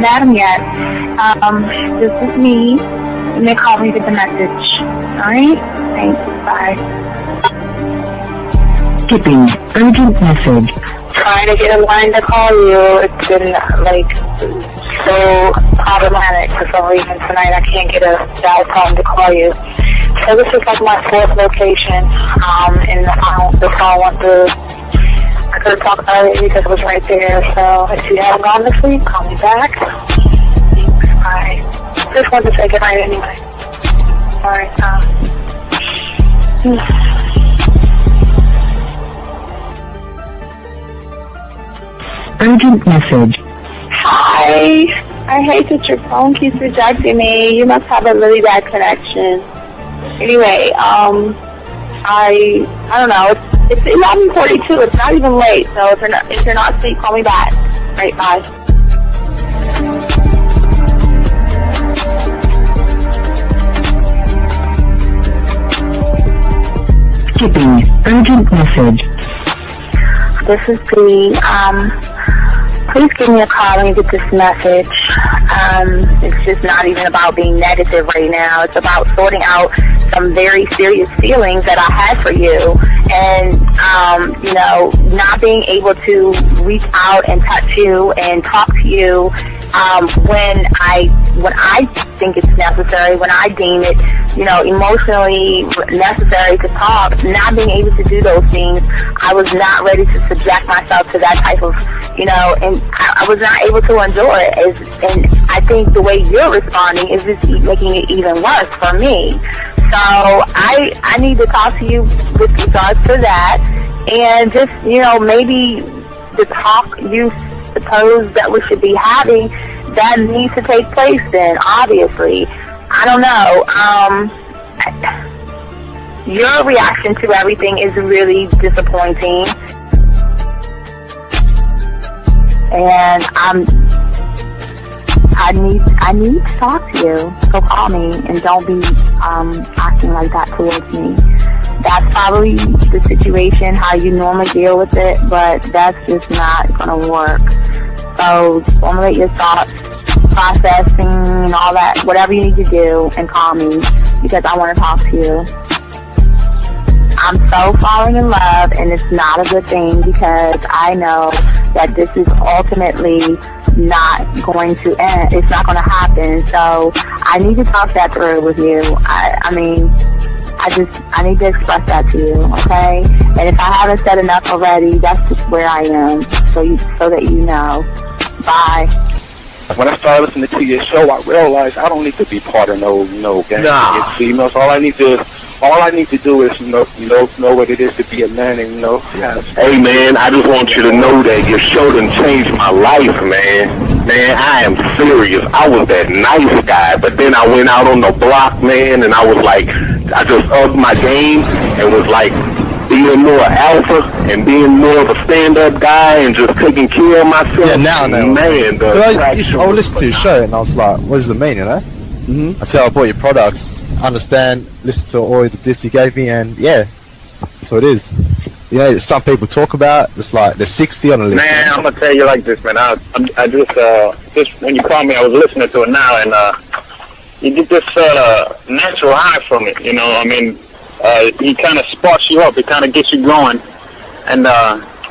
haven't had them yet. This is me. You may call me with the message. Alright? Thanks. Bye. Skipping. Urgent message. Trying to get a line to call you. It's been, so problematic for some reason tonight. I can't get a dial tone to call you. So this is like my fourth location, and the phone went through. I couldn't talk about it because it was right there. So if you haven't gone this week, call me back. Thanks. Bye. Just wanted to say goodnight anyway. Alright, Urgent message. Hi. I hate that your phone keeps rejecting me. You must have a really bad connection. Anyway, I don't know. It's 11:42. It's not even late. So if you're not asleep, call me back. Right, bye. Skipping. Urgent message. This is Bree. Please give me a call when you get this message. It's just not even about being negative right now. It's about sorting out some very serious feelings that I had for you. And, not being able to reach out and touch you and talk to you when I think it's necessary, when I deem it, emotionally necessary to talk. Not being able to do those things, I was not ready to subject myself to that type of, and I was not able to endure it. And I think the way you're responding is just making it even worse for me. So I need to talk to you with regards to that, and just, maybe the talk you suppose that we should be having, that needs to take place then, obviously. I don't know. Your reaction to everything is really disappointing. And I need to talk to you. So call me and don't be acting like that towards me. That's probably the situation, how you normally deal with it, but that's just not going to work. So formulate your thoughts, processing and all that, whatever you need to do, and call me because I want to talk to you. I'm so falling in love, and it's not a good thing because I know that this is ultimately not going to end. It's not going to happen. So I need to talk that through with you. I need to express that to you, okay? And if I haven't said enough already, that's just where I am, so that you know. Bye. When I started listening to your show, I realized I don't need to be part of no gang against females. All I need to do is know what it is to be a man, and Hey man, I just want you to know that your show done changed my life, man. Man, I am serious. I was that nice guy, but then I went out on the block, man, and I was like, I just upped my game and was like being more alpha and being more of a stand-up guy and just taking care of myself. Yeah, now, man. I listened to your show and I was like, what does it mean, Mm-hmm. Until I bought your products, understand, listen to all the diss you gave me, and yeah, that's what it is. Some people talk about, it's like they're 60 on the list. Man, I'm gonna tell you like this, man. I just when you called me, I was listening to it now, and you get this natural high from it. He kind of sparks you up. It kind of gets you going, and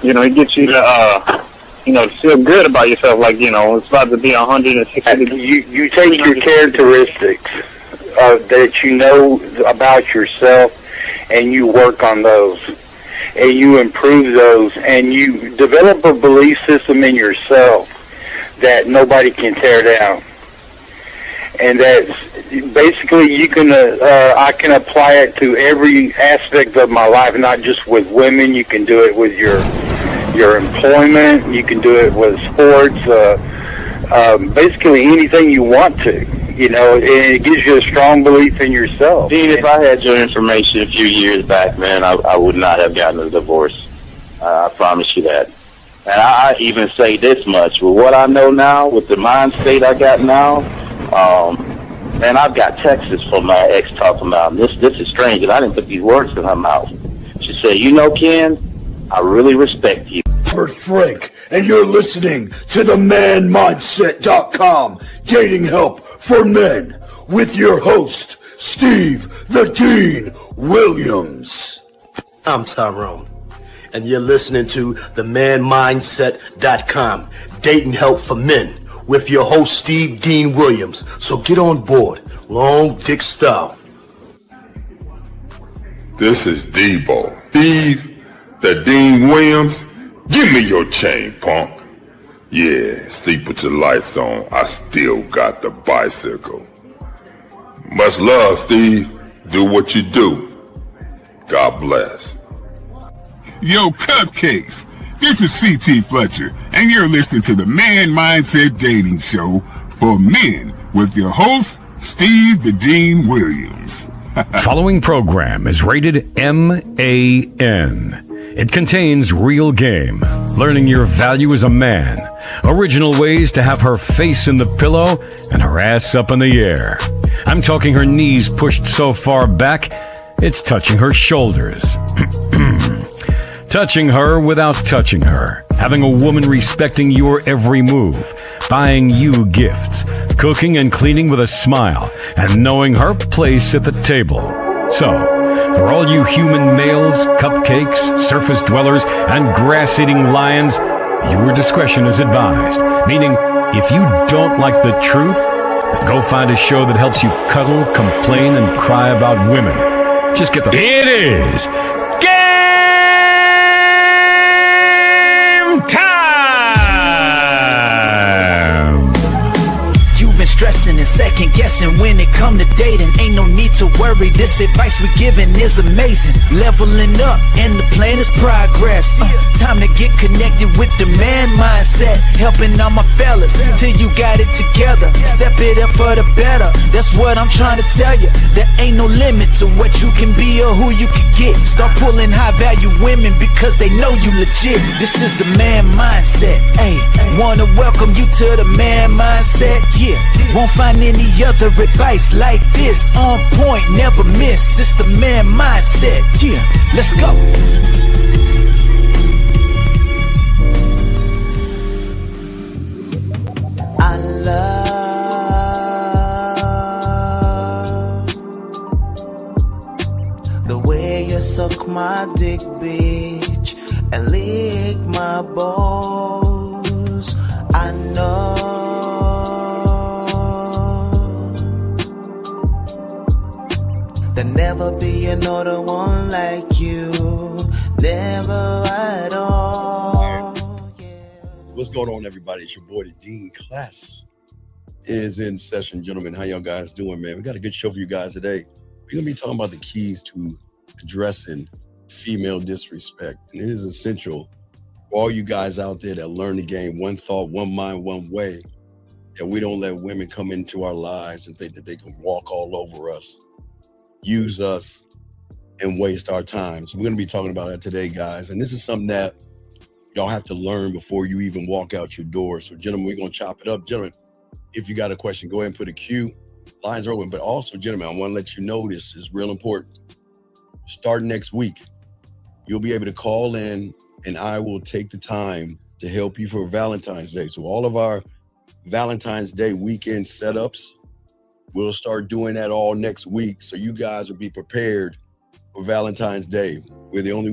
it gets you to to feel good about yourself. Like it's about to be 160 degrees. You take your characteristics that you know about yourself, and you work on those, and you improve those, and you develop a belief system in yourself that nobody can tear down. And that's basically I can apply it to every aspect of my life, not just with women. You can do it with your employment. You can do it with sports. Basically anything you want to. And it gives you a strong belief in yourself. Dean, if I had your information a few years back, man, I would not have gotten a divorce. I promise you that. And I even say this much, with what I know now, with the mind state I got now, man, I've got texts from my ex talking about, this is strange, and I didn't put these words in her mouth. She said, Ken, I really respect you. Robert Frank and you're listening to the manmindset.com dating help for men with your host, Steve the Dean Williams. I'm Tyrone, and you're listening to the manmindset.com dating help for men with your host, Steve Dean Williams. So get on board, long dick style. This is Debo. Steve the Dean Williams. Give me your chain, punk. Yeah, sleep with your lights on. I still got the bicycle. Much love, Steve. Do what you do. God bless. Yo, cupcakes. This is C.T. Fletcher, and you're listening to the Man Mindset Dating Show for men with your host, Steve the Dean Williams. Following program is rated MAN. It contains real game, learning your value as a man, original ways to have her face in the pillow and her ass up in the air. I'm talking her knees pushed so far back, it's touching her shoulders. Touching her without touching her. Having a woman respecting your every move. Buying you gifts. Cooking and cleaning with a smile. And knowing her place at the table. So, for all you human males, cupcakes, surface dwellers, and grass-eating lions, your discretion is advised. Meaning, if you don't like the truth, then go find a show that helps you cuddle, complain, and cry about women. Just get the... It is game time! You've been stressing and second guessing when it come to dating. Ain't no need to worry, this advice we giving is amazing. Leveling up and the plan is progress. Time to get connected with the man mindset. Helping all my fellas till you got it together. Step it up for the better, that's what I'm trying to tell you. There ain't no limit to what you can be or who you can get. Start pulling high value women because they know you legit. This is the man mindset. Hey, wanna welcome you to the man mindset. Yeah, won't find any other advice like this. On point, never miss. It's the man mindset. Yeah, let's go. I love the way you suck my dick, bitch, and lick my balls. I know there'll never be another one like you. Never at all. What's going on, everybody? It's your boy, the Dean. Class is in session, gentlemen. How y'all guys doing, man? We got a good show for you guys today. We're going to be talking about the keys to addressing female disrespect. And it is essential for all you guys out there that learn the game, one thought, one mind, one way, that we don't let women come into our lives and think that they can walk all over us, use us, and waste our time. So we're going to be talking about that today, guys. And this is something that y'all have to learn before you even walk out your door. So, gentlemen, we're going to chop it up. Gentlemen, if you got a question, go ahead and put a Q. Lines are open. But also, gentlemen, I want to let you know this is real important. Starting next week, you'll be able to call in, and I will take the time to help you for Valentine's Day. So all of our Valentine's Day weekend setups, we'll start doing that all next week. So you guys will be prepared for Valentine's Day. We're the only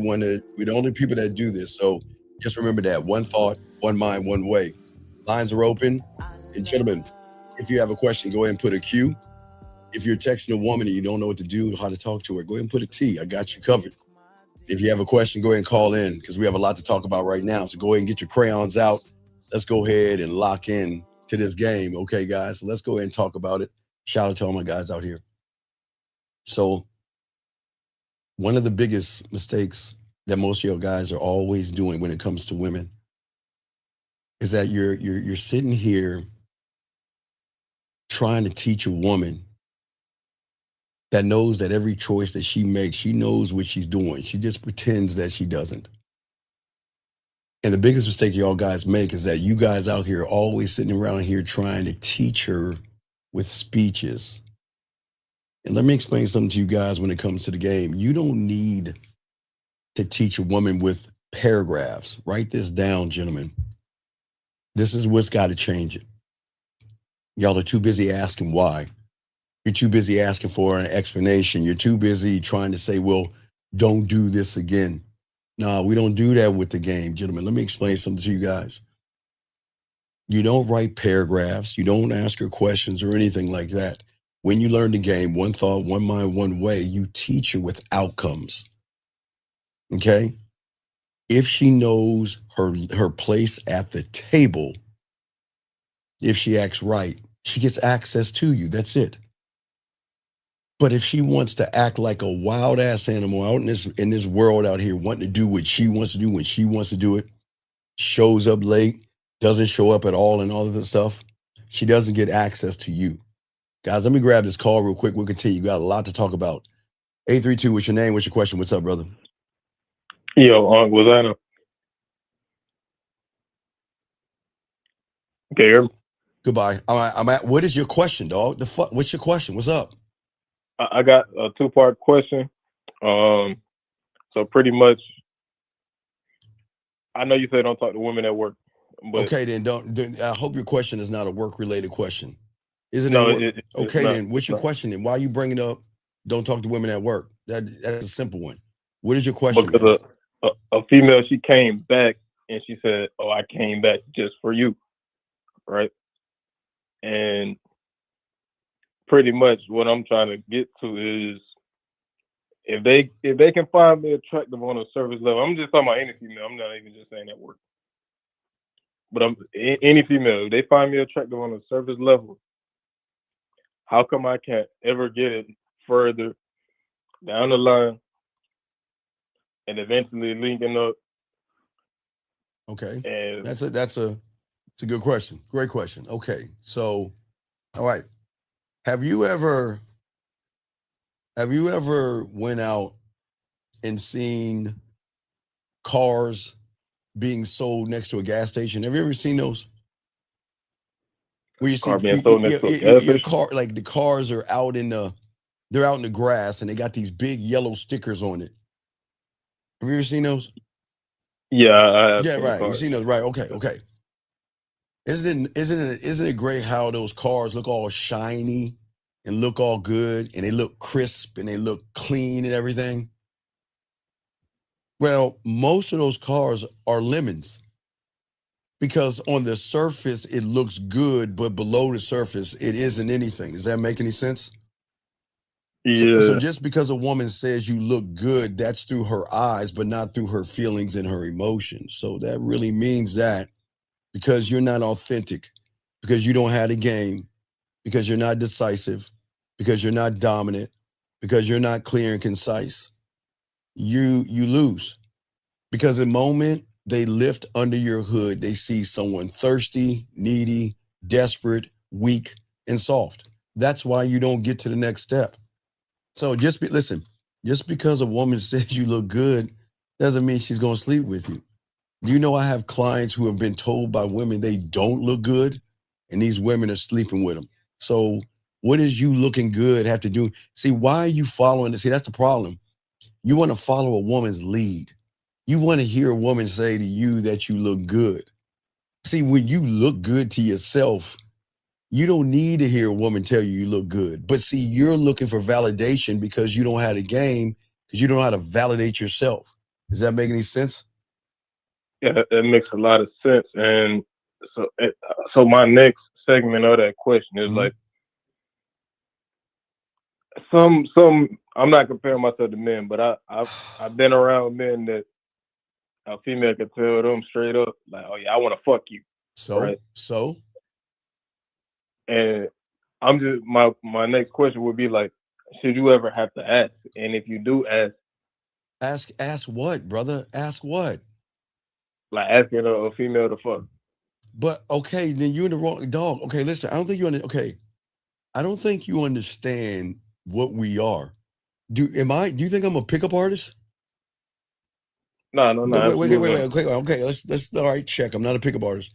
people that do this. So just remember that. One thought, one mind, one way. Lines are open. And gentlemen, if you have a question, go ahead and put a Q. If you're texting a woman and you don't know what to do, how to talk to her, go ahead and put a T. I got you covered. If you have a question, go ahead and call in because we have a lot to talk about right now. So go ahead and get your crayons out. Let's go ahead and lock in to this game. Okay, guys, so let's go ahead and talk about it. Shout out to all my guys out here. So one of the biggest mistakes that most of your guys are always doing when it comes to women is that you're sitting here trying to teach a woman that knows that every choice that she makes, she knows what she's doing. She just pretends that she doesn't. And the biggest mistake y'all guys make is that you guys out here are always sitting around here trying to teach her with speeches. And let me explain something to you guys when it comes to the game. You don't need to teach a woman with paragraphs. Write this down, gentlemen. This is what's got to change it. Y'all are too busy asking why. You're too busy asking for an explanation. You're too busy trying to say, well, don't do this again. No, we don't do that with the game, gentlemen. Let me explain something to you guys. You don't write paragraphs. You don't ask her questions or anything like that. When you learn the game, one thought, one mind, one way, you teach her with outcomes. Okay? If she knows her place at the table, if she acts right, she gets access to you. That's it. But if she wants to act like a wild ass animal out in this world out here, wanting to do what she wants to do when she wants to do it, shows up late, doesn't show up at all and all of this stuff, she doesn't get access to you. Guys, let me grab this call real quick. We'll continue. Got a lot to talk about. 832, what's your name? What's your question? What's up, brother? Yo, was I know? Okay, hear me? Goodbye. I'm at. What is your question, dog? What's your question? What's up? I got a two-part question. So pretty much, I know you said don't talk to women at work. But okay, then don't. I hope your question is not a work-related question. Isn't no, it? Okay, not, then what's your question? Then why are you bringing up? Don't talk to women at work. That's a simple one. What is your question? Because a female, she came back and she said, "Oh, I came back just for you," right? And pretty much what I'm trying to get to is if they can find me attractive on a surface level, I'm just talking about any female. I'm not even just saying at work. But any female, if they find me attractive on a surface level, how come I can't ever get it further down the line and eventually linking up? Okay, and that's a good question. Great question. Okay, so all right, have you ever went out and seen cars being sold next to a gas station? Have you ever seen those? Where you see your car, like the cars are out in the grass and they got these big yellow stickers on it. Have you ever seen those? Yeah, yeah, right. You've seen those, right? Okay. Isn't it great how those cars look all shiny and look all good and they look crisp and they look clean and everything? Well, most of those cars are lemons because on the surface it looks good, but below the surface it isn't anything. Does that make any sense? Yeah. So just because a woman says you look good, that's through her eyes, but not through her feelings and her emotions. So that really means that because you're not authentic, because you don't have the game, because you're not decisive, because you're not dominant, because you're not clear and concise, you lose. Because the moment they lift under your hood, they see someone thirsty, needy, desperate, weak, and soft. That's why you don't get to the next step. So just because a woman says you look good doesn't mean she's going to sleep with you. Do you know I have clients who have been told by women they don't look good, and these women are sleeping with them. So what does you looking good have to do? See, why are you following this? See, that's the problem. You want to follow a woman's lead. You want to hear a woman say to you that you look good. See, when you look good to yourself, you don't need to hear a woman tell you look good. But see, you're looking for validation because you don't have the game, because you don't know how to validate yourself. Does that make any sense? Yeah, that makes a lot of sense. And so my next segment of that question is like some I'm not comparing myself to men, but I've been around men that a female can tell them straight up, like, oh yeah, I want to fuck you. So and I'm just my next question would be like, should you ever have to ask? And if you do ask what, brother? Ask what? Like asking a female to fuck. But okay, then you're in the wrong dog. Okay, listen, I don't think you understand what we are. Do you think I'm a pickup artist? No. Wait. Okay, let's all right, check. I'm not a pickup artist.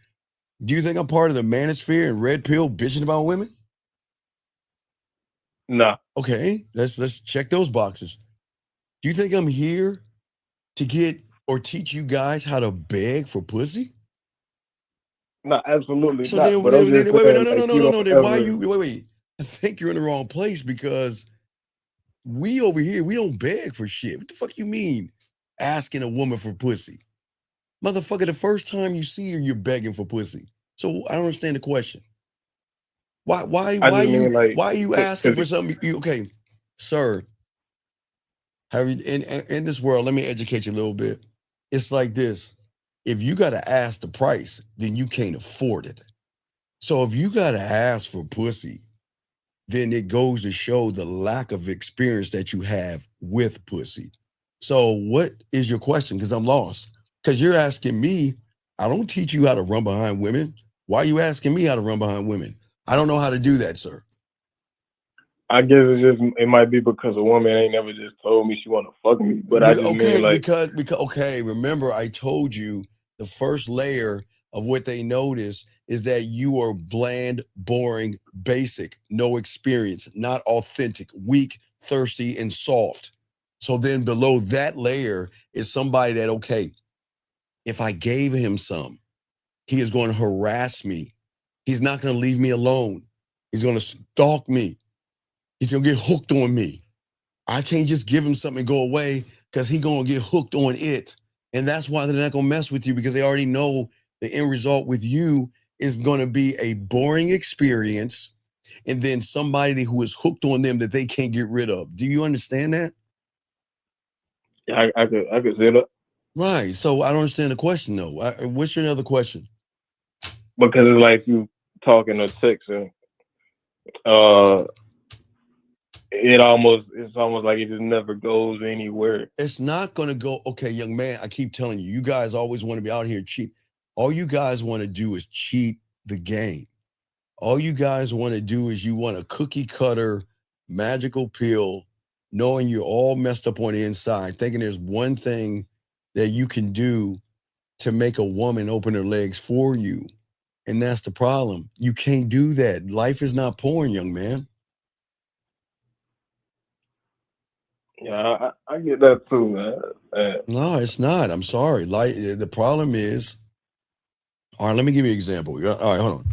Do you think I'm part of the manosphere and red pill bitching about women? No. Okay, let's check those boxes. Do you think I'm here to get or teach you guys how to beg for pussy? No, absolutely So not. then, But I'm just wait, saying, no. Then why ever... you wait? I think you're in the wrong place because we over here, we don't beg for shit. What the fuck you mean asking a woman for pussy? Motherfucker, the first time you see her, you're begging for pussy. So I don't understand the question. Why I just mean, like, why are you asking for something? Okay, sir. Have you in this world, let me educate you a little bit. It's like this. If you gotta ask the price, then you can't afford it. So if you gotta ask for pussy, then it goes to show the lack of experience that you have with pussy. So what is your question? Because I'm lost. Because you're asking me, I don't teach you how to run behind women. Why are you asking me how to run behind women? I don't know how to do that, sir. I guess it might be because a woman ain't never just told me she want to fuck me. But I just mean, like, because okay, remember I told you the first layer of what they notice is that you are bland, boring, basic, no experience, not authentic, weak, thirsty, and soft. So then below that layer is somebody that, okay, if I gave him some, he is going to harass me. He's not going to leave me alone. He's going to stalk me. He's going to get hooked on me. I can't just give him something and go away because he's going to get hooked on it. And that's why they're not going to mess with you, because they already know the end result with you is going to be a boring experience and then somebody who is hooked on them that they can't get rid of. Do you understand that? Yeah, I could say that. Right. So I don't understand the question, though. What's your other question? Because it's like you talking or texting. It's almost like it just never goes anywhere. It's not going to go. Okay, young man, I keep telling you, you guys always want to be out here cheat. All you guys want to do is cheat the game. All you guys want to do is you want a cookie cutter magical pill, knowing you're all messed up on the inside, thinking there's one thing that you can do to make a woman open her legs for you. And that's the problem. You can't do that. Life is not porn, young man. Yeah, I get that too, man. No, it's not. I'm sorry. Like, the problem is, all right, let me give you an example. All right, hold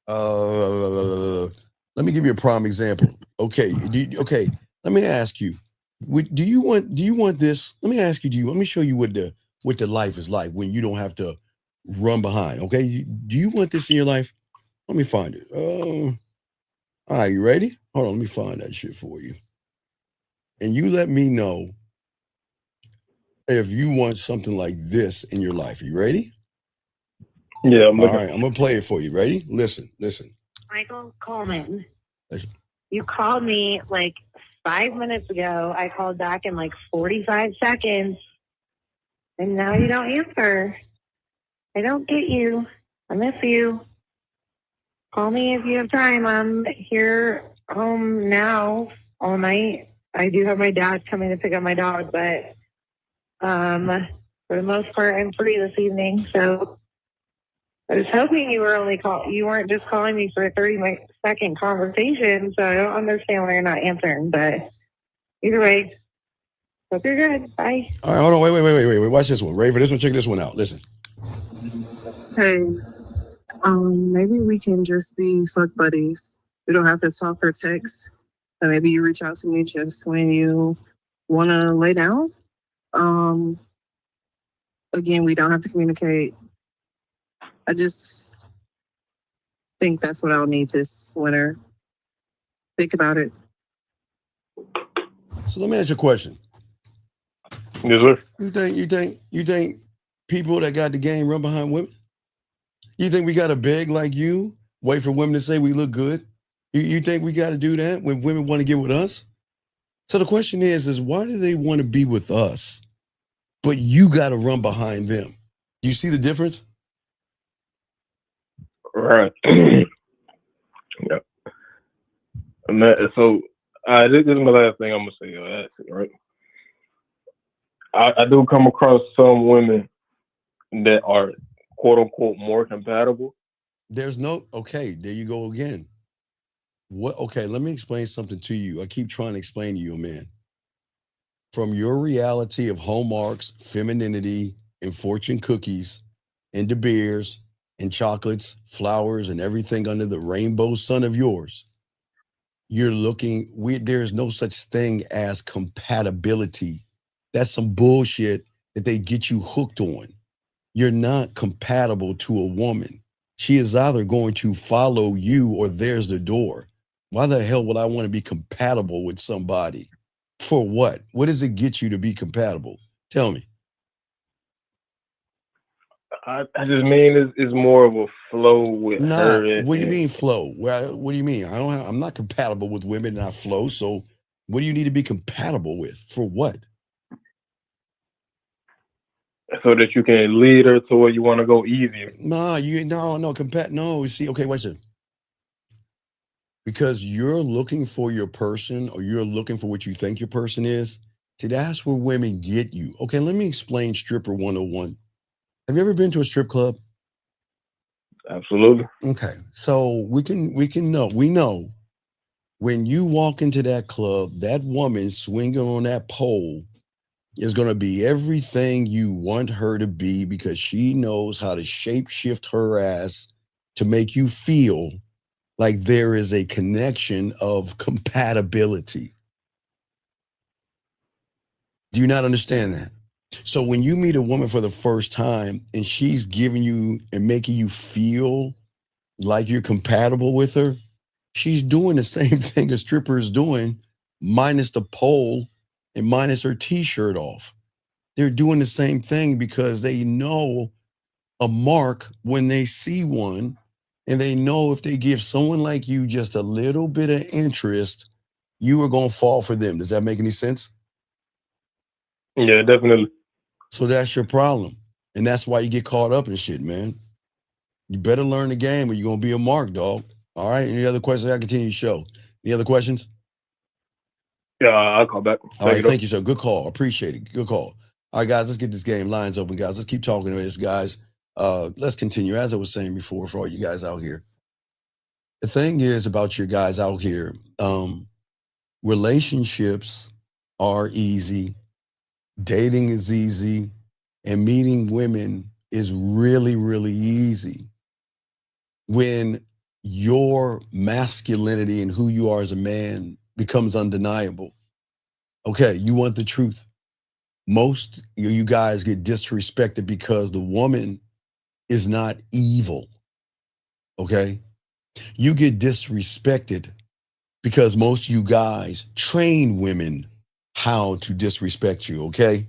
on. Let me give you a prime example. Okay, okay. Let me ask you. Do you want this? Let me ask you. Let me show you what the life is like when you don't have to run behind. Okay, do you want this in your life? Let me find it. All right, you ready? Hold on, let me find that shit for you. And you let me know if you want something like this in your life. Are you ready? Yeah, all right, I'm gonna play it for you. Ready? Listen. Michael Coleman, Listen. you called me like 5 minutes ago. I called back in like 45 seconds, and now you don't answer. I don't get you. I miss you. Call me if you have time. I'm here home now all night. I do have my dad coming to pick up my dog, but for the most part, I'm free this evening. So I was hoping you weren't just calling me for a 30-second conversation. So I don't understand why you're not answering. But either way, hope you're good. Bye. All right, hold on. Wait. Watch this one. Ready for this one? Check this one out. Listen. Hey, maybe we can just be fuck buddies. We don't have to talk or text. But maybe you reach out to me just when you want to lay down. Again, we don't have to communicate. I just think that's what I'll need this winter. Think about it. So let me ask you a question. Yes, sir. You think people that got the game run behind women? You think we got to beg like you, wait for women to say we look good? You think we got to do that when women want to get with us? So the question is why do they want to be with us, but you got to run behind them? Do you see the difference? Right. Yeah. So this is my last thing I'm gonna say. Right. I do come across some women that are quote unquote more compatible. There's no, okay, there you go again. Okay, let me explain something to you. I keep trying to explain to you, man. From your reality of hallmarks, femininity, and fortune cookies, and De Beers, and chocolates, flowers, and everything under the rainbow sun of yours, there's no such thing as compatibility. That's some bullshit that they get you hooked on. You're not compatible to a woman. She is either going to follow you or there's the door. Why the hell would I want to be compatible with somebody? For what? What does it get you to be compatible? Tell me. I just mean it's more of a flow with her. What do you mean flow? Well, what do you mean? I'm not compatible with women and I flow. So what do you need to be compatible with? For what? So that you can lead her to where you want to go easier. No. See, okay, watch it. Because you're looking for your person or you're looking for what you think your person is. See, that's where women get you. Okay, let me explain stripper 101. Have you ever been to a strip club? Absolutely. Okay, so we know when you walk into that club, that woman swinging on that pole is going to be everything you want her to be because she knows how to shape shift her ass to make you feel like there is a connection of compatibility. Do you not understand that? So when you meet a woman for the first time and she's giving you and making you feel like you're compatible with her, she's doing the same thing a stripper is doing, minus the pole and minus her t-shirt off. They're doing the same thing because they know a mark when they see one, and they know if they give someone like you just a little bit of interest, you are going to fall for them. Does that make any sense? Yeah, definitely. So that's your problem. And that's why you get caught up in shit, man. You better learn the game or you're going to be a mark, dog. All right? Any other questions? I continue the show. Any other questions? Yeah, I'll call back. All right, thank you, sir. Good call. Appreciate it. Good call. All right, guys, let's get this game. Lines open, guys. Let's keep talking about this, guys. Let's continue. As I was saying before, for all you guys out here, the thing is about your guys out here, relationships are easy. Dating is easy. And meeting women is really, really easy. When your masculinity and who you are as a man becomes undeniable. Okay, you want the truth. Most of you guys get disrespected because the woman is not evil. Okay? You get disrespected because most of you guys train women how to disrespect you, okay?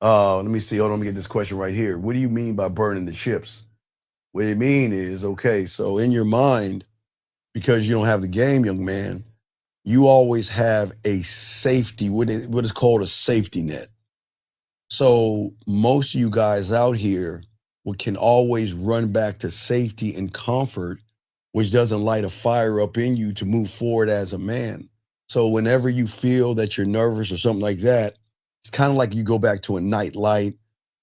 Let me see. Hold on, let me get this question right here. What do you mean by burning the ships? What it mean is, okay, so in your mind, because you don't have the game, young man, you always have a safety, what is called a safety net. So most of you guys out here can always run back to safety and comfort, which doesn't light a fire up in you to move forward as a man. So whenever you feel that you're nervous or something like that, it's kind of like you go back to a night light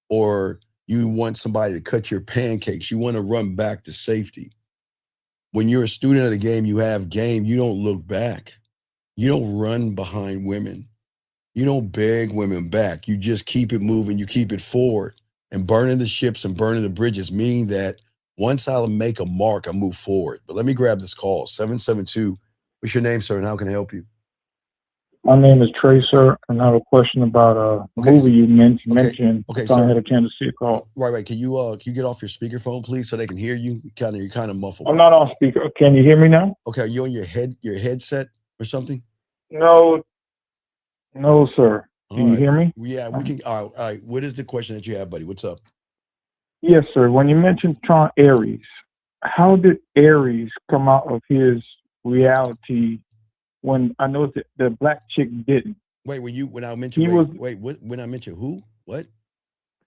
or you want somebody to cut your pancakes. You want to run back to safety. When you're a student of the game, you have game, you don't look back. You don't run behind women. You don't beg women back. You just keep it moving. You keep it forward. And burning the ships and burning the bridges mean that once I make a mark, I move forward. But let me grab this call, 772. What's your name, sir, and how can I help you? My name is Tracer, and I have a question about a movie you mentioned. Okay, so I sir. had a chance to see a call. Right. Can you get off your speakerphone, please, so they can hear you? You're kind of muffled. I'm not on speaker. Can you hear me now? Okay, are you on your headset or something? No, sir. Can you hear me? Yeah, we can. All right. What is the question that you have, buddy? What's up? Yes, sir. When you mentioned Tron Ares, how did Ares come out of his reality when I know that the black chick didn't? When I mentioned when I mentioned who? What?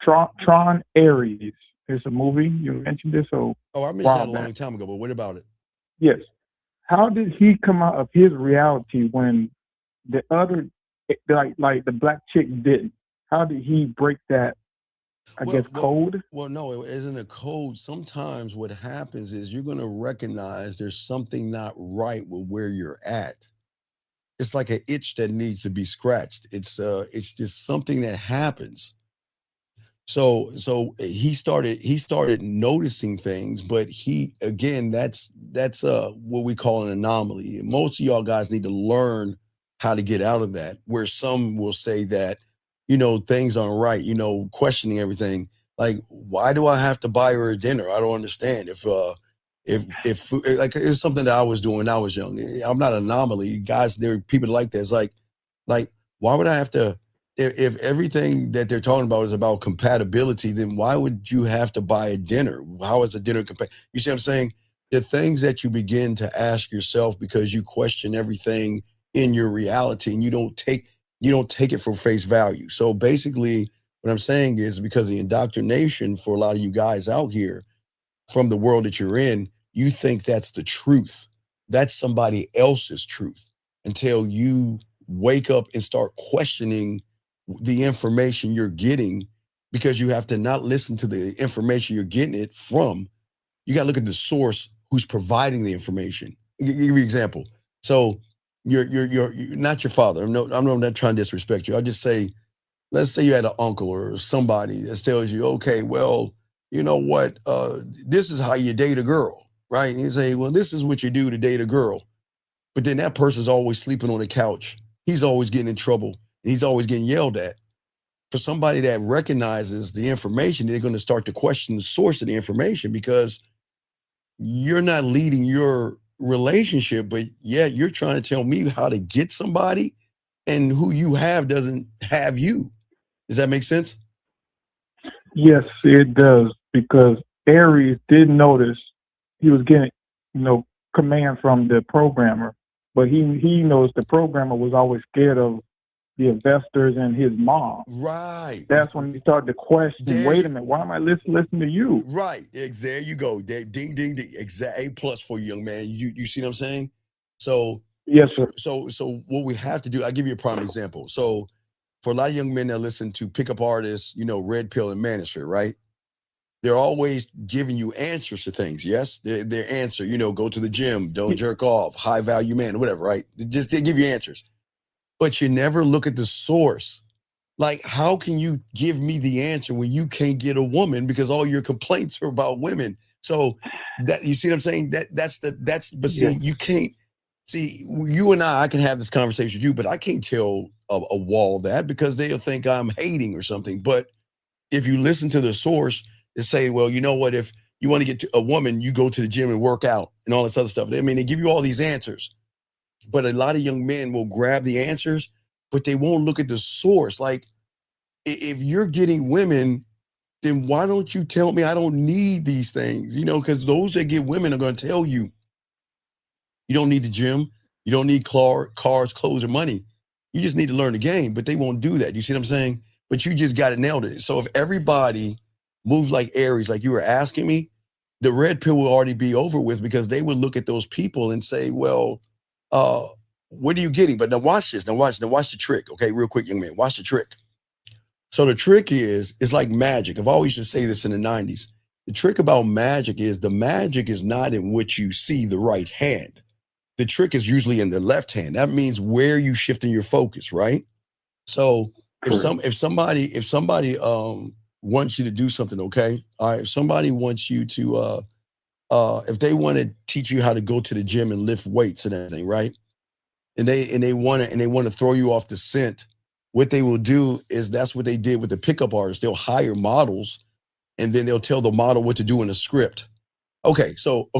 Tron Ares. There's a movie. You mentioned this. I mentioned that a long time ago, but what about it? Yes. How did he come out of his reality when the other, like the black chick didn't? How did he break that, code? Well, no, it isn't a code. Sometimes what happens is you're going to recognize there's something not right with where you're at. It's like an itch that needs to be scratched. It's just something that happens. So he started noticing things, but that's what we call an anomaly. Most of y'all guys need to learn how to get out of that, where some will say that, things aren't right, questioning everything. Like, why do I have to buy her a dinner? I don't understand. If like, it's something that I was doing when I was young. I'm not an anomaly. Guys, there are people like that. It's like, why would I have to, if everything that they're talking about is about compatibility, then why would you have to buy a dinner? How is a dinner compatible? You see what I'm saying? The things that you begin to ask yourself because you question everything in your reality and you don't take it for face value. So basically what I'm saying is, because of the indoctrination for a lot of you guys out here from the world that you're in, you think that's the truth. That's somebody else's truth until you wake up and start questioning the information you're getting, because you have to not listen to the information you're getting it from. You got to look at the source who's providing the information. I'll give you an example. So you're not your father. I'm not trying to disrespect you. I'll just say, let's say you had an uncle or somebody that tells you, okay, well, you know what? This is how you date a girl, right? And you say, well, this is what you do to date a girl. But then that person's always sleeping on the couch. He's always getting in trouble. And he's always getting yelled at. For somebody that recognizes the information, they're going to start to question the source of the information, because you're not leading your relationship, but yet you're trying to tell me how to get somebody, and who you have doesn't have you. Does that make sense? Yes, it does, because Aries did notice he was getting, command from the programmer, but he noticed the programmer was always scared of the investors and his mom. Right. That's when he started to question, wait a minute, why am I listening to you? Right. There you go. Ding, ding, ding. Exact A+ for you, young man. You see what I'm saying? So yes, sir. So what we have to do, I'll give you a prime example. So for a lot of young men that listen to pickup artists, Red Pill and Manosphere, right? They're always giving you answers to things. Yes, their answer, go to the gym, don't jerk off, high value man, whatever, right? They give you answers. But you never look at the source. Like, how can you give me the answer when you can't get a woman, because all your complaints are about women? So that, you see what I'm saying? But see, you can't see, you and I can have this conversation with you, but I can't tell a wall that, because they'll think I'm hating or something. But if you listen to the source, they say, well, you know what? If you want to get to a woman, you go to the gym and work out and all this other stuff. I mean, they give you all these answers. But a lot of young men will grab the answers, but they won't look at the source. Like, if you're getting women, then why don't you tell me I don't need these things? Because those that get women are going to tell you, you don't need the gym, you don't need cars, clothes, or money. You just need to learn the game. But they won't do that. You see what I'm saying? But you just got it nailed it. So if everybody moves like Aries, like you were asking me, the red pill will already be over with, because they would look at those people and say, well, what are you getting? But now watch this. Now watch the trick. Okay, real quick, young man, watch the trick. So the trick is, it's like magic. I've always used to say this in the 90s. The trick about magic is, the magic is not in what you see, the right hand. The trick is usually in the left hand. That means where you shifting your focus, right? So if somebody wants you to do something, okay? All right, if somebody wants you to if they want to teach you how to go to the gym and lift weights and everything, right? And they want to throw you off the scent, what they will do is, that's what they did with the pickup artists. They'll hire models, and then they'll tell the model what to do in a script. Okay, so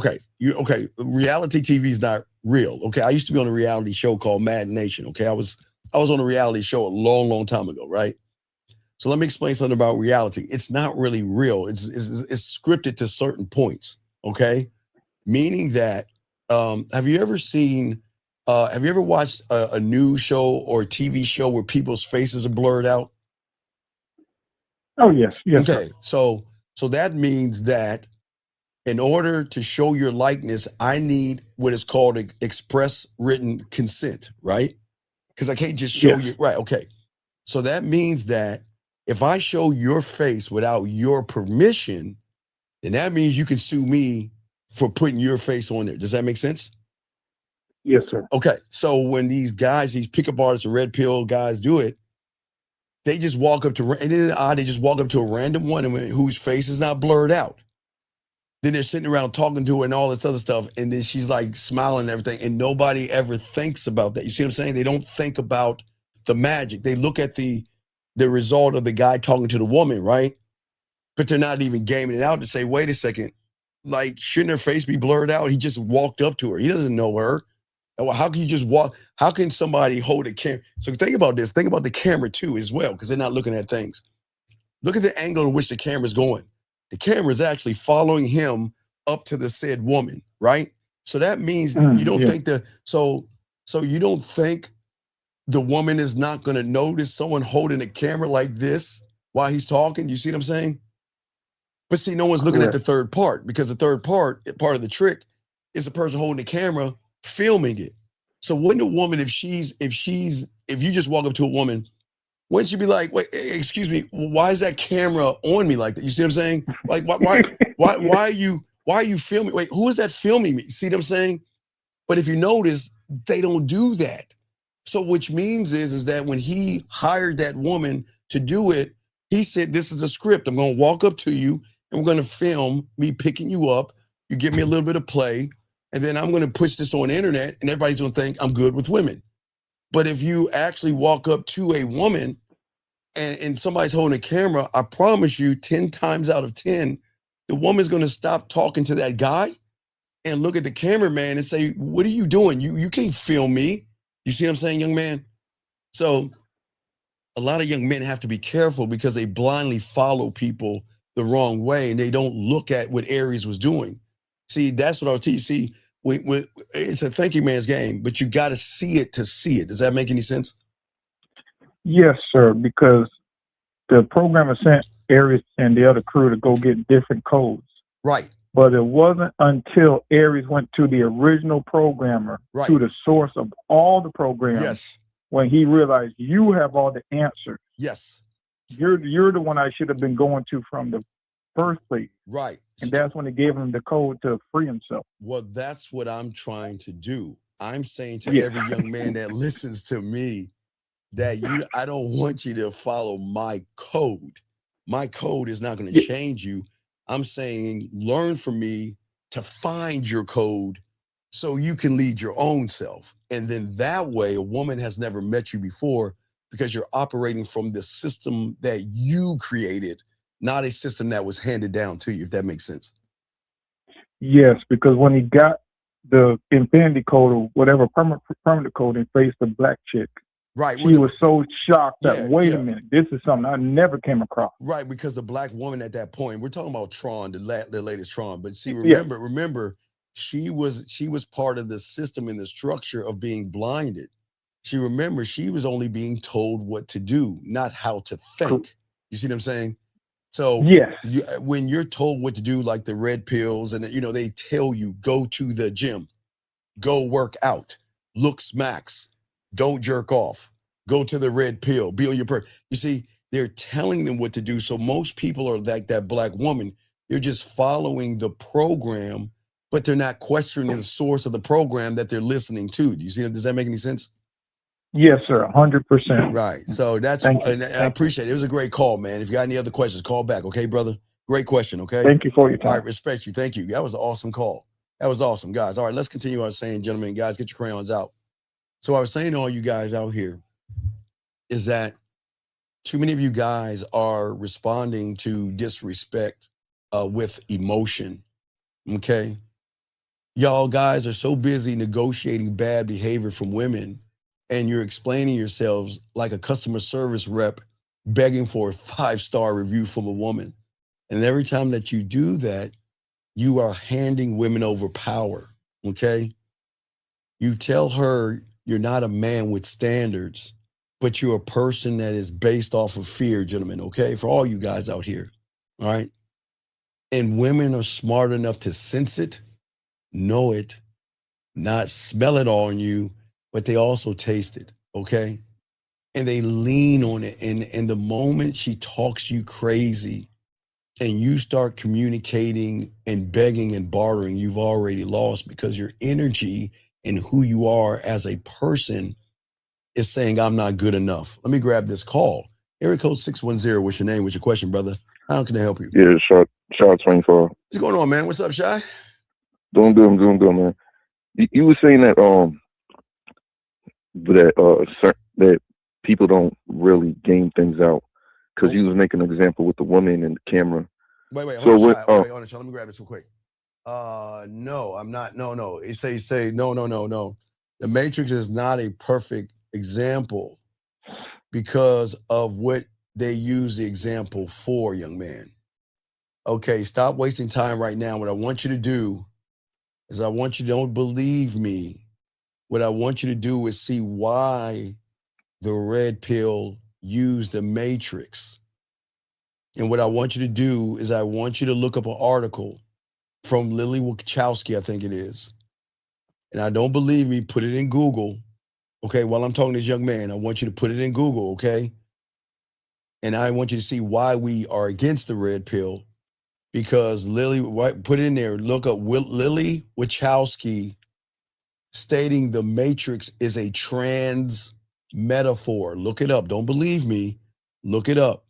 reality TV is not real. Okay, I used to be on a reality show called Mad Nation. Okay, I was on a reality show a long, long time ago, right? So let me explain something about reality. It's not really real. It's scripted to certain points. Okay, meaning that have you ever watched a news show or a TV show where people's faces are blurred out? Oh, yes. Okay, so that means that in order to show your likeness, I need what is called express written consent, right? Because I can't just show you, right? Okay, so that means that if I show your face without your permission, then that means you can sue me for putting your face on there. Does that make sense? Yes, sir. Okay, so when these pickup artists and red pill guys do it, They just walk up to, and they just walk up to a random woman whose face is not blurred out. Then they're sitting around talking to her and all this other stuff, and then she's like smiling and everything, and nobody ever thinks about that. You see what I'm saying? They don't think about the magic. They look at the result of the guy talking to the woman, right? But they're not even gaming it out to say, wait a second, like, shouldn't her face be blurred out? He just walked up to her. He doesn't know her. How can you just walk? How can somebody hold a camera? So think about this. Think about the camera too as well, because they're not looking at things. Look at the angle in which the camera's going. The camera is actually following him up to the said woman, right? So that means you don't think so you don't think the woman is not going to notice someone holding a camera like this while he's talking? You see what I'm saying? But see, no one's looking at the third part, because the third part of the trick is the person holding the camera filming it. So wouldn't a woman, if you just walk up to a woman, wouldn't you be like, wait, excuse me, why is that camera on me like that? You see what I'm saying? Like, why are you filming? Wait, who is that filming me? See what I'm saying? But if you notice, they don't do that. So which means is that when he hired that woman to do it, he said, this is a script. I'm going to walk up to you and we're going to film me picking you up. You give me a little bit of play, and then I'm going to push this on the internet, and everybody's going to think I'm good with women. But if you actually walk up to a woman and somebody's holding a camera, I promise you 10 times out of 10, the woman's going to stop talking to that guy and look at the cameraman and say, what are you doing? You can't film me. You see what I'm saying, young man? So a lot of young men have to be careful because they blindly follow people the wrong way, and they don't look at what Aries was doing. See, that's what I'll teach. See, it's a thinking man's game, but you got to see it to see it. Does that make any sense? Yes, sir, because the programmer sent Aries and the other crew to go get different codes. Right. But it wasn't until Aries went to the original programmer, to the source of all the programs, when he realized you have all the answers. Yes. You're the one I should have been going to from the first place. Right. And that's when they gave him the code to free himself. Well, that's what I'm trying to do. I'm saying to every young man that listens to me that I don't want you to follow my code. My code is not going to change you. I'm saying learn from me to find your code so you can lead your own self. And then that way, a woman has never met you before because you're operating from the system that you created, not a system that was handed down to you, if that makes sense. Yes, because when he got the infinity code or whatever permanent code and faced the black chick, right, she was so shocked that, wait a minute, this is something I never came across. Right, because the black woman at that point, we're talking about Tron, the latest Tron, but see, remember, she was part of the system and the structure of being blinded. She was only being told what to do, not how to think. You see what I'm saying? So when you're told what to do, like the red pills, and they tell you, go to the gym, go work out, look smacks, don't jerk off, go to the red pill, be on your You see, they're telling them what to do. So most people are like that black woman. They're just following the program, but they're not questioning the source of the program that they're listening to. Do you see? Does that make any sense? Yes, sir. 100%. Right. So that's, I appreciate it. It was a great call, man. If you got any other questions, call back. Okay, brother? Great question. Okay. Thank you for your time. All right. Respect you. Thank you. That was an awesome call. That was awesome, guys. All right. Let's continue. I was saying, gentlemen, guys, get your crayons out. So I was saying to all you guys out here is that too many of you guys are responding to disrespect with emotion. Okay. Y'all guys are so busy negotiating bad behavior from women, and you're explaining yourselves like a customer service rep begging for a 5-star review from a woman. And every time that you do that, you are handing women over power, okay? You tell her you're not a man with standards, but you're a person that is based off of fear, gentlemen, okay? For all you guys out here, all right? And women are smart enough to sense it, know it, not smell it on you, but they also taste it, okay? And they lean on it. And the moment she talks you crazy and you start communicating and begging and bartering, you've already lost, because your energy and who you are as a person is saying, I'm not good enough. Let me grab this call. Area code 610. What's your name? What's your question, brother? How can I help you? Yeah, Shot 24. What's going on, man? What's up, Shy? Doing good, I'm doing good, man. You were saying that that people don't really game things out because you was making an example with the woman and the camera. Wait, So hold on, what? Shy. Wait, hold on, Shy. Let me grab this real quick. No, I'm not. No. It say no. The Matrix is not a perfect example because of what they use the example for, young man. Okay, stop wasting time right now. What I want you to do is I want you to don't believe me. What I want you to do is see why the red pill used the Matrix. And what I want you to do is I want you to look up an article from Lily Wachowski, I think it is. And I don't believe me, put it in Google. Okay, while I'm talking to this young man, I want you to put it in Google, okay? And I want you to see why we are against the red pill. Because Lily, put it in there, look up Lily Wachowski stating the Matrix is a trans metaphor. Look it up. Don't believe me. Look it up.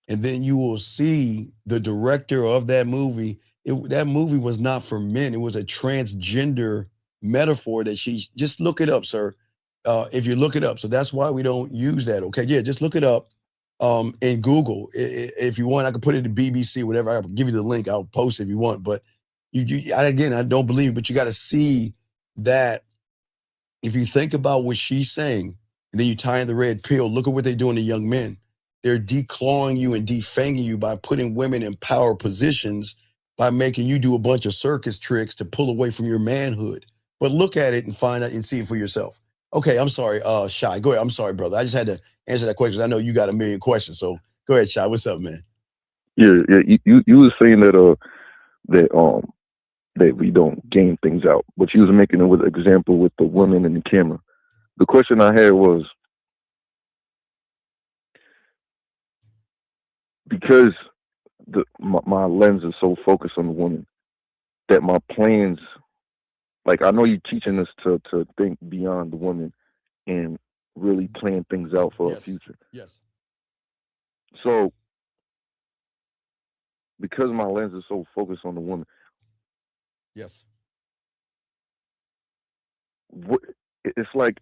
And then you will see the director of that movie. That movie was not for men. It was a transgender metaphor that just look it up, sir. If you look it up. So that's why we don't use that. Okay. Yeah, just look it up in Google. If you want, I can put it in BBC, whatever. I'll give you the link. I'll post it if you want. But again, I don't believe it, but you got to see that if you think about what she's saying, and then you tie in the red pill, look at what they're doing to young men. They're declawing you and defanging you by putting women in power positions, by making you do a bunch of circus tricks to pull away from your manhood. But look at it and find out and see it for yourself. Okay, I'm sorry, Shy. Go ahead. I'm sorry, brother. I just had to answer that question. I know you got a million questions. So go ahead, Shy. What's up, man? Yeah. You were saying that we don't game things out, but you was making it with an example with the woman and the camera. The question I had was, because my lens is so focused on the woman that my plans, like I know you're teaching us to think beyond the woman and really plan things out for our future. Yes. So because my lens is so focused on the woman. Yes. It's like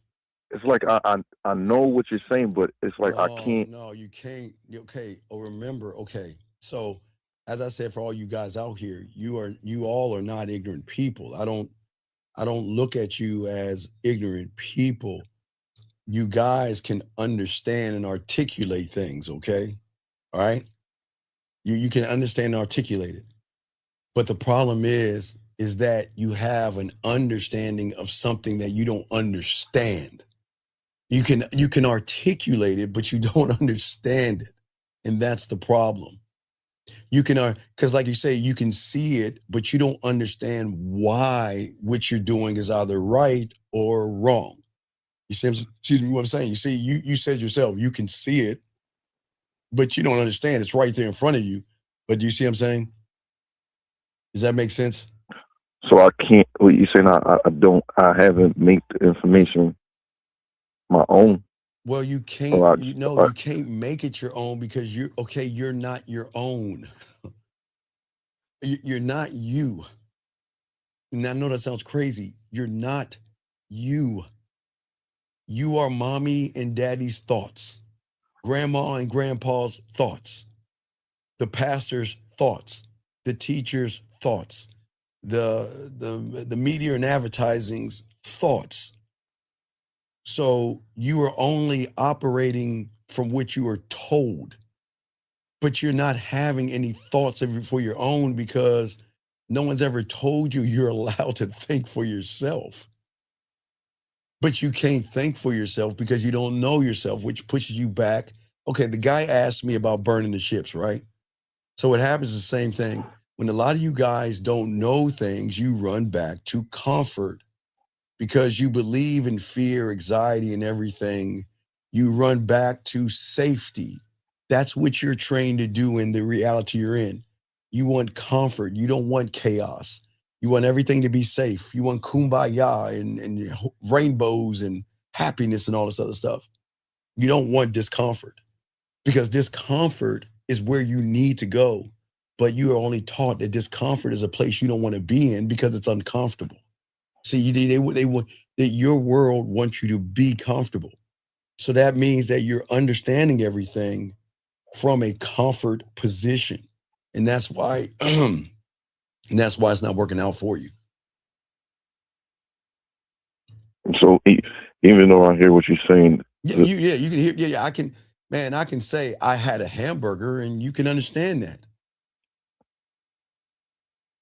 I know what you're saying, but it's like I can't. No, you can't. Okay. Oh, remember. Okay. So, as I said, for all you guys out here, you all are not ignorant people. I don't look at you as ignorant people. You guys can understand and articulate things. Okay. All right. You can understand and articulate it. But the problem is that you have an understanding of something that you don't understand. You can articulate it, but you don't understand it. And that's the problem. You can, because like you say, you can see it, but you don't understand why what you're doing is either right or wrong. You see, excuse me, what I'm saying? You see, you said yourself, you can see it, but you don't understand. It's right there in front of you. But do you see what I'm saying? Does that make sense? So I can't, what you're saying, I haven't made the information my own. Well, you can't, you can't make it your own because you're not your own. You're not you. And I know that sounds crazy. You're not you. You are mommy and daddy's thoughts, grandma and grandpa's thoughts, the pastor's thoughts, the teacher's thoughts, the media and advertising's thoughts. So you are only operating from what you are told, but you're not having any thoughts for your own because no one's ever told you you're allowed to think for yourself. But you can't think for yourself because you don't know yourself, which pushes you back. Okay, the guy asked me about burning the ships, right? So what happens is the same thing. When a lot of you guys don't know things, you run back to comfort. Because you believe in fear, anxiety, and everything, you run back to safety. That's what you're trained to do in the reality you're in. You want comfort. You don't want chaos. You want everything to be safe. You want kumbaya and rainbows and happiness and all this other stuff. You don't want discomfort. because discomfort is where you need to go, but you are only taught that discomfort is a place you don't want to be in because it's uncomfortable. See, they want that your world wants you to be comfortable. So that means that you're understanding everything from a comfort position. And that's why and that's why it's not working out for you. So even though I hear what you're saying, Yeah, you can hear. Yeah, I can say I had a hamburger, and you can understand that.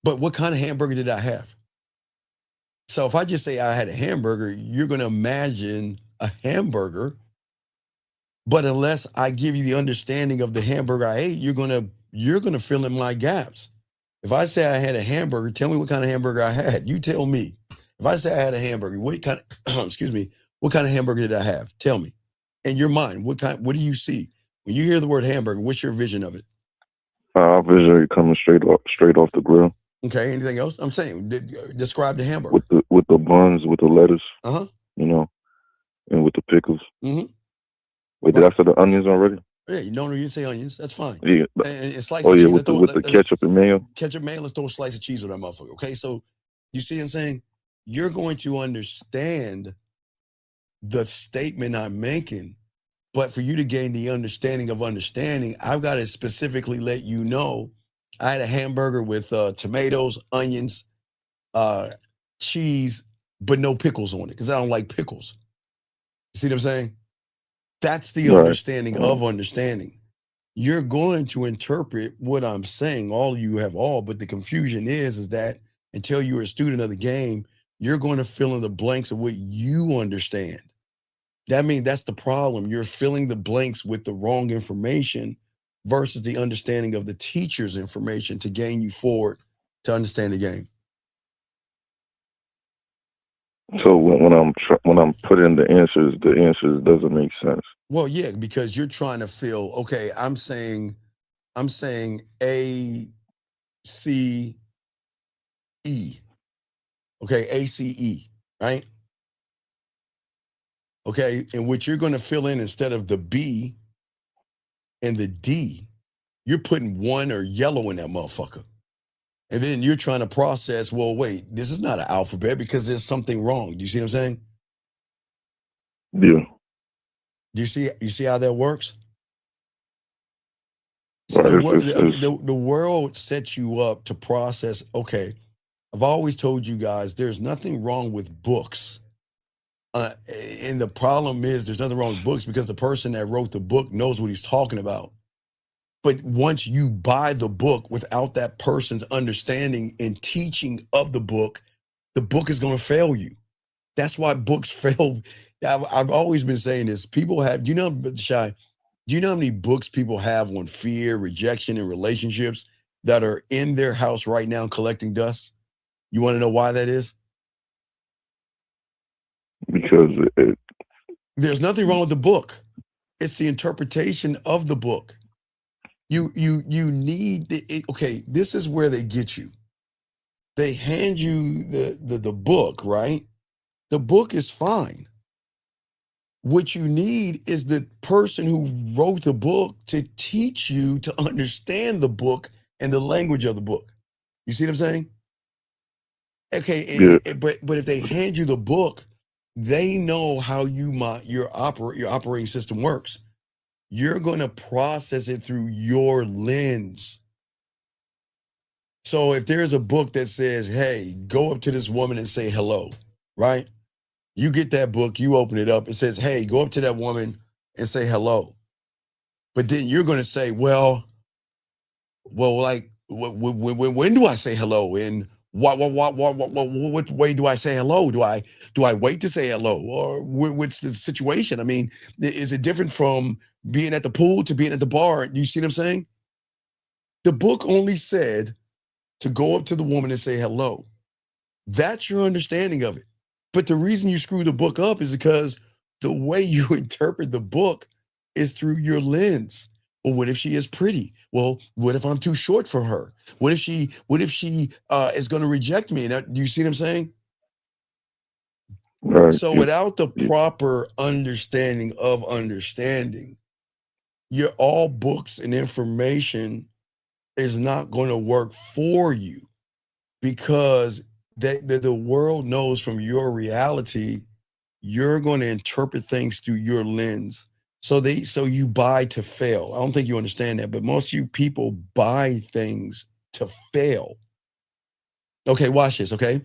But what kind of hamburger did I have? So if I just say I had a hamburger, you're going to imagine a hamburger. But unless I give you the understanding of the hamburger I ate, you're gonna fill in my gaps. If I say I had a hamburger, tell me what kind of hamburger I had. You tell me. If I say I had a hamburger, what kind of excuse me, what kind of hamburger did I have? Tell me. In your mind, what do you see? When you hear the word hamburger, what's your vision of it? I vision it coming straight off the grill. Okay, anything else? I'm saying describe the hamburger. With the buns, with the lettuce. Uh-huh. You know, and with the pickles. Mm-hmm. Wait, did I say the onions already? Yeah, you didn't say onions. That's fine. Yeah. And slice Oh of yeah, cheese. with the ketchup and mayo. Ketchup, mayo. Let's throw a slice of cheese on that motherfucker. Okay, so you see what I'm saying? You're going to understand the statement I'm making, but for you to gain the understanding of understanding, I've got to specifically let you know I had a hamburger with tomatoes, onions, cheese, but no pickles on it because I don't like pickles. You see what I'm saying? That's the understanding of understanding. You're going to interpret what I'm saying. All you have all, but the confusion is that until you're a student of the game, you're going to fill in the blanks of what you understand. That means that's the problem. You're filling the blanks with the wrong information versus the understanding of the teacher's information to gain you forward to understand the game. So when I'm putting the answers doesn't make sense. Well, yeah, because you're trying to fill. Okay, I'm saying A, C, E. Okay, ACE, right? Okay, and what you're going to fill in instead of the B and the D, you're putting one or yellow in that motherfucker. And then you're trying to process, well, wait, this is not an alphabet because there's something wrong. Do you see what I'm saying? Yeah. Do you see how that works? Right, So the world sets you up to process, okay, I've always told you guys there's nothing wrong with books. And the problem is there's nothing wrong with books because the person that wrote the book knows what he's talking about. But once you buy the book without that person's understanding and teaching of the book is going to fail you. That's why books fail. I've always been saying this. People have, Shy, do you know how many books people have on fear, rejection, and relationships that are in their house right now collecting dust? You want to know why that is? Because there's nothing wrong with the book. It's the interpretation of the book. You need it. Okay, this is where they get you. They hand you the book, right? The book is fine. What you need is the person who wrote the book to teach you to understand the book and the language of the book. You see what I'm saying? Okay, but if they hand you the book, they know how your operating system works. You're going to process it through your lens. So if there's a book that says, hey, go up to this woman and say hello, right? You get that book, you open it up, it says, hey, go up to that woman and say hello. But then you're going to say, well, like, when do I say hello? And what way do I say hello? Do I wait to say hello? Or what's the situation? I mean, is it different from being at the pool to being at the bar? Do you see what I'm saying? The book only said to go up to the woman and say hello. That's your understanding of it. But the reason you screw the book up is because the way you interpret the book is through your lens. Well, what if she is pretty? Well, what if I'm too short for her? What if she is going to reject me? Do you see what I'm saying? Right. So without the proper understanding of understanding, all books and information is not going to work for you, because the world knows from your reality, you're going to interpret things through your lens. So you buy to fail. I don't think you understand that, but most of you people buy things to fail. Okay, watch this, okay?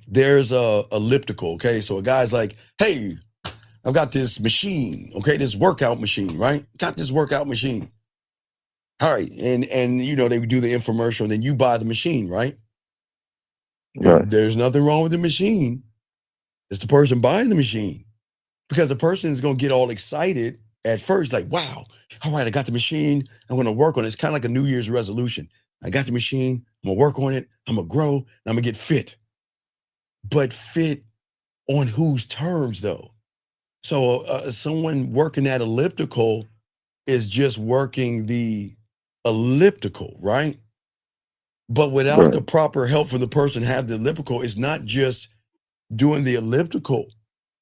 There's a elliptical, okay? So a guy's like, hey, I've got this machine, okay? This workout machine, right? Got this workout machine. All right, and they do the infomercial, and then you buy the machine, right? Right. There's nothing wrong with the machine. It's the person buying the machine. Because the person is going to get all excited at first, like, wow, all right, I got the machine. I'm going to work on it. It's kind of like a New Year's resolution. I got the machine. I'm going to work on it. I'm going to grow. And I'm going to get fit. But fit on whose terms, though? So someone working that elliptical is just working the elliptical, right? But without the proper help for the person to have the elliptical, it's not just doing the elliptical.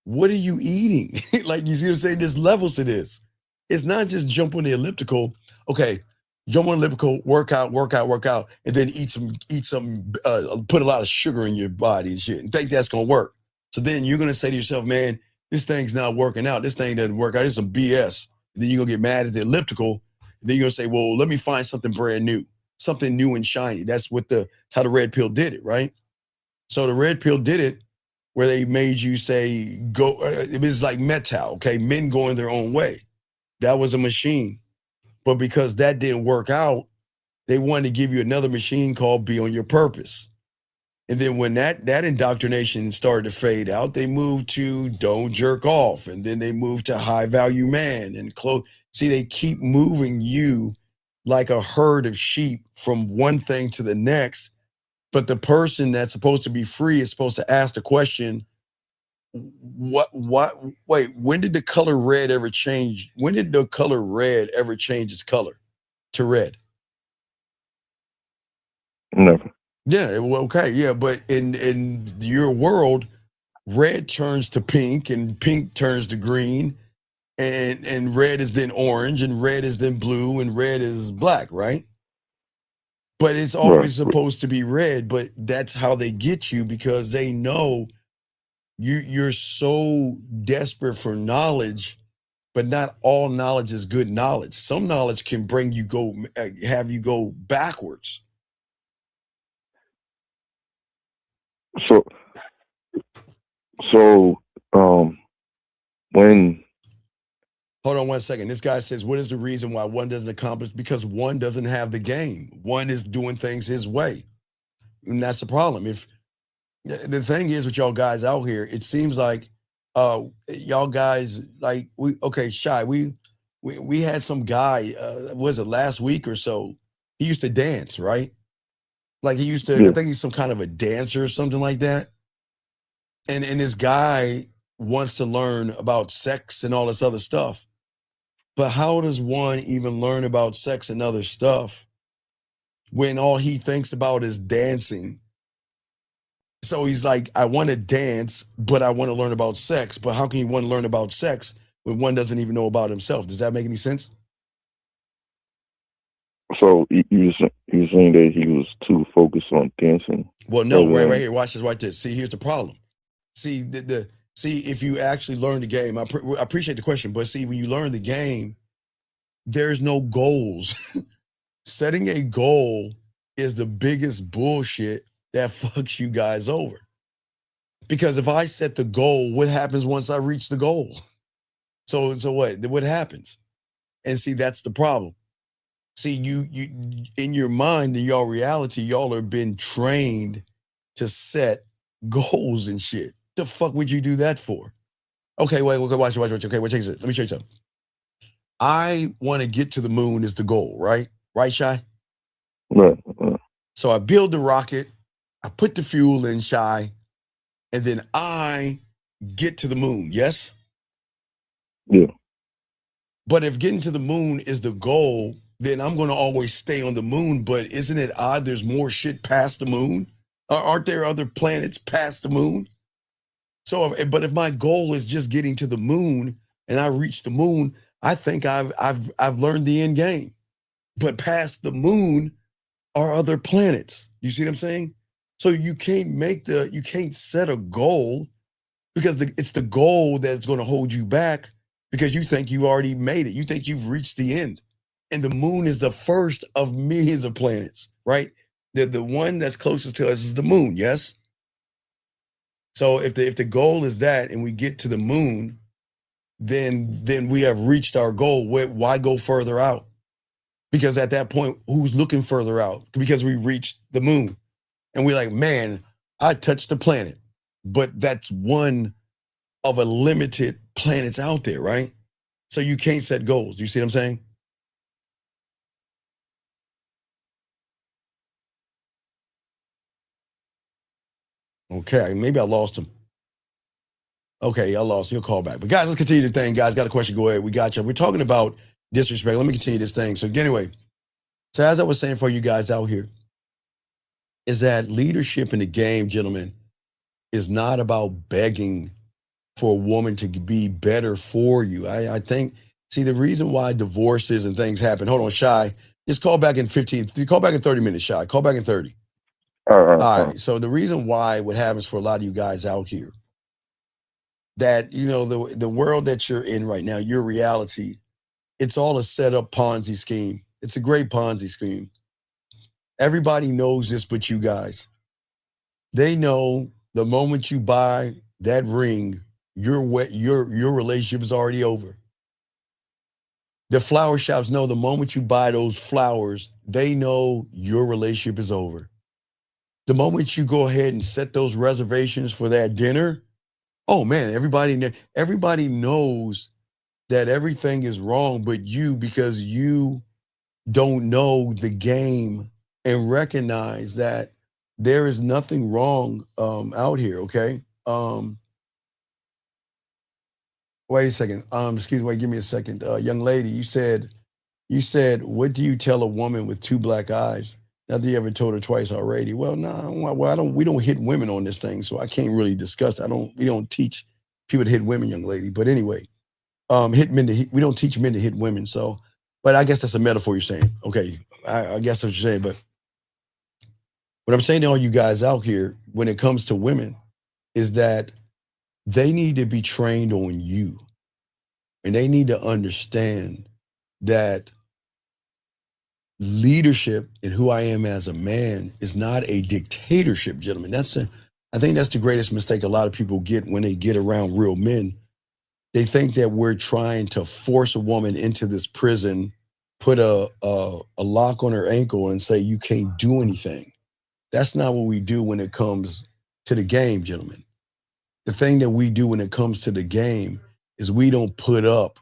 What are you eating? Like, you see what I'm saying? There's levels to this. It's not just jump on the elliptical. Okay, jump on the elliptical, work out, and then eat some, put a lot of sugar in your body and shit, and think that's gonna work. So then you're gonna say to yourself, man, this thing's not working out. This thing doesn't work out. It's some BS. And then you're gonna get mad at the elliptical. And then you're gonna say, well, let me find something brand new, something new and shiny. That's how the red pill did it, right? So the red pill did it where they made you say, go, it was like Metal, okay? Men going their own way. That was a machine. But because that didn't work out, they wanted to give you another machine called Be On Your Purpose. And then when that indoctrination started to fade out, they moved to Don't Jerk Off. And then they moved to High Value Man and See, they keep moving you like a herd of sheep from one thing to the next. But the person that's supposed to be free is supposed to ask the question, wait, when did the color red ever change? When did the color red ever change its color to red? Never. Yeah, well, okay, yeah, but in your world, red turns to pink, and pink turns to green, and red is then orange, and red is then blue, and red is black, right? But it's always supposed to be red, but that's how they get you, because they know you're so desperate for knowledge, but not all knowledge is good knowledge. Some knowledge can have you go backwards. So when Hold on one second. This guy says, what is the reason why one doesn't accomplish? Because one doesn't have the game. One is doing things his way. And that's the problem. If the thing is with y'all guys out here, it seems like y'all guys, like, Shy, we had some guy, was it last week or so? He used to dance, right? Like he used to, I think he's some kind of a dancer or something like that. And this guy wants to learn about sex and all this other stuff. But how does one even learn about sex and other stuff when all he thinks about is dancing? So he's like, I want to dance, but I want to learn about sex. But how can you want to learn about sex when one doesn't even know about himself? Does that make any sense? So you saying that he was too focused on dancing? Well, no, right here. Watch this right there. See, here's the problem. See, see, if you actually learn the game, I appreciate the question, but see, when you learn the game, there's no goals. Setting a goal is the biggest bullshit that fucks you guys over. Because if I set the goal, what happens once I reach the goal? So what happens? And see, that's the problem. See, you in your mind, in your reality, y'all have been trained to set goals and shit. The fuck would you do that for? Okay, wait, watch. Okay, check this. Let me show you something. I want to get to the moon is the goal, right? Right, Shy? Right. So I build the rocket, I put the fuel in, Shy, and then I get to the moon, yes? Yeah. But if getting to the moon is the goal, then I'm going to always stay on the moon. But isn't it odd there's more shit past the moon? Aren't there other planets past the moon? So, but if my goal is just getting to the moon and I reach the moon, I think I've learned the end game. But past the moon are other planets. You see what I'm saying? So you can't set a goal because it's the goal that's going to hold you back because you think you already made it. You think you've reached the end. And the moon is the first of millions of planets, right? The one that's closest to us is the moon, yes? So if the goal is that and we get to the moon, then we have reached our goal. Why go further out? Because at that point, who's looking further out? Because we reached the moon. And we're like, man, I touched the planet. But that's one of a limited planets out there, right? So you can't set goals. Do you see what I'm saying? Okay, maybe I lost him. Okay, I lost. He'll call back. But guys, let's continue the thing. Guys, got a question? Go ahead. We got you. We're talking about disrespect. Let me continue this thing. So anyway, so as I was saying for you guys out here, is that leadership in the game, gentlemen, is not about begging for a woman to be better for you. I think, see, the reason why divorces and things happen, hold on, Shy, just call back in 30 minutes, Shy. Call back in 30. All right. So the reason why what happens for a lot of you guys out here, that, you know, the world that you're in right now, your reality, it's all a set up Ponzi scheme. It's a great Ponzi scheme. Everybody knows this but you guys. They know the moment you buy that ring, your relationship is already over. The flower shops know the moment you buy those flowers, they know your relationship is over. The moment you go ahead and set those reservations for that dinner, oh man, everybody knows that everything is wrong but you, because you don't know the game and recognize that there is nothing wrong out here, okay? Wait a second. Excuse me, give me a second. Young lady, you said, what do you tell a woman with two black eyes? Not that you ever told her twice already. Well, no, we don't hit women on this thing, so I can't really discuss. We don't teach people to hit women, young lady. But anyway, we don't teach men to hit women. So, but I guess that's a metaphor you're saying. Okay, I guess that's what you're saying. But what I'm saying to all you guys out here, when it comes to women, is that they need to be trained on you. And they need to understand that leadership and who I am as a man is not a dictatorship, gentlemen. I think that's the greatest mistake a lot of people get when they get around real men. They think that we're trying to force a woman into this prison, put a lock on her ankle and say, you can't do anything. That's not what we do when it comes to the game, gentlemen. The thing that we do when it comes to the game is we don't put up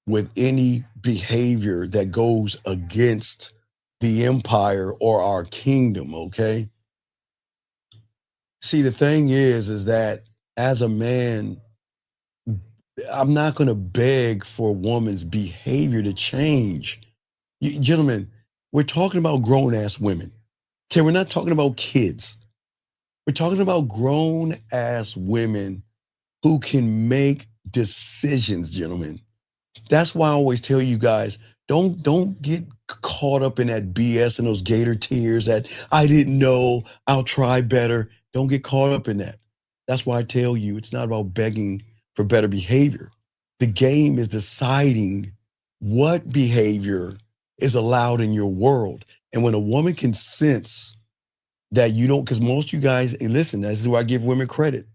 with any behavior that goes against the empire or our kingdom, okay? See, the thing is that as a man, I'm not going to beg for a woman's behavior to change. Gentlemen, we're talking about grown-ass women. Okay, we're not talking about kids. We're talking about grown-ass women who can make decisions, gentlemen. That's why I always tell you guys, don't get caught up in that BS and those gator tears that I didn't know, I'll try better. Don't get caught up in that. That's why I tell you, it's not about begging for better behavior. The game is deciding what behavior is allowed in your world. And when a woman can sense that you don't, because most of you guys, and listen, this is where I give women credit.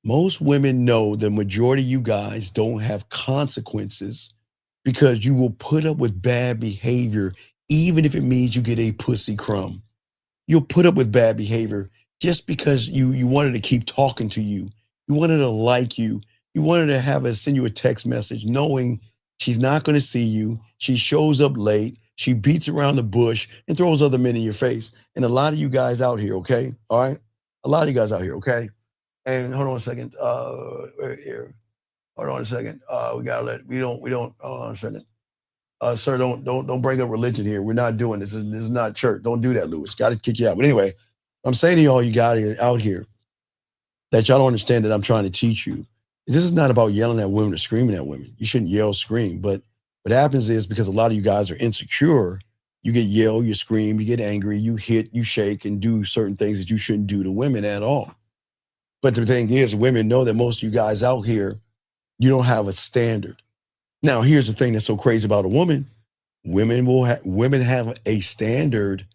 Most women know the majority of you guys don't have consequences because you will put up with bad behavior, even if it means you get a pussy crumb. You'll put up with bad behavior just because you wanted to keep talking to you. You wanted to like you. You wanted to have her send you a text message knowing she's not going to see you. She shows up late. She beats around the bush and throws other men in your face. And a lot of you guys out here, okay? All right? A lot of you guys out here, okay? And hold on a second. Here. Hold on a second. Hold on a second. Sir, don't bring up religion here. We're not doing this. This is not church. Don't do that, Lewis. Got to kick you out. But anyway, I'm saying to all you guys out here that y'all don't understand that I'm trying to teach you. This is not about yelling at women or screaming at women. You shouldn't yell, scream. But What happens is because a lot of you guys are insecure, you get yelled, you scream, you get angry, you hit, you shake, and do certain things that you shouldn't do to women at all. But the thing is, women know that most of you guys out here, you don't have a standard. Now, here's the thing that's so crazy about a woman. Women have a standard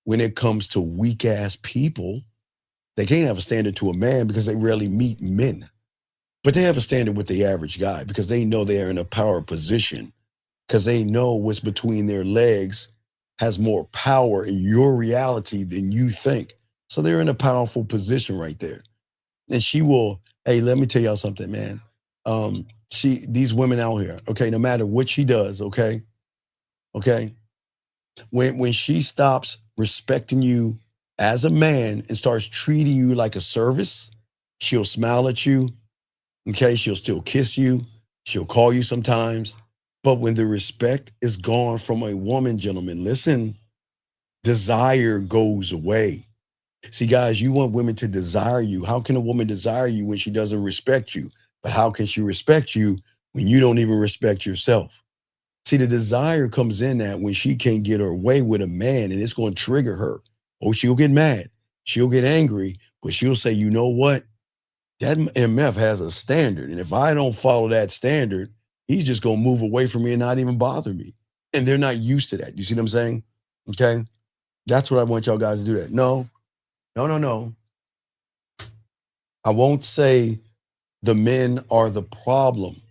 when it comes to weak ass people. They can't have a standard to a man because they rarely meet men. But they have a standard with the average guy because they know they are in a power position, because they know what's between their legs has more power in your reality than you think. So they're in a powerful position right there. And she will, hey, let me tell y'all something, man. These women out here, okay, no matter what she does, okay, when she stops respecting you as a man and starts treating you like a service, she'll smile at you, okay, she'll still kiss you, she'll call you sometimes. But when the respect is gone from a woman, gentlemen, listen, desire goes away. See, guys, you want women to desire you. How can a woman desire you when she doesn't respect you? But how can she respect you when you don't even respect yourself? See, the desire comes in that when she can't get her way with a man, and it's going to trigger her. Oh, she'll get mad. She'll get angry, but she'll say, you know what? That MF has a standard. And if I don't follow that standard, he's just going to move away from me and not even bother me. And they're not used to that. You see what I'm saying? Okay. That's what I want y'all guys to do that. No. I won't say the men are the problem.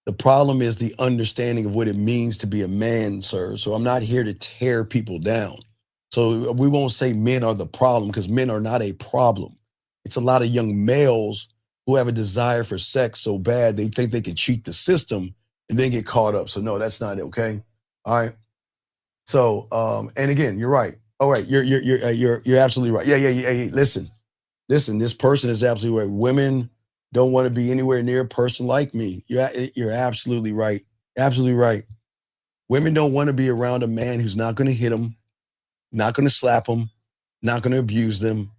The problem is the understanding of what it means to be a man, sir. So I'm not here to tear people down. So we won't say men are the problem because men are not a problem. It's a lot of young males who have a desire for sex so bad they think they can cheat the system and then get caught up. So no, that's not it. Okay. All right. So and again, you're right. All right, you're absolutely right. Yeah. Listen, this person is absolutely right. Women don't want to be anywhere near a person like me. You're absolutely right. Absolutely right. Women don't want to be around a man who's not going to hit them, not going to slap them, not going to abuse them,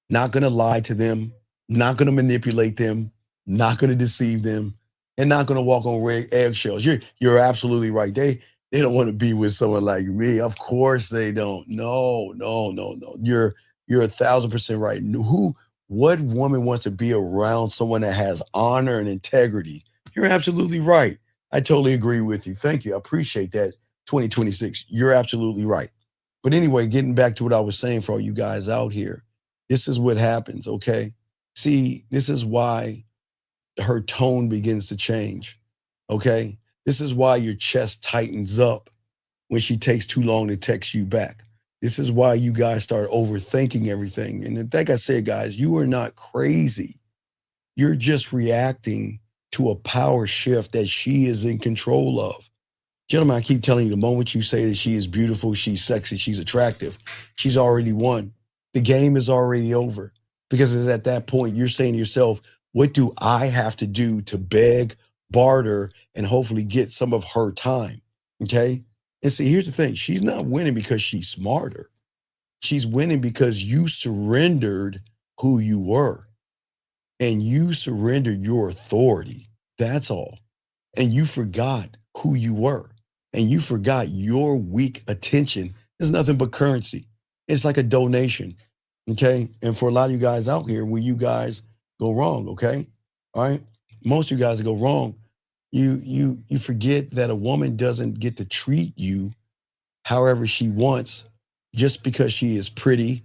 not going to lie to them, not going to manipulate them, not going to deceive them, and not going to walk on eggshells. You're absolutely right. They don't want to be with someone like me. Of course they don't. No. You're 1,000% right. What woman wants to be around someone that has honor and integrity? You're absolutely right. I totally agree with you. Thank you. I appreciate that. 2026. You're absolutely right. But anyway, getting back to what I was saying for all you guys out here, this is what happens, okay? See, this is why her tone begins to change, okay? This is why your chest tightens up when she takes too long to text you back. This is why you guys start overthinking everything. And like I said, guys, you are not crazy. You're just reacting to a power shift that she is in control of. Gentlemen, I keep telling you, the moment you say that she is beautiful, she's sexy, she's attractive, she's already won. The game is already over. Because it's at that point, you're saying to yourself, what do I have to do to beg, barter, and hopefully get some of her time? Okay? And see, here's the thing. She's not winning because she's smarter. She's winning because you surrendered who you were. And you surrendered your authority. That's all. And you forgot who you were. And you forgot your weak attention is nothing but currency. It's like a donation. Okay? And for a lot of you guys out here, where you guys go wrong, okay? All right? Most of you guys that go wrong, you forget that a woman doesn't get to treat you however she wants just because she is pretty,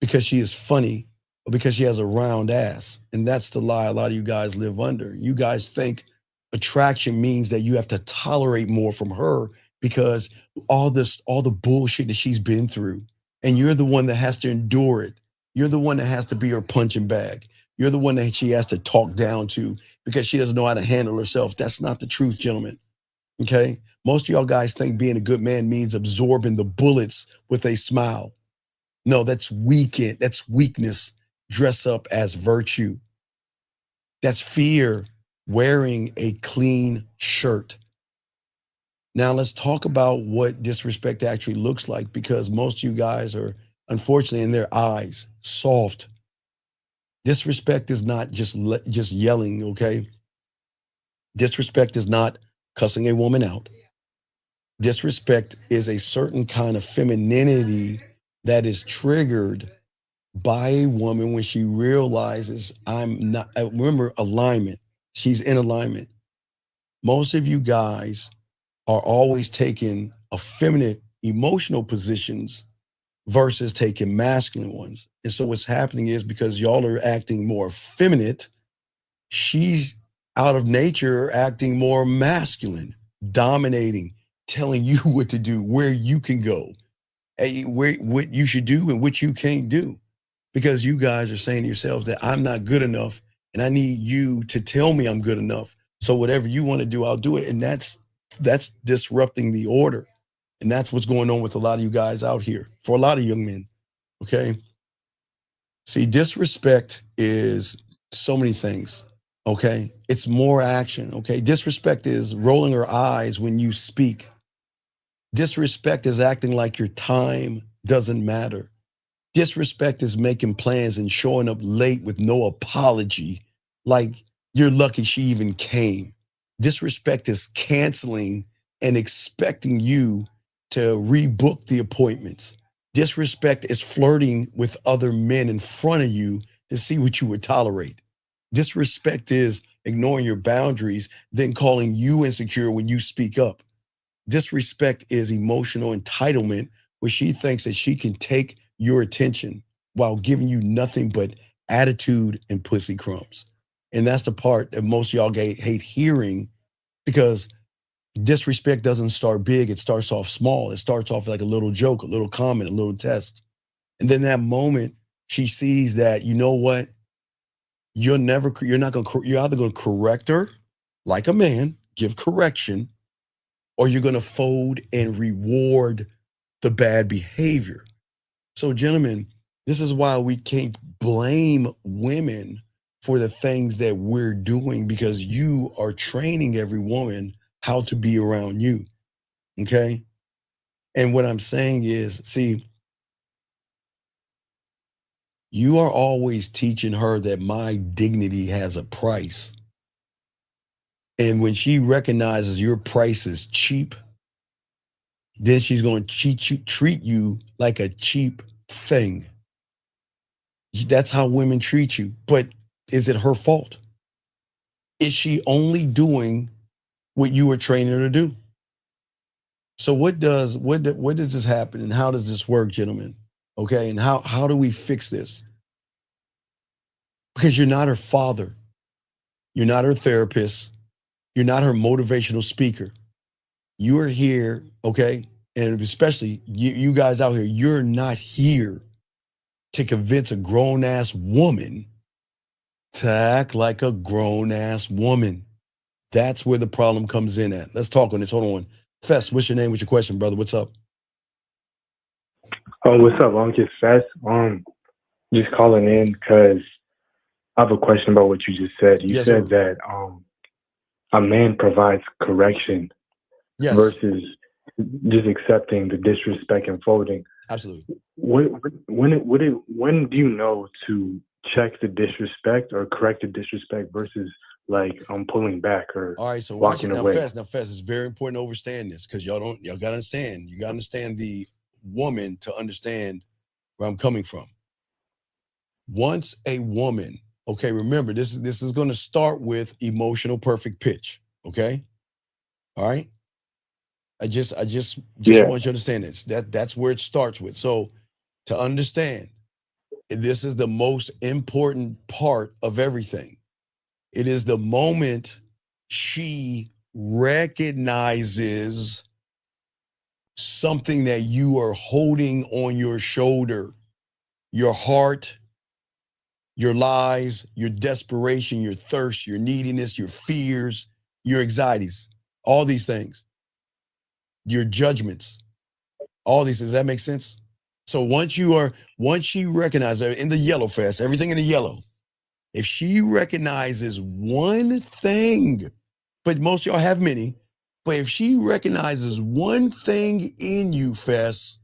because she is funny, or because she has a round ass. And that's the lie a lot of you guys live under. You guys think attraction means that you have to tolerate more from her because all the bullshit that she's been through, and you're the one that has to endure it. You're the one that has to be her punching bag. You're the one that she has to talk down to because she doesn't know how to handle herself. That's not the truth, gentlemen. Okay? Most of y'all guys think being a good man means absorbing the bullets with a smile. No, that's weekend. That's weakness dressed up as virtue. That's fear wearing a clean shirt. Now let's talk about what disrespect actually looks like, because most of you guys are, unfortunately, in their eyes, soft. Disrespect is not just yelling, okay? Disrespect is not cussing a woman out. Disrespect is a certain kind of femininity that is triggered by a woman when she realizes I'm not, remember alignment. She's in alignment. Most of you guys are always taking effeminate emotional positions versus taking masculine ones. And so what's happening is because y'all are acting more effeminate, she's out of nature acting more masculine, dominating, telling you what to do, where you can go, what you should do and what you can't do. Because you guys are saying to yourselves that I'm not good enough and I need you to tell me I'm good enough. So whatever you want to do, I'll do it. And that's disrupting the order. And that's what's going on with a lot of you guys out here, for a lot of young men, okay? See, disrespect is so many things, okay? It's more action, okay? Disrespect is rolling her eyes when you speak. Disrespect is acting like your time doesn't matter. Disrespect is making plans and showing up late with no apology, like you're lucky she even came. Disrespect is canceling and expecting you to rebook the appointments. Disrespect is flirting with other men in front of you to see what you would tolerate. Disrespect is ignoring your boundaries, then calling you insecure when you speak up. Disrespect is emotional entitlement, where she thinks that she can take your attention while giving you nothing but attitude and pussy crumbs. And that's the part that most of y'all hate hearing, because disrespect doesn't start big. It starts off small. It starts off like a little joke, a little comment, a little test. And then that moment she sees that, you know what? You're either going to correct her like a man, give correction, or you're going to fold and reward the bad behavior. So gentlemen, this is why we can't blame women for the things that we're doing, because you are training every woman how to be around you, okay? And what I'm saying is, see, you are always teaching her that my dignity has a price. And when she recognizes your price is cheap, then she's going to treat you like a cheap thing. That's how women treat you. But is it her fault? Is she only doing what you were training her to do? So what does this happen, and how does this work, gentlemen? Okay, and how do we fix this? Because you're not her father. You're not her therapist. You're not her motivational speaker. You are here, okay? And especially you guys out here, you're not here to convince a grown-ass woman to act like a grown-ass woman. That's where the problem comes in at. Let's talk on this. Hold on. Fess, what's your name? What's your question, brother? What's up? Oh, what's up? I'm just Fess. Just calling in because I have a question about what you just said. You said that a man provides correction versus just accepting the disrespect and folding. Absolutely. When do you know to check the disrespect or correct the disrespect versus like pulling back or all right, so walking away? Now, Fess, it's very important to understand this, because y'all gotta understand. You gotta understand the woman to understand where I'm coming from. Once a woman, okay, remember this is going to start with emotional perfect pitch. Okay, all right. I just want you to understand this. That's where it starts with. So to understand, this is the most important part of everything. It is the moment she recognizes something that you are holding on your shoulder, your heart, your lies, your desperation, your thirst, your neediness, your fears, your anxieties, all these things, your judgments, all these things. Does that make sense? So once she recognizes in the yellow, Fest, everything in the yellow, if she recognizes one thing, but most of y'all have many, but if she recognizes one thing in you, Fess,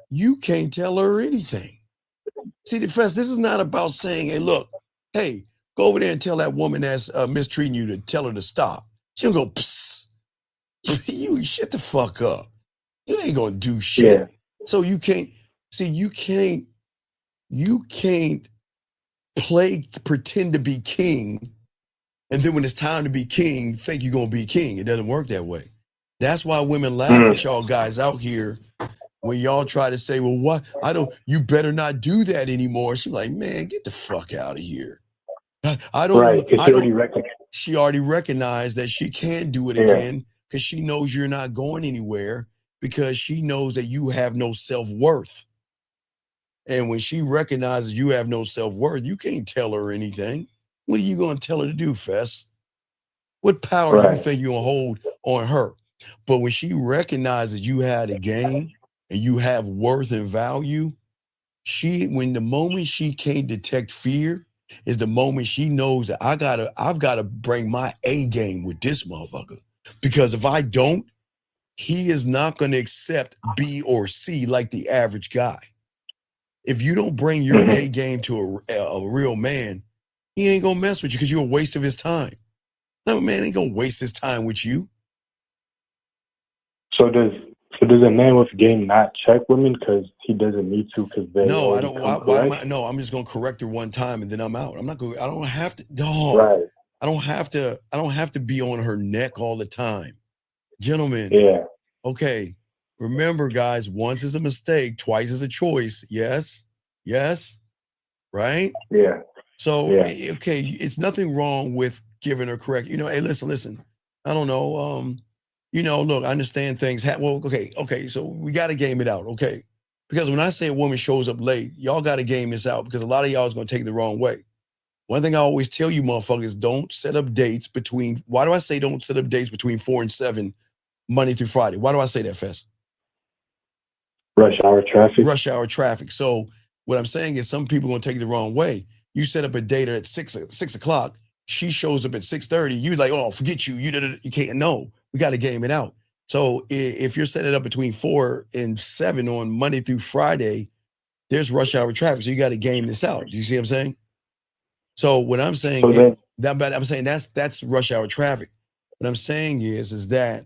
you can't tell her anything. See, the Fess, this is not about saying, hey, look, hey, go over there and tell that woman that's mistreating you to tell her to stop. She'll go, psst. You shut the fuck up. You ain't gonna do shit. Yeah. So you can't pretend to be king, and then when it's time to be king, think you're gonna be king. It doesn't work that way. That's why women laugh at y'all guys out here when y'all try to say, well, what? You better not do that anymore. She's like, man, get the fuck out of here. She already recognized that she can't do it again because she knows you're not going anywhere, because she knows that you have no self-worth. And when she recognizes you have no self-worth, you can't tell her anything. What are you going to tell her to do, Fess? What power do you think you're going to hold on her? But when she recognizes you had a game and you have worth and value, when the moment she can't detect fear is the moment she knows that I've got to bring my A game with this motherfucker. Because if I don't, he is not going to accept B or C like the average guy. If you don't bring your A game to a real man, he ain't going to mess with you because you're a waste of his time. No, man ain't going to waste his time with you. So does a man with game not check women because he doesn't need to? Because they no, I don't. Why I'm just going to correct her one time and then I'm out. I'm not going. I don't have to. Dog. Right. I don't have to be on her neck all the time, gentlemen. Yeah. Okay. Remember, guys. Once is a mistake. Twice is a choice. Yes. Yes. Right. Yeah. So okay, it's nothing wrong with giving her correct. Hey, listen. I don't know. Look, I understand things. Okay. So we got to game it out, okay? Because when I say a woman shows up late, y'all got to game this out because a lot of y'all is going to take it the wrong way. One thing I always tell you motherfuckers, don't set up dates between, why do I say don't set up dates between 4 and 7, Monday through Friday? Why do I say that, Fess? Rush hour traffic. Rush hour traffic. So what I'm saying is some people are going to take it the wrong way. You set up a date at 6 o'clock. She shows up at 6:30. You're like, oh, forget you. You can't. No, we got to game it out. So if you're setting it up between 4 and 7 on Monday through Friday, there's rush hour traffic. So you got to game this out. Do you see what I'm saying? So what I'm saying that's rush hour traffic. What I'm saying is that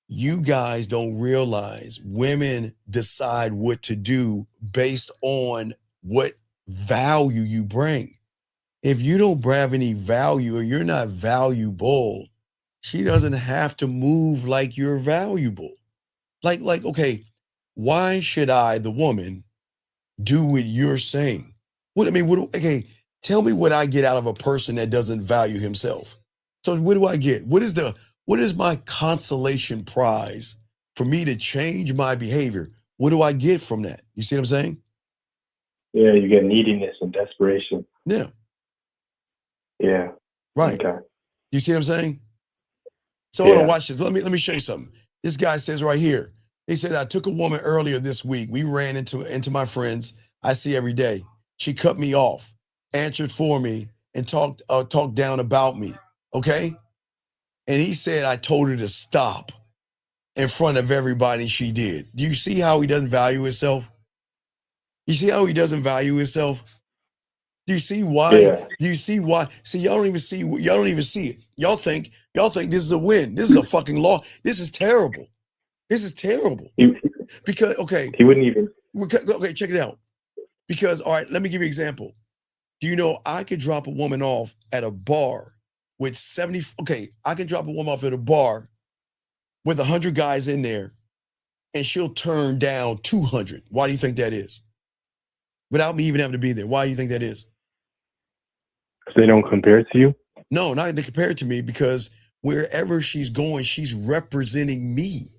you guys don't realize women decide what to do based on what value you bring. If you don't have any value or you're not valuable, she doesn't have to move like you're valuable. Like, okay, why should I, the woman, do what you're saying? Okay, tell me what I get out of a person that doesn't value himself. So what do I get? What is my consolation prize for me to change my behavior? What do I get from that? You see what I'm saying? Yeah, you get neediness and desperation. Yeah. Yeah. Right. Okay. You see what I'm saying? So hold on, watch this. Let me show you something. This guy says right here. He said, I took a woman earlier this week. We ran into my friends I see every day. She cut me off, answered for me, and talked down about me. Okay? And he said I told her to stop in front of everybody. She did. Do you see how he doesn't value himself? You see how he doesn't value himself? Do you see why? Yeah. Do you see why? See, y'all don't even see it. Y'all think this is a win. This is a fucking law. This is terrible. This is terrible. Because he wouldn't even. Okay, check it out. Because all right, let me give you an example. Do you know I could drop a woman off at a bar with 70? Okay, I can drop a woman off at a bar with 100 guys in there, and she'll turn down 200. Why do you think that is? Without me even having to be there. Why do you think that is? They don't compare to you? No, not to compare to me, because wherever she's going, she's representing me.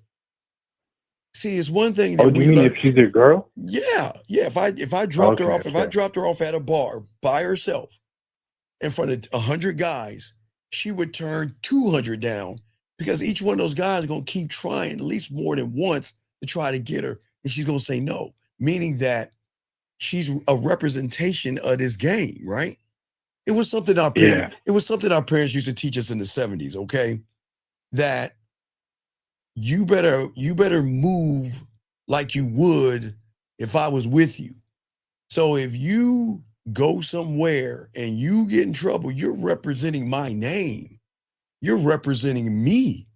See, it's one thing that do you mean if she's a girl? Yeah. If I dropped her off, if I dropped her off at a bar by herself in front of 100 guys, she would turn 200 down because each one of those guys are gonna keep trying at least more than once to try to get her, and she's gonna say no, meaning that she's a representation of this game, right? It was something our parents used to teach us in the 70s, okay? That you better move like you would if I was with you. So if you go somewhere and you get in trouble, you're representing my name. You're representing me.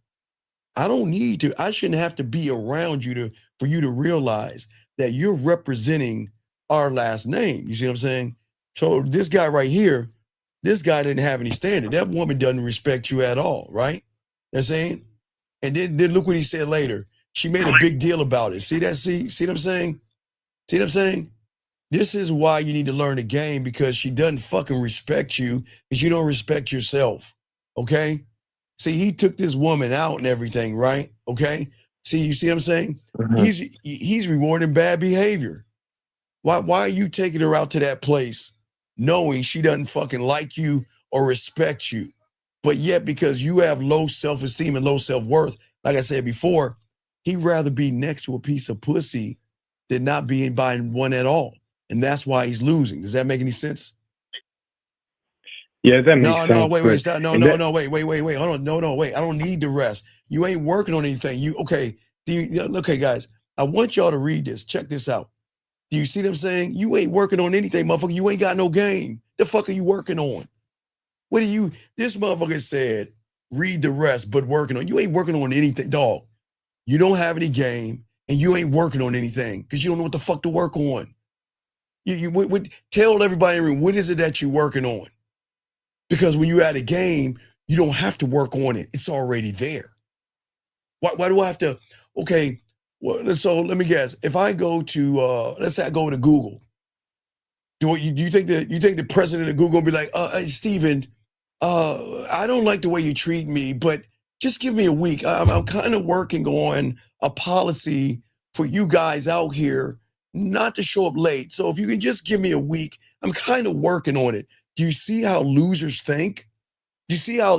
I don't need to, I shouldn't have to be around you for you to realize that you're representing our last name. You see what I'm saying? So this guy right here, this guy didn't have any standard. That woman doesn't respect you at all, right? You know what I'm saying? And then look what he said later. She made a big deal about it. See that? See what I'm saying? See what I'm saying? This is why you need to learn the game, because she doesn't fucking respect you because you don't respect yourself. Okay? See, he took this woman out and everything, right? Okay? See, you see what I'm saying? Mhm. He's rewarding bad behavior. Why are you taking her out to that place knowing she doesn't fucking like you or respect you? But yet, because you have low self-esteem and low self-worth, like I said before, he'd rather be next to a piece of pussy than not being by one at all. And that's why he's losing. Does that make any sense? Yeah, that makes No, sense. wait, but- stop. No, and no, that- no, wait. Hold on. No, wait. I don't need the rest. You ain't working on anything. Okay, guys, I want y'all to read this. Check this out. Do you see what I'm saying? You ain't working on anything, motherfucker. You ain't got no game. The fuck are you working on? This motherfucker said, read the rest, but working on. You ain't working on anything, dog. You don't have any game, and you ain't working on anything because you don't know what the fuck to work on. Tell everybody in the room, what is it that you're working on? Because when you're at a game, you don't have to work on it. It's already there. Why do I have to? Okay, well, so let me guess. If I go to, let's say I go to Google, do you think the president of Google will be like, hey, Steven, I don't like the way you treat me, but just give me a week. I'm kind of working on a policy for you guys out here not to show up late. So if you can just give me a week, I'm kind of working on it. Do you see how losers think? You see how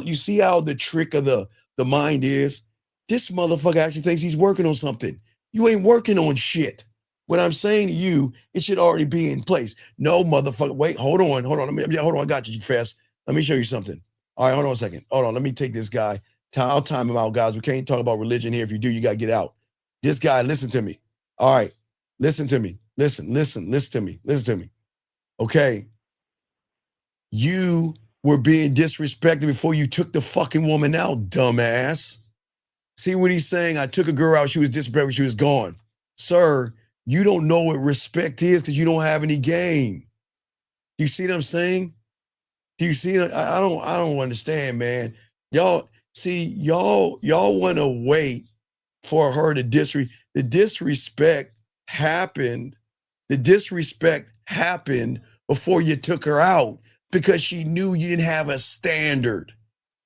the trick of the mind is? This motherfucker actually thinks he's working on something. You ain't working on shit. What I'm saying to you, it should already be in place. No, motherfucker. Wait, hold on. Hold on. I got you fast. Let me show you something. All right, hold on a second. Hold on. Let me take this guy. I'll time him out, guys. We can't talk about religion here. If you do, you got to get out. This guy, listen to me. All right. Listen to me. Listen to me. Listen to me. Okay. You were being disrespected before you took the fucking woman out, dumbass. See what he's saying? I took a girl out. She was disrespectful. She was gone. Sir, you don't know what respect is because you don't have any game. You see what I'm saying? Do you see it? I don't understand, man. Y'all want to wait for her to the disrespect happened. The disrespect happened before you took her out because she knew you didn't have a standard.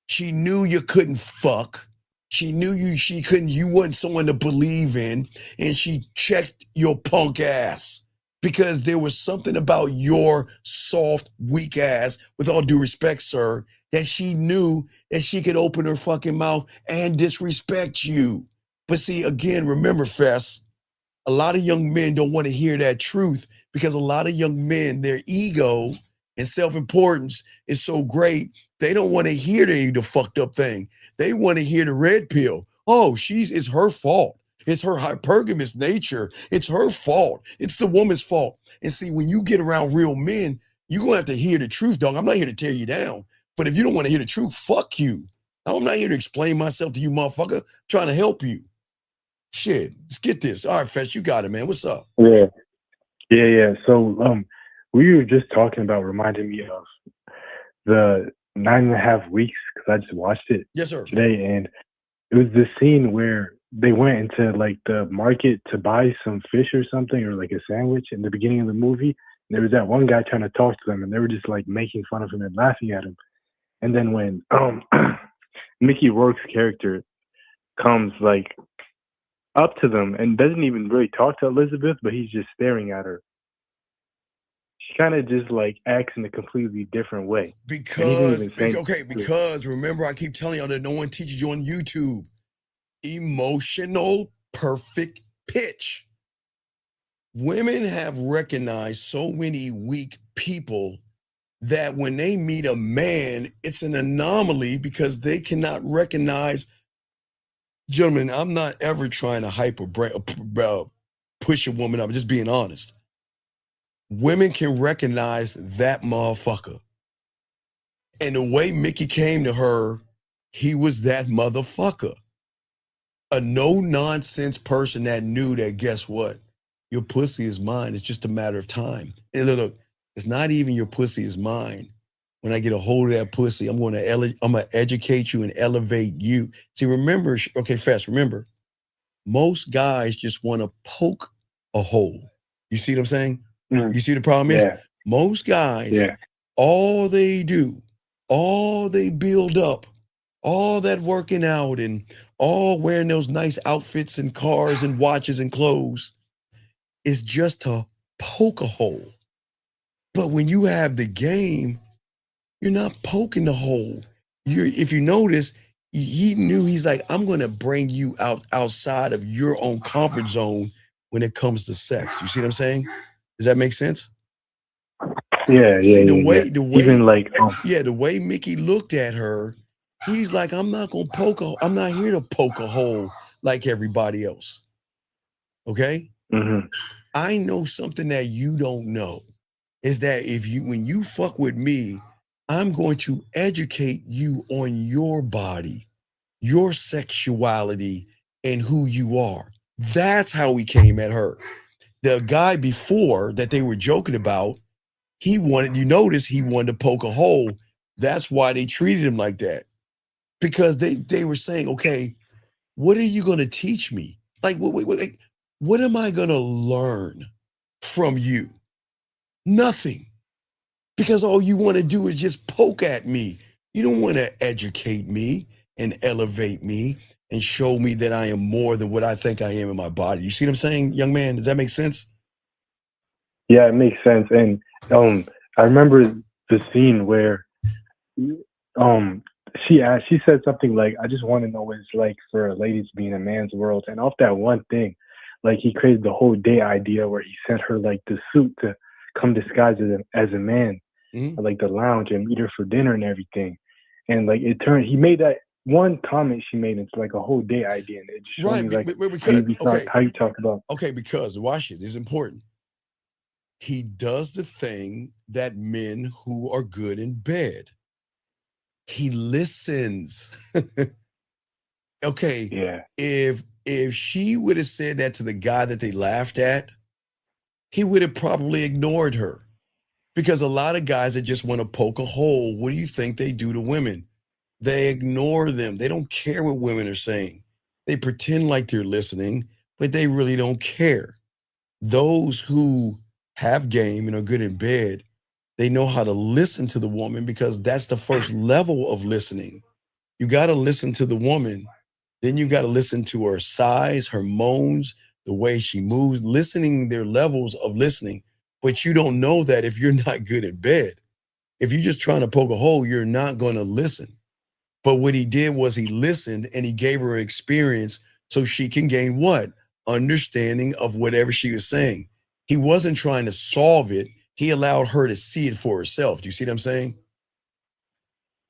She knew you couldn't fuck. She knew you wasn't someone to believe in, and she checked your punk ass because there was something about your soft, weak ass, with all due respect, sir, that she knew that she could open her fucking mouth and disrespect you. But see, again, remember, Fess, a lot of young men don't want to hear that truth because a lot of young men, their ego and self-importance is so great, they don't want to hear the fucked up thing. They want to hear the red pill. Oh, it's her fault. It's her hypergamous nature. It's her fault. It's the woman's fault. And see, when you get around real men, you're going to have to hear the truth, dog. I'm not here to tear you down. But if you don't want to hear the truth, fuck you. I'm not here to explain myself to you, motherfucker. I'm trying to help you. Shit, let's get this. All right, Fetch, you got it, man. What's up? Yeah. So, we were just talking about, reminding me of the 9.5 weeks, because I just watched it today, and it was this scene where they went into like the market to buy some fish or something, or like a sandwich in the beginning of the movie. And there was that one guy trying to talk to them, and they were just like making fun of him and laughing at him. And then when Mickey Rourke's character comes like up to them and doesn't even really talk to Elizabeth, but he's just staring at her, she kind of just like acts in a completely different way. Because remember, I keep telling y'all that no one teaches you on YouTube. Emotional perfect pitch. Women have recognized so many weak people that when they meet a man, it's an anomaly because they cannot recognize. Gentlemen, I'm not ever trying to push a woman up. I'm just being honest. Women can recognize that motherfucker. And the way Mickey came to her, he was that motherfucker. A no-nonsense person that knew that, guess what? Your pussy is mine. It's just a matter of time. And look, it's not even your pussy is mine. When I get a hold of that pussy, I'm gonna educate you and elevate you. See, remember, okay, fast, remember, most guys just want to poke a hole. You see what I'm saying? You see the problem is? Most guys, all they do, all they build up, all that working out and all wearing those nice outfits and cars and watches and clothes is just to poke a hole. But when you have the game, you're not poking the hole. If you notice, he knew, he's like, I'm going to bring you outside of your own comfort zone when it comes to sex. You see what I'm saying? Does that make sense? See, the way even like the way Mickey looked at her, he's like, I'm not here to poke a hole like everybody else. Okay? I know something that you don't know, is that when you fuck with me, I'm going to educate you on your body, your sexuality, and who you are. That's how he came at her. The guy before that they were joking about, you notice he wanted to poke a hole. That's why they treated him like that. Because they were saying, okay, what are you going to teach me? Like, what am I going to learn from you? Nothing. Because all you want to do is just poke at me. You don't want to educate me and elevate me and show me that I am more than what I think I am in my body. You see what I'm saying, young man? Does that make sense? Yeah, it makes sense. And I remember the scene where she said something like, I just want to know what it's like for a lady to be in a man's world. And off that one thing, like, he created the whole day idea where he sent her like the suit to come disguised as a man, like the lounge, and meet her for dinner and everything. And like he made that one comment she made into like a whole day idea, and it just showed me like how you talk about. Okay, because watch it. This is important. He does the thing that men who are good in bed. He listens. Okay. Yeah. If she would have said that to the guy that they laughed at, he would have probably ignored her. Because a lot of guys that just want to poke a hole, what do you think they do to women? They ignore them. They don't care what women are saying. They pretend like they're listening, but they really don't care. Those who have game and are good in bed, they know how to listen to the woman, because that's the first level of listening. You got to listen to the woman. Then you got to listen to her sighs, her moans, the way she moves, listening, their levels of listening. But you don't know that if you're not good in bed. If you're just trying to poke a hole, you're not going to listen. But what he did was he listened and he gave her experience so she can gain what? Understanding of whatever she was saying. He wasn't trying to solve it. He allowed her to see it for herself. Do you see what I'm saying?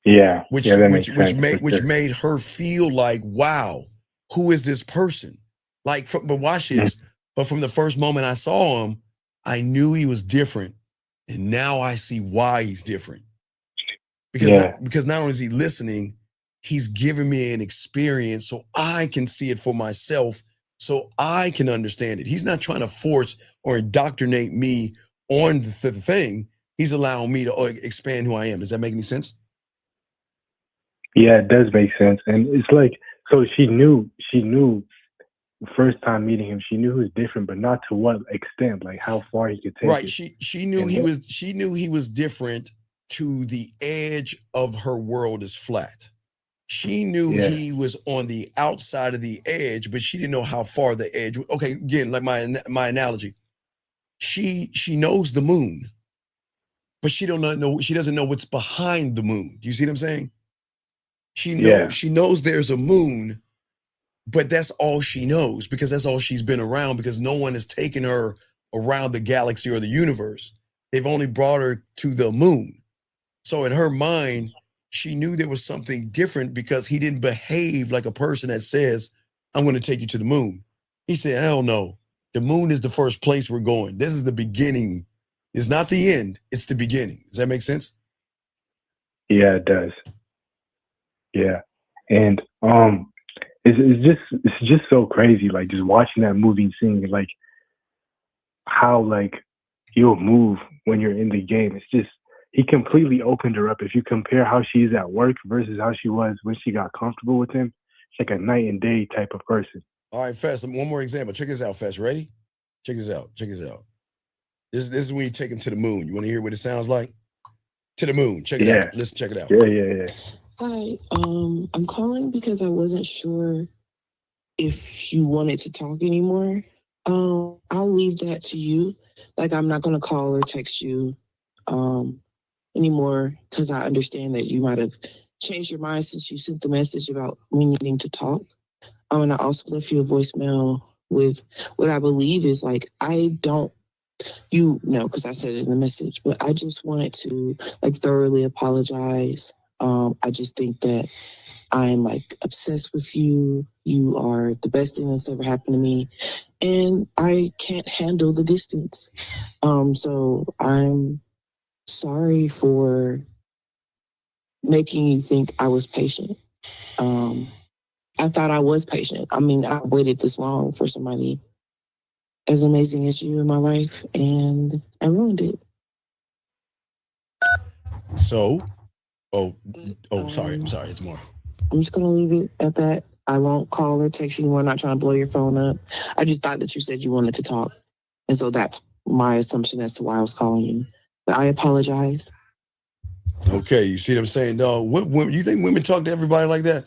Yeah. Which made her feel like, wow, who is this person? Like, but watch this. But from the first moment I saw him, I knew he was different. And now I see why he's different. Because not only is he listening, he's giving me an experience so I can see it for myself, so I can understand it. He's not trying to force or indoctrinate me on the thing. He's allowing me to expand who I am. Does that make any sense? Yeah, it does make sense. And it's like, so she knew the first time meeting him, she knew he was different, but not to what extent, like how far he could take it. Right. She knew he was different to the edge of her world is flat. She knew he was on the outside of the edge, but she didn't know how far the edge. Okay, again, like my analogy. She knows the moon, but she doesn't know what's behind the moon. Do you see what I'm saying? She knows there's a moon, but that's all she knows, because that's all she's been around, because no one has taken her around the galaxy or the universe. They've only brought her to the moon. So in her mind, she knew there was something different, because he didn't behave like a person that says, I'm going to take you to the moon. He said, hell no. The moon is the first place we're going. This is the beginning. It's not the end. It's the beginning. Does that make sense? Yeah, it does. Yeah. And it's just so crazy. Like just watching that movie and seeing like how like you'll move when you're in the game. It's just he completely opened her up. If you compare how she is at work versus how she was when she got comfortable with him, it's like a night and day type of person. All right, Fest, one more example. Check this out, Fest. Ready? Check this out. Check this out. This is when you take him to the moon. You want to hear what it sounds like? To the moon. Check it out. Listen, check it out. Yeah. Hi, I'm calling because I wasn't sure if you wanted to talk anymore. I'll leave that to you. Like, I'm not gonna call or text you anymore because I understand that you might have changed your mind since you sent the message about me needing to talk. And I also left you a voicemail with what I believe is like, I don't, you know, because I said it in the message, but I just wanted to like thoroughly apologize. I just think that I'm like obsessed with you. You are the best thing that's ever happened to me. And I can't handle the distance. So I'm sorry for making you think I was patient. I thought I was patient. I mean, I waited this long for somebody as amazing as you in my life, and I ruined it. So, sorry. I'm sorry. It's more. I'm just going to leave it at that. I won't call or text you anymore. I'm not trying to blow your phone up. I just thought that you said you wanted to talk. And so that's my assumption as to why I was calling you. But I apologize. Okay, you see what I'm saying, dog? What women, you think women talk to everybody like that?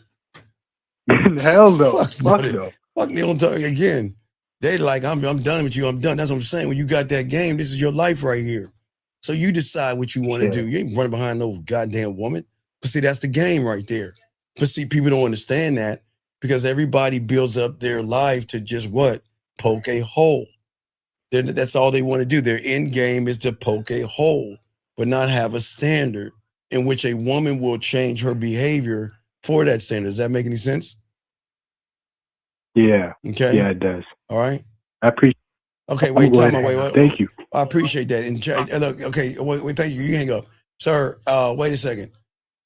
Hell no. Fuck no. Fuck, they don't talk again. They like, I'm done with you. I'm done. That's what I'm saying. When you got that game, this is your life right here. So you decide what you want to do. You ain't running behind no goddamn woman. But see, that's the game right there. But see, people don't understand that because everybody builds up their life to just what? Poke a hole. That's all they want to do. Their end game is to poke a hole, but not have a standard in which a woman will change her behavior for that standard. Does that make any sense? Yeah. Okay. Yeah, it does. All right. I appreciate. Okay. Wait. Time. Wait. Thank you. I appreciate that. And look. Okay. Wait. Thank you. You hang up, sir. Wait a second.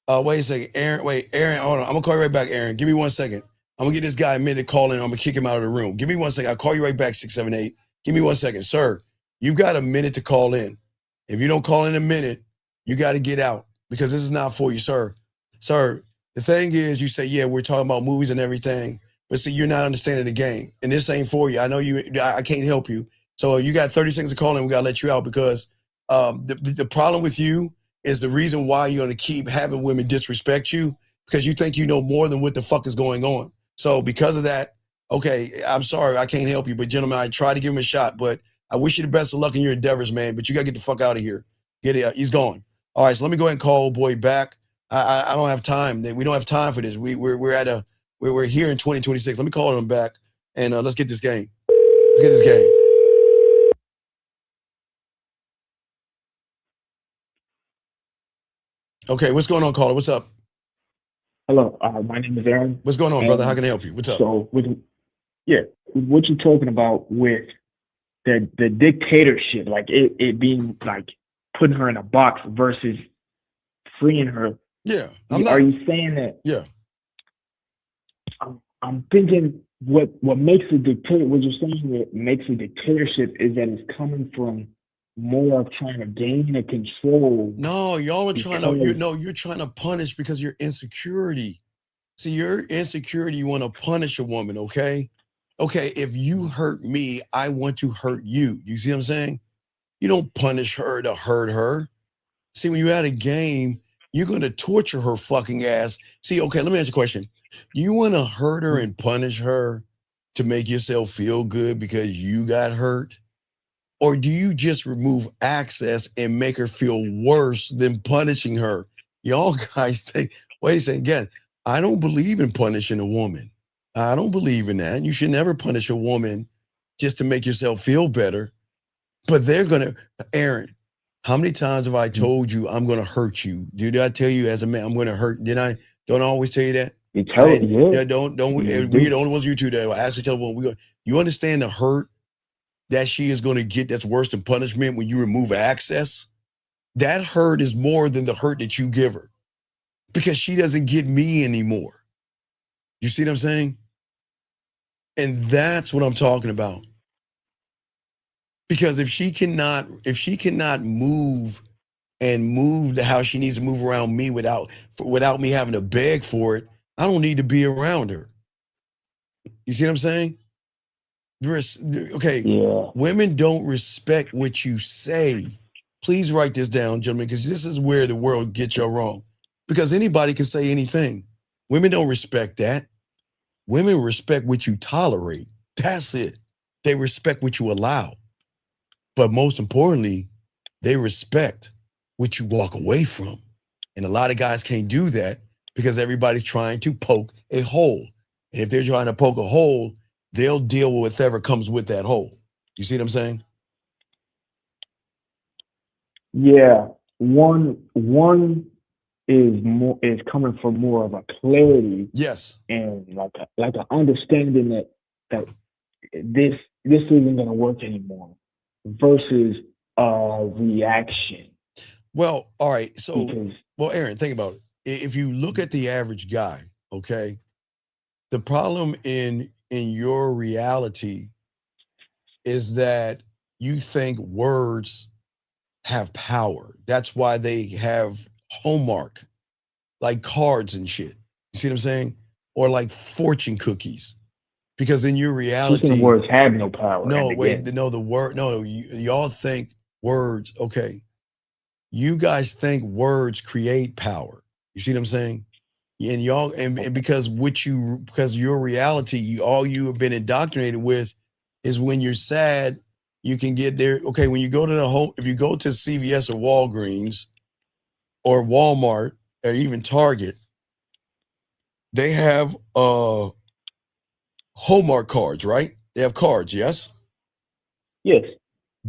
Aaron. Wait. Aaron. Hold on. I'm gonna call you right back, Aaron. Give me 1 second. I'm gonna get this guy a minute to call in. I'm gonna kick him out of the room. Give me 1 second. I'll call you right back. 678. Give me 1 second, sir. You've got a minute to call in. If you don't call in a minute, you got to get out because this is not for you, sir. Sir, the thing is, you say, yeah, we're talking about movies and everything, but see, you're not understanding the game, and this ain't for you. I know you. I can't help you. So you got 30 seconds to call in. We got to let you out because the problem with you is the reason why you're going to keep having women disrespect you because you think you know more than what the fuck is going on. So because of that, okay, I'm sorry, I can't help you, but gentlemen, I tried to give him a shot, but I wish you the best of luck in your endeavors, man, but you got to get the fuck out of here. Get it. He's gone. All right, so let me go ahead and call old boy back. I don't have time. We don't have time for this. We're here in 2026. Let me call him back and let's get this game. Let's get this game. Okay, what's going on, caller? What's up? Hello, my name is Aaron. What's going on, brother? How can I help you? What's up? So, what you're talking about with the dictatorship, like it being like putting her in a box versus freeing her. Yeah. Are you saying that? Yeah. I'm thinking what makes a dictator. What you're saying that makes a dictatorship is that it's coming from more of trying to gain a control. No, y'all are trying to. You're trying to punish because your insecurity. See, your insecurity. You want to punish a woman, okay? Okay, if you hurt me, I want to hurt you. You see what I'm saying? You don't punish her to hurt her. See, when you're at a game, you're going to torture her fucking ass. See, okay, let me ask you a question. You want to hurt her and punish her to make yourself feel good because you got hurt? Or do you just remove access and make her feel worse than punishing her? Y'all guys think, wait a second, again, I don't believe in punishing a woman. I don't believe in that. You should never punish a woman just to make yourself feel better. But they're going to, Aaron, how many times have I told you I'm going to hurt you? Did I tell you as a man I'm going to hurt? Don't I always tell you that? You tell me, yeah. We're the only ones you two that will actually tell one. You understand the hurt that she is going to get that's worse than punishment when you remove access? That hurt is more than the hurt that you give her because she doesn't get me anymore. You see what I'm saying? And that's what I'm talking about. Because if she cannot move to how she needs to move around me without me having to beg for it, I don't need to be around her. You see what I'm saying? Okay. Yeah. Women don't respect what you say. Please write this down, gentlemen, because this is where the world gets you wrong. Because anybody can say anything. Women don't respect that. Women respect what you tolerate. That's it. They respect what you allow. But most importantly, they respect what you walk away from. And a lot of guys can't do that because everybody's trying to poke a hole. And if they're trying to poke a hole, they'll deal with whatever comes with that hole. You see what I'm saying? Yeah. One is coming from more of a clarity. Yes. And like an understanding that this isn't gonna work anymore versus a reaction. Well, all right. So Aaron, think about it. If you look at the average guy, okay, the problem in your reality is that you think words have power. That's why they have homework, like cards and shit. You see what I'm saying? Or like fortune cookies. Because in your reality, words have no power. No, wait, no, the word, no, y'all think words, okay. You guys think words create power. You see what I'm saying? And y'all, and because your reality, all you have been indoctrinated with is when you're sad, you can get there. Okay, when you go to if you go to CVS or Walgreens or Walmart or even Target, they have Hallmark cards, right? They have cards, yes? Yes.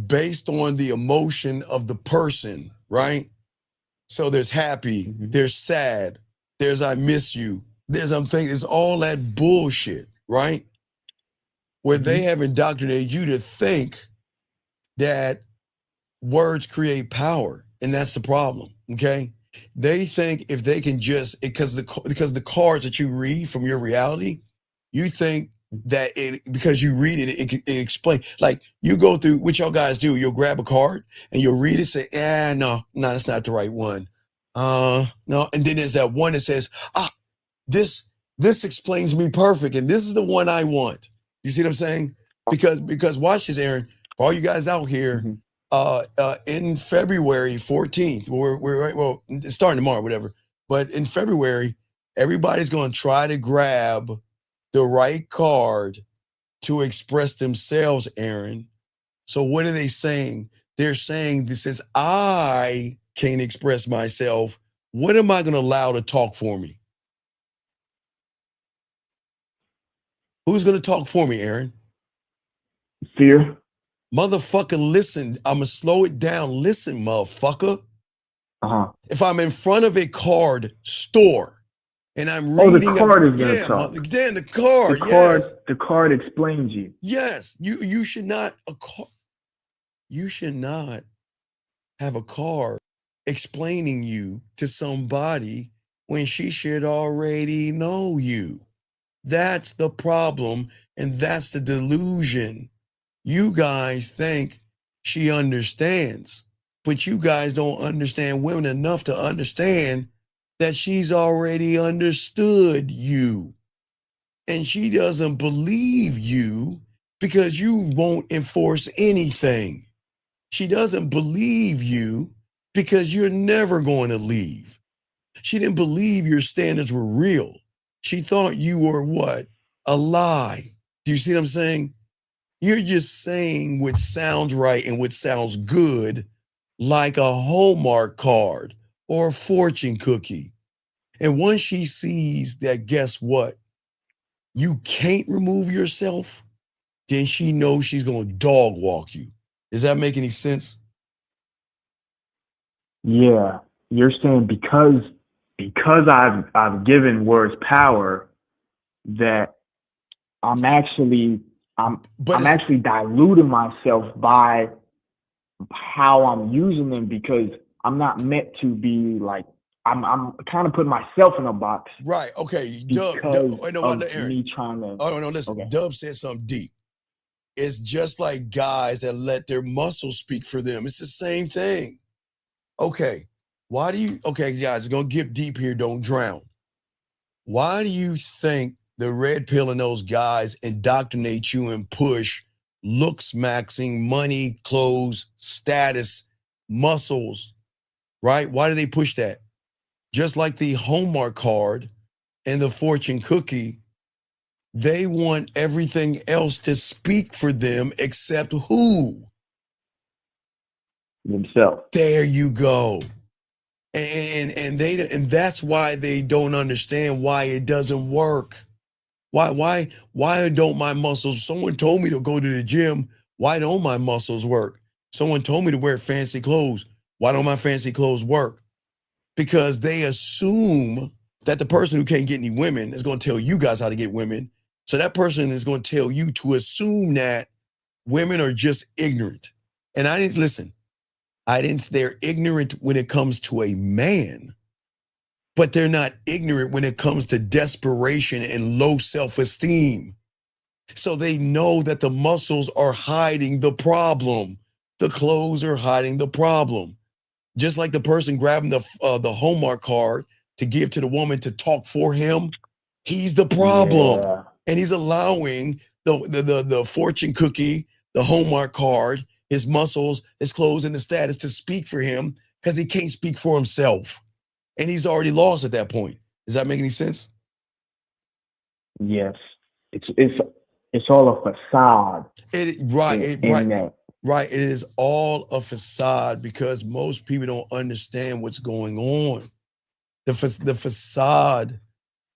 Based on the emotion of the person, right? So there's happy, there's sad, there's I miss you, there's I'm thinking, it's all that bullshit, right? Where they have indoctrinated you to think that words create power, and that's the problem, okay? They think if they can just, because the cards that you read from your reality, you think that because you read it explains. Like you go through, what y'all guys do, you'll grab a card and you'll read it, say, no, that's not the right one. No, and then there's that one that says, this explains me perfect, and this is the one I want. You see what I'm saying? Because watch this, Aaron, for all you guys out here, in February 14th, well, it's starting tomorrow, whatever, but in February, everybody's going to try to grab the right card to express themselves, Aaron. So what are they saying? They're saying that since I can't express myself, what am I going to allow to talk for me? Who's going to talk for me, Aaron? Fear. Motherfucker, listen. I'm going to slow it down. Listen, motherfucker. If I'm in front of a card store, and I'm reading. The card is gonna talk. Then the card. The card explains you. Yes, you should not. You should not have a card explaining you to somebody when she should already know you. That's the problem, and that's the delusion. You guys think she understands, but you guys don't understand women enough to understand that she's already understood you. And she doesn't believe you because you won't enforce anything. She doesn't believe you because you're never going to leave. She didn't believe your standards were real. She thought you were what? A lie. Do you see what I'm saying? You're just saying what sounds right and what sounds good, like a Hallmark card or a fortune cookie. And once she sees that, guess what? You can't remove yourself, then she knows she's going to dog walk you. Does that make any sense? Yeah. You're saying because I've given words power, that I'm actually diluting myself by how I'm using them, because I'm not meant to be like I'm kind of putting myself in a box. Right. Okay. Because Dub, no, of Aaron. me trying to. Oh, no, listen. Okay. Dub said something deep. It's just like guys that let their muscles speak for them. It's the same thing. Okay. Okay, guys, it's going to get deep here. Don't drown. Why do you think the red pill and those guys indoctrinate you and push looks maxing, money, clothes, status, muscles, right? Why do they push that? Just like the Hallmark card and the fortune cookie, they want everything else to speak for them except who? Themselves. There you go. And that's why they don't understand why it doesn't work. Why don't my muscles? Someone told me to go to the gym. Why don't my muscles work? Someone told me to wear fancy clothes. Why don't my fancy clothes work? Because they assume that the person who can't get any women is going to tell you guys how to get women. So that person is going to tell you to assume that women are just ignorant. And they're ignorant when it comes to a man, but they're not ignorant when it comes to desperation and low self-esteem. So they know that the muscles are hiding the problem. The clothes are hiding the problem. Just like the person grabbing the Hallmark card to give to the woman to talk for him, he's the problem. Yeah. And he's allowing the fortune cookie, the Hallmark card, his muscles, his clothes, and the status to speak for him because he can't speak for himself. And he's already lost at that point. Does that make any sense? Yes. It's all a facade. Right. It is all a facade because most people don't understand what's going on. The facade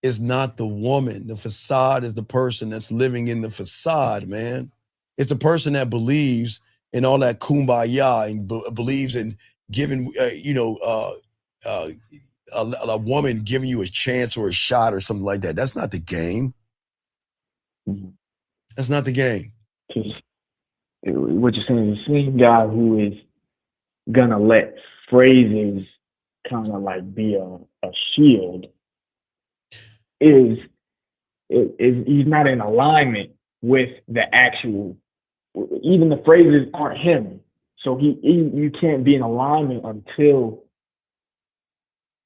is not the woman. The facade is the person that's living in the facade, man. It's the person that believes in all that kumbaya and believes in giving, a woman giving you a chance or a shot or something like that. That's not the game. That's not the game. What you're saying is the same guy who is gonna let phrases kind of like be a shield is he's not in alignment with the actual. Even the phrases aren't him, so you can't be in alignment until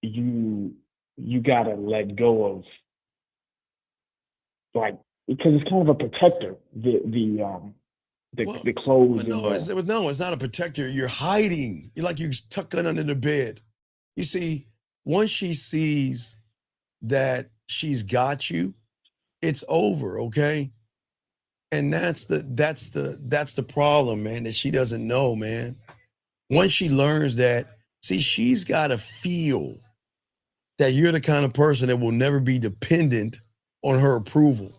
you gotta let go of, like, because it's kind of a protector. The clothes. It's not a protector. You're hiding. You're like you're tucked under the bed. You see, once she sees that she's got you, it's over. Okay. And that's the problem, man, that she doesn't know, man. Once she learns that, see, she's got to feel that you're the kind of person that will never be dependent on her approval.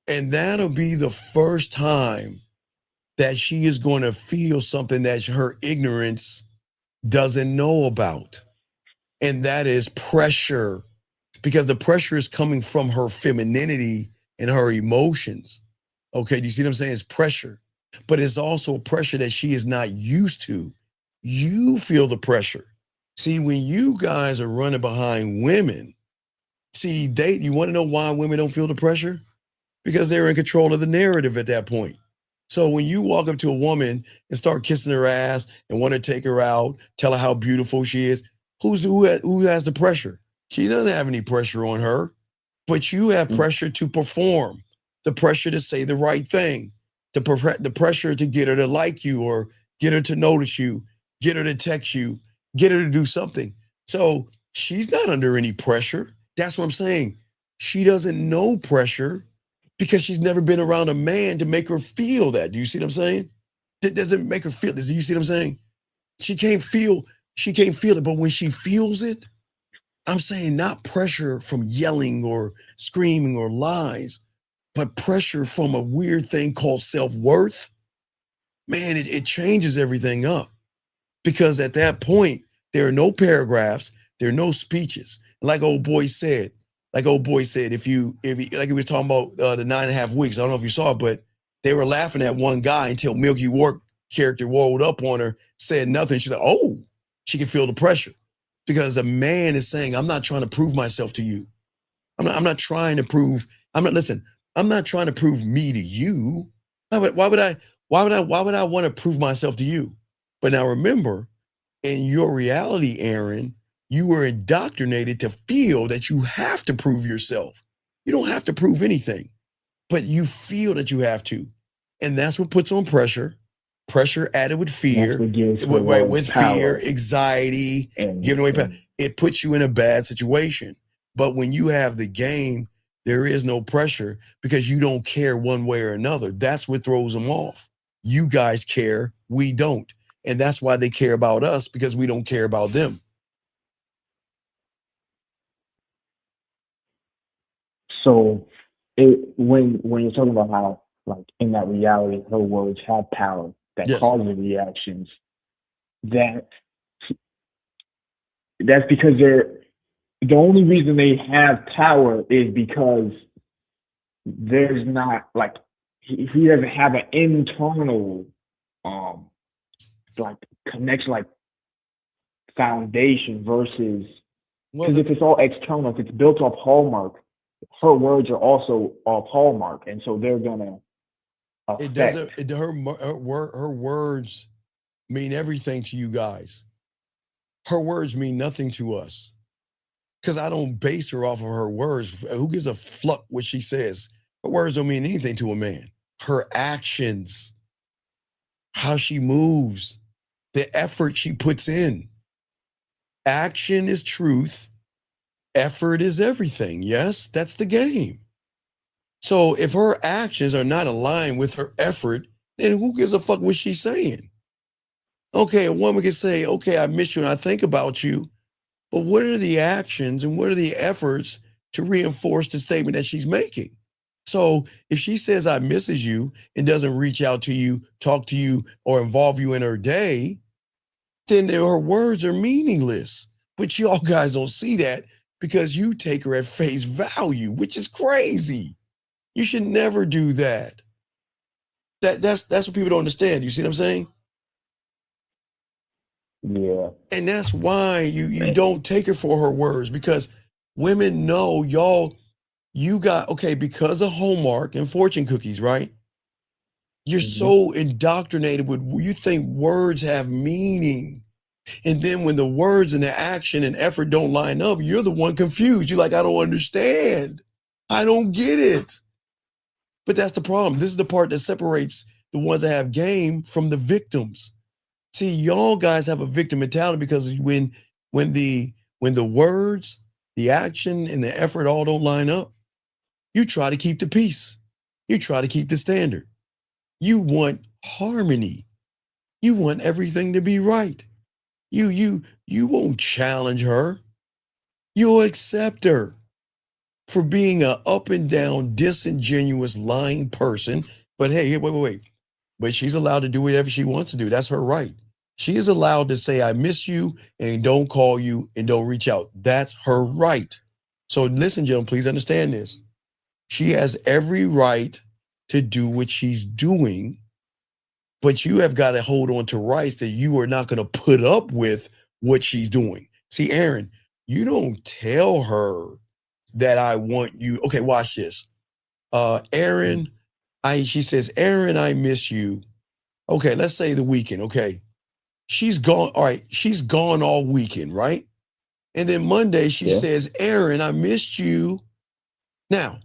And that'll be the first time that she is going to feel something that her ignorance doesn't know about. And that is pressure, because the pressure is coming from her femininity and her emotions. Okay, do you see what I'm saying? It's pressure, but it's also pressure that she is not used to. You feel the pressure. See, when you guys are running behind women, you want to know why women don't feel the pressure? Because they're in control of the narrative at that point. So when you walk up to a woman and start kissing her ass and want to take her out, tell her how beautiful she is, who has the pressure? She doesn't have any pressure on her, but you have pressure to perform. The pressure to say the right thing, the pressure to get her to like you or get her to notice you, get her to text you, get her to do something. So she's not under any pressure. That's what I'm saying. She doesn't know pressure because she's never been around a man to make her feel that. Do you see what I'm saying? That doesn't make her feel this. Do you see what I'm saying? She can't feel it, but when she feels it, I'm saying not pressure from yelling or screaming or lies, but pressure from a weird thing called self-worth, man, it changes everything up. Because at that point, there are no paragraphs, there are no speeches. Like old boy said, if he was talking about the 9.5 weeks, I don't know if you saw it, but they were laughing at one guy until Milky Work character rolled up on her, said nothing. She's like, oh, she can feel the pressure. Because a man is saying, I'm not trying to prove myself to you. I'm not trying to prove, listen, I'm not trying to prove me to you. Why would I want to prove myself to you? But now remember, in your reality, Aaron, you were indoctrinated to feel that you have to prove yourself. You don't have to prove anything, but you feel that you have to. And that's what puts on pressure. Pressure added with fear, with fear, anxiety, giving away power. It puts you in a bad situation. But when you have the game, there is no pressure because you don't care one way or another. That's what throws them off. You guys care, we don't. And that's why they care about us, because we don't care about them. So when you're talking about how, like, in that reality, her words have power that causes reactions, that's because the only reason they have power is because there's not, like, he doesn't have an internal like connection, like foundation, versus, because if it's all external, if it's built off Hallmark, her words are also off Hallmark, and so they're gonna affect. Her words mean everything to you guys. Her words mean nothing to us, because I don't base her off of her words. Who gives a fuck what she says? Her words don't mean anything to a man. Her actions, how she moves, the effort she puts in. Action is truth. Effort is everything. Yes, that's the game. So if her actions are not aligned with her effort, then who gives a fuck what she's saying? Okay, a woman can say, okay, I miss you and I think about you, but what are the actions and what are the efforts to reinforce the statement that she's making? So if she says I misses you and doesn't reach out to you, talk to you, or involve you in her day, then her words are meaningless. But y'all guys don't see that because you take her at face value, which is crazy. You should never do that. That's what people don't understand. You see what I'm saying? Yeah. And that's why you don't take her for her words, because women know you got, okay, because of Hallmark and fortune cookies, right? You're so indoctrinated with, you think words have meaning. And then when the words and the action and effort don't line up, you're the one confused. You're like, I don't understand. I don't get it. But that's the problem. This is the part that separates the ones that have game from the victims. See, y'all guys have a victim mentality because when the words, the action, and the effort all don't line up, you try to keep the peace. You try to keep the standard. You want harmony. You want everything to be right. You won't challenge her. You'll accept her for being a up and down, disingenuous, lying person. But hey, wait. But she's allowed to do whatever she wants to do. That's her right. She is allowed to say, I miss you, and don't call you and don't reach out. That's her right. So listen, gentlemen, please understand this. She has every right to do what she's doing, but you have got to hold on to rights that you are not going to put up with what she's doing. See, Aaron, you don't tell her that I want you. Okay, watch this. Aaron, she says, Aaron, I miss you. Okay, let's say the weekend. Okay. She's gone. All right. She's gone all weekend, right? And then Monday she says, Aaron, I missed you. Now,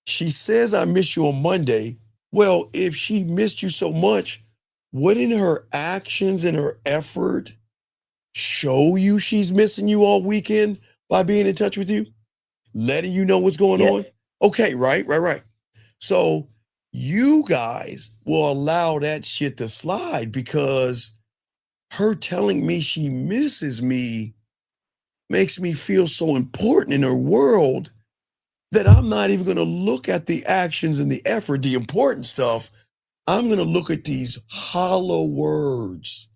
she says, I miss you on Monday. Well, if she missed you so much, wouldn't her actions and her effort show you she's missing you all weekend by being in touch with you, letting you know what's going on? Okay, right. So you guys will allow that shit to slide because her telling me she misses me makes me feel so important in her world that I'm not even going to look at the actions and the effort, the important stuff. I'm going to look at these hollow words,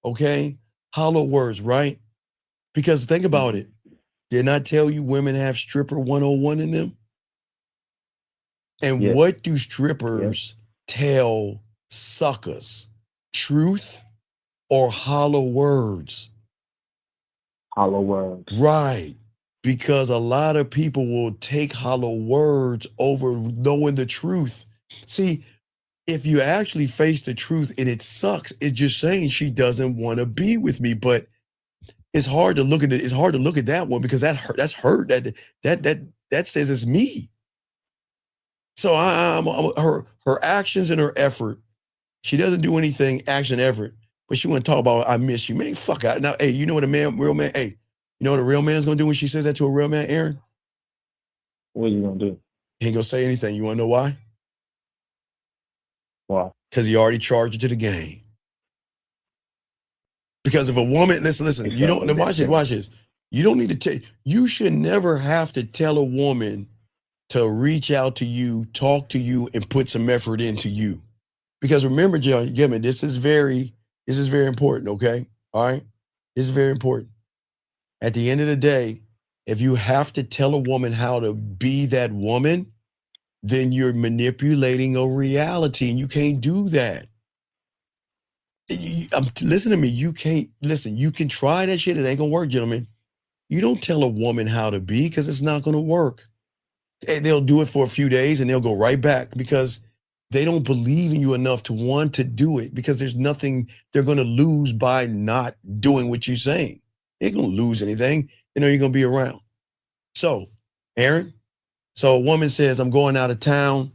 okay? Hollow words, right? Because think about it. Didn't I tell you women have stripper 101 in them? And what do strippers tell suckers? Truth or hollow words? hollow words. Right. Because a lot of people will take hollow words over knowing the truth. See, if you actually face the truth and it sucks, it's just saying she doesn't want to be with me. But it's hard to look at it. It's hard to look at that one because that hurt. That's hurt. That says it's me. So her actions and her effort. She doesn't do anything action effort, but she want to talk about I miss you, man. Fuck out now. Hey, you know what real man? Hey, you know what a real man's gonna do when she says that to a real man, Aaron? What are you gonna do? He ain't gonna say anything. You wanna know why? Why? Because he already charged her to the game. Because if a woman, listen, you don't watch this. You don't need to tell. You should never have to tell a woman to reach out to you, talk to you, and put some effort into you. Because remember, John, this is very important, okay? All right? This is very important. At the end of the day, if you have to tell a woman how to be that woman, then you're manipulating a reality, and you can't do that. Listen to me. You can't, listen, you can try that shit. It ain't gonna work, gentlemen. You don't tell a woman how to be because it's not gonna work. And they'll do it for a few days and they'll go right back because they don't believe in you enough to want to do it because there's nothing they're going to lose by not doing what you're saying. They ain't going to lose anything. They know you're going to be around. So, Aaron, so a woman says, I'm going out of town,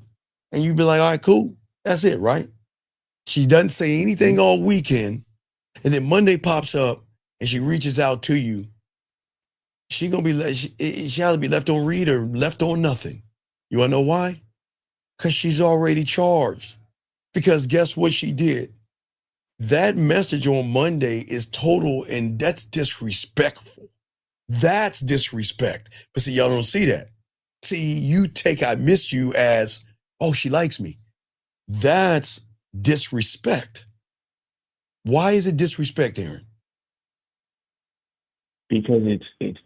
and you be like, all right, cool. That's it, right? She doesn't say anything all weekend, and then Monday pops up and she reaches out to you. She gonna be she either be left on read or left on nothing. You wanna know why? Because she's already charged. Because guess what she did? That message on Monday is total, and that's disrespectful. That's disrespect. But see, y'all don't see that. See, you take I miss you as, oh, she likes me. That's disrespect. Why is it disrespect, Aaron? Because it's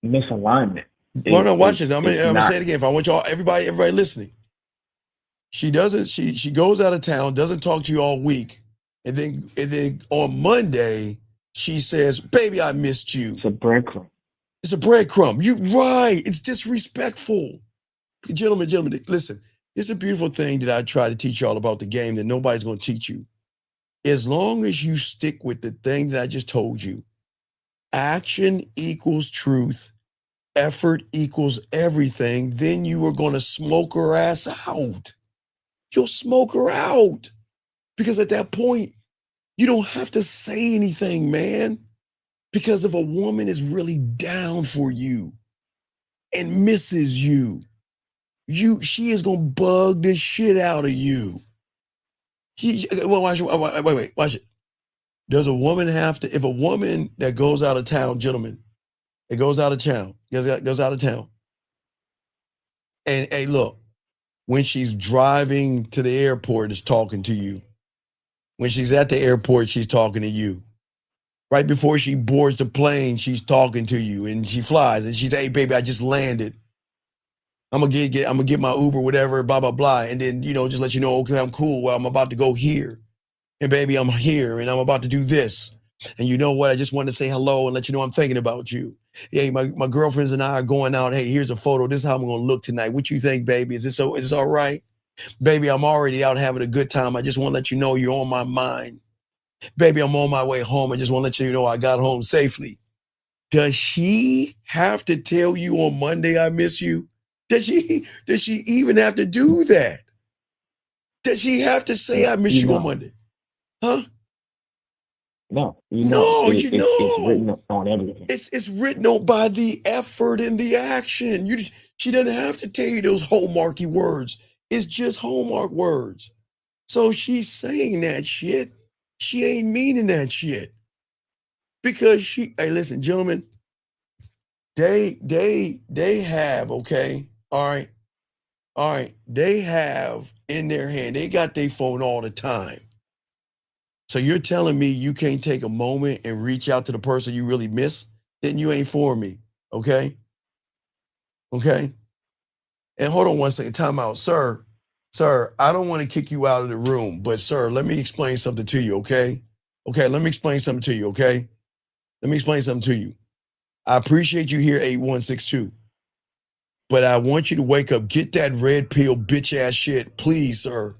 misalignment. Well, no, watch this. I'm gonna say it again. If I want y'all, everybody listening. She goes out of town, doesn't talk to you all week, and then on Monday she says, "Baby, I missed you." It's a breadcrumb. It's a breadcrumb. You right. It's disrespectful. Gentlemen, listen. It's a beautiful thing that I try to teach y'all about the game that nobody's gonna teach you. As long as you stick with the thing that I just told you. Action equals truth, effort equals everything, then you are going to smoke her ass out. You'll smoke her out. Because at that point, you don't have to say anything, man. Because if a woman is really down for you and misses you, she is going to bug the shit out of you. Watch it. Does a woman have to, if a woman that goes out of town, gentlemen, it goes out of town, goes out of town. And hey, look, when she's driving to the airport, is talking to you. When she's at the airport, she's talking to you. Right before she boards the plane, she's talking to you, and she flies, and she's, hey, baby, I just landed. I'm gonna get my Uber, whatever, blah, blah, blah. And then, just let you know, okay, I'm cool. Well, I'm about to go here. And baby, I'm here and I'm about to do this. And you know what? I just wanted to say hello and let you know I'm thinking about you. Hey, my girlfriends and I are going out. Hey, here's a photo. This is how I'm going to look tonight. What you think, baby? Is this all right? Baby, I'm already out having a good time. I just want to let you know you're on my mind. Baby, I'm on my way home. I just want to let you know I got home safely. Does she have to tell you on Monday I miss you? Does she even have to do that? Does she have to say I miss you on Monday? Huh? No, it's written on everything. It's written on by the effort and the action. She doesn't have to tell you those hallmarky words. It's just hallmark words. So she's saying that shit. She ain't meaning that shit. Because hey, listen, gentlemen, they have, okay, all right, they have in their hand, they got their phone all the time. So you're telling me you can't take a moment and reach out to the person you really miss? Then you ain't for me, okay? Okay? And hold on one second, time out. Sir, I don't want to kick you out of the room, but sir, let me explain something to you, okay? Okay, let me explain something to you, okay? Let me explain something to you. I appreciate you here, 8162. But I want you to wake up. Get that red pill bitch ass shit. Please, sir.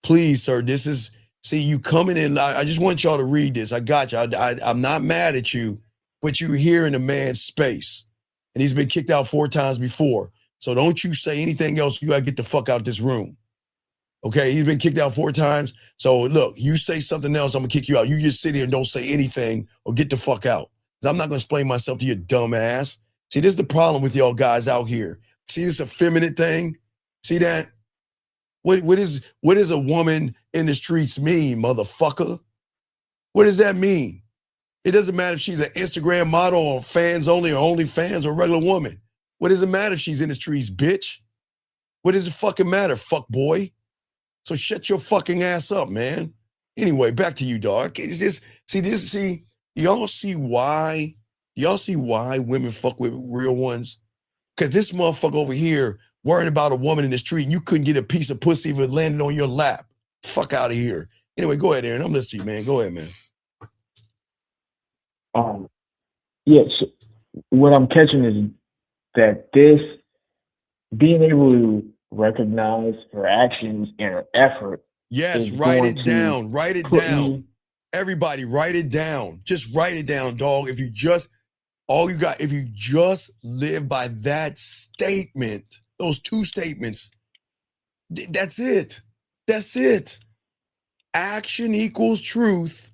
Please, sir. This is, see, you coming in. I just want y'all to read this. I got you. I'm not mad at you, but you're here in a man's space. And he's been kicked out 4 times before. So don't you say anything else. You got to get the fuck out this room. Okay? He's been kicked out 4 times. So look, you say something else, I'm going to kick you out. You just sit here and don't say anything or get the fuck out. I'm not going to explain myself to you, dumb ass. See, this is the problem with y'all guys out here. See this effeminate thing? See that? What does a woman in the streets mean, motherfucker? What does that mean? It doesn't matter if she's an Instagram model or fans only or only fans or a regular woman. What does it matter if she's in the streets, bitch? What does it fucking matter, fuck boy? So shut your fucking ass up, man. Anyway, back to you, dog. It's just, y'all see why women fuck with real ones? Because this motherfucker over here worrying about a woman in the street and you couldn't get a piece of pussy if it landed on your lap. Fuck out of here. Anyway, go ahead, Aaron. I'm listening to you, man. Go ahead, man. Yes, what I'm catching is that this being able to recognize her actions and her effort. Yes, write it down. Write it down. Everybody, write it down. Just write it down, dog. If you just live by that statement, those 2 statements, that's it. That's it. Action equals truth.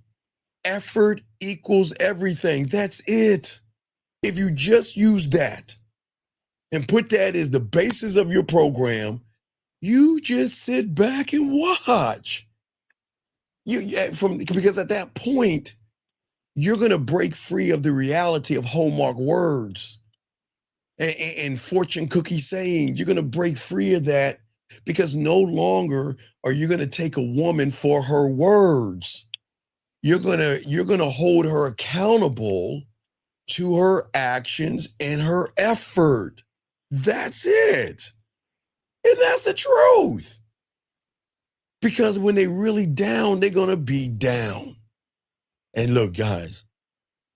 Effort equals everything. That's it. If you just use that and put that as the basis of your program, you just sit back and watch. Because at that point, you're going to break free of the reality of Hallmark words and fortune cookie sayings. You're going to break free of that because no longer are you going to take a woman for her words. You're going to hold her accountable to her actions and her effort. That's it. And that's the truth. Because when they really down, they're going to be down. And look, guys,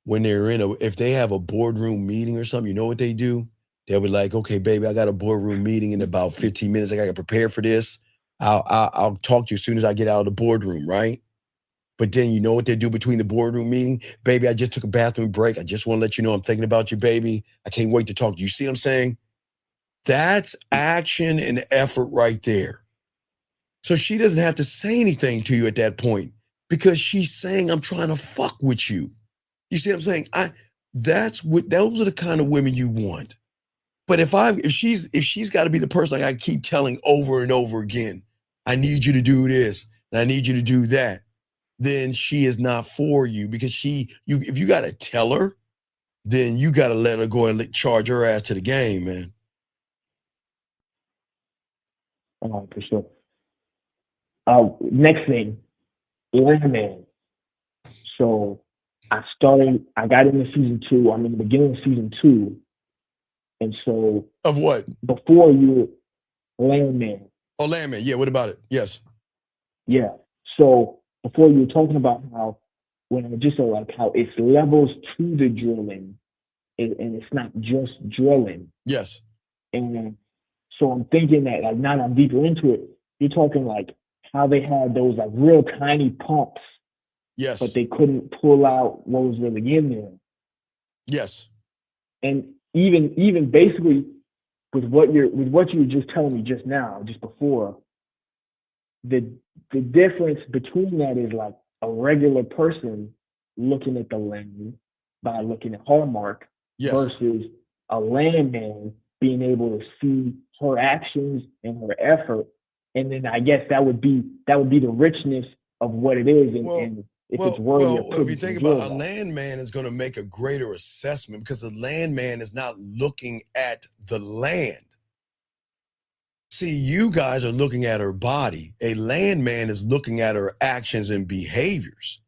when they're if they have a boardroom meeting or something, you know what they do? They'll be like, okay, baby, I got a boardroom meeting in about 15 minutes. I got to prepare for this. I'll talk to you as soon as I get out of the boardroom, right? But then you know what they do between the boardroom meeting? Baby, I just took a bathroom break. I just want to let you know I'm thinking about you, baby. I can't wait to talk to you. You see what I'm saying? That's action and effort right there. So she doesn't have to say anything to you at that point because she's saying, I'm trying to fuck with you. You see what I'm saying? Those are the kind of women you want. But if she's got to be the person I keep telling over and over again, I need you to do this and I need you to do that, then she is not for you because if you got to tell her, then you got to let her go and charge her ass to the game, man. For sure. Next thing, Landman. So I got into season 2. I'm in the beginning of season 2. And so. Of what? Before you, Landman. Oh, Landman. Yeah, what about it? Yes. Yeah. So before you were talking about how, when I just said like how it's levels to the drilling and it's not just drilling. Yes. And so I'm thinking that like now that I'm deeper into it, you're talking like how they had those like real tiny pumps. Yes. But they couldn't pull out what was really in there. Yes. And even basically with what you were just telling me just now, just before, the difference between that is like a regular person looking at the land by looking at Hallmark versus a landman being able to see her actions and her effort. And then I guess that would be the richness of what it is. And if it's worthy of if you think about a landman is going to make a greater assessment because the landman is not looking at the land. See, you guys are looking at her body. A landman is looking at her actions and behaviors.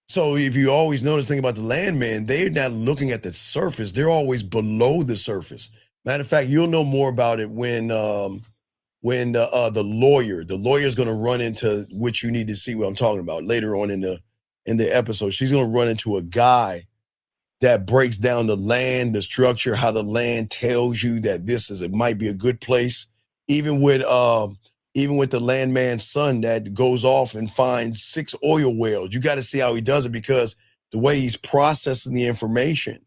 So if you always notice the thing about the landman, they're not looking at the surface. They're always below the surface. Matter of fact, you'll know more about it when the lawyer is going to run into what you need to see what I'm talking about later on in in the episode. She's going to run into a guy that breaks down the land, the structure, how the land tells you that it might be a good place. Even with the landman's son that goes off and finds 6 oil wells. You got to see how he does it, because the way he's processing the information,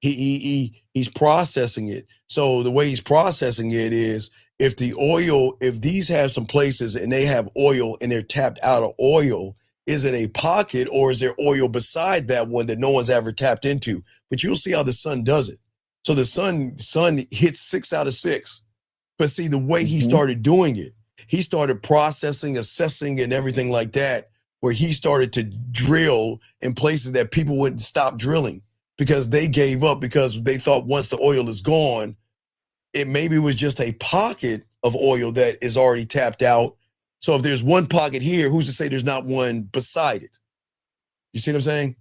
he's processing it. So the way he's processing it is, if these have some places and they have oil and they're tapped out of oil, is it a pocket or is there oil beside that one that no one's ever tapped into? But you'll see how the son does it. So the son hits 6 out of 6. But see, the way he started doing it, he started processing, assessing, and everything like that, where he started to drill in places that people wouldn't stop drilling because they gave up, because they thought once the oil is gone, it maybe was just a pocket of oil that is already tapped out. So if there's one pocket here, who's to say there's not one beside it? You see what I'm saying?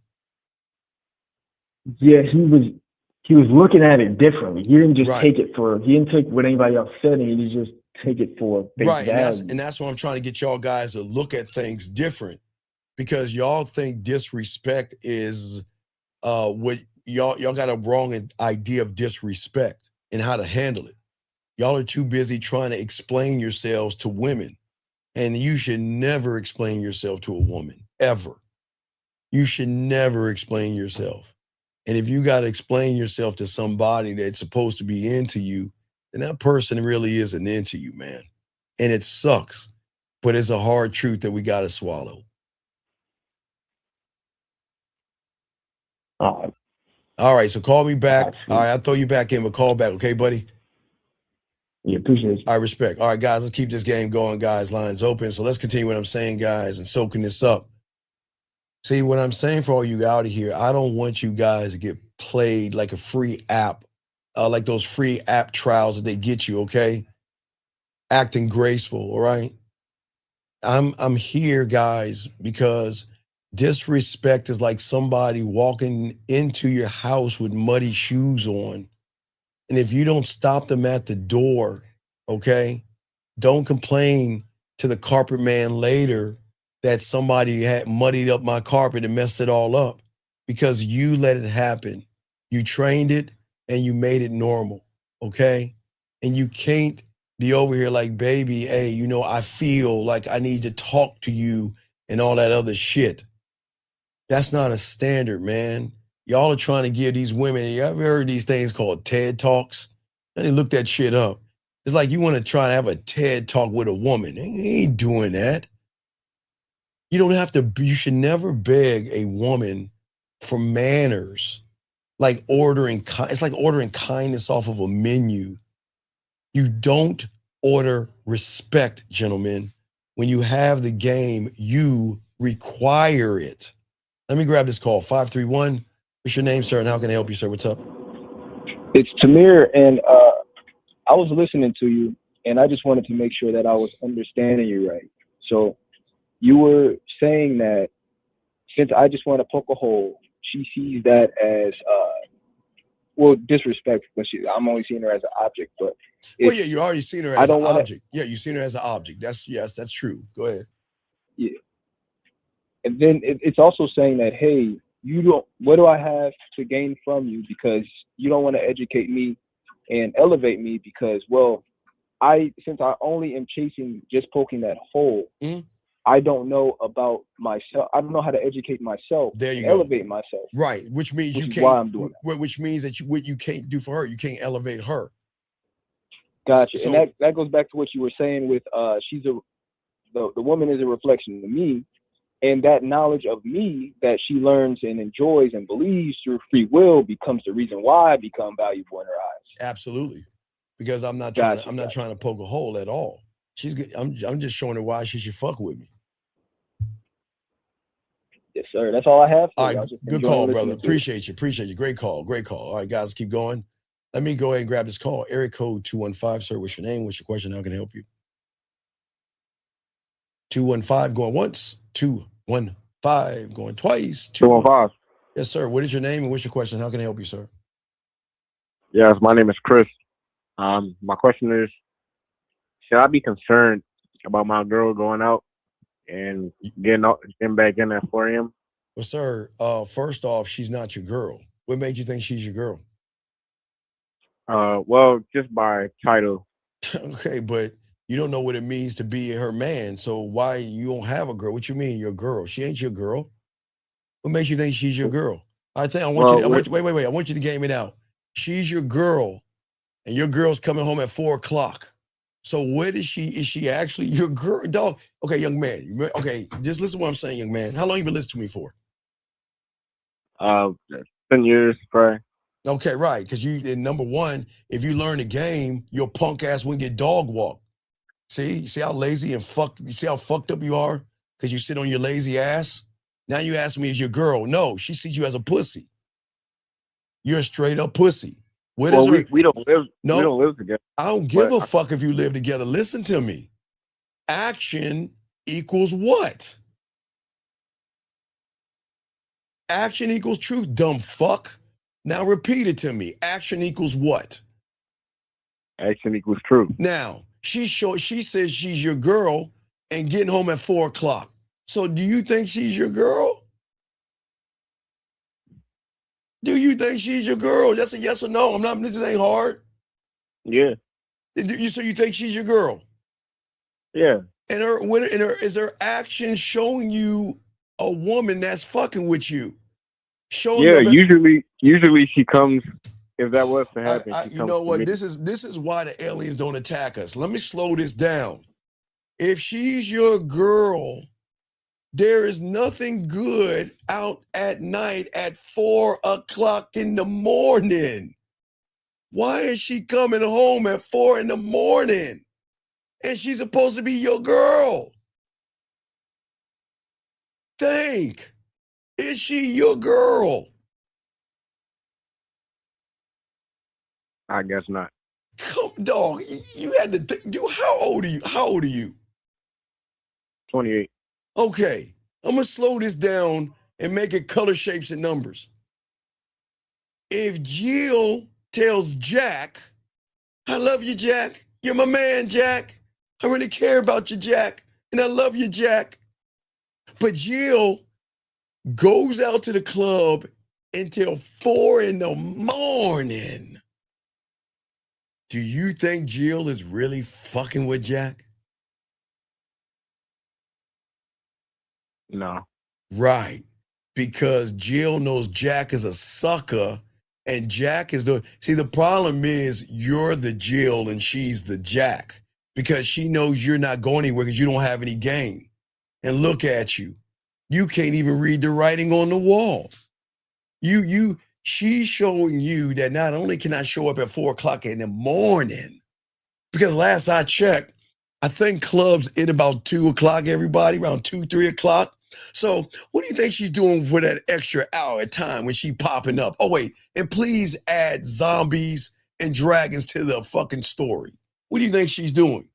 Yeah, he was looking at it differently. He didn't just he didn't take what anybody else said, and he just take it for face value. And that's why I'm trying to get y'all guys to look at things different, because y'all think disrespect is what y'all got a wrong idea of disrespect and how to handle it. Y'all are too busy trying to explain yourselves to women. And you should never explain yourself to a woman, ever. You should never explain yourself. And if you got to explain yourself to somebody that's supposed to be into you, then that person really isn't into you, man. And it sucks, but it's a hard truth that we got to swallow. All right, so call me back. All right, I'll throw you back in, but call back, okay, buddy? Yeah, appreciate it. I respect. All right, guys, let's keep this game going, guys. Lines open. So let's continue what I'm saying, guys, and soaking this up. See, what I'm saying for all you out of here, I don't want you guys to get played like a free app, like those free app trials that they get you, okay? Acting graceful, all right? I'm here, guys, because disrespect is like somebody walking into your house with muddy shoes on. And if you don't stop them at the door, okay, don't complain to the carpet man later that somebody had muddied up my carpet and messed it all up, because you let it happen. You trained it and you made it normal, okay? And you can't be over here like, baby, hey, you know, I feel like I need to talk to you and all that other shit. That's not a standard, man. Y'all are trying to give these women, you ever heard these things called TED Talks? And they look that shit up. It's like you want to try to have a TED Talk with a woman. They ain't doing that. You don't have to, you should never beg a woman for manners. Like it's like ordering kindness off of a menu. You don't order respect, gentlemen. When you have the game, you require it. Let me grab this call, 531. What's your name, sir, and how can I help you, sir? What's up? It's Tamir, and I was listening to you, and I just wanted to make sure that I was understanding you right. So you were saying that since I just want to poke a hole, she sees that as, disrespect, when I'm only seeing her as an object. But well, yeah, you already seen her as an object. Yeah, you've seen her as an object. That's true. Go ahead. Yeah. And then it's also saying that, hey, what do I have to gain from you, because you don't want to educate me and elevate me, because, well, since I only am chasing, just poking that hole, I don't know about myself. I don't know how to educate myself. There you and go. Elevate myself. Right, which means you can't. Why I'm doing that. Which means that what you can't do for her, you can't elevate her. Gotcha. So, and that goes back to what you were saying with the woman is a reflection of me. And that knowledge of me that she learns and enjoys and believes through free will becomes the reason why I become valuable in her eyes. Absolutely, because I'm not trying to poke a hole at all. I'm just showing her why she should fuck with me. Yes, sir. That's all I have. All right, good call, brother. Appreciate you. Great call. All right, guys, keep going. Let me go ahead and grab this call. Area code 215, sir. What's your name? What's your question? How can I help you? 215 going once, 215 going twice. 215. Yes, sir. What is your name and what's your question? How can I help you, sir? Yes, my name is Chris. My question is, should I be concerned about my girl going out and getting back in at 4 a.m.? Well, sir, first off, she's not your girl. What made you think she's your girl? Well, just by title. Okay, but you don't know what it means to be her man. So why you don't have a girl? What you mean, your girl? She ain't your girl. What makes you think she's your girl? I want you. Wait. I want you to game it out. She's your girl, and your girl's coming home at 4 o'clock. So what is she? Is she actually your girl, dog? Okay, young man. Okay, just listen to what I'm saying, young man. How long you been listening to me for? 10 years, probably. Okay, right. Because number one, if you learn the game, your punk ass wouldn't get dog walked. See how lazy and you see how fucked up you are? Because you sit on your lazy ass. Now you ask me, is your girl? No, she sees you as a pussy. You're a straight up pussy. We don't live. We don't live together. I don't give a fuck if you live together. Listen to me. Action equals what? Action equals truth, dumb fuck. Now repeat it to me. Action equals what? Action equals truth. Now, she says she's your girl and getting home at 4 o'clock. So do you think she's your girl? Do you think she's your girl? That's a yes or no. This ain't hard. Yeah. So you think she's your girl? Yeah. And is her action showing you a woman that's fucking with you? Usually she comes. If that was to happen, she you comes know to what? me. This is why the aliens don't attack us. Let me slow this down. If she's your girl, there is nothing good out at night at 4 o'clock in the morning. Why is she coming home at 4 in the morning? And she's supposed to be your girl. Think. Is she your girl? I guess not. Come, dog. You had to think. How old are you? How old are you? 28. Okay. I'm going to slow this down and make it color, shapes, and numbers. If Jill tells Jack, I love you, Jack. You're my man, Jack. I really care about you, Jack. And I love you, Jack. But Jill goes out to the club until 4 in the morning. Do you think Jill is really fucking with Jack? No. Right. Because Jill knows Jack is a sucker and Jack is the problem is you're the Jill and she's the Jack because she knows you're not going anywhere because you don't have any game. And look at you. You can't even read the writing on the wall. She's showing you that not only can I show up at 4 o'clock in the morning, because last I checked, I think clubs end about 2 o'clock, everybody, around 2, 3 o'clock. So what do you think she's doing for that extra hour of time when she popping up? Oh, wait, and please add zombies and dragons to the fucking story. What do you think she's doing?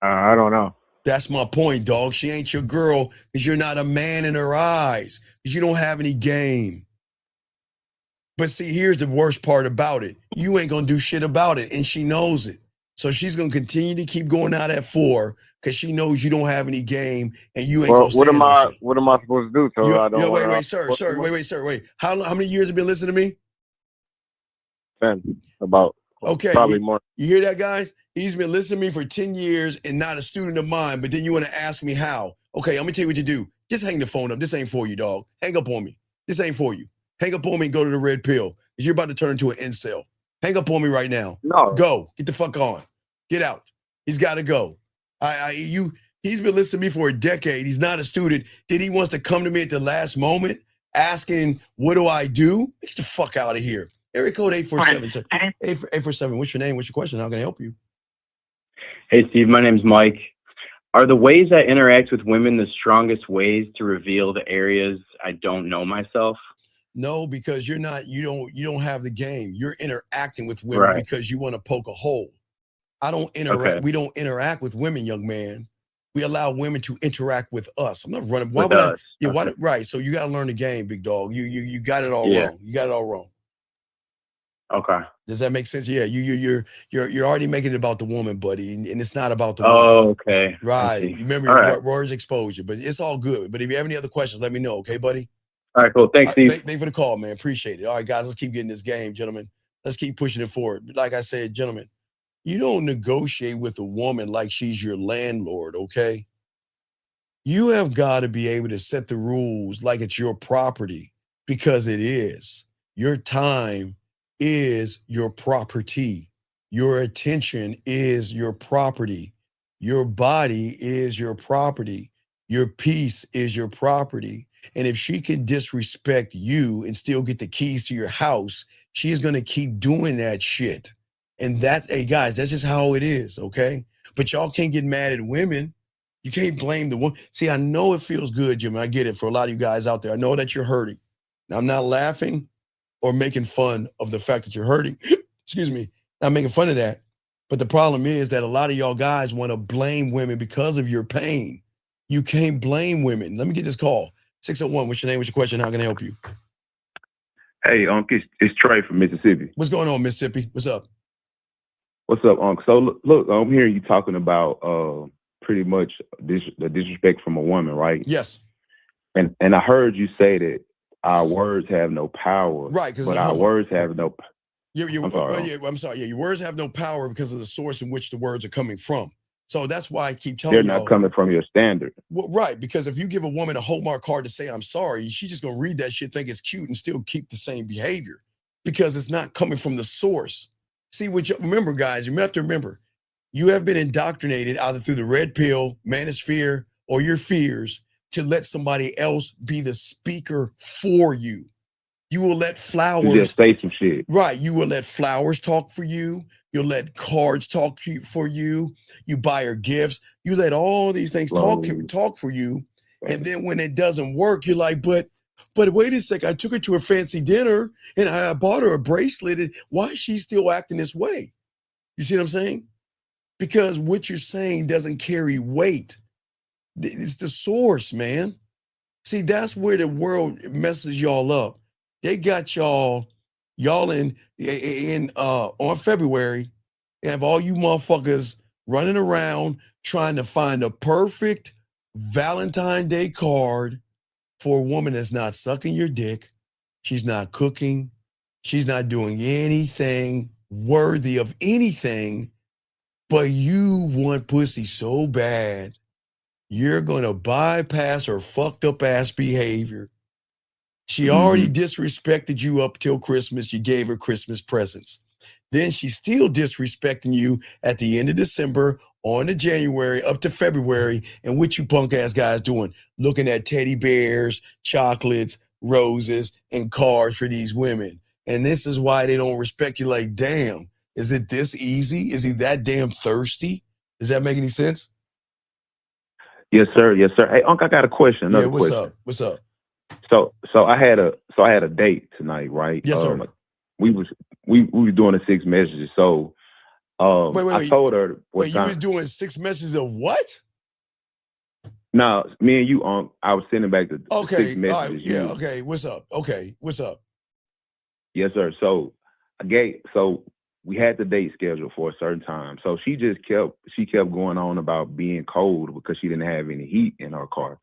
I don't know. That's my point, dog. She ain't your girl because you're not a man in her eyes because you don't have any game. But see, here's the worst part about it. You ain't going to do shit about it, and she knows it. So she's going to continue to keep going out at 4 because she knows you don't have any game and you ain't going to stand what am I supposed to do? So I don't wait, sir. How many years have you been listening to me? 10, about. Okay. Probably more. You hear that, guys? He's been listening to me for 10 years and not a student of mine, but then you want to ask me how. Okay, let me tell you what to do. Just hang the phone up. This ain't for you, dog. Hang up on me. This ain't for you. Hang up on me and go to the red pill because you're about to turn into an incel. Hang up on me right now. No. Go. Get the fuck on. Get out. He's got to go. He's been listening to me for a decade. He's not a student. Then he wants to come to me at the last moment asking, what do I do? Get the fuck out of here. Area code 847. Sir. 847. What's your name? What's your question? How can I help you? Hey, Steve. My name's Mike. Are the ways I interact with women the strongest ways to reveal the areas I don't know myself? No, because you don't have the game. You're interacting with women because you want to poke a hole. I don't interact. Okay. We don't interact with women, young man. We allow women to interact with us. I'm not running. Why would I? Yeah, okay. Right. So you got to learn the game, big dog. You got it all wrong. You got it all wrong. Okay. Does that make sense? Yeah, you're already making it about the woman, buddy, and it's not about the woman. Oh, okay. I Right. see. Remember All your right. words exposure, but it's all good. But if you have any other questions, let me know, okay, buddy? All right, cool. Thanks, Steve. Thank you for the call, man. Appreciate it. All right, guys, let's keep getting this game, gentlemen. Let's keep pushing it forward. Like I said, gentlemen, you don't negotiate with a woman like she's your landlord, okay? You have got to be able to set the rules like it's your property, because it is. Your time is your property. Your attention is your property. Your body is your property. Your peace is your property. And if she can disrespect you and still get the keys to your house, she is going to keep doing that shit. And that's, hey guys, that's just how it is, okay? But y'all can't get mad at women. You can't blame the woman. See, I know it feels good, Jim. I get it for a lot of you guys out there. I know that you're hurting. Now, I'm not laughing or making fun of the fact that you're hurting. Excuse me. Not making fun of that. But the problem is that a lot of y'all guys want to blame women because of your pain. You can't blame women. Let me get this call. 601, what's your name? What's your question? How can I help you? Hey, it's Trey from Mississippi. What's going on, Mississippi? What's up? What's up, So look, I'm hearing you talking about pretty much the disrespect from a woman, right? Yes. And I heard you say that our words have no power. Right, but our words have no. I'm sorry. Yeah, your words have no power because of the source in which the words are coming from. So that's why I keep telling you. They're not coming from your standard. Well, right, because if you give a woman a Hallmark card to say I'm sorry, she's just gonna read that shit, think it's cute, and still keep the same behavior because it's not coming from the source. See, remember, guys, you have to remember, you have been indoctrinated either through the red pill, manosphere, or your fears to let somebody else be the speaker for you. You will let flowers You just say some shit. Right. You will let flowers talk for you. You'll let cards talk for you. You buy her gifts. You let all these things talk for you. And then when it doesn't work, you're like, but wait a sec. I took her to a fancy dinner and I bought her a bracelet. And why is she still acting this way? You see what I'm saying? Because what you're saying doesn't carry weight. It's the source, man. See, that's where the world messes y'all up. They got y'all in on February, they have all you motherfuckers running around trying to find a perfect Valentine's Day card for a woman that's not sucking your dick. She's not cooking. She's not doing anything worthy of anything, but you want pussy so bad, you're going to bypass her fucked up ass behavior. She already disrespected you up till Christmas. You gave her Christmas presents. Then she's still disrespecting you at the end of December, on to January, up to February. And what you punk ass guys doing? Looking at teddy bears, chocolates, roses, and cards for these women. And this is why they don't respect you. Like, damn, is it this easy? Is he that damn thirsty? Does that make any sense? Yes, sir. Yes, sir. Hey, Unc, I got a question. Another what's question. up? What's up? So I had a date tonight, right? Yes, sir. We were doing the 6 messages. So I told her what you was doing 6 messages of what? No, me and you, I was sending back the 6 messages. All right, yeah, okay. What's up? Okay, what's up? Yes, sir. So we had the date scheduled for a certain time. So she kept going on about being cold because she didn't have any heat in her car.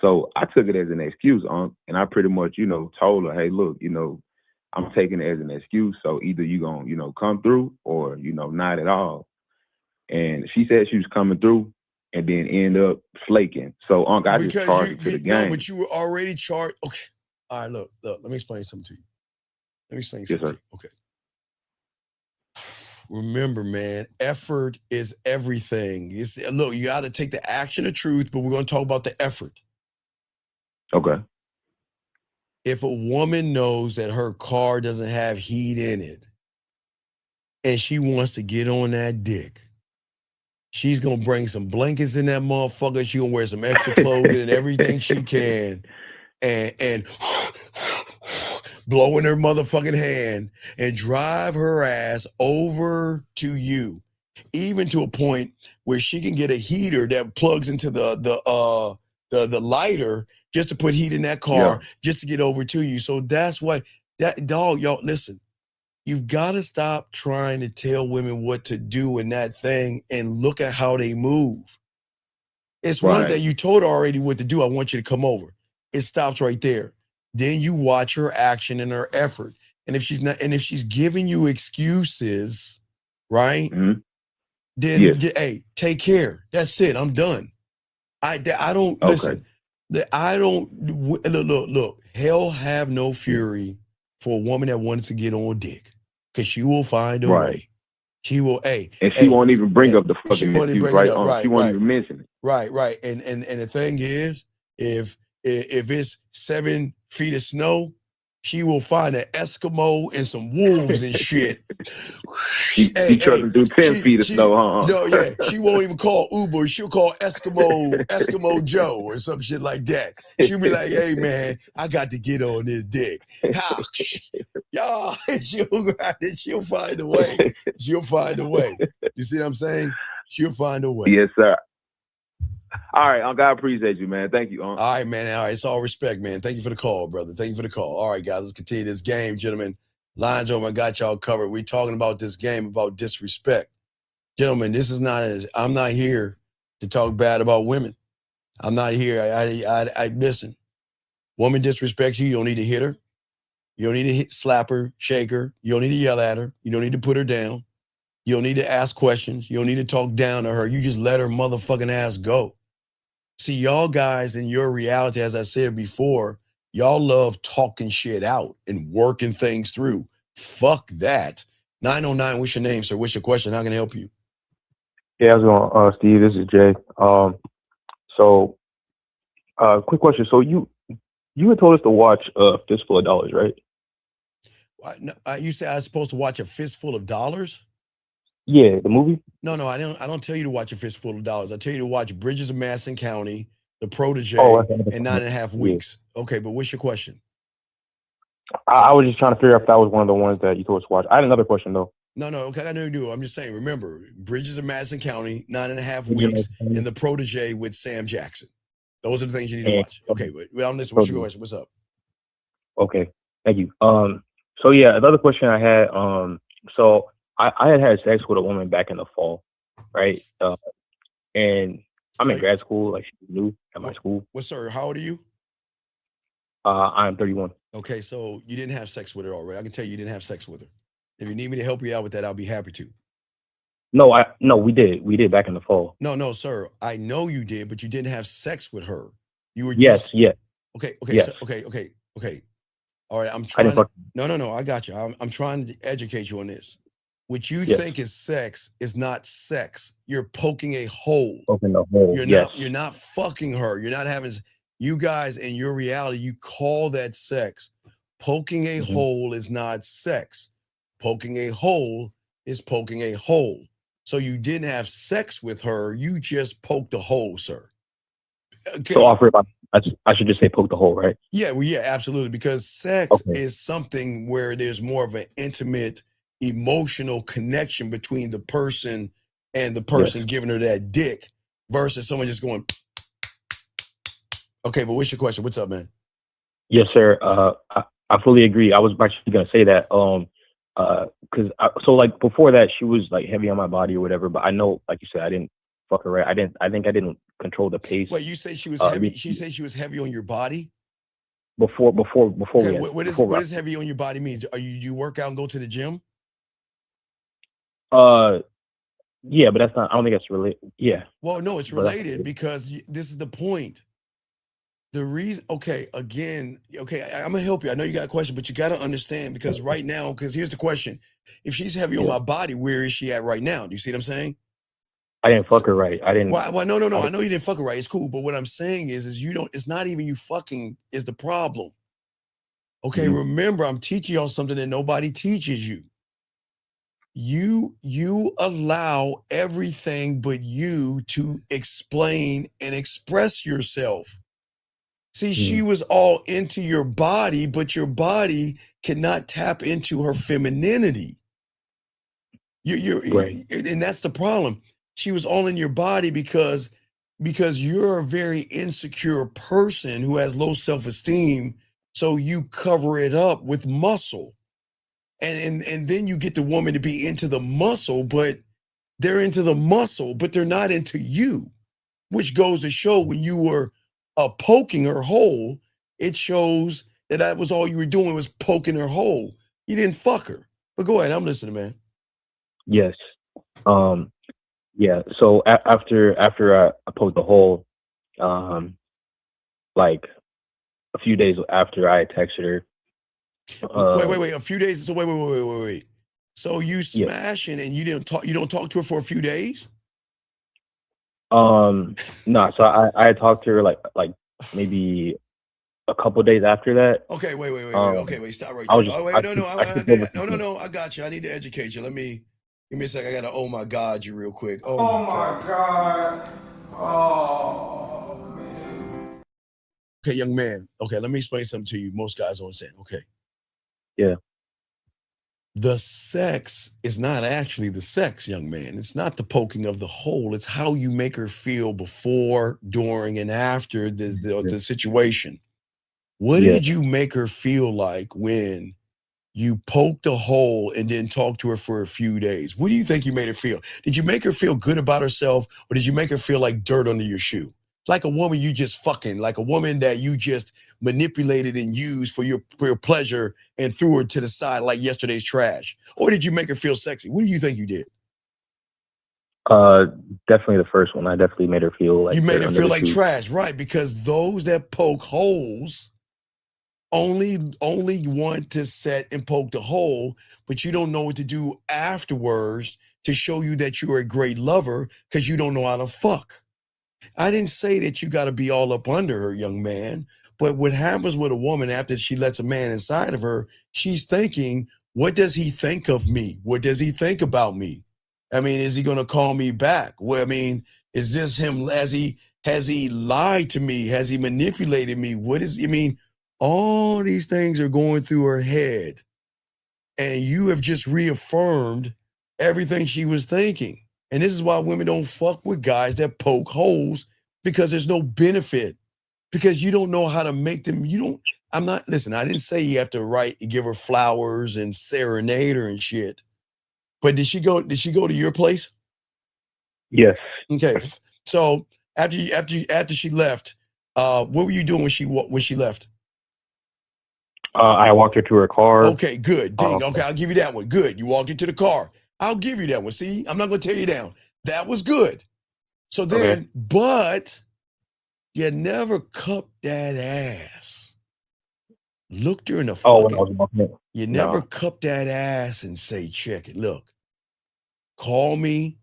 So I took it as an excuse, and I pretty much, told her, hey, look, I'm taking it as an excuse. So either you gonna, come through or, not at all. And she said she was coming through and then end up flaking. So, I just charged her to the game. No, but you were already charged. Okay. All right, look, let me explain something to you. Yes, To you. Okay. Remember, man, effort is everything. Look, you got to take the action of truth, but we're going to talk about the effort. Okay. If a woman knows that her car doesn't have heat in it and she wants to get on that dick, she's going to bring some blankets in that motherfucker. She's going to wear some extra clothing and everything she can and blow in her motherfucking hand and drive her ass over to you, even to a point where she can get a heater that plugs into the lighter just to put heat in that car, just to get over to you. So that's why y'all listen. You've got to stop trying to tell women what to do in that thing and look at how they move. It's one Right. that you told her already what to do. I want you to come over. It stops right there. Then you watch her action and her effort. And if she's giving you excuses, right? Then Yes. hey, take care. That's it. I'm done. I don't Okay. listen. I don't look. Hell have no fury for a woman that wants to get on dick, because she will find a Right. way. She will. Hey, And she won't even bring up the she fucking won't even excuse, bring it right? up. Right, She won't right. even mention it. Right. And the thing is, if it's 7 feet of snow, she will find an Eskimo and some wolves and shit. She tries to do 10 feet of snow, huh? No, yeah, she won't even call Uber. She'll call Eskimo Joe or some shit like that. She'll be like, "Hey man, I got to get on this dick." How? Y'all, she'll find a way. She'll find a way. You see what I'm saying? She'll find a way. Yes, sir. All right, Uncle, I appreciate you, man. Thank you, Uncle. All right, man. All right. It's all respect, man. Thank you for the call, brother. Thank you for the call. All right, guys, let's continue this game, gentlemen. Lines over, I got y'all covered. We're talking about this game about disrespect. Gentlemen, this is I'm not here to talk bad about women. I'm not here. I listen. Woman disrespects you, you don't need to hit her. You don't need to slap her, shake her. You don't need to yell at her. You don't need to put her down. You don't need to ask questions. You don't need to talk down to her. You just let her motherfucking ass go. See, y'all guys in your reality, as I said before, y'all love talking shit out and working things through. Fuck that. 909, what's your name, sir? What's your question? How can I help you? Yeah, how's it going, Steve? This is Jay. Quick question. So you had told us to watch Fistful of Dollars, right? You said I was supposed to watch A Fistful of Dollars? Yeah, the movie. No, I don't tell you to watch A Fistful of Dollars. I tell you to watch Bridges of Madison County, The Protege, and 9.5 Weeks. Okay, but what's your question? I was just trying to figure out if that was one of the ones that you told us to watch. I had another question though. No, okay, I know you do. I'm just saying, remember, Bridges of Madison County, 9.5 Weeks, and The Protege with Sam Jackson. Those are the things you need to watch. Okay, but on this, what's your question? What's up? Okay, thank you. So yeah, another question I had. So I had sex with a woman back in the fall, right? And I'm in grad school, like she's new at my school. Well, sir, how old are you? I'm 31. Okay, so you didn't have sex with her already. I can tell you didn't have sex with her. If you need me to help you out with that, I'll be happy to. No, we did back in the fall. No, sir. I know you did, but you didn't have sex with her. You were Yes. Okay, Yes. okay. All right, I'm trying. No, I got you. I'm trying to educate you on this. What you Yes. think is sex is not sex. You're poking a hole. Poking a hole. You're not fucking her. You're not having. You guys in your reality, you call that sex. Poking a hole is not sex. Poking a hole is poking a hole. So you didn't have sex with her. You just poked a hole, sir. Okay. So I should just say poke the hole, right? Yeah, well, yeah, absolutely. Because sex is something where there's more of an intimate, emotional connection between the person and the person giving her that dick versus someone just going. Okay, but what's your question? What's up, man? Yes, sir. I fully agree. I was actually gonna say that. Because so like before that, she was like heavy on my body or whatever. But I know, like you said, I didn't fuck her right. I think I didn't control the pace. Wait, you say she was heavy? She said she was heavy on your body? Before Okay, what does heavy on your body mean? You work out and go to the gym? Yeah, but that's not. I don't think that's related. Yeah. Well, no, it's related because this is the point. The reason, I'm gonna help you. I know you got a question, but you got to understand because right now, because here's the question: if she's heavy on my body, where is she at right now? Do you see what I'm saying? I didn't fuck her right. I didn't. Well, no. I know you didn't fuck her right. It's cool, but what I'm saying is you don't. It's not even you fucking is the problem. Okay, remember, I'm teaching y'all something that nobody teaches you. You allow everything but you to explain and express yourself. See, she was all into your body, but your body cannot tap into her femininity. And that's the problem. She was all in your body because you're a very insecure person who has low self-esteem, so you cover it up with muscle. And then you get the woman to be into the muscle, but they're into the muscle, but they're not into you, which goes to show when you were poking her hole, it shows that was all you were doing was poking her hole. You didn't fuck her. But go ahead, I'm listening, man. Yes. Yeah. So after I poked the hole, like a few days after I texted her. Wait. A few days. So wait. So you smashing and you don't talk to her for a few days? No. So I talked to her like maybe a couple days after that. Okay, wait. Stop right there. No. I got you. I need to educate you. Give me a second. I gotta oh my God you real quick. Oh my God. Oh man. Okay, young man. Okay, let me explain something to you. Most guys don't understand. Okay. Yeah. The sex is not actually the sex, young man. It's not the poking of the hole. It's how you make her feel before, during, and after the situation. What did you make her feel like when you poked a hole and then talked to her for a few days? What do you think you made her feel? Did you make her feel good about herself, or did you make her feel like dirt under your shoe? Like a woman you just fucking, like a woman that you just manipulated and used for your pleasure and threw her to the side like yesterday's trash? Or did you make her feel sexy? What do you think you did? Definitely the first one. I definitely made her feel like you made her feel like trash, right? Because those that poke holes only want to set and poke the hole, but you don't know what to do afterwards to show you that you're a great lover because you don't know how to fuck. I didn't say that you got to be all up under her, young man. But what happens with a woman after she lets a man inside of her, she's thinking, what does he think of me? What does he think about me? I mean, is he going to call me back? Well, I mean, is this him? Has he lied to me? Has he manipulated me? All these things are going through her head. And you have just reaffirmed everything she was thinking. And this is why women don't fuck with guys that poke holes, because there's no benefit. Because you don't know how to make them. Listen, I didn't say you have to give her flowers and serenade her and shit. But did she go to your place? Yes. Okay. So after she left, what were you doing when she left? I walked her to her car. Okay, good. Ding. Okay, I'll give you that one. Good. You walked into the car. I'll give you that one. See, I'm not going to tear you down. That was good. So then, but you never cupped that ass. Looked her in the fucking. You never cupped that ass and say, check it. Look, call me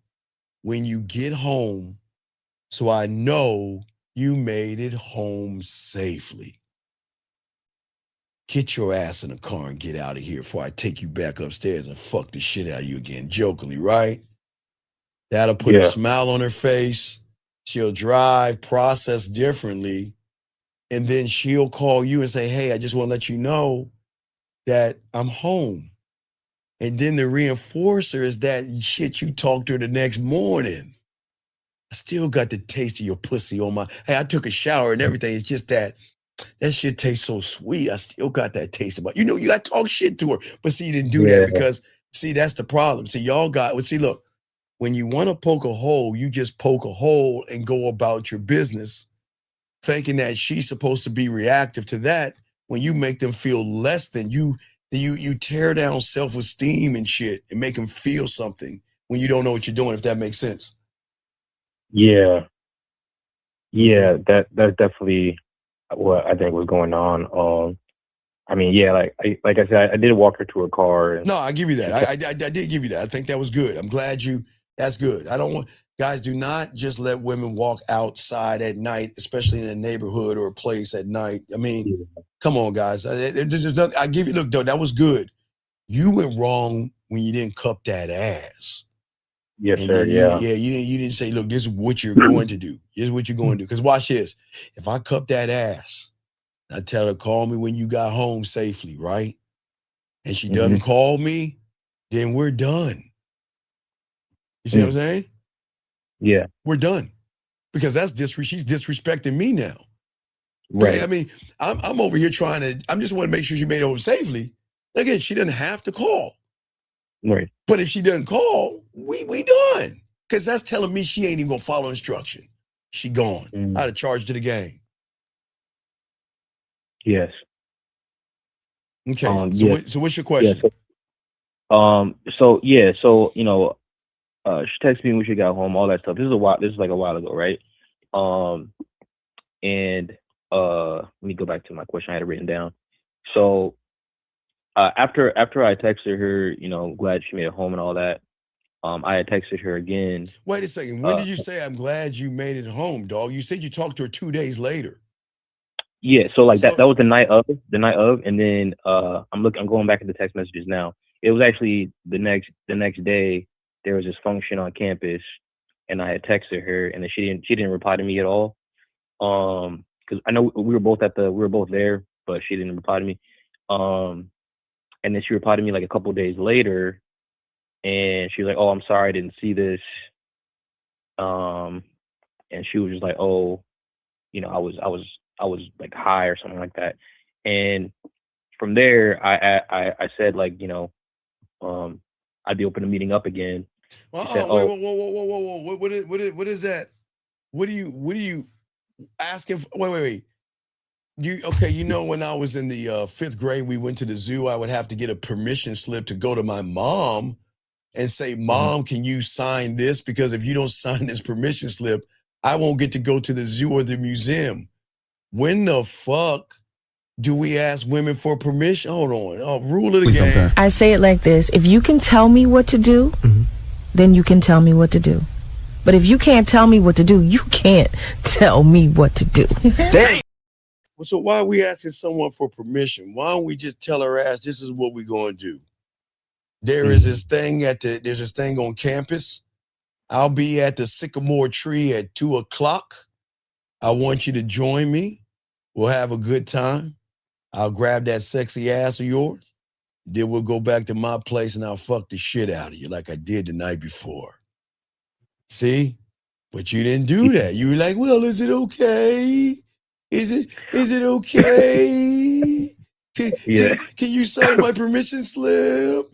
when you get home so I know you made it home safely. Get your ass in the car and get out of here before I take you back upstairs and fuck the shit out of you again, jokingly, right? That'll put a smile on her face. She'll drive, process differently, and then she'll call you and say, hey, I just want to let you know that I'm home. And then the reinforcer is that shit you talked to her the next morning. I still got the taste of your pussy on hey, I took a shower and everything. It's just that shit tastes so sweet. I still got that taste about you got to talk shit to her. But see, you didn't do that because, see, that's the problem. See, look, when you want to poke a hole, you just poke a hole and go about your business, thinking that she's supposed to be reactive to that. When you make them feel less than you tear down self-esteem and shit and make them feel something when you don't know what you're doing, if that makes sense. Yeah. Yeah, that's definitely what I think was going on. I mean, yeah, like I said, I did walk her to her car. No, I give you that. I did give you that. I think that was good. I'm glad that's good. I don't want, guys, do not just let women walk outside at night, especially in a neighborhood or a place at night. I mean, come on, guys. I give you, look, though, that was good. You went wrong when you didn't cup that ass. Yes, and sir. You didn't say, look, this is what you're going to do. This is what you're going to do. Because watch this. If I cup that ass, I tell her, call me when you got home safely, right? And she doesn't call me, then we're done. You see what I'm saying? Yeah. We're done. Because she's disrespecting me now. Right. I mean, I'm over here I just want to make sure she made it home safely. Again, she doesn't have to call. Right. But if she doesn't call, we done. Because that's telling me she ain't even gonna follow instruction. She gone. Out of charge to the game. Yes. Okay. Yeah. So what's your question? Yeah, so you know, she texted me when she got home, all that stuff. This is like a while ago, right? And let me go back to my question. I had it written down. So after I texted her, you know, glad she made it home and all that, I had texted her again. Wait a second. When did you say I'm glad you made it home, dog? You said you talked to her 2 days later. Yeah, so like that was the night of, and then I'm going back at the text messages now. It was actually the next day. There was this function on campus, and I had texted her, and then she didn't reply to me at all. Because I know we were both there, but she didn't reply to me. And then she replied to me like a couple days later, and she was like, "Oh, I'm sorry, I didn't see this." And she was just like, "Oh, you know, I was like high or something like that." And from there, I said like, you know, I'd be open to meeting up again. Said, whoa. What is that? What are you asking for? Wait. You know, when I was in the 5th grade, we went to the zoo. I would have to get a permission slip to go to my mom and say, "Mom, can you sign this? Because if you don't sign this permission slip, I won't get to go to the zoo or the museum." When the fuck do we ask women for permission? Hold on. Rule of the game. I say it like this. If you can tell me what to do, then you can tell me what to do. But if you can't tell me what to do, you can't tell me what to do. Dang. So why are we asking someone for permission? Why don't we just tell her ass this is what we're going to do? There's this thing on campus. I'll be at the sycamore tree at 2:00. I want you to join me. We'll have a good time. I'll grab that sexy ass of yours. Then we'll go back to my place and I'll fuck the shit out of you like I did the night before. See? But you didn't do that. You were like, "Well, is it okay? Is it okay? Can you sign my permission slip?"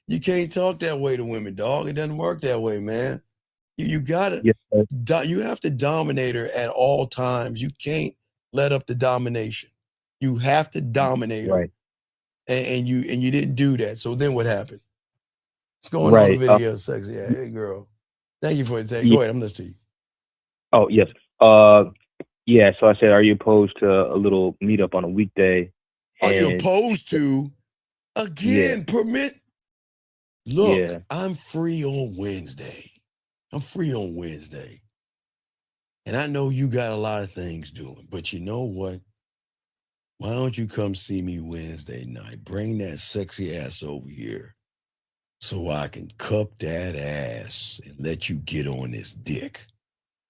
You can't talk that way to women, dog. It doesn't work that way, man. You gotta, you have to dominate her at all times. You can't let up the domination. You have to dominate her. Right. And you didn't do that. So then what happened? What's going on in the video, sexy? Hey, girl. Thank you for the take. Go ahead, I'm listening to you. Oh, yes. Yeah, so I said, are you opposed to a little meetup on a weekday? Are you opposed to, again, permit? Look, I'm free on Wednesday. And I know you got a lot of things doing, but you know what? Why don't you come see me Wednesday night? Bring that sexy ass over here so I can cup that ass and let you get on this dick.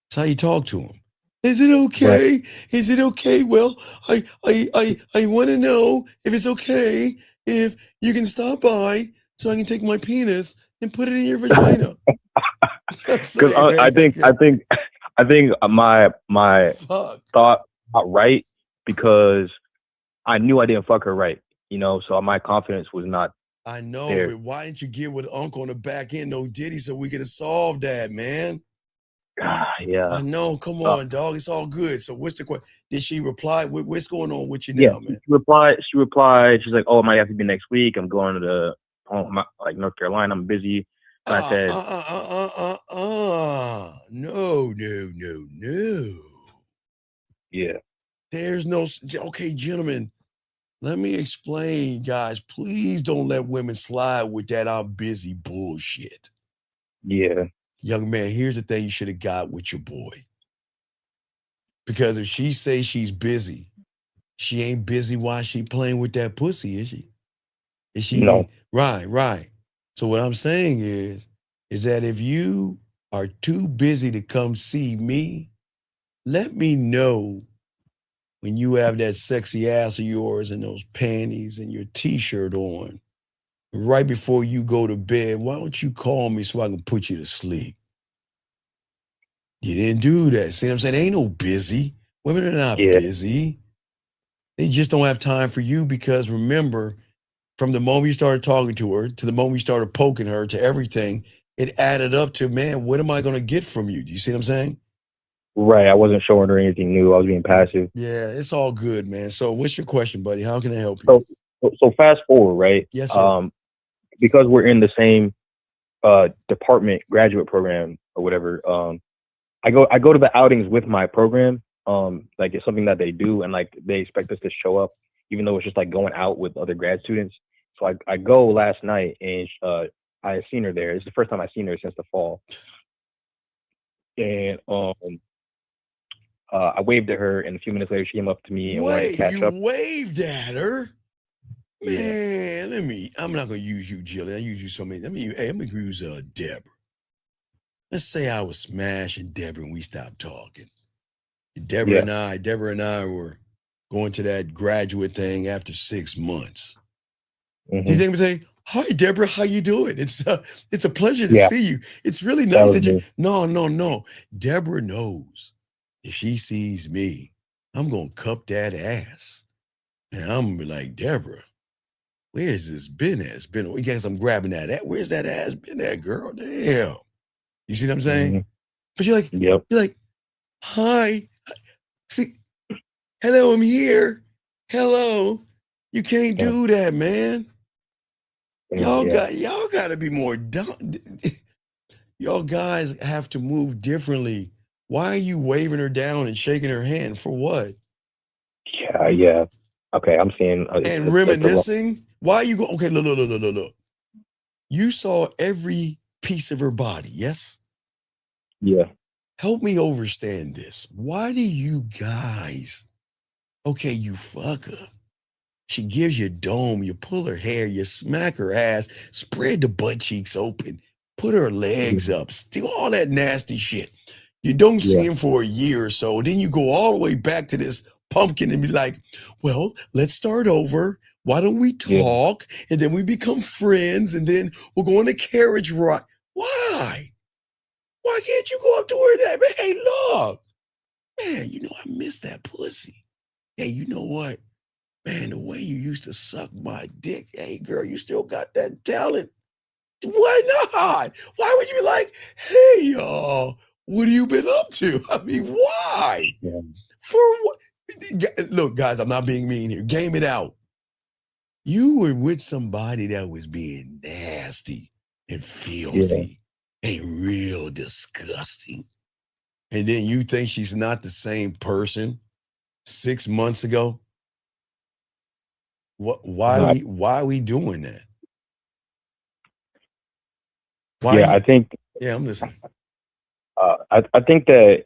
That's how you talk to him. Is it okay? Right. Is it okay? Well, I want to know if it's okay if you can stop by so I can take my penis and put it in your vagina. Because I think my thought not right, because I knew I didn't fuck her right, you know, so my confidence was not. I know, there. But why didn't you get with Uncle on the back end, no Diddy, so we could have solved that, man? Yeah. I know. Come on, dog. It's all good. So what's the question? Did she reply? What's going on with you now, man? She replied. She's like, "Oh, it might have to be next week. I'm going to the North Carolina. I'm busy." I said, No. Yeah. There's no. Okay, gentlemen. Let me explain, guys. Please don't let women slide with that "I'm busy" bullshit. Yeah. Young man, here's the thing you should have got with your boy. Because if she says she's busy, she ain't busy while she playing with that pussy, is she? Is she? No. Right. So what I'm saying is that if you are too busy to come see me, let me know when you have that sexy ass of yours and those panties and your t-shirt on. Right before you go to bed, why don't you call me so I can put you to sleep? You didn't do that. See what I'm saying? They ain't no busy. Women are not busy. They just don't have time for you because remember, from the moment you started talking to her to the moment you started poking her to everything, it added up to, man, what am I going to get from you? Do you see what I'm saying? Right. I wasn't showing her anything new. I was being passive. Yeah, it's all good, man. So what's your question, buddy? How can I help you? So fast forward, right? Yes, sir. Because we're in the same department graduate program or whatever, I go to the outings with my program. Like it's something that they do, and like they expect us to show up, even though it's just like going out with other grad students. So I go last night, and I had seen her there. It's the first time I've seen her since the fall. And I waved at her, and a few minutes later, she came up to me and wanted to catch up. You waved at her? Man, I'm not going to use you, Jillian. I use you so many. I'm going to use Deborah. Let's say I was smashing Deborah and we stopped talking. Deborah and I were going to that graduate thing after 6 months. Mm-hmm. Do you think we say, hi, Deborah, how you doing? It's a pleasure to see you. It's really nice that you, no. Deborah knows if she sees me, I'm going to cup that ass. And I'm gonna be like, Deborah, where's this been at? It's been, I guess I'm grabbing that ass. Where's that ass been at, girl? Damn. You see what I'm saying? Mm-hmm. But you're like, hi. See, hello, I'm here. Hello. You can't do that, man. Y'all got to be more dumb. Y'all guys have to move differently. Why are you waving her down and shaking her hand for what? Yeah. Okay, I'm seeing. And reminiscing. Why are you going? Okay, look. You saw every piece of her body, yes? Yeah. Help me understand this. Why do you guys? Okay, you fuck her. She gives you a dome. You pull her hair. You smack her ass. Spread the butt cheeks open. Put her legs up. Do all that nasty shit. You don't see him for a year or so. Then you go all the way back to this pumpkin and be like, well, let's start over. Why don't we talk? And then we become friends. And then we'll go on a carriage ride. Why? Why can't you go up to her and that? Hey, look. Man, you know, I miss that pussy. Hey, you know what? Man, the way you used to suck my dick. Hey, girl, you still got that talent. Why not? Why would you be like, hey, y'all, what have you been up to? I mean, why? Yeah. For what? Look, guys, I'm not being mean here. Game it out. You were with somebody that was being nasty and filthy and real disgusting. And then you think she's not the same person 6 months ago? Why are we doing that? Why? I think. Yeah, I'm listening. I think that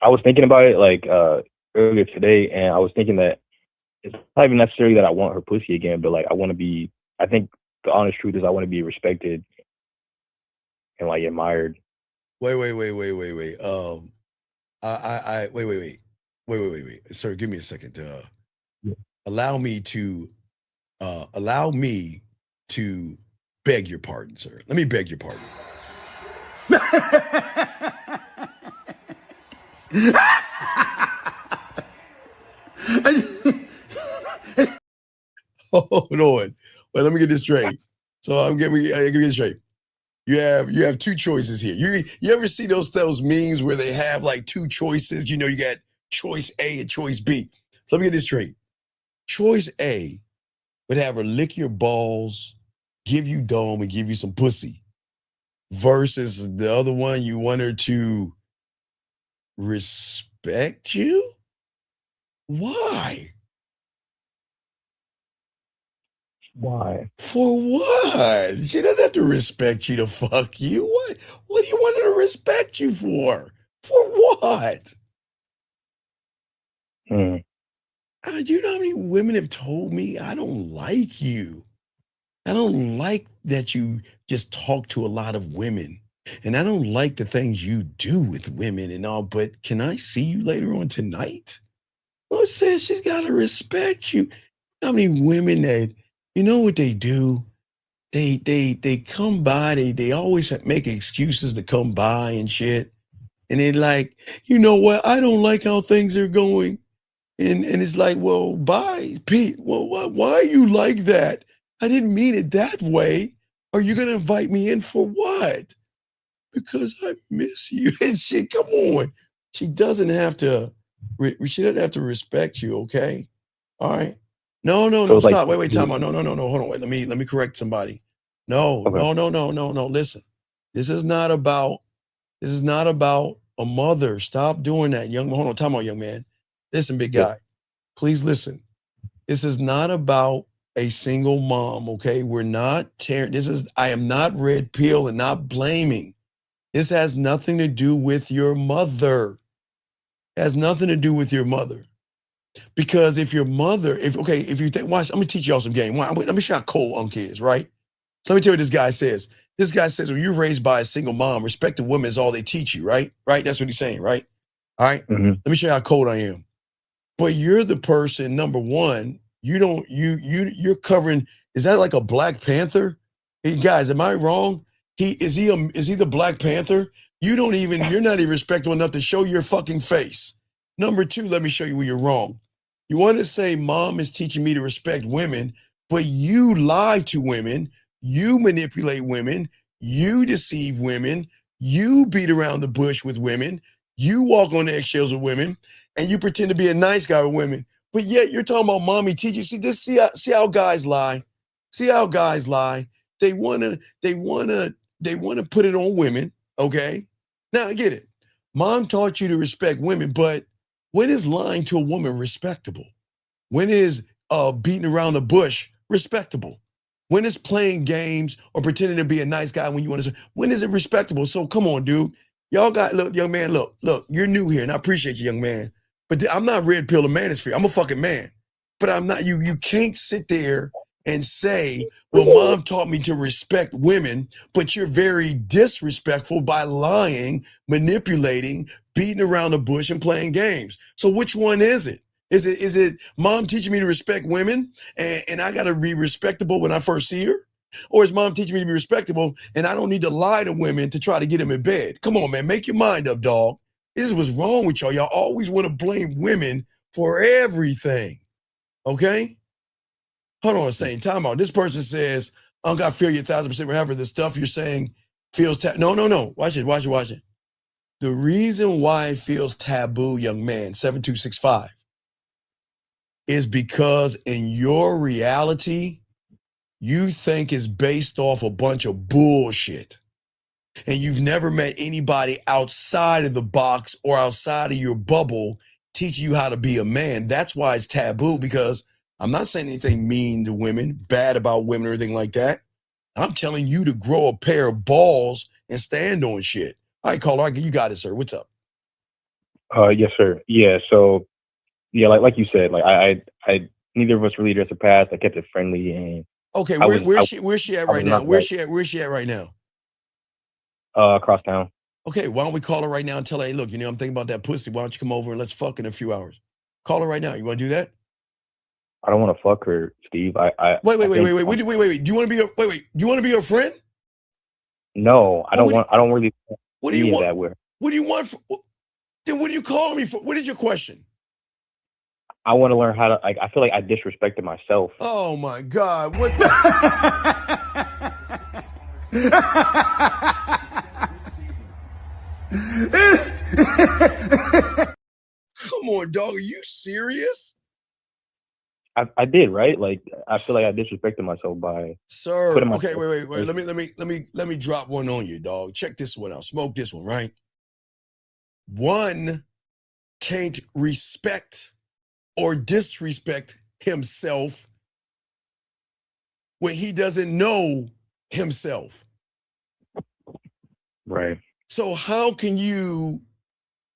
I was thinking about it like earlier today, and I was thinking that it's not even necessarily that I want her pussy again, but like I think the honest truth is I want to be respected and like admired. Wait. Wait. Sir, give me a second. Allow me to beg your pardon, sir. Let me beg your pardon. Hold on. Well, let me get this straight. So I'm getting this straight. You have two choices here. You ever see those memes where they have like two choices? You know, you got choice A and choice B. So let me get this straight. Choice A would have her lick your balls, give you dome, and give you some pussy. Versus the other one, you want her to respect you? Why? Why? For what? She doesn't have to respect you to fuck you. What do you want her to respect you for? For what? Do you know how many women have told me, I don't like you. I don't like that you just talk to a lot of women. And I don't like the things you do with women and all, but can I see you later on tonight? Well, says she's got to respect you. How many women that, you know what they do? They come by, they always make excuses to come by and shit. And they're like, you know what? I don't like how things are going. And it's like, well, bye, Pete. Well, why are you like that? I didn't mean it that way. Are you gonna invite me in for what? Because I miss you. And shit, come on. She doesn't have to. She doesn't have to respect you. Okay. All right. No. So it's like, Stop. Wait. Time out. No. Hold on. Wait. Let me correct somebody. No. Listen. This is not about a mother. Stop doing that, young. Hold on. Time out, young man. Listen, big guy. Please listen. This is not about a single mom. Okay. We're not tearing. I am not red pill and not blaming. This has nothing to do with your mother. It has nothing to do with your mother. Because if your mother, watch, I'm gonna teach y'all some game. Let me show how cold Unc is, right? So let me tell you what this guy says. This guy says, when you're raised by a single mom, respect the woman is all they teach you, right? Right? That's what he's saying, right? All right. Mm-hmm. Let me show you how cold I am. But you're the person, number one, you're covering, is that like a Black Panther? Hey guys, am I wrong? Is he the Black Panther? You're not even respectable enough to show your fucking face. Number two, let me show you where you're wrong. You want to say mom is teaching me to respect women, but you lie to women, you manipulate women, you deceive women, you beat around the bush with women, you walk on eggshells with women, and you pretend to be a nice guy with women. But yet you're talking about mommy teaching. See how guys lie. See how guys lie. They wanna put it on women. Okay. Now I get it. Mom taught you to respect women, but when is lying to a woman respectable? When is beating around the bush respectable? When is playing games or pretending to be a nice guy when you want to? When is it respectable? So come on, dude. Y'all look, young man, look, you're new here, and I appreciate you, young man. But I'm not red pill or manosphere. I'm a fucking man. But I'm not, you can't sit there and say, well, mom taught me to respect women, but you're very disrespectful by lying, manipulating, beating around the bush, and playing games. So which one is it? Is it mom teaching me to respect women and I got to be respectable when I first see her? Or is mom teaching me to be respectable and I don't need to lie to women to try to get them in bed? Come on, man, make your mind up, dog. This is what's wrong with y'all. Y'all always want to blame women for everything, okay? Hold on a second, time out. This person says, Unc, I feel you 1,000%, whatever the stuff you're saying feels no. Watch it. The reason why it feels taboo, young man, 7265, is because in your reality, you think it's based off a bunch of bullshit. And you've never met anybody outside of the box or outside of your bubble teaching you how to be a man. That's why it's taboo, because I'm not saying anything mean to women, bad about women or anything like that. I'm telling you to grow a pair of balls and stand on shit. All right, caller, you got it, sir. What's up? Yes, sir. Yeah. So, yeah, like you said, like I neither of us really addressed the past. I kept it friendly and. Okay, where's she at right now? Where's she at right now? Across town. Okay, why don't we call her right now and tell her, hey, look, I'm thinking about that pussy. Why don't you come over and let's fuck in a few hours? Call her right now. You want to do that? I don't want to fuck her, Steve. Wait. Do you want to be her friend? No, I don't really. What do you want? That with. What do you want? Then what are you calling me for? What is your question? I want to learn how to. I feel like I disrespected myself. Oh my God! What the? Come on, dog. Are you serious? I did, right? Like I feel like I disrespected myself by. Sir, okay, wait. Let me drop one on you, dog. Check this one out. Smoke this one, right? One can't respect or disrespect himself when he doesn't know himself. Right. So how can you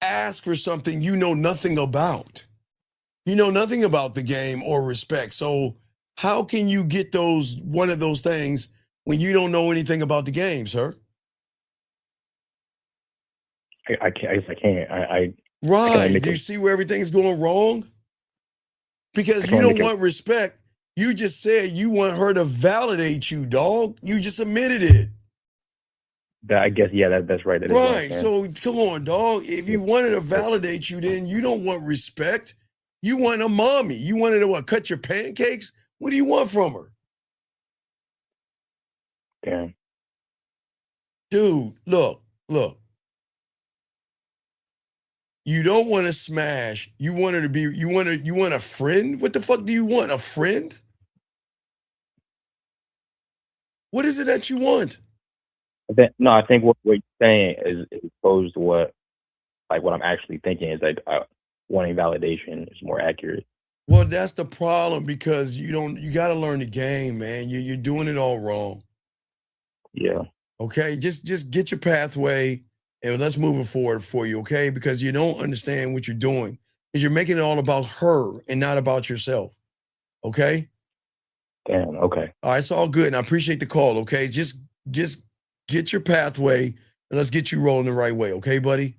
ask for something you know nothing about? You know nothing about the game or respect. So how can you get one of those things when you don't know anything about the game, sir? I can't. Right. Do you see where everything's going wrong? Because you don't want respect. You just said you want her to validate you, dog. You just admitted it. I guess, yeah, that's right. Right. So come on, dog. If you wanted to validate you, then you don't want respect. You want a mommy. You wanted to cut your pancakes? What do you want from her? Damn. Dude, look. You don't want to smash. You want her to be, you want a friend? What the fuck do you want? A friend? What is it that you want? I think what you're saying is opposed to what I'm actually thinking is like wanting validation is more accurate. Well, that's the problem because you got to learn the game, man. You're doing it all wrong. Yeah. Okay, just get your pathway and let's move it forward for you, okay? Because you don't understand what you're doing. Because you're making it all about her and not about yourself. Okay? Damn, okay. All right, it's all good. And I appreciate the call, okay? Just get your pathway and let's get you rolling the right way, okay, buddy?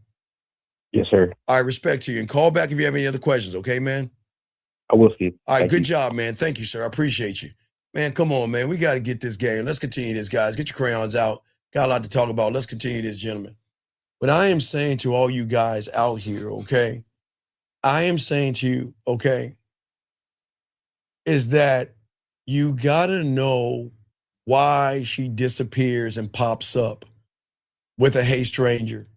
Yes, sir. All right, respect to you. And call back if you have any other questions, okay, man? I will, Steve. All right, Thank good you. job, man. Thank you, sir. I appreciate you. Man, come on, man. We got to get this game. Let's continue this, guys. Get your crayons out. Got a lot to talk about. Let's continue this, gentlemen. What I am saying to all you guys out here, okay, I am saying to you, okay, is that you got to know why she disappears and pops up with a hey stranger.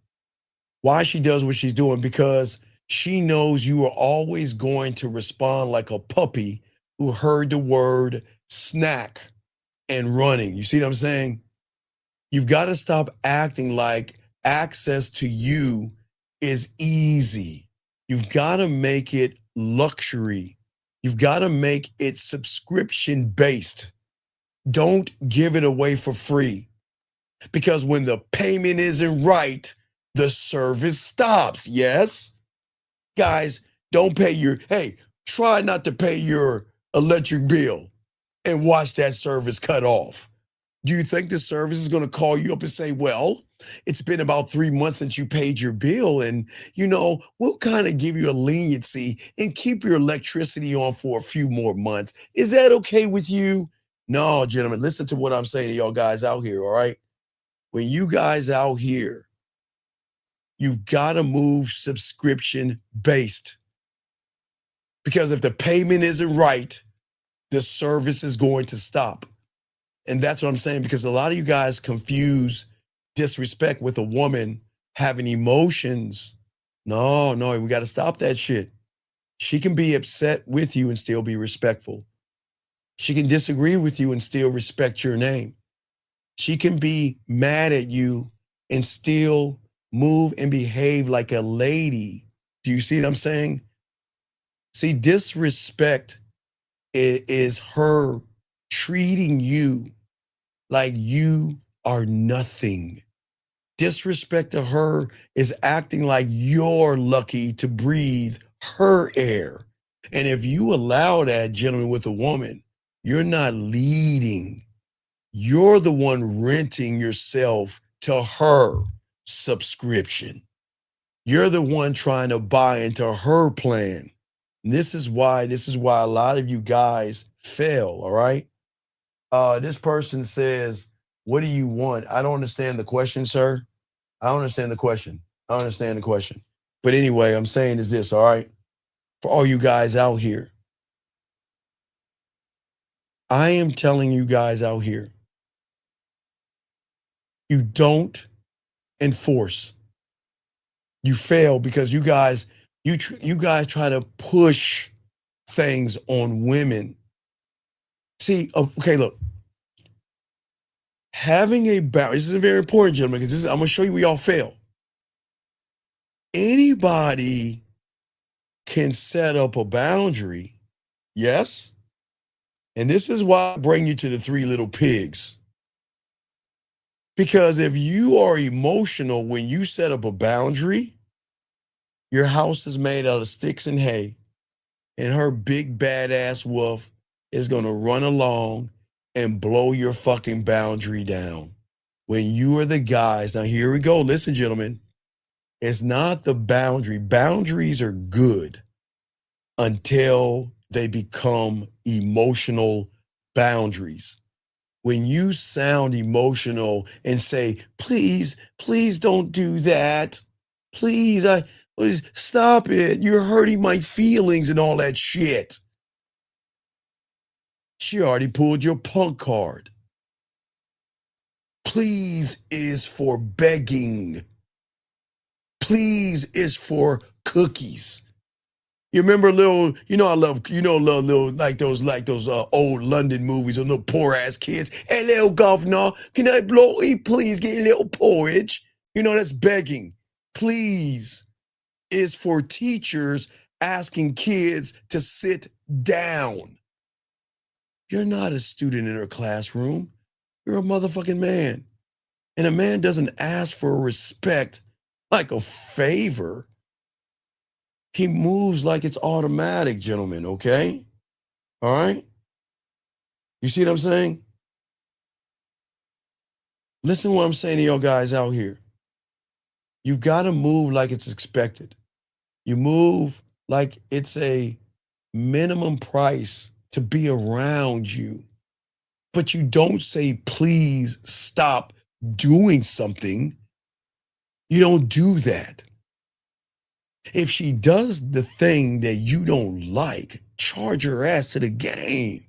Why she does what she's doing, because she knows you are always going to respond like a puppy who heard the word snack and running. You see what I'm saying? You've got to stop acting like access to you is easy. You've got to make it luxury. You've got to make it subscription based. Don't give it away for free. Because when the payment isn't right, the service stops. Yes? Guys, don't pay try not to pay your electric bill and watch that service cut off. Do you think the service is going to call you up and say, well, it's been about 3 months since you paid your bill and, we'll kind of give you a leniency and keep your electricity on for a few more months. Is that okay with you? No, gentlemen, listen to what I'm saying to y'all guys out here, all right? When you guys out here, you've got to move subscription based. Because if the payment isn't right, the service is going to stop. And that's what I'm saying, because a lot of you guys confuse disrespect with a woman having emotions. No, we got to stop that shit. She can be upset with you and still be respectful. She can disagree with you and still respect your name. She can be mad at you and still move and behave like a lady. Do you see what I'm saying? See, disrespect is her treating you like you are nothing. Disrespect to her is acting like you're lucky to breathe her air. And if you allow that, gentlemen, with a woman, you're not leading. You're the one renting yourself to her subscription. You're the one trying to buy into her plan. And this is why a lot of you guys fail, all right? This person says, what do you want? I don't understand the question, sir. I don't understand the question. But anyway, I'm saying is this, all right? For all you guys out here, I am telling you guys out here, you don't enforce. You fail because you guys try to push things on women. See, okay, look. Having a boundary, this is very important, gentlemen, because I'm going to show you where y'all fail. Anybody can set up a boundary, yes? And this is why I bring you to the Three Little Pigs. Because if you are emotional when you set up a boundary, your house is made out of sticks and hay, and her big badass wolf is going to run along and blow your fucking boundary down. When you are the guys, now here we go. Listen, gentlemen, it's not the boundary. Boundaries are good until they become emotional boundaries. When you sound emotional and say, please don't do that. Please, Stop it. You're hurting my feelings and all that shit. She already pulled your punk card. Please is for begging. Please is for cookies. You remember I love, little like those old London movies of little poor ass kids. Hey, little governor, can I please get a little porridge? That's begging. Please is for teachers asking kids to sit down. You're not a student in her classroom. You're a motherfucking man. And a man doesn't ask for respect like a favor. He moves like it's automatic, gentlemen, okay? All right? You see what I'm saying? Listen to what I'm saying to y'all guys out here. You've got to move like it's expected. You move like it's a minimum price to be around you. But you don't say, please stop doing something. You don't do that. If she does the thing that you don't like, charge her ass to the game.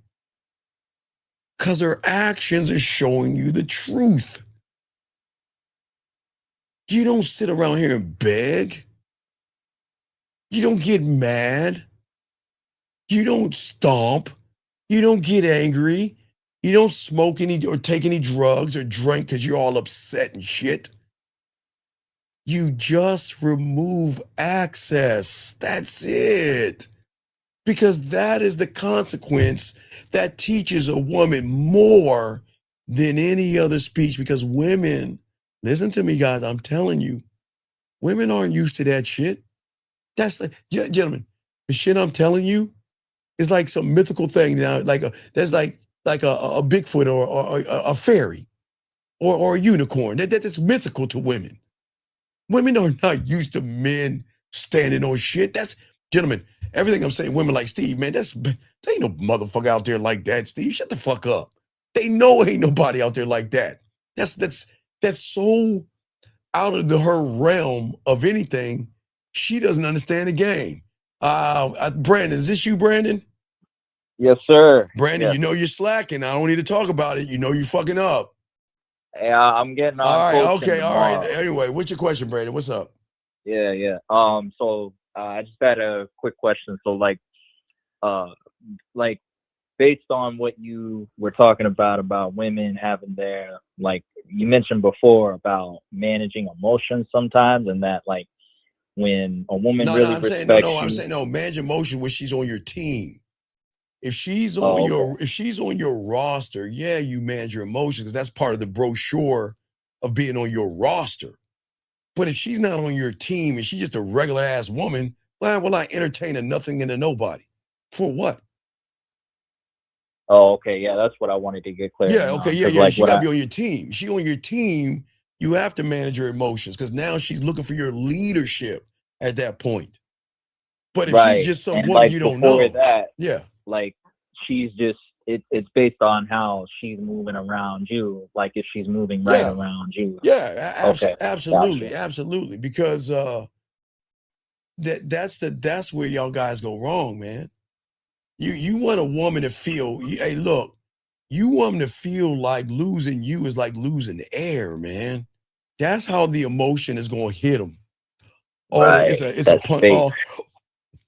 Because her actions are showing you the truth. You don't sit around here and beg. You don't get mad. You don't stomp. You don't get angry. You don't smoke any or take any drugs or drink because you're all upset and shit. You just remove access. That's it. Because that is the consequence that teaches a woman more than any other speech. Because women, listen to me, guys, I'm telling you, women aren't used to that shit. That's like, gentlemen, the shit I'm telling you is like some mythical thing now. That's like a Bigfoot or a fairy or a unicorn. That's mythical to women. Women are not used to men standing on shit. Gentlemen, everything I'm saying, women like Steve, man, there ain't no motherfucker out there like that, Steve. Shut the fuck up. They know ain't nobody out there like that. That's so out of her realm of anything. She doesn't understand the game. Brandon, is this you, Brandon? Yes, sir. Brandon, Yes. You know you're slacking. I don't need to talk about it. You know you're fucking up. Yeah, I'm getting on. All right, coaching okay, all right. tomorrow. Anyway, what's your question, Brandon? What's up? Yeah. So I just had a quick question. So like based on what you were talking about women having their, like you mentioned before about managing emotions sometimes, and that like when a woman really respects you. Manage emotion when she's on your team. If she's on if she's on your roster, yeah, you manage your emotions because that's part of the brochure of being on your roster. But if she's not on your team and she's just a regular ass woman, why will I entertain a nothing and a nobody? For what? Oh, okay. Yeah, that's what I wanted to get clear. Yeah, okay, yeah. Like, She gotta be on your team. She on your team, you have to manage your emotions because now she's looking for your leadership at that point. But if she's just some woman you don't know, like she's just it's based on how she's moving around you. Like if she's moving around you. Yeah, absolutely, Gotcha. absolutely. Because that's where y'all guys go wrong, man. You want a woman to feel, hey, look, you want them to feel like losing you is like losing air, man. That's how the emotion is going to hit them. Oh, Right. it's a punt. fake. Oh,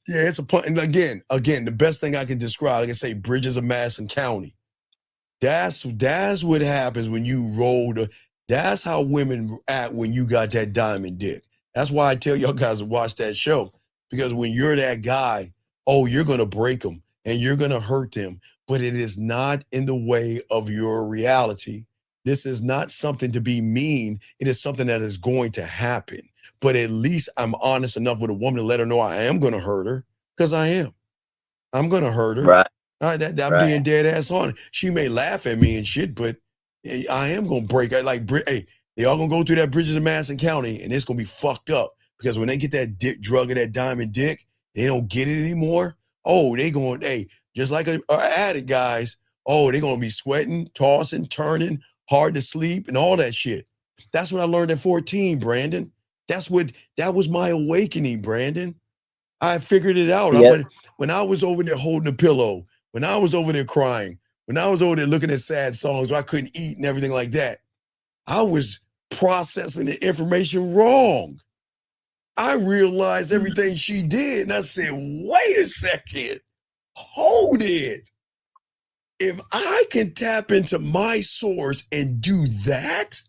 yeah, it's a punt. And again, the best thing I can describe, I can say Bridges of Madison County. That's what happens when you roll that's how women act when you got that diamond dick. That's why I tell y'all guys to watch that show. Because when you're that guy, you're going to break them and you're going to hurt them. But it is not in the way of your reality. This is not something to be mean. It is something that is going to happen. But at least I'm honest enough with a woman to let her know I am going to hurt her, because I am. I'm going to hurt her. Right. I'm being dead ass on it. She may laugh at me and shit, but I am going to break. Hey, they all going to go through that Bridges of Madison County, and it's going to be fucked up. Because when they get that dick drug of that diamond dick, they don't get it anymore. They going, just like an addict, guys. They're going to be sweating, tossing, turning, hard to sleep, and all that shit. That's what I learned at 14, Brandon. That was my awakening, Brandon. I figured it out. Yeah. When I was over there holding a pillow, when I was over there crying, when I was over there looking at sad songs where I couldn't eat and everything like that, I was processing the information wrong. I realized everything she did, and I said, wait a second, hold it. If I can tap into my source and do that,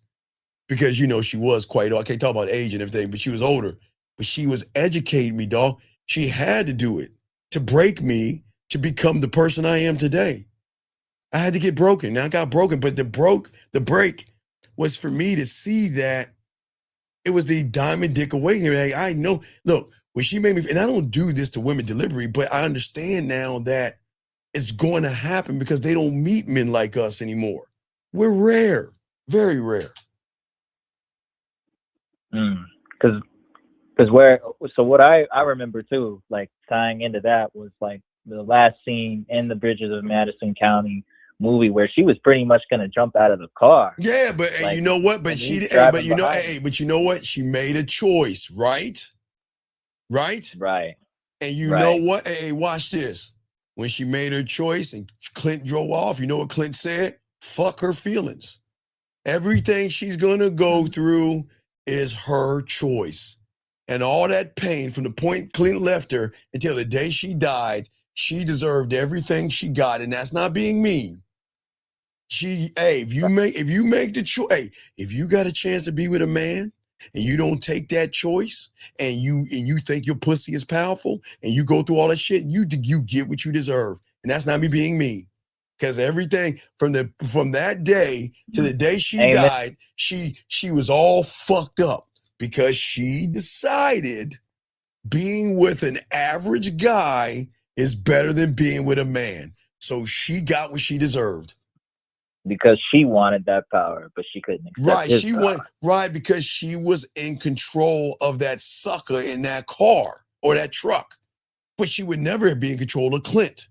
because, you know, she was quite old. I can't talk about age and everything, but she was older. But she was educating me, dog. She had to do it to break me to become the person I am today. I had to get broken. Now I got broken, but the break was for me to see that it was the diamond dick awakening. Like, I know, look, when she made me, and I don't do this to women deliberately, but I understand now that it's going to happen because they don't meet men like us anymore. We're rare, very rare. Because what I remember too, like tying into that was like the last scene in the Bridges of Madison County movie where she was pretty much gonna jump out of the car. Yeah, but like, you know what? But she, but you know what? She made a choice, right? Right. And you know what? Hey, watch this. When she made her choice and Clint drove off, you know what Clint said? Fuck her feelings. Everything she's gonna go through is her choice. And all that pain from the point Clint left her until the day she died, she deserved everything she got. And that's not being mean. If you make the choice, if you got a chance to be with a man and you don't take that choice and you think your pussy is powerful and you go through all that shit, you get what you deserve. And that's not me being mean. Because everything from that day to the day she died, she was all fucked up because she decided being with an average guy is better than being with a man. So she got what she deserved. Because she wanted that power, but she couldn't accept his power. Because she was in control of that sucker in that car or that truck. But she would never be in control of Clint.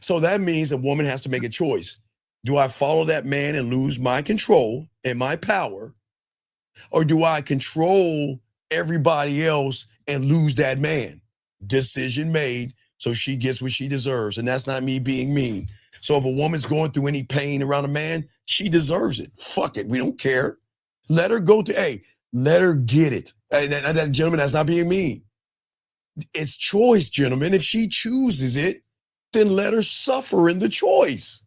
So that means a woman has to make a choice. Do I follow that man and lose my control and my power? Or do I control everybody else and lose that man? Decision made, so she gets what she deserves. And that's not me being mean. So if a woman's going through any pain around a man, she deserves it. Fuck it. We don't care. Let her go through, let her get it. And that, gentlemen, that's not being mean. It's choice, gentlemen. If she chooses it, then let her suffer in the choice.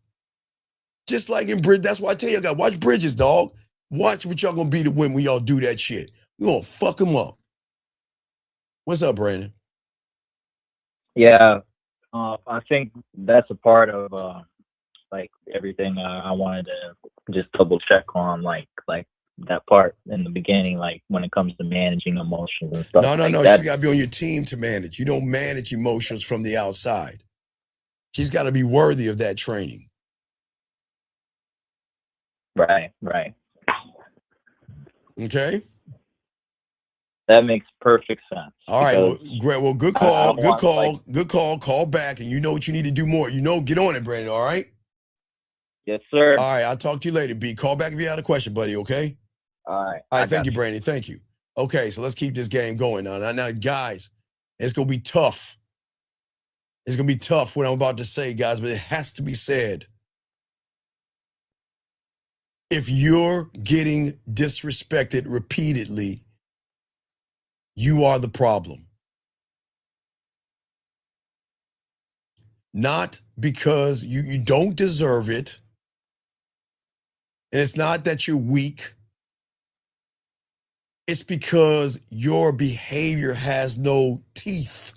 Just like in Bridges. That's why I tell you, I got watch Bridges, dog. Watch what y'all gonna be to when we all do that shit. We gonna fuck them up. What's up, Brandon? Yeah, I think that's a part of like everything I wanted to just double check on, like that part in the beginning, like when it comes to managing emotions and stuff. No. That. She gotta be on your team to manage. You don't manage emotions from the outside. She's got to be worthy of that training. Right. Okay. That makes perfect sense. All right. Well, great. Well, good call. Good call. Call back, and you know what you need to do more. Get on it, Brandon. All right. Yes, sir. All right. I'll talk to you later, B. Call back if you had a question, buddy. Okay. All right. All right. Thank you, Brandon. Thank you. Okay. So let's keep this game going now, guys. It's gonna be tough. It's going to be tough what I'm about to say, guys, but it has to be said. If you're getting disrespected repeatedly, you are the problem. Not because you don't deserve it, and it's not that you're weak. It's because your behavior has no teeth.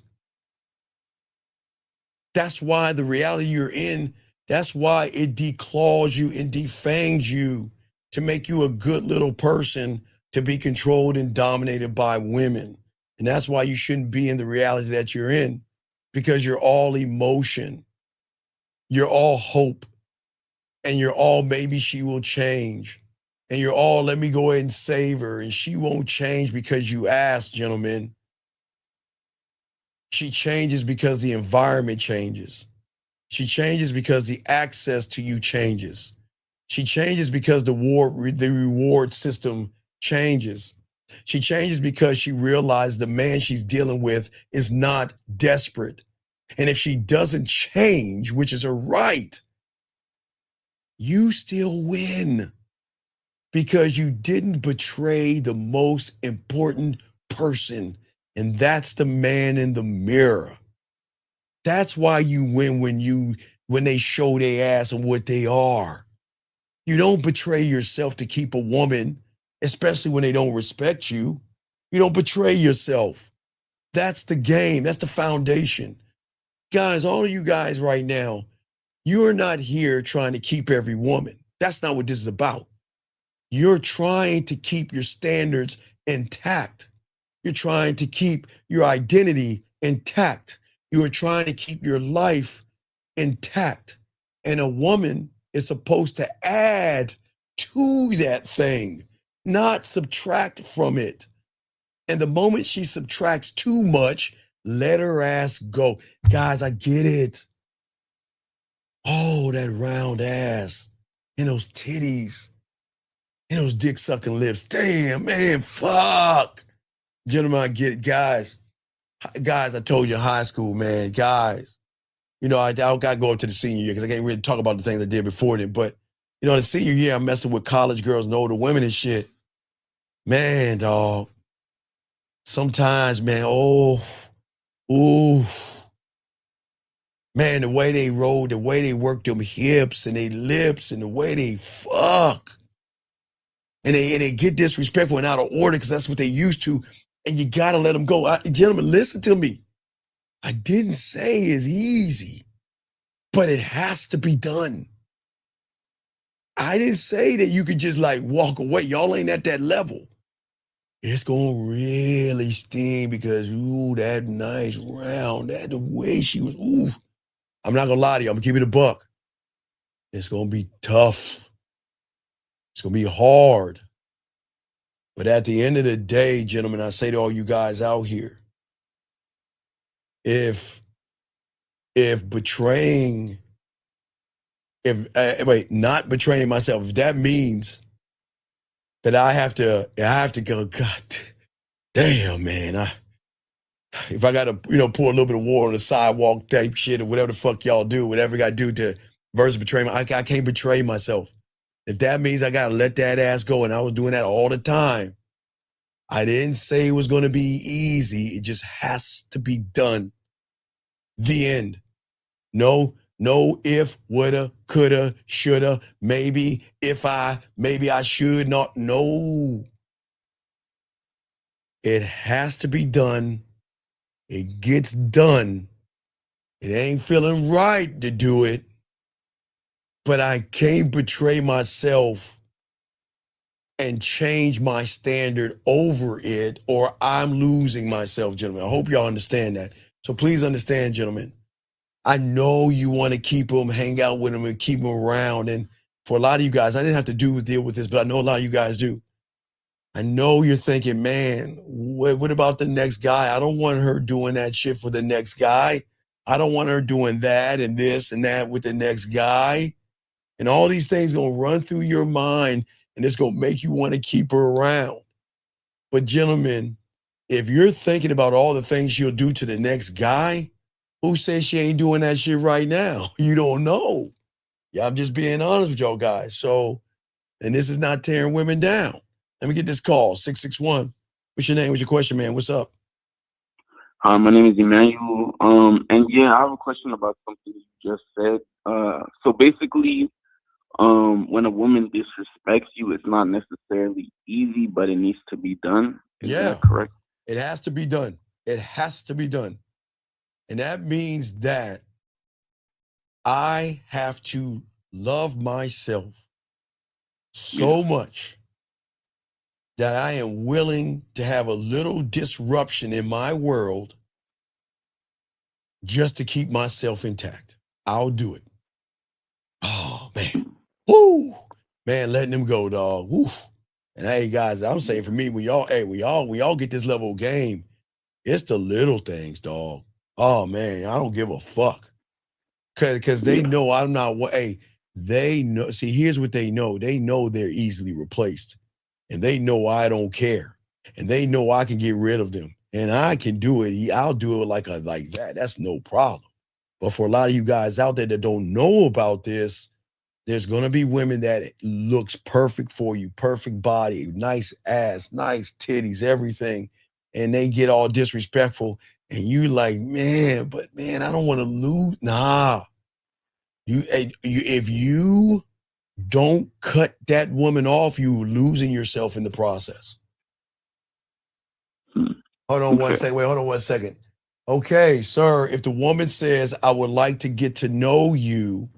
That's why the reality you're in, that's why it declaws you and defangs you to make you a good little person to be controlled and dominated by women. And that's why you shouldn't be in the reality that you're in, because you're all emotion. You're all hope. And you're all maybe she will change. And you're all let me go ahead and save her. And she won't change because you asked, gentlemen. She changes because the environment changes. She changes because the access to you changes. She changes because the reward system changes. She changes because she realized the man she's dealing with is not desperate. And if she doesn't change, which is her right, you still win because you didn't betray the most important person, and that's the man in the mirror. That's why you win when they show their ass and what they are. You don't betray yourself to keep a woman, especially when they don't respect you. You don't betray yourself. That's the game. That's the foundation. Guys, all of you guys right now, you're not here trying to keep every woman. That's not what this is about. You're trying to keep your standards intact. You're trying to keep your identity intact. You are trying to keep your life intact. And a woman is supposed to add to that thing, not subtract from it. And the moment she subtracts too much, let her ass go. Guys, I get it. Oh, that round ass and those titties and those dick sucking lips. Damn, man, fuck. Gentlemen, I get it. Guys, I told you in high school, man, guys, you know, I got to go up to the senior year because I can't really talk about the things I did before then. But, you know, the senior year, I'm messing with college girls and older women and shit. Man, dog. Sometimes, man, man, the way they roll, the way they work them hips and they lips and the way they fuck. And they get disrespectful and out of order because that's what they used to. And you got to let them go. Gentlemen, listen to me. I didn't say it's easy, but it has to be done. I didn't say that you could just like walk away. Y'all ain't at that level. It's going to really sting because, ooh, that nice round, that the way she was, ooh. I'm not going to lie to you. I'm going to keep it a buck. It's going to be tough. It's going to be hard. But at the end of the day, gentlemen, I say to all you guys out here, if not betraying myself, if that means that I have to go, God damn, man, if I got to, pour a little bit of water on the sidewalk type shit or whatever the fuck y'all do, whatever I got to do to versus betray I can't betray myself. If that means I got to let that ass go, and I was doing that all the time, I didn't say it was going to be easy. It just has to be done. The end. No if, woulda, coulda, shoulda, maybe I should not. No. It has to be done. It gets done. It ain't feeling right to do it, but I can't betray myself and change my standard over it, or I'm losing myself, gentlemen. I hope y'all understand that. So please understand, gentlemen. I know you want to keep them, hang out with them, and keep them around. And for a lot of you guys, I didn't have to deal with this, but I know a lot of you guys do. I know you're thinking, man, what about the next guy? I don't want her doing that shit for the next guy. I don't want her doing that and this and that with the next guy. And all these things going to run through your mind, and it's going to make you want to keep her around. But gentlemen, if you're thinking about all the things she'll do to the next guy, who says she ain't doing that shit right now? You don't know. Yeah, I'm just being honest with y'all guys. So, and this is not tearing women down. Let me get this call, 661. What's your name? What's your question, man? What's up? Hi, my name is Emmanuel. And yeah, I have a question about something you just said. So basically, when a woman disrespects you, it's not necessarily easy, but it needs to be done. Is that correct? It has to be done. It has to be done. And that means that I have to love myself so much that I am willing to have a little disruption in my world just to keep myself intact. I'll do it. Oh, man. Woo! Man, letting them go, dog. Woo. And hey, guys, I'm saying for me, when y'all get this level of game, it's the little things, dog. Oh, man, I don't give a fuck. Because they know I'm not, they know, see, here's what they know. They know they're easily replaced. And they know I don't care. and they know I can get rid of them, and I can do it. I'll do it like that. That's no problem. But for a lot of you guys out there that don't know about this, there's gonna be women that looks perfect for you, perfect body, nice ass, nice titties, everything, and they get all disrespectful, and you like, man, I don't want to lose. Nah, if you don't cut that woman off, you losing yourself in the process. Hold on one second. Wait, hold on 1 second. Okay, sir, if the woman says, I would like to get to know you,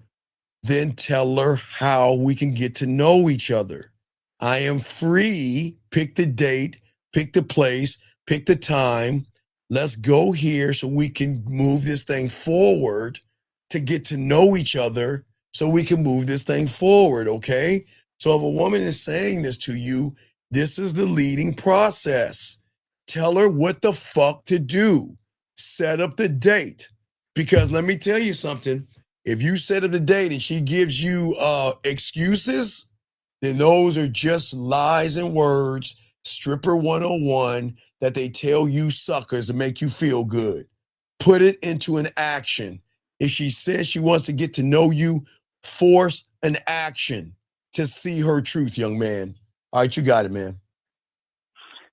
then tell her how we can get to know each other. I am free. Pick the date, pick the place, pick the time. Let's go here so we can move this thing forward to get to know each other so we can move this thing forward, okay? So if a woman is saying this to you, this is the leading process. Tell her what the fuck to do. Set up the date. Because let me tell you something. If you set up the date and she gives you excuses, then those are just lies and words, stripper 101, that they tell you suckers to make you feel good. Put it into an action. If she says she wants to get to know you, force an action to see her truth, young man. All right, you got it, man.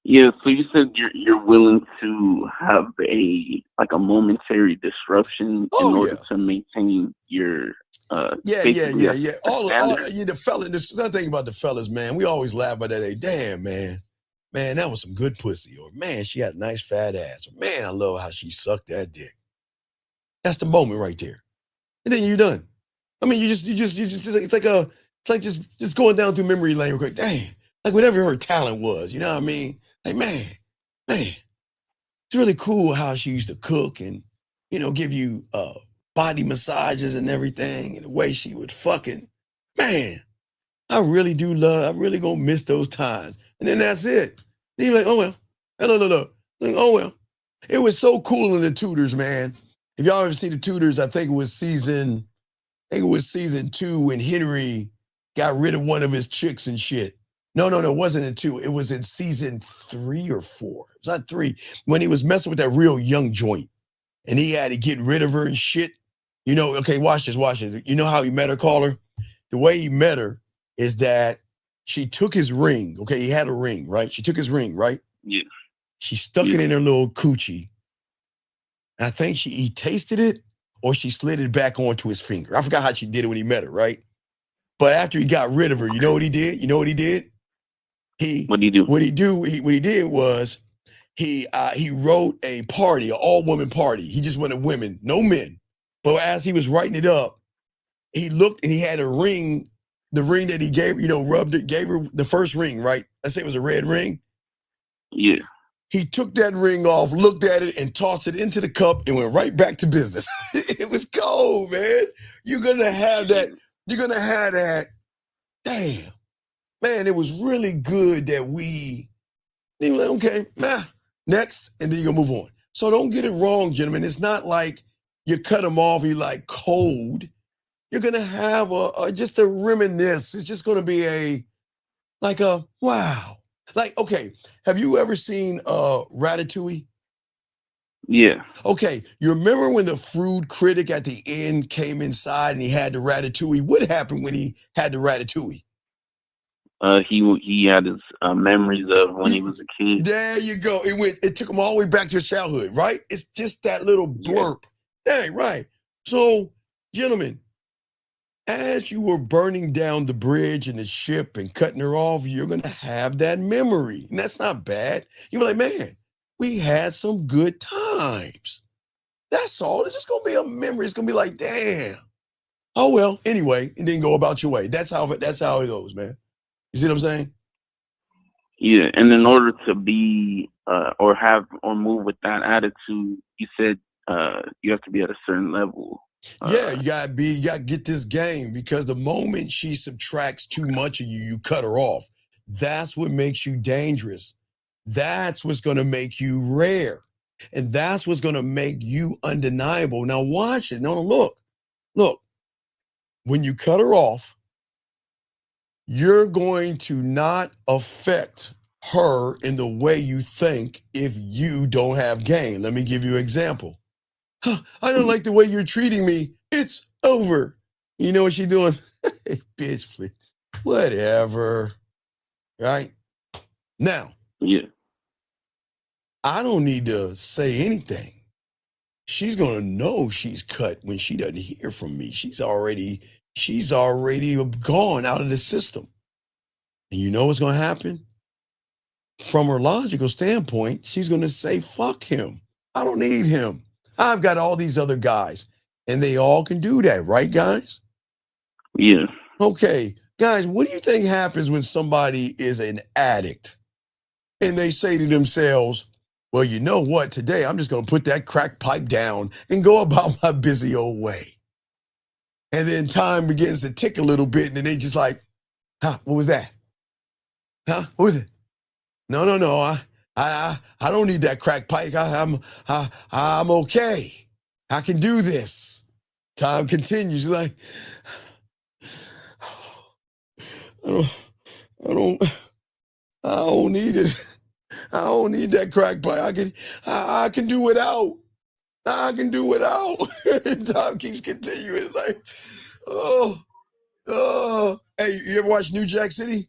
Yeah, so you said you're willing to have a momentary disruption in order to maintain your Yeah. The fella, there's another thing about the fellas, man. We always laugh about that. Hey, damn, man, that was some good pussy. Or man, she had a nice fat ass. Or man, I love how she sucked that dick. That's the moment right there. And then you're done. I mean, you just it's like just going down through memory lane real quick. Dang, like whatever her talent was, you know what I mean? Like, man, it's really cool how she used to cook and, give you body massages and everything, and the way she would fucking, man, I really gonna miss those times. And then that's it. Then you're like, oh well, hello. Like, oh well. It was so cool in the Tudors, man. If y'all ever see the Tudors, I think it was season 2 when Henry got rid of one of his chicks and shit. No, it wasn't in 2. It was in season 3 or 4. It was not 3. When he was messing with that real young joint and he had to get rid of her and shit. Okay, watch this. You know how he met her, caller? The way he met her is that she took his ring. Okay, he had a ring, right? She took his ring, right? Yeah. She stuck it in her little coochie. And I think he tasted it or she slid it back onto his finger. I forgot how she did it when he met her, right? But after he got rid of her, you know what he did? What did he do? What he did was he wrote a party, an all-woman party. He just wanted women, no men. But as he was writing it up, he looked and he had a ring, the ring that he gave, gave her the first ring, right? Let's say it was a red ring. Yeah. He took that ring off, looked at it, and tossed it into the cup and went right back to business. It was cold, man. You're gonna have that. Damn. Man, it was really good that you're like, okay, next, and then you're gonna move on. So don't get it wrong, gentlemen. It's not like you cut them off, you like cold. You're gonna have just a reminisce. It's just gonna be wow. Like, okay, have you ever seen Ratatouille? Yeah. Okay, you remember when the food critic at the end came inside and he had the ratatouille? What happened when he had the ratatouille? He had his memories of when he was a kid. There you go. It took him all the way back to his childhood, right? It's just that little blurb. Dang, right. So, gentlemen, as you were burning down the bridge and the ship and cutting her off, you're going to have that memory. And that's not bad. You're like, man, we had some good times. That's all. It's just going to be a memory. It's going to be like, damn. Oh, well, anyway, and then go about your way. That's how it goes, man. You see what I'm saying? Yeah, and in order to be or move with that attitude, you said you have to be at a certain level. Yeah, you gotta get this game, because the moment she subtracts too much of you, you cut her off. That's what makes you dangerous. That's what's gonna make you rare. And that's what's gonna make you undeniable. Now watch it. No, look. When you cut her off, you're going to not affect her in the way you think if you don't have game. Let me give you an example. Huh, I don't like the way you're treating me. It's over. You know what she's doing? Hey, bitch, please. Whatever. Right? Now. Yeah. I don't need to say anything. She's going to know she's cut when she doesn't hear from me. She's already gone out of the system. And you know what's going to happen? From her logical standpoint, she's going to say, fuck him. I don't need him. I've got all these other guys. And they all can do that, right, guys? Yeah. Okay, guys, what do you think happens when somebody is an addict and they say to themselves, well, you know what? Today, I'm just going to put that crack pipe down and go about my busy old way. And then time begins to tick a little bit, and then they just like, huh, what was that? Huh, what was it? No, I don't need that crack pipe. I'm okay. I can do this. Time continues. You're like, I don't need it. I don't need that crack pipe. I can do without. I can do without. And time keeps continuing. It's like, oh. Hey, you ever watch New Jack City?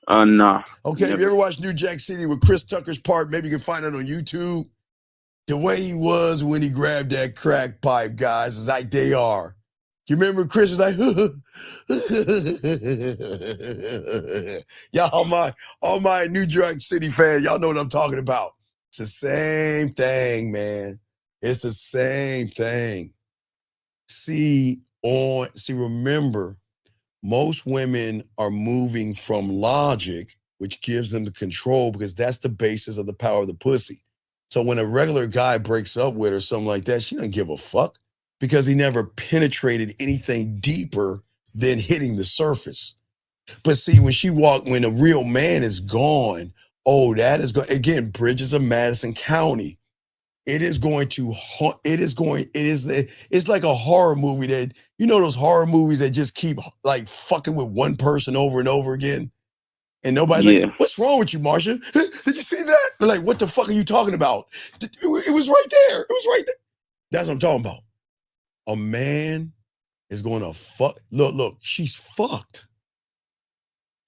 Nah. Okay, if you ever watched New Jack City with Chris Tucker's part, maybe you can find it on YouTube. The way he was when he grabbed that crack pipe, guys, is like they are. You remember Chris was like, y'all, all my New Jack City fans, y'all know what I'm talking about. It's the same thing, man. It's the same thing. See, remember, most women are moving from logic, which gives them the control because that's the basis of the power of the pussy. So when a regular guy breaks up with her or something like that, she doesn't give a fuck because he never penetrated anything deeper than hitting the surface. But see, when a real man is gone, that is going, again, Bridges of Madison County. It's like a horror movie that, you know, those horror movies that just keep like fucking with one person over and over again. And nobody's like, what's wrong with you, Marsha? Did you see that? They're like, what the fuck are you talking about? It was right there. It was right there. That's what I'm talking about. A man is going to fuck. Look, she's fucked.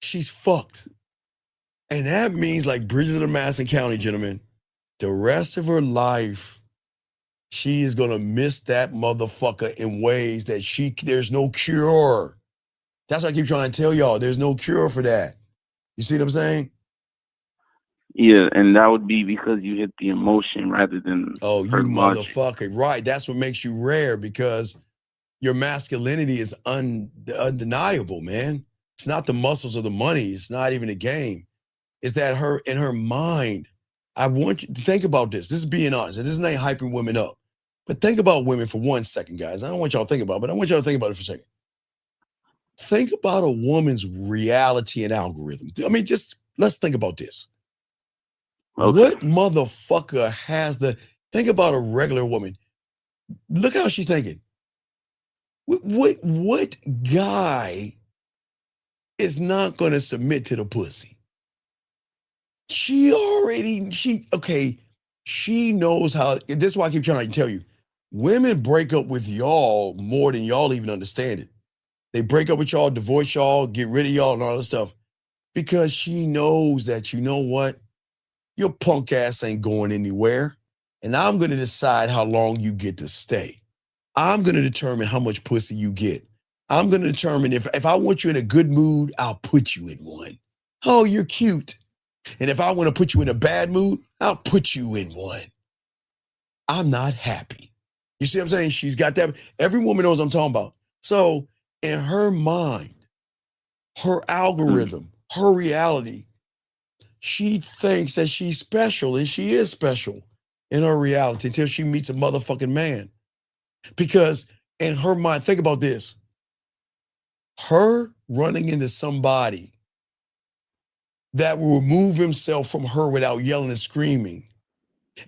She's fucked. And that means, like Bridges of Madison County, gentlemen, the rest of her life, she is going to miss that motherfucker in ways that there's no cure. That's what I keep trying to tell y'all. There's no cure for that. You see what I'm saying? Yeah, and that would be because you hit the emotion rather than you motherfucker. Right. That's what makes you rare, because your masculinity is undeniable, man. It's not the muscles or the money. It's not even a game. It's that in her mind. I want you to think about this. This is being honest. And this ain't hyping women up. But think about women for 1 second, guys. I don't want y'all to think about it, but I want y'all to think about it for a second. Think about a woman's reality and algorithm. I mean, just let's think about this. Okay. What motherfucker think about a regular woman. Look how she's thinking. What guy is not going to submit to the pussy? She knows how. This is why I keep trying to tell you. Women break up with y'all more than y'all even understand it. They break up with y'all, divorce y'all, get rid of y'all and all that stuff. Because she knows that, you know what? Your punk ass ain't going anywhere. And I'm going to decide how long you get to stay. I'm going to determine how much pussy you get. I'm going to determine if I want you in a good mood, I'll put you in one. Oh, you're cute. And if I want to put you in a bad mood, I'll put you in one. I'm not happy. You see what I'm saying? She's got that. Every woman knows what I'm talking about. So in her mind, her algorithm, her reality, she thinks that she's special, and she is special in her reality until she meets a motherfucking man. Because in her mind, think about this. Her running into somebody that will remove himself from her without yelling and screaming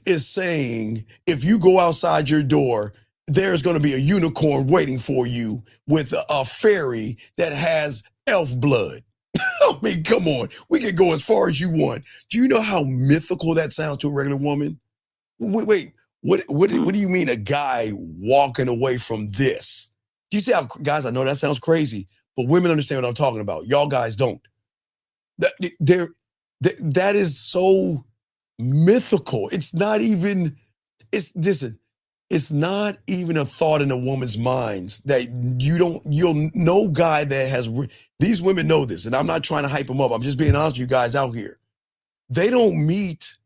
is saying, if you go outside your door, there's going to be a unicorn waiting for you with a fairy that has elf blood. I mean, come on. We can go as far as you want. Do you know how mythical that sounds to a regular woman? Wait. What do you mean a guy walking away from this? Do you see how, guys, I know that sounds crazy, but women understand what I'm talking about. Y'all guys don't. That is so mythical. It's not even, it's not even a thought in a woman's mind that you'll no guy that has, these women know this, and I'm not trying to hype them up. I'm just being honest with you guys out here. They don't meet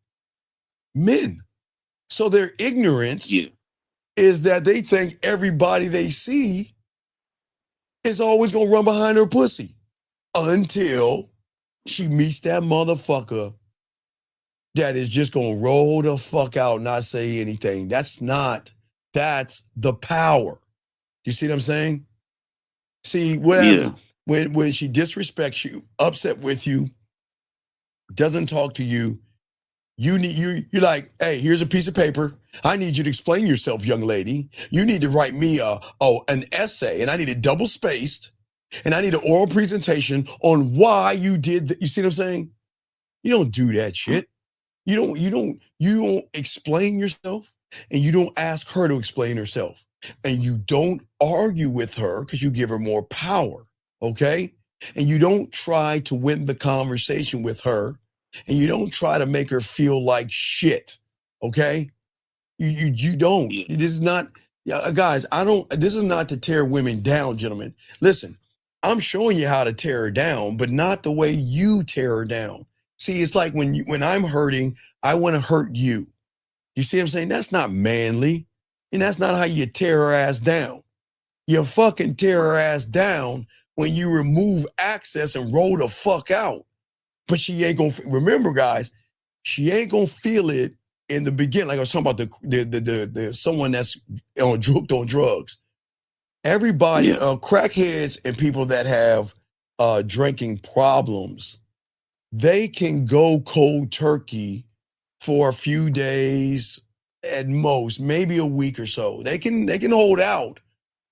men. So their ignorance is that they think everybody they see is always going to run behind her pussy until she meets that motherfucker that is just going to roll the fuck out and not say anything. That's the power. You see what I'm saying? See, what happens when she disrespects you, upset with you, doesn't talk to you, you're like, hey, here's a piece of paper. I need you to explain yourself, young lady. You need to write me an essay, and I need it double spaced, and I need an oral presentation on why you did that. You see what I'm saying? You don't do that shit. You don't explain yourself, and you don't ask her to explain herself, and you don't argue with her because you give her more power, okay? And you don't try to win the conversation with her, and you don't try to make her feel like shit, okay? You don't. This is not, guys, this is not to tear women down, gentlemen. Listen, I'm showing you how to tear her down, but not the way you tear her down. See, it's like when I'm hurting, I want to hurt you. You see what I'm saying? That's not manly, and that's not how you tear her ass down. You fucking tear her ass down when you remove access and roll the fuck out. But she ain't gonna, remember guys, she ain't gonna feel it in the beginning. Like I was talking about the someone that's hooked on drugs. Everybody, crackheads and people that have drinking problems, they can go cold turkey for a few days at most, maybe a week or so. They can hold out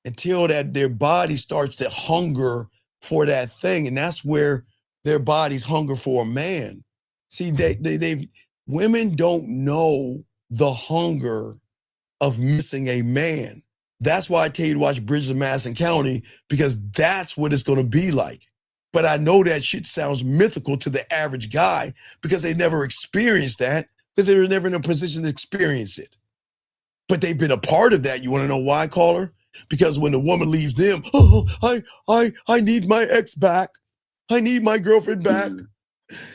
until that their body starts to hunger for that thing, and that's where their bodies hunger for a man. See, women don't know the hunger of missing a man. That's why I tell you to watch Bridges of Madison County, because that's what it's going to be like. But I know that shit sounds mythical to the average guy because they never experienced that, because they were never in a position to experience it. But they've been a part of that. You want to know why, caller? Because when the woman leaves them, I need my ex back. I need my girlfriend back.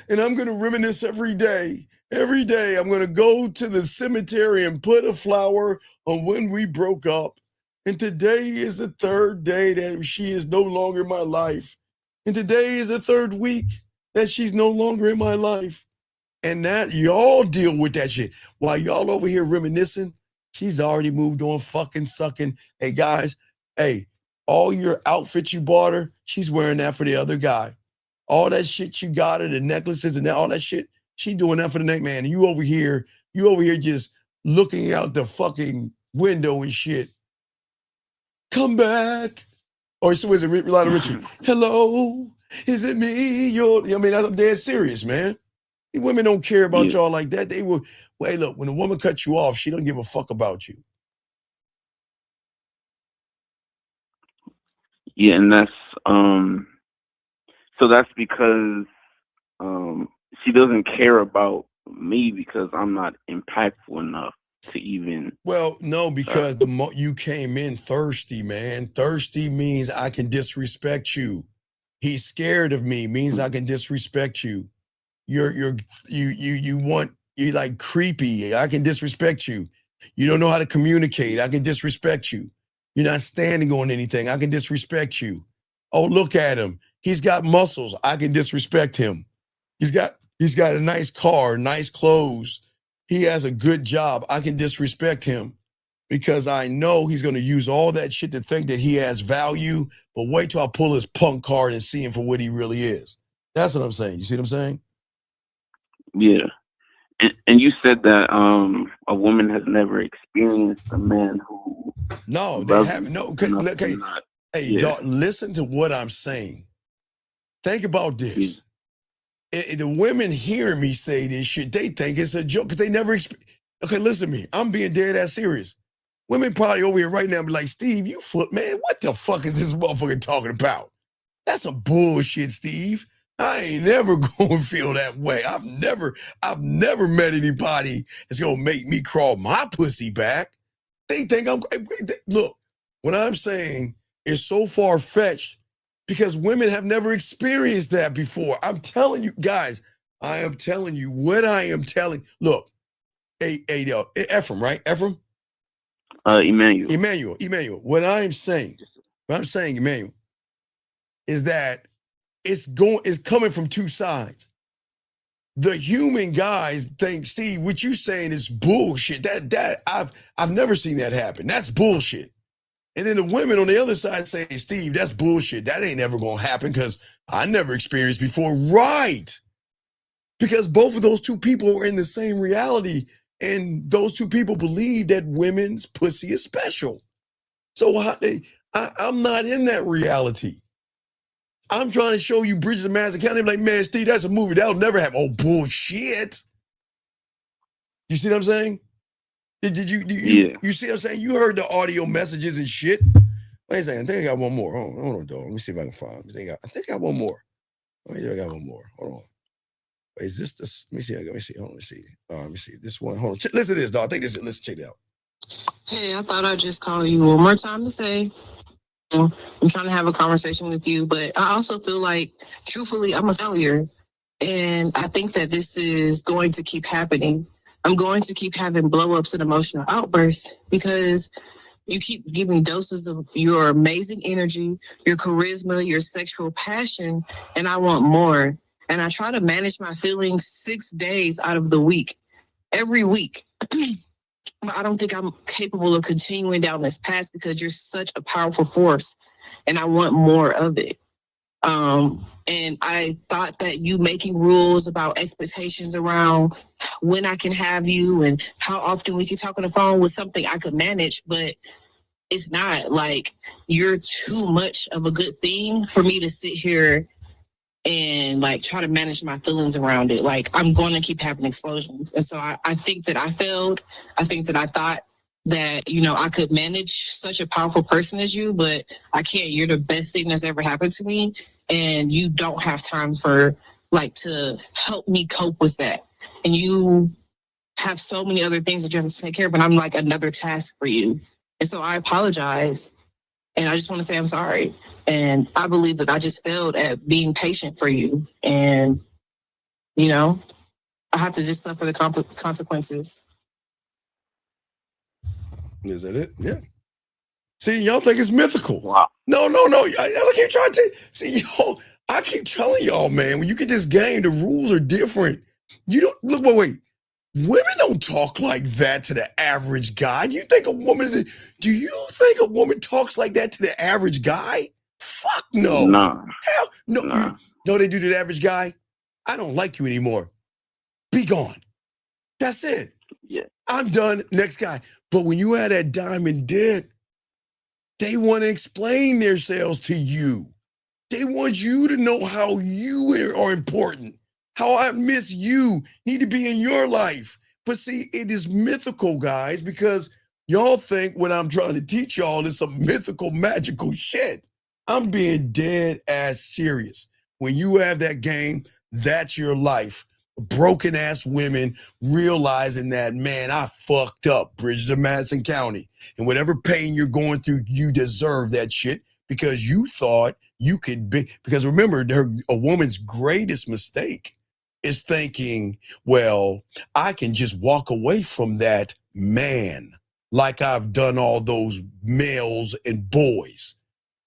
And I'm going to reminisce every day. Every day I'm going to go to the cemetery and put a flower on when we broke up. And today is the third day that she is no longer in my life. And today is the third week that she's no longer in my life. And that y'all deal with that shit. While y'all over here reminiscing, she's already moved on, fucking sucking. Hey guys, hey, all your outfits you bought her, she's wearing that for the other guy. All that shit you got her, the necklaces and all that shit, she doing that for the next man. And you over here just looking out the fucking window and shit. Come back. Or so is it Lionel Richie? Hello, is it me? I'm dead serious, man. These women don't care about y'all like that. They will, hey, look, when a woman cuts you off, she don't give a fuck about you. Yeah, and that's so that's because she doesn't care about me because I'm not impactful enough to even. Well, no, because you came in thirsty, man. Thirsty means I can disrespect you. He's scared of me means I can disrespect you. You like creepy. I can disrespect you. You don't know how to communicate. I can disrespect you. You're not standing on anything. I can disrespect you. Oh, look at him. He's got muscles. I can disrespect him. He's got a nice car, nice clothes. He has a good job. I can disrespect him because I know he's going to use all that shit to think that he has value. But wait till I pull his punk card and see him for what he really is. That's what I'm saying. You see what I'm saying? Yeah. And you said that a woman has never experienced a man who. No, they haven't. No, okay, hey, dog, listen to what I'm saying. Think about this. The women hearing me say this shit, they think it's a joke because they never okay, listen to me. I'm being dead ass serious. Women probably over here right now be like, Steve, man, what the fuck is this motherfucker talking about? That's some bullshit, Steve. I ain't never gonna feel that way. I've never met anybody that's gonna make me crawl my pussy back. They think look, what I'm saying is so far-fetched because women have never experienced that before. I'm telling you, guys, I am telling you what I am telling. Look, Ephraim, right? Ephraim? Emmanuel. Emmanuel. What I'm saying, Emmanuel, is that it's coming from two sides. The human guys think, Steve, what you saying is bullshit. That I've never seen that happen. That's bullshit. And then the women on the other side say, Steve, that's bullshit. That ain't ever gonna happen because I never experienced before. Right. Because both of those two people are in the same reality. And those two people believe that women's pussy is special. So I'm not in that reality. I'm trying to show you Bridges of Madison County. I'm like, man, Steve, that's a movie. That'll never happen. Oh, bullshit. You see what I'm saying? Did you see what I'm saying? You heard the audio messages and shit. Wait a second. I think I got one more. Hold on, dog. Let me see if I can find it. I think I got one more. Let me see if I got one more. Hold on. Wait, is this? Let me see. Hold on. Let me see. This one. Hold on. Listen to this, dog. I think this. Let's check it out. Hey, I thought I'd just call you one more time to say I'm trying to have a conversation with you, but I also feel like, truthfully, I'm a failure. And I think that this is going to keep happening. I'm going to keep having blow-ups and emotional outbursts because you keep giving doses of your amazing energy, your charisma, your sexual passion, and I want more. And I try to manage my feelings 6 days out of the week, every week. I don't think I'm capable of continuing down this path because you're such a powerful force and I want more of it. And I thought that you making rules about expectations around when I can have you and how often we can talk on the phone was something I could manage, but it's not. Like, you're too much of a good thing for me to sit here and like try to manage my feelings around it. Like, I'm going to keep having explosions. And so I think that I failed. I think that I thought that, you know, I could manage such a powerful person as you, but I can't. You're the best thing that's ever happened to me. And you don't have time for like to help me cope with that. And you have so many other things that you have to take care of, but I'm like another task for you. And so I apologize. And I just want to say I'm sorry. And I believe that I just failed at being patient for you. And, you know, I have to just suffer the consequences. Is that it? Yeah. See, y'all think it's mythical. Wow. No. I keep trying to see, yo. I keep telling y'all, man, when you get this game, the rules are different. You don't look. Wait. Women don't talk like that to the average guy. Do you think a woman talks like that to the average guy? Fuck no. Nah. Hell no. Nah. You know they do to the average guy? I don't like you anymore. Be gone. That's it. Yeah. I'm done. Next guy. But when you had that diamond dick, they want to explain themselves to you. They want you to know how you are important. How I miss you, need to be in your life. But see, it is mythical, guys, because y'all think what I'm trying to teach y'all is some mythical, magical shit. I'm being dead ass serious. When you have that game, that's your life. Broken ass women realizing that, man, I fucked up, Bridges of Madison County. And whatever pain you're going through, you deserve that shit because you thought you could be. Because remember, a woman's greatest mistake is thinking, well, I can just walk away from that man like I've done all those males and boys.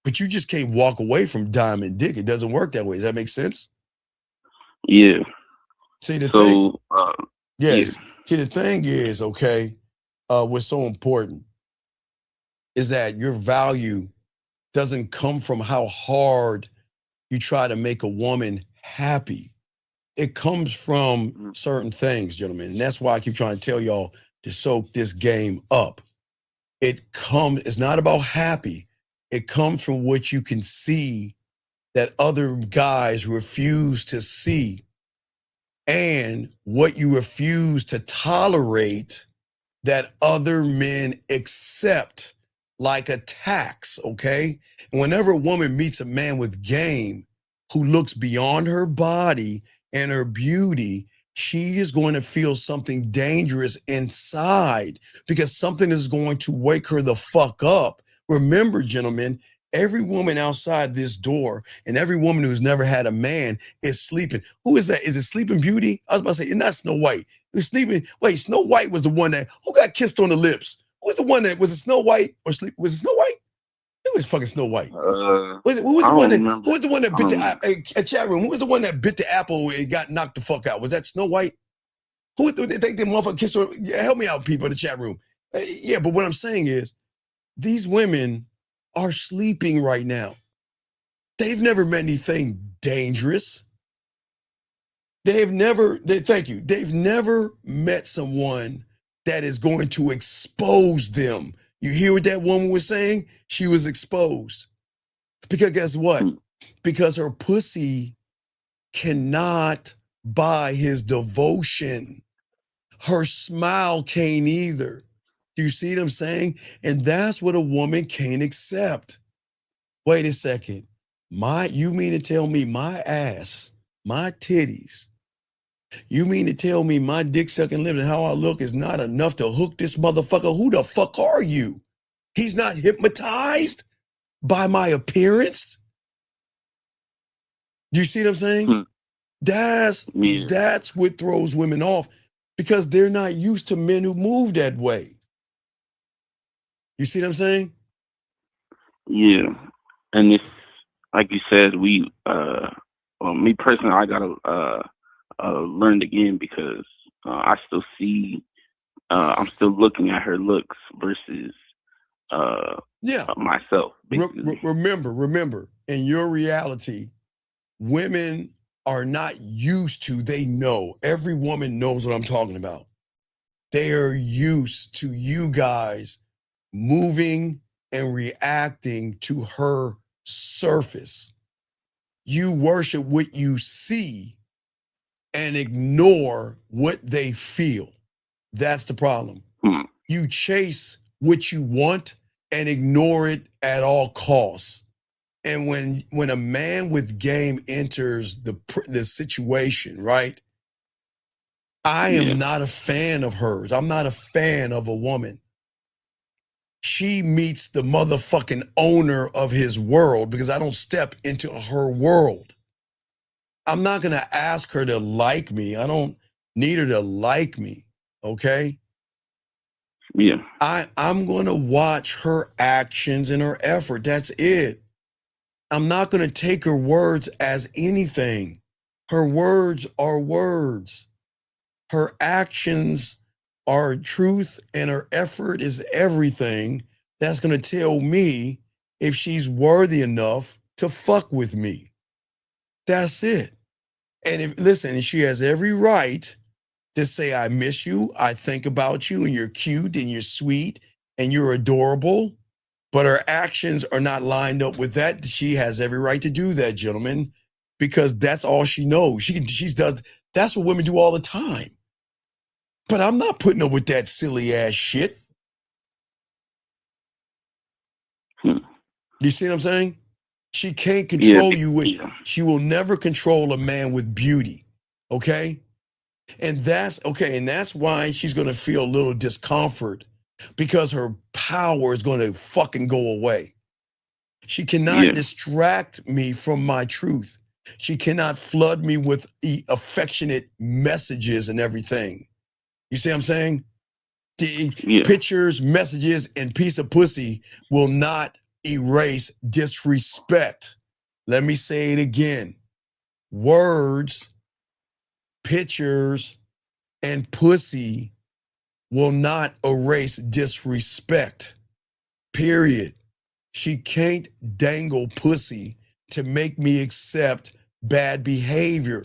But you just can't walk away from diamond dick. It doesn't work that way. Does that make sense? Yeah. See, the thing is, okay, what's so important is that your value doesn't come from how hard you try to make a woman happy. It comes from certain things, gentlemen. And that's why I keep trying to tell y'all to soak this game up. It's not about happy. It comes from what you can see that other guys refuse to see, and what you refuse to tolerate that other men accept like a tax, okay? And whenever a woman meets a man with game who looks beyond her body and her beauty, she is going to feel something dangerous inside because something is going to wake her the fuck up. Remember, gentlemen, every woman outside this door and every woman who's never had a man is sleeping. Who is that? Is it Sleeping Beauty? I was about to say, it's not Snow White. It was sleeping. Wait, Snow White was the one that, who got kissed on the lips? Who was the one that, was it Snow White or sleep? Was it Snow White? It was fucking Snow White. Who was the one that bit the chat room? Who was the one that bit the apple and got knocked the fuck out? Was that Snow White? Who was they think the motherfucker kissed her? Yeah, help me out, people in the chat room. Yeah, but what I'm saying is, these women are sleeping right now. They've never met anything dangerous. They've never met someone that is going to expose them. You hear what that woman was saying? She was exposed. Because guess what? Because her pussy cannot buy his devotion. Her smile can't either. Do you see what I'm saying? And that's what a woman can't accept. Wait a second. You mean to tell me my ass, my titties, you mean to tell me my dick sucking lips and how I look is not enough to hook this motherfucker? Who the fuck are you? He's not hypnotized by my appearance? Do you see what I'm saying? That's what throws women off, because they're not used to men who move that way. You see what I'm saying? Yeah. And it's like you said, me personally, I gotta learn again, because I still see, I'm still looking at her looks versus myself. Remember, in your reality, women are not used to, they know, every woman knows what I'm talking about. They are used to you guys moving and reacting to her surface. You worship what you see and ignore what they feel. That's the problem. You chase what you want and ignore it at all costs. And when a man with game enters the situation, right? I am not a fan of hers. I'm not a fan of a woman. She meets the motherfucking owner of his world, because I don't step into her world. I'm not going to ask her to like me. I don't need her to like me, okay? Yeah. I'm going to watch her actions and her effort. That's it. I'm not going to take her words as anything. Her words are words. Her actions are truth, and her effort is everything that's going to tell me if she's worthy enough to fuck with me. That's it. And listen, she has every right to say, I miss you, I think about you, and you're cute, and you're sweet, and you're adorable. But her actions are not lined up with that. She has every right to do that, gentlemen, because that's all she knows. That's what women do all the time. But I'm not putting up with that silly ass shit. You see what I'm saying? She can't control you. She will never control a man with beauty. Okay? And that's okay. And that's why she's going to feel a little discomfort, because her power is going to fucking go away. She cannot distract me from my truth. She cannot flood me with affectionate messages and everything. You see what I'm saying? The pictures, messages, and piece of pussy will not erase disrespect. Let me say it again. Words, pictures, and pussy will not erase disrespect. Period. She can't dangle pussy to make me accept bad behavior,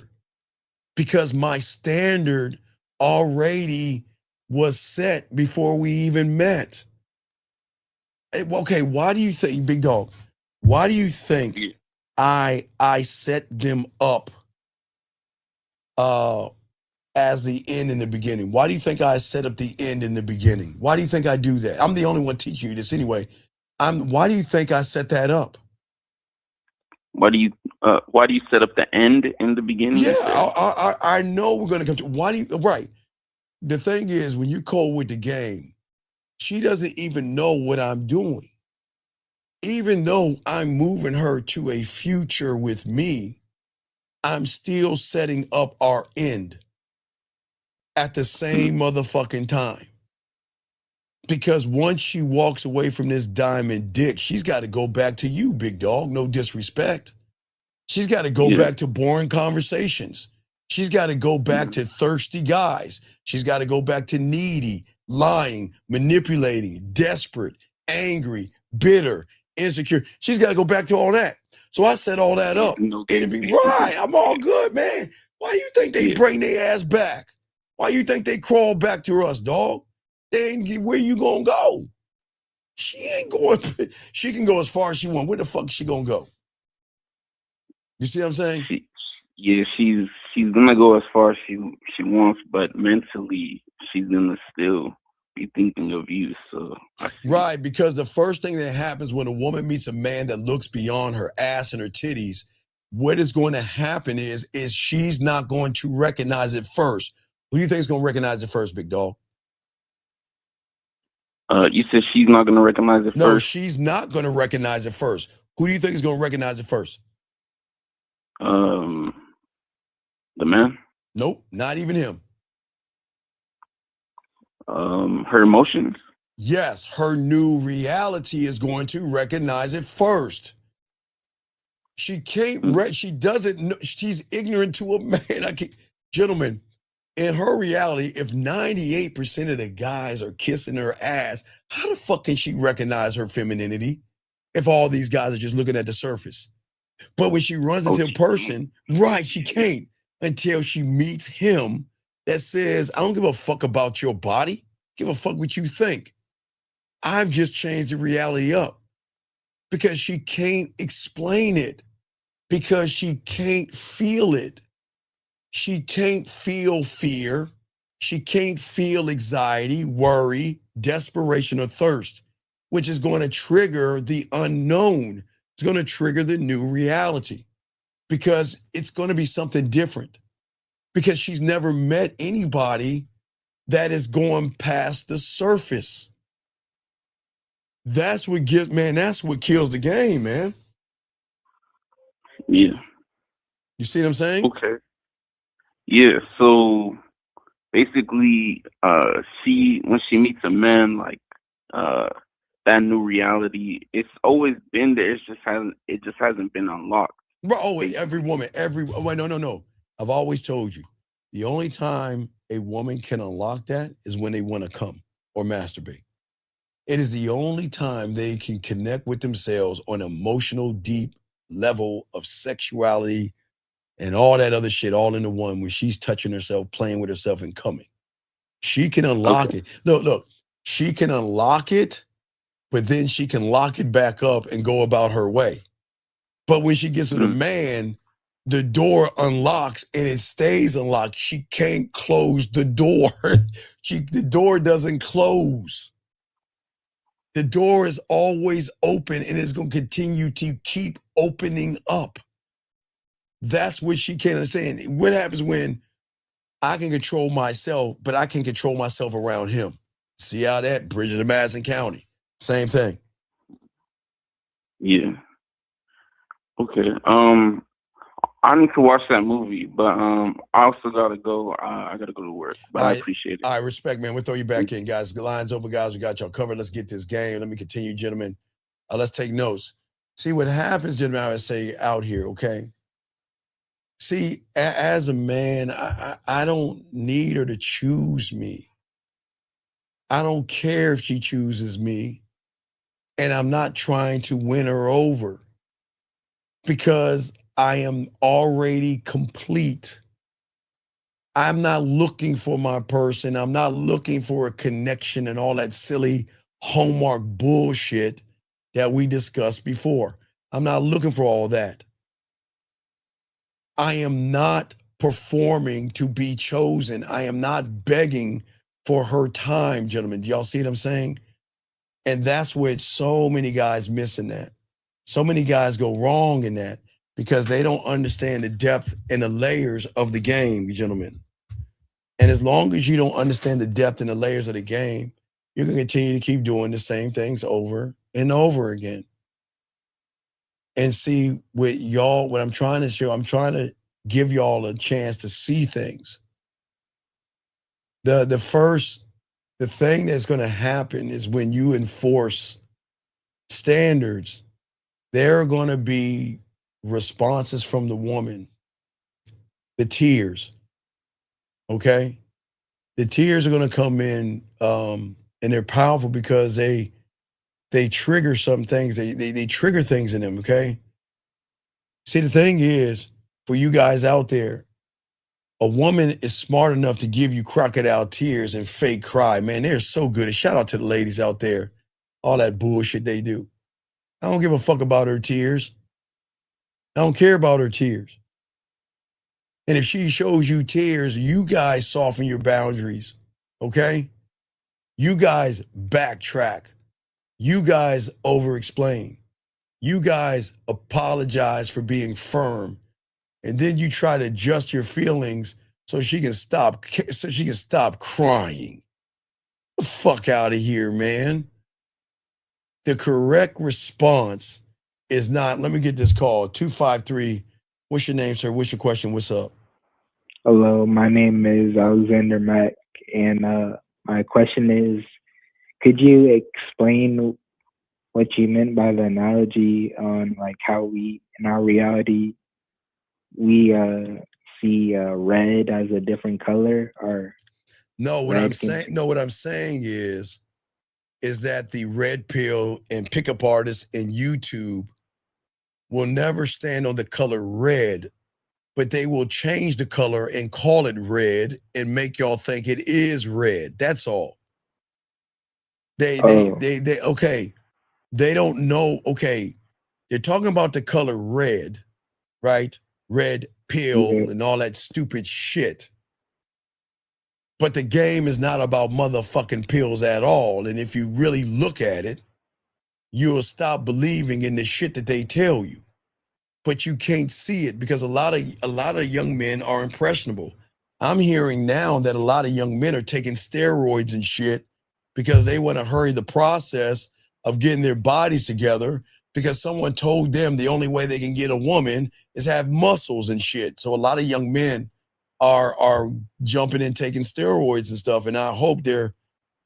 because my standard already was set before we even met. Okay, why do you think, Big Dog, why do you think I set them up as the end in the beginning. Why do you think I set up the end in the beginning? Why do you think I do that? I'm the only one teaching you this anyway. Why do you think I set that up? Why do you set up the end in the beginning? Yeah, I know we're gonna come to. Why do you? Right. The thing is, when you call with the game, she doesn't even know what I'm doing. Even though I'm moving her to a future with me, I'm still setting up our end at the same motherfucking time. Because once she walks away from this diamond dick, she's got to go back to you, big dog. No disrespect. She's got to go back to boring conversations. She's got to go back to thirsty guys. She's got to go back to needy, lying, manipulating, desperate, angry, bitter, insecure. She's got to go back to all that. So I set all that up. It'd be right. I'm all good, man. Why do you think they bring their ass back? Why you think they crawl back to us, dog? They ain't, where you gonna go? She ain't going. She can go as far as she wants. Where the fuck is she gonna go? You see what I'm saying? She's gonna go as far as she wants, but mentally she's gonna still be thinking of you. So right, because the first thing that happens when a woman meets a man that looks beyond her ass and her titties, what is going to happen is she's not going to recognize it first. Who do you think is going to recognize it first, big dog? You said she's not going to recognize it first? No, she's not going to recognize it first. Who do you think is going to recognize it first? The man? Nope, not even him. Her emotions? Yes, her new reality is going to recognize it first. She can't, she doesn't know, she's ignorant to a man. Gentlemen, in her reality, if 98% of the guys are kissing her ass, how the fuck can she recognize her femininity if all these guys are just looking at the surface? But when she runs into a person, right, she can't until she meets him that says, I don't give a fuck about your body. Give a fuck what you think. I've just changed the reality up because she can't explain it, because she can't feel it. She can't feel fear. She can't feel anxiety, worry, desperation, or thirst, which is going to trigger the unknown. It's going to trigger the new reality because it's going to be something different because she's never met anybody that is going past the surface. That's what gives, man, that's what kills the game, man. Yeah. You see what I'm saying? Okay. Yeah, so basically, when she meets a man, like that new reality, it's always been there. It just hasn't been unlocked. Bro, always, every woman, wait, no. I've always told you, the only time a woman can unlock that is when they want to come or masturbate. It is the only time they can connect with themselves on an emotional, deep level of sexuality and all that other shit all into one when she's touching herself, playing with herself, and coming. She can unlock it. Look, she can unlock it, but then she can lock it back up and go about her way. But when she gets with a man, the door unlocks and it stays unlocked. She can't close the door. The door doesn't close. The door is always open and it's going to continue to keep opening up. That's what she can't understand. What happens when I can control myself, but I can control myself around him? See how that Bridges of Madison County, same thing. Yeah. Okay. I need to watch that movie, but I also gotta go. I gotta go to work, but I appreciate it. I respect, man. We'll throw you back in, guys. The line's over, guys. We got y'all covered. Let's get this game. Let me continue, gentlemen. Let's take notes. See what happens, gentlemen. I would say out here, okay? See, as a man, I don't need her to choose me. I don't care if she chooses me, and I'm not trying to win her over because I am already complete. I'm not looking for my person. I'm not looking for a connection and all that silly Hallmark bullshit that we discussed before. I'm not looking for all that. I am not performing to be chosen. I am not begging for her time, gentlemen. Do y'all see what I'm saying? And that's where so many guys missing that. So many guys go wrong in that because they don't understand the depth and the layers of the game, gentlemen. And as long as you don't understand the depth and the layers of the game, you're going to continue to keep doing the same things over and over again. And see, with y'all, what I'm trying to show, I'm trying to give y'all a chance to see things. The thing that's going to happen is when you enforce standards, there are going to be responses from the woman. The tears, okay? The tears are going to come in, and they're powerful because they trigger some things. They trigger things in them, okay? See, the thing is, for you guys out there, a woman is smart enough to give you crocodile tears and fake cry. Man, they're so good. And shout out to the ladies out there, all that bullshit they do. I don't give a fuck about her tears. I don't care about her tears. And if she shows you tears, you guys soften your boundaries, okay? You guys backtrack. You guys over-explain. You guys apologize for being firm. And then you try to adjust your feelings so she can stop crying. Get the fuck out of here, man. The correct response is not, let me get this call, 253. What's your name, sir? What's your question? What's up? Hello, my name is Alexander Mack, and my question is, could you explain what you meant by the analogy on like how we, in our reality, we see red as a different color? Or no, what I'm saying is that the red pill and pickup artists and YouTube will never stand on the color red, but they will change the color and call it red and make y'all think it is red. That's all. They don't know. Okay, they're talking about the color red, right? Red pill and all that stupid shit. But the game is not about motherfucking pills at all. And if you really look at it, you'll stop believing in the shit that they tell you. But you can't see it because a lot of young men are impressionable. I'm hearing now that a lot of young men are taking steroids and shit because they want to hurry the process of getting their bodies together because someone told them the only way they can get a woman is have muscles and shit. So a lot of young men are jumping in, taking steroids and stuff. And I hope their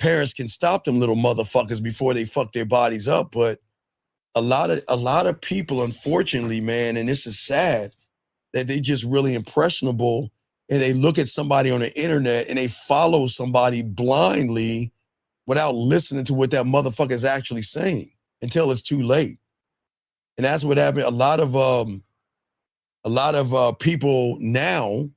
parents can stop them little motherfuckers before they fuck their bodies up. But a lot of people, unfortunately, man, and this is sad, that they just really impressionable and they look at somebody on the internet and they follow somebody blindly without listening to what that motherfucker is actually saying until it's too late. And that's what happened. A lot of people now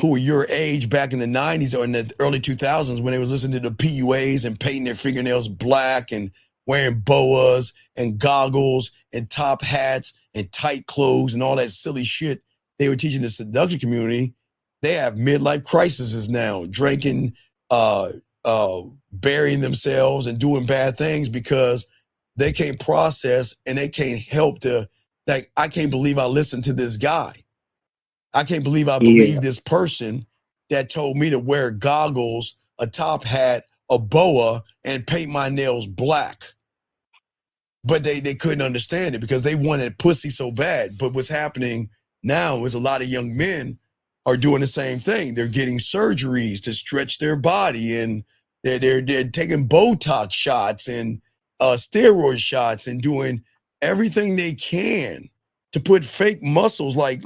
who were your age back in the 90s or in the early 2000s when they were listening to the PUAs and painting their fingernails black and wearing boas and goggles and top hats and tight clothes and all that silly shit they were teaching the seduction community, they have midlife crises now, drinking, burying themselves and doing bad things because they can't process and they can't help to, like, I can't believe I listened to this guy. I can't believe I believe this person that told me to wear goggles, a top hat, a boa, and paint my nails black. But they couldn't understand it because they wanted pussy so bad. But what's happening now is a lot of young men are doing the same thing. They're getting surgeries to stretch their body, and they're taking Botox shots and steroid shots and doing everything they can to put fake muscles like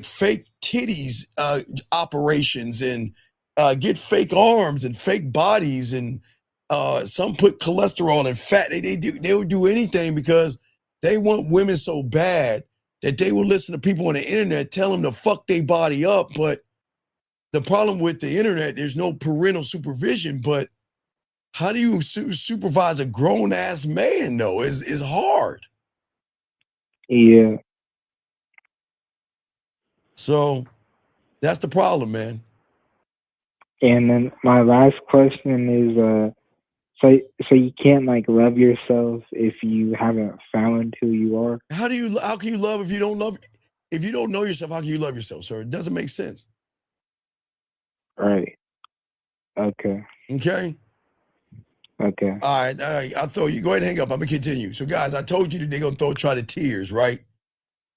fake titties operations and get fake arms and fake bodies, and some put cholesterol and fat. They would do anything because they want women so bad that they will listen to people on the internet tell them to fuck their body up. But the problem with the internet, there's no parental supervision. But how do you supervise a grown ass man though? Is hard. Yeah. So that's the problem, man. And then my last question is, so you can't like love yourself if you haven't found who you are. How can you love if you don't love? If you don't know yourself, how can you love yourself, sir? It doesn't make sense. Right. Okay. Okay. Okay. All right. I'll throw you. Go ahead and hang up. I'm gonna continue. So, guys, I told you that they're gonna try the tears, right?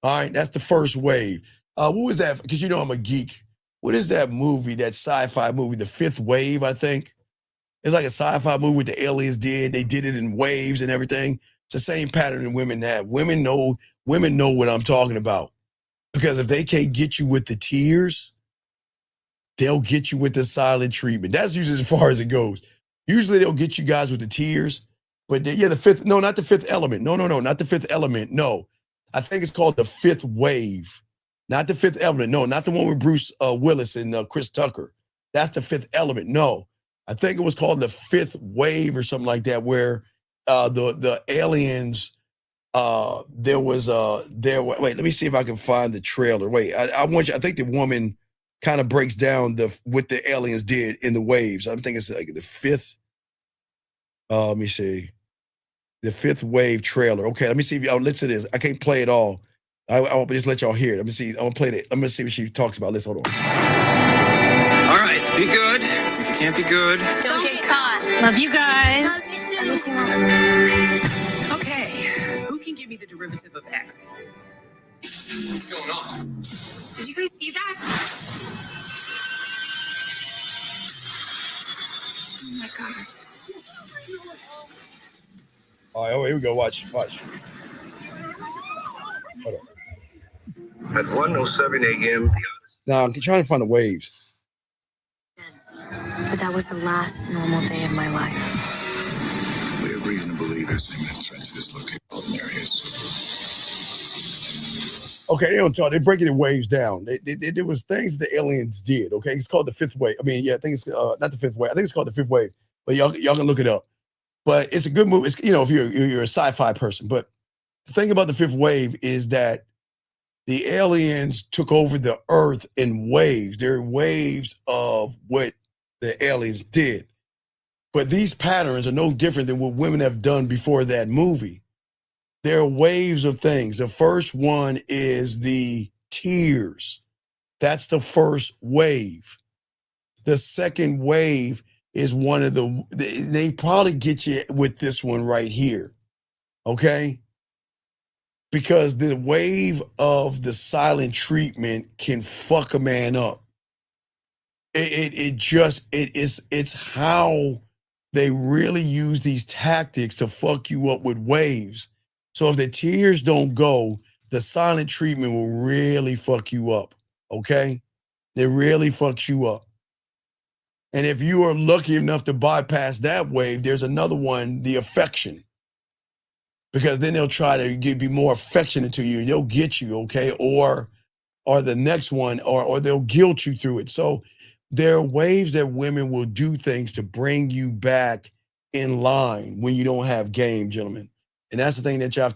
All right. That's the first wave. What was that? Because you know I'm a geek. What is that movie? That sci-fi movie, The Fifth Wave, I think. It's like a sci-fi movie what the aliens did. They did it in waves and everything. It's the same pattern that women have. Women know what I'm talking about. Because if they can't get you with the tears, they'll get you with the silent treatment. That's usually as far as it goes. Usually they'll get you guys with the tears. But not the fifth element. No, not the fifth element. No. I think it's called The Fifth Wave. Not the Fifth Element. No, not the one with Bruce Willis and Chris Tucker. That's The Fifth Element. No. I think it was called The Fifth Wave or something like that, where the aliens, wait, let me see if I can find the trailer. Wait, I think the woman kind of breaks down what the aliens did in the waves. I think it's like the fifth, let me see. The Fifth Wave trailer. Okay, let me see if I'll listen to this. I can't play it all. I'll just let y'all hear it. Let me see. I'm gonna play it. I'm gonna see what she talks about. Let's hold on. All right, be good. If you can't be good, Don't get caught. Love you guys. Love you too. okay. Who can give me the derivative of X? What's going on? Did you guys see that? Oh my god. All right, here we go. Watch. Hold on. At 1:07 a.m. Now I'm trying to find the waves. But that was the last normal day of my life. We have reason to believe there's an imminent threat to this location. Okay, they don't talk. They're breaking the waves down. There was things the aliens did. Okay, it's called The Fifth Wave. I mean, yeah, I think it's not The Fifth Wave. I think it's called The Fifth Wave. But y'all can look it up. But it's a good movie. It's, if you're a sci-fi person. But the thing about The Fifth Wave is that the aliens took over the Earth in waves. They're waves of what the aliens did. But these patterns are no different than what women have done before that movie. There are waves of things. The first one is the tears. That's the first wave. The second wave is one of they probably get you with this one right here. Okay? Because the wave of the silent treatment can fuck a man up. It's how they really use these tactics to fuck you up with waves. So if the tears don't go, the silent treatment will really fuck you up. Okay? It really fucks you up. And if you are lucky enough to bypass that wave, there's another one, the affection. Because then they'll try to be more affectionate to you. They'll get you, okay? Or the next one, or they'll guilt you through it. So there are ways that women will do things to bring you back in line when you don't have game, gentlemen. And that's the thing that you have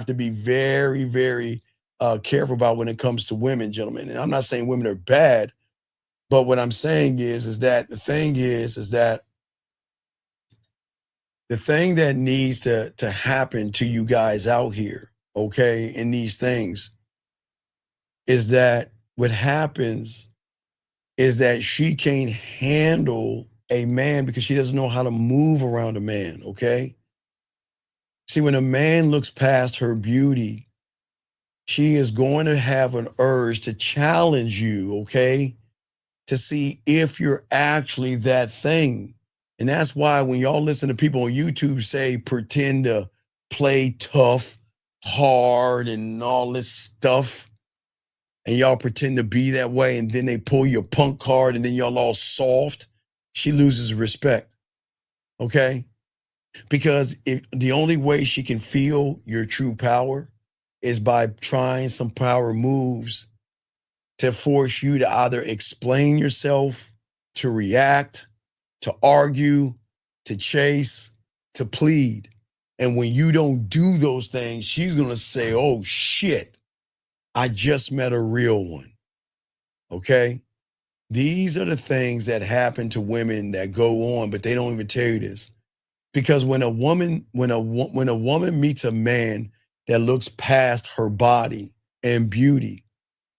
to be very, very careful about when it comes to women, gentlemen. And I'm not saying women are bad, but what I'm saying is that the thing that needs to happen to you guys out here, okay, in these things, is that what happens is that she can't handle a man because she doesn't know how to move around a man, okay? See, when a man looks past her beauty, she is going to have an urge to challenge you, okay? To see if you're actually that thing. And that's why when y'all listen to people on YouTube say pretend to play tough, hard, and all this stuff, and y'all pretend to be that way, and then they pull your punk card, and then y'all all soft, she loses respect, okay? Because if the only way she can feel your true power is by trying some power moves to force you to either explain yourself, to react, to argue, to chase, to plead. And when you don't do those things, she's going to say, oh shit, I just met a real one. Okay? These are the things that happen to women that go on, but they don't even tell you this. Because when a woman meets a man that looks past her body and beauty,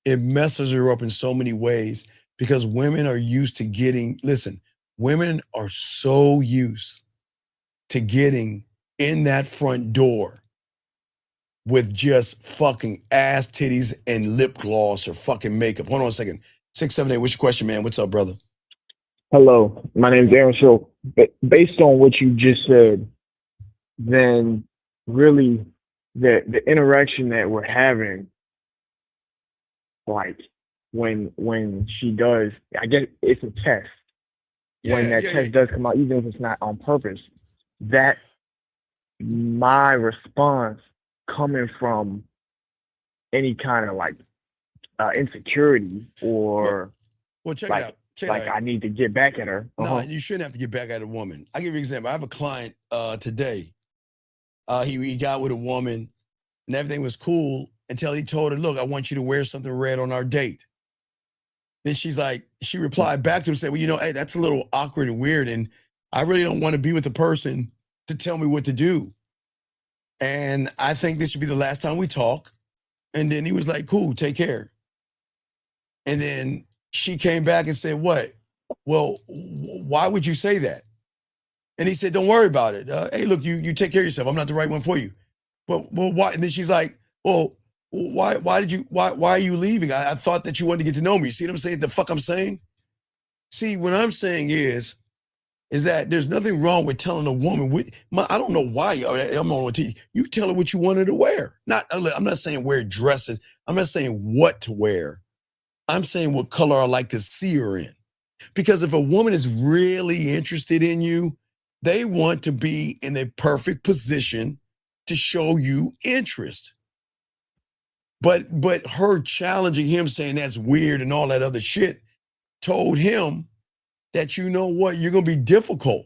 it messes her up in so many ways because women are used to getting, listen, women are so used to getting in that front door with just fucking ass, titties, and lip gloss or fucking makeup. Hold on a second. 678, what's your question, man? What's up, brother? Hello, my name is Aaron. So, based on what you just said, then really the interaction that we're having, like when she does, I guess it's a test. When that test does come out, even if it's not on purpose, that my response coming from any kind of like insecurity or Well, check like, it out. Check like it out. I need to get back at her. No, you shouldn't have to get back at a woman. I'll give you an example. I have a client today. He got with a woman and everything was cool until he told her, look, I want you to wear something red on our date. Then she replied back to him and said, well, you know, hey, that's a little awkward and weird. And I really don't want to be with the person to tell me what to do. And I think this should be the last time we talk. And then he was like, cool, take care. And then she came back and said, what? Well, why would you say that? And he said, don't worry about it. Hey, look, you take care of yourself. I'm not the right one for you. Well, why? And then she's like, well, why are you leaving? I thought that you wanted to get to know me. See what I'm saying? The fuck I'm saying? See, what I'm saying is that there's nothing wrong with telling a woman, I don't know why, I'm on TV. You tell her what you want her to wear. I'm not saying wear dresses. I'm not saying what to wear. I'm saying what color I like to see her in. Because if a woman is really interested in you, they want to be in a perfect position to show you interest. But her challenging him, saying that's weird and all that other shit, told him that, you know what, you're going to be difficult.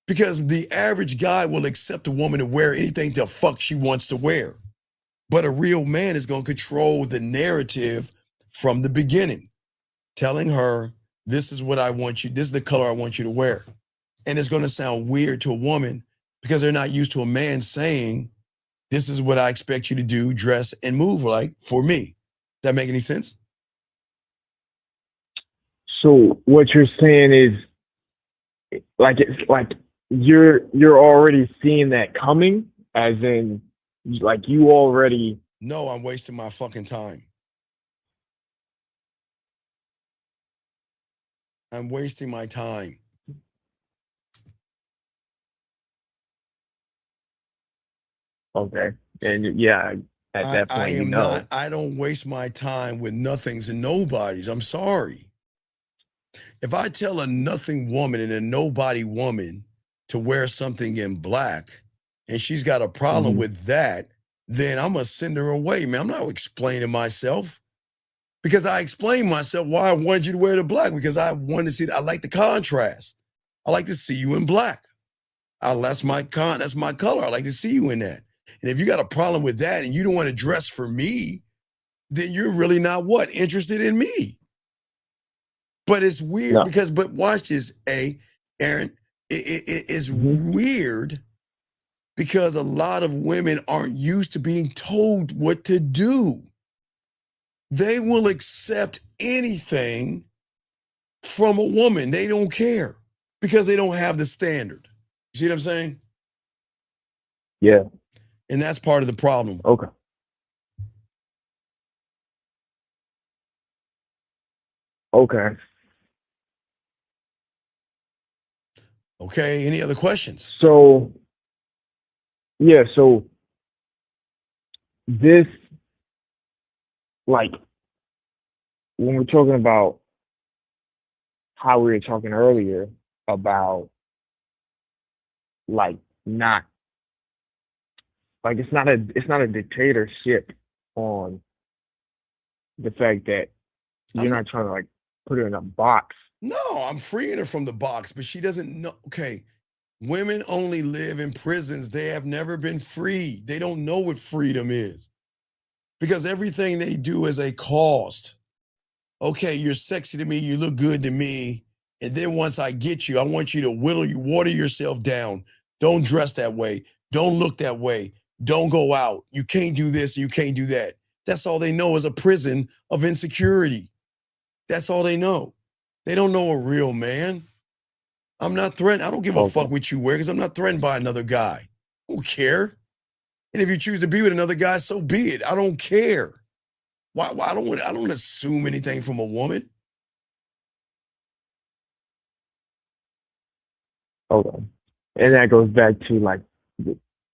Because the average guy will accept a woman to wear anything the fuck she wants to wear. But a real man is going to control the narrative from the beginning, telling her, this is what I want you, this is the color I want you to wear. And it's going to sound weird to a woman because they're not used to a man saying, this is what I expect you to do, dress, and move like for me. Does that make any sense? So what you're saying is, like, it's like you're already seeing that coming, as in, like, you already. No, I'm wasting my fucking time. I'm wasting my time. Okay. And yeah, at that point, you know. I don't waste my time with nothings and nobodies. I'm sorry. If I tell a nothing woman and a nobody woman to wear something in black and she's got a problem with that, then I'm going to send her away, man. I'm not explaining myself. Because I explained myself why I wanted you to wear the black, because I wanted to see, I like the contrast. I like to see you in black. That's my color. I like to see you in that. And if you got a problem with that and you don't want to dress for me, then you're really not interested in me. But it's weird because, but watch this, Aaron, it's weird because a lot of women aren't used to being told what to do. They will accept anything from a woman. They don't care because they don't have the standard. You see what I'm saying? Yeah. And that's part of the problem. Okay. Okay. Okay. Any other questions? So, yeah. So this, like, when we're talking about how we were talking earlier about, like, not, like, it's not a dictatorship on the fact that you're not trying to, like, put her in a box. No, I'm freeing her from the box, but she doesn't know. Okay, women only live in prisons. They have never been free. They don't know what freedom is because everything they do is a cost. okay, you're sexy to me, you look good to me. And then once I get you, I want you to water yourself down. Don't dress that way. Don't look that way. Don't go out. You can't do this. You can't do that. That's all they know is a prison of insecurity. That's all they know. They don't know a real man. I'm not threatened. I don't give a fuck what you wear because I'm not threatened by another guy. I don't care. And if you choose to be with another guy, so be it. I don't care. Why I don't assume anything from a woman. Hold on. And that goes back to like,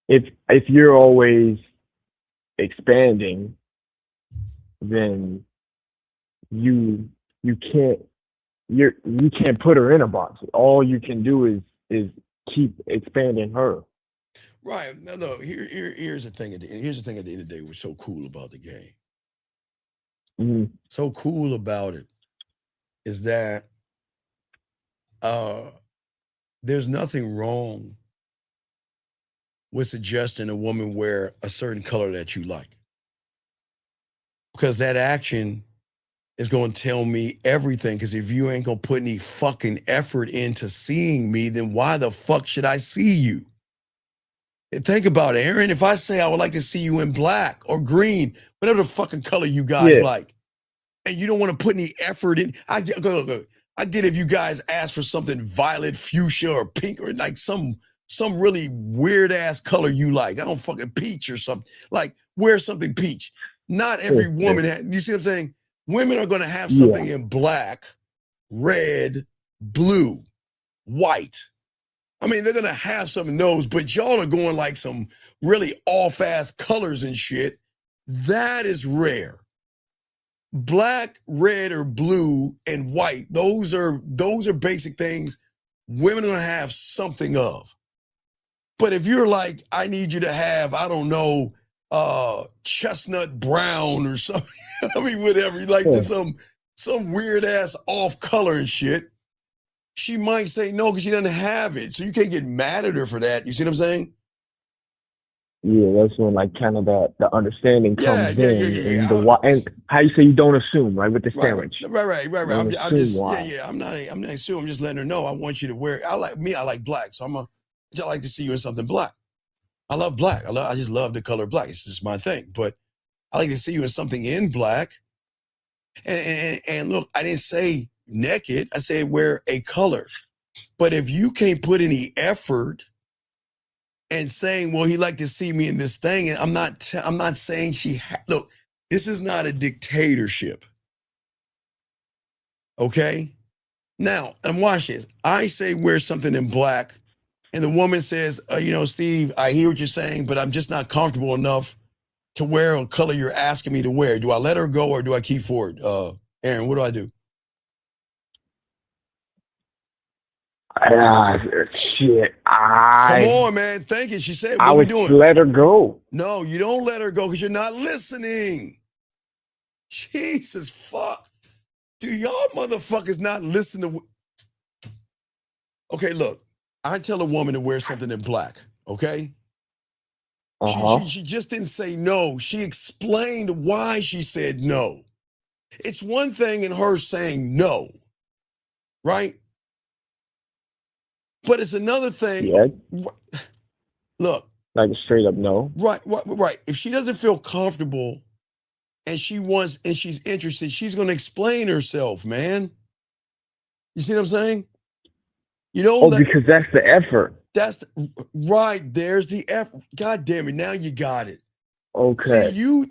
if you're always expanding, then you can't put her in a box. All you can do is keep expanding her. Right. Now, look, here's the thing. Here's the thing at the end of the day, what's so cool about the game. Mm-hmm. So cool about it is that there's nothing wrong with suggesting a woman wear a certain color that you like. Because that action is going to tell me everything. Because if you ain't going to put any fucking effort into seeing me, then why the fuck should I see you? And think about it, Aaron. If I say I would like to see you in black or green, whatever the fucking color you guys like, and you don't want to put any effort in, I get if you guys ask for something violet, fuchsia, or pink, or like some really weird ass color you like. I don't fucking peach or something. Like wear something peach. Not every woman has, you see what I'm saying? Women are going to have something in black, red, blue, white. I mean, they're going to have some of those, but y'all are going like some really off-ass colors and shit. That is rare. Black, red, or blue, and white, those are basic things women are going to have something of. But if you're like, I need you to have, I don't know, chestnut brown or something, I mean, whatever, you like some weird-ass off color and shit, she might say no because she doesn't have it. So you can't get mad at her for that. You see what I'm saying? Yeah, that's when like kind of the understanding comes in. And how you say you don't assume, right? With the sandwich. Right. I'm not assuming. I'm just letting her know I want you to wear. I like black. So I like to see you in something black. I love black. I just love the color black. It's just my thing. But I like to see you in something in black. And look, I didn't say naked. I said wear a color. But if you can't put any effort and saying, well, he like to see me in this thing, and I'm not saying look, this is not a dictatorship. Okay? Now, and watch this. I say wear something in black, and the woman says, Steve, I hear what you're saying, but I'm just not comfortable enough to wear a color you're asking me to wear. Do I let her go or do I keep forward? Aaron, what do I do? Shit. Come on, man. Thank you. She said, what I we would doing? let her go. No, you don't let her go because you're not listening. Jesus fuck. Do y'all motherfuckers not listen to... Okay, look. I tell a woman to wear something in black, okay? She just didn't say no. She explained why she said no. It's one thing in her saying no, right? But it's another thing. Yeah. Look. Like a straight up no. Right. If she doesn't feel comfortable and she's interested, she's going to explain herself, man. You see what I'm saying? Because that's the effort. Right. There's the effort. God damn it. Now you got it. Okay. See, you're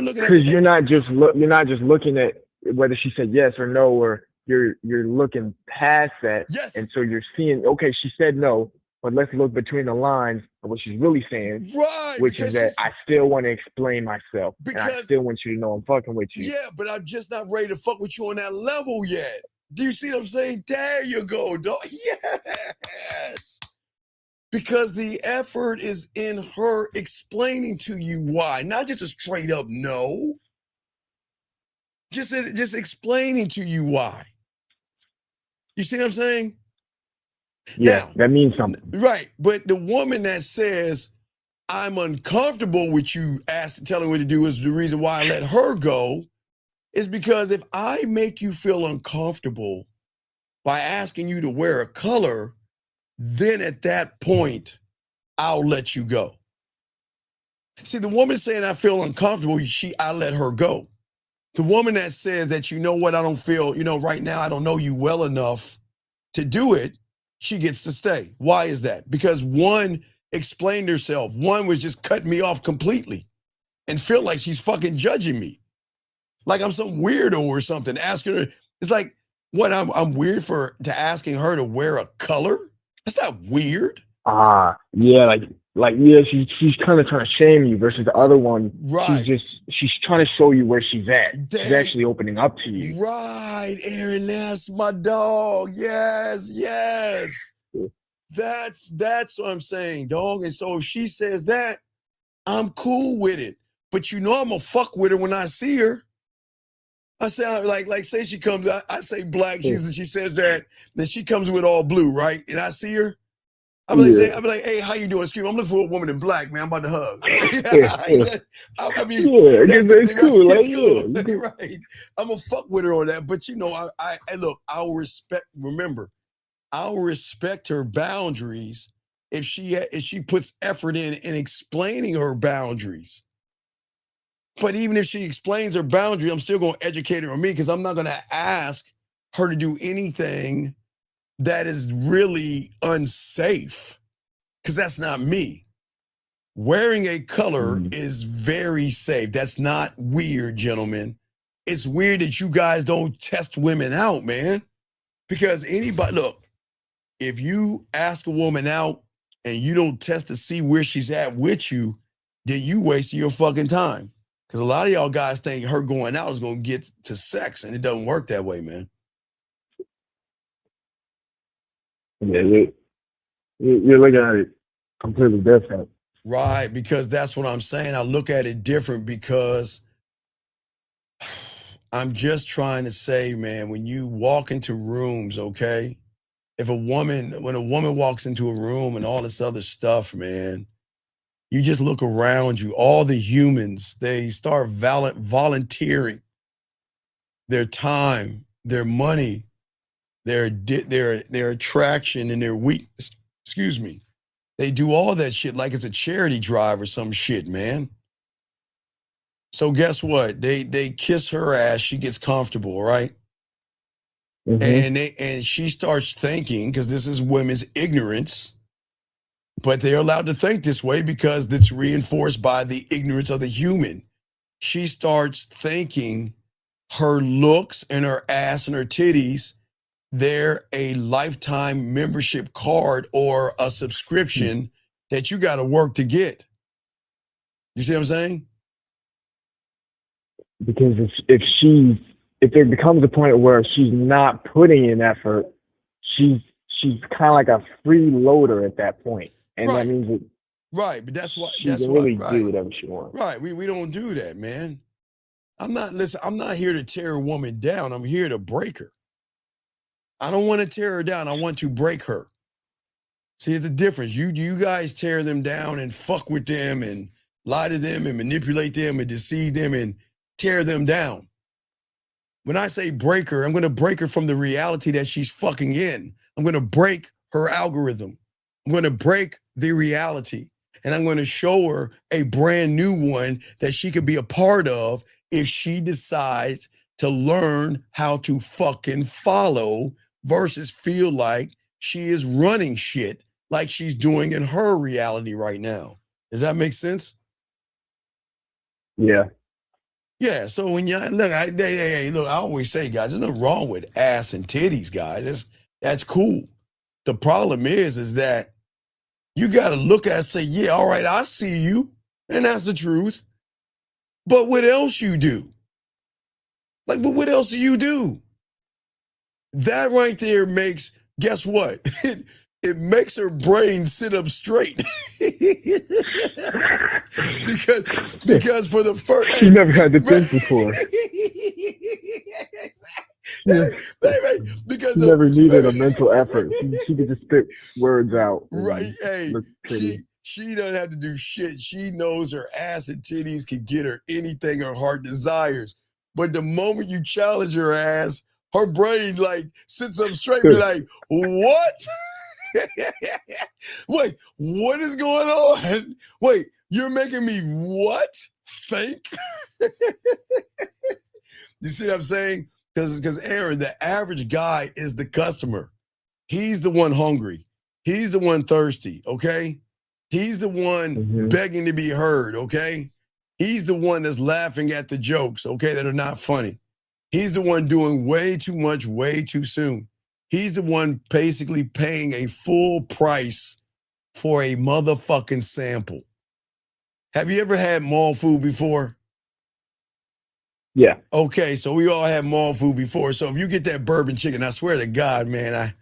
looking at you're not just looking at whether she said yes or no, or you're looking past that. Yes. And so you're seeing, okay, she said no, but let's look between the lines of what she's really saying. Right. Which is that I still want to explain myself. And I still want you to know I'm fucking with you. Yeah, but I'm just not ready to fuck with you on that level yet. Do you see what I'm saying? There you go, dog. Yes. Because the effort is in her explaining to you why, not just a straight up no. Just explaining to you why. You see what I'm saying? Yeah, now, that means something. Right. But the woman that says, I'm uncomfortable with you telling me what to do is the reason why I let her go. is because if I make you feel uncomfortable by asking you to wear a color, then at that point, I'll let you go. See, the woman saying I feel uncomfortable, I let her go. The woman that says that, you know what, I don't feel, right now I don't know you well enough to do it, she gets to stay. Why is that? Because one explained herself. One was just cutting me off completely and feel like she's fucking judging me. Like I'm some weirdo or something. Asking her, it's like, what, I'm weird to asking her to wear a color? That's not weird. Yeah, yeah, she's kind of trying to shame you versus the other one. Right. She's trying to show you where she's at. She's actually opening up to you. Right, Aaron, that's my dog. Yes. That's what I'm saying, dog. And so if she says that, I'm cool with it. But I'm gonna fuck with her when I see her. I say, like say she comes, I say black, she says that, then she comes with all blue, right? And I see her. I'm like, hey, how you doing? Excuse me, I'm looking for a woman in black, man. I'm about to hug. I mean, it's cool. Like, it's cool. Right. I'm gonna fuck with her on that. But I look, I'll respect her boundaries if she puts effort in explaining her boundaries. But even if she explains her boundary, I'm still gonna educate her on me, because I'm not gonna ask her to do anything that is really unsafe, because that's not me. Wearing a color is very safe. That's not weird, gentlemen. It's weird that you guys don't test women out, man. Because look, if you ask a woman out and you don't test to see where she's at with you, then you wasting your fucking time. Because a lot of y'all guys think her going out is going to get to sex, and it doesn't work that way, man. Yeah, you're looking at it completely different. Right, because that's what I'm saying. I look at it different because I'm just trying to say, man, when you walk into rooms, okay? When a woman walks into a room and all this other stuff, man, you just look around you, all the humans, they start volunteering their time, their money, their attraction and their weakness. Excuse me. They do all that shit like it's a charity drive or some shit, man. So guess what? They kiss her ass, she gets comfortable, right? And she starts thinking, because this is women's ignorance, but they're allowed to think this way because it's reinforced by the ignorance of the human. She starts thinking her looks and her ass and her titties, they're a lifetime membership card or a subscription that you got to work to get. You see what I'm saying? Because if there becomes a point where she's not putting in effort, she's kind of like a freeloader at that point. And that means that right, but that's what she can really do whatever she wants. Right, we don't do that, man. I'm not here to tear a woman down. I'm here to break her. I don't want to tear her down. I want to break her. See, there's a difference. You guys tear them down and fuck with them and lie to them and manipulate them and deceive them and tear them down. When I say break her, I'm going to break her from the reality that she's fucking in. I'm going to break her algorithm. I'm going to break the reality. And I'm going to show her a brand new one that she could be a part of if she decides to learn how to fucking follow versus feel like she is running shit like she's doing in her reality right now. Does that make sense? Yeah. Yeah, so when you look, I always say, guys, there's nothing wrong with ass and titties, guys. That's cool. The problem is that you got to look at it and say, yeah, all right, I see you, and that's the truth. But what else you do? But what else do you do? That right there makes, guess what? It makes her brain sit up straight. because for the first... She never had to think before. Because she never needed a mental effort. She could just spit words out. Right. Hey, she doesn't have to do shit. She knows her ass and titties can get her anything her heart desires. But the moment you challenge her ass, her brain like sits up straight, be like, what? Wait, what is going on? Wait, you're making me what? Fake? You see what I'm saying? Because Aaron, the average guy is the customer. He's the one hungry. He's the one thirsty, okay? He's the one begging to be heard, okay? He's the one that's laughing at the jokes, okay, that are not funny. He's the one doing way too much, way too soon. He's the one basically paying a full price for a motherfucking sample. Have you ever had mall food before? Yeah. Okay, so we all had mall food before. So if you get that bourbon chicken, I swear to God, man,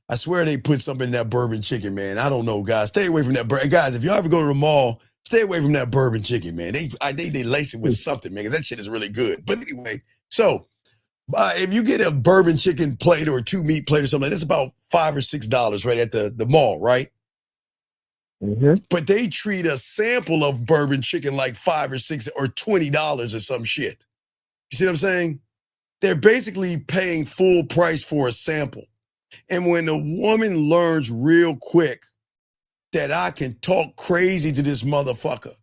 I swear they put something in that bourbon chicken, man. I don't know, guys. Stay away from that. Guys, if y'all ever go to the mall, stay away from that bourbon chicken, man. They lace it with something, man, because that shit is really good. But anyway, so if you get a bourbon chicken plate or a 2-meat plate or something, that's about $5 or $6 right at the mall, right? But they treat a sample of bourbon chicken like $5 or $6 or $20 or some shit. You see what I'm saying? They're basically paying full price for a sample. And when a woman learns real quick that I can talk crazy to this motherfucker,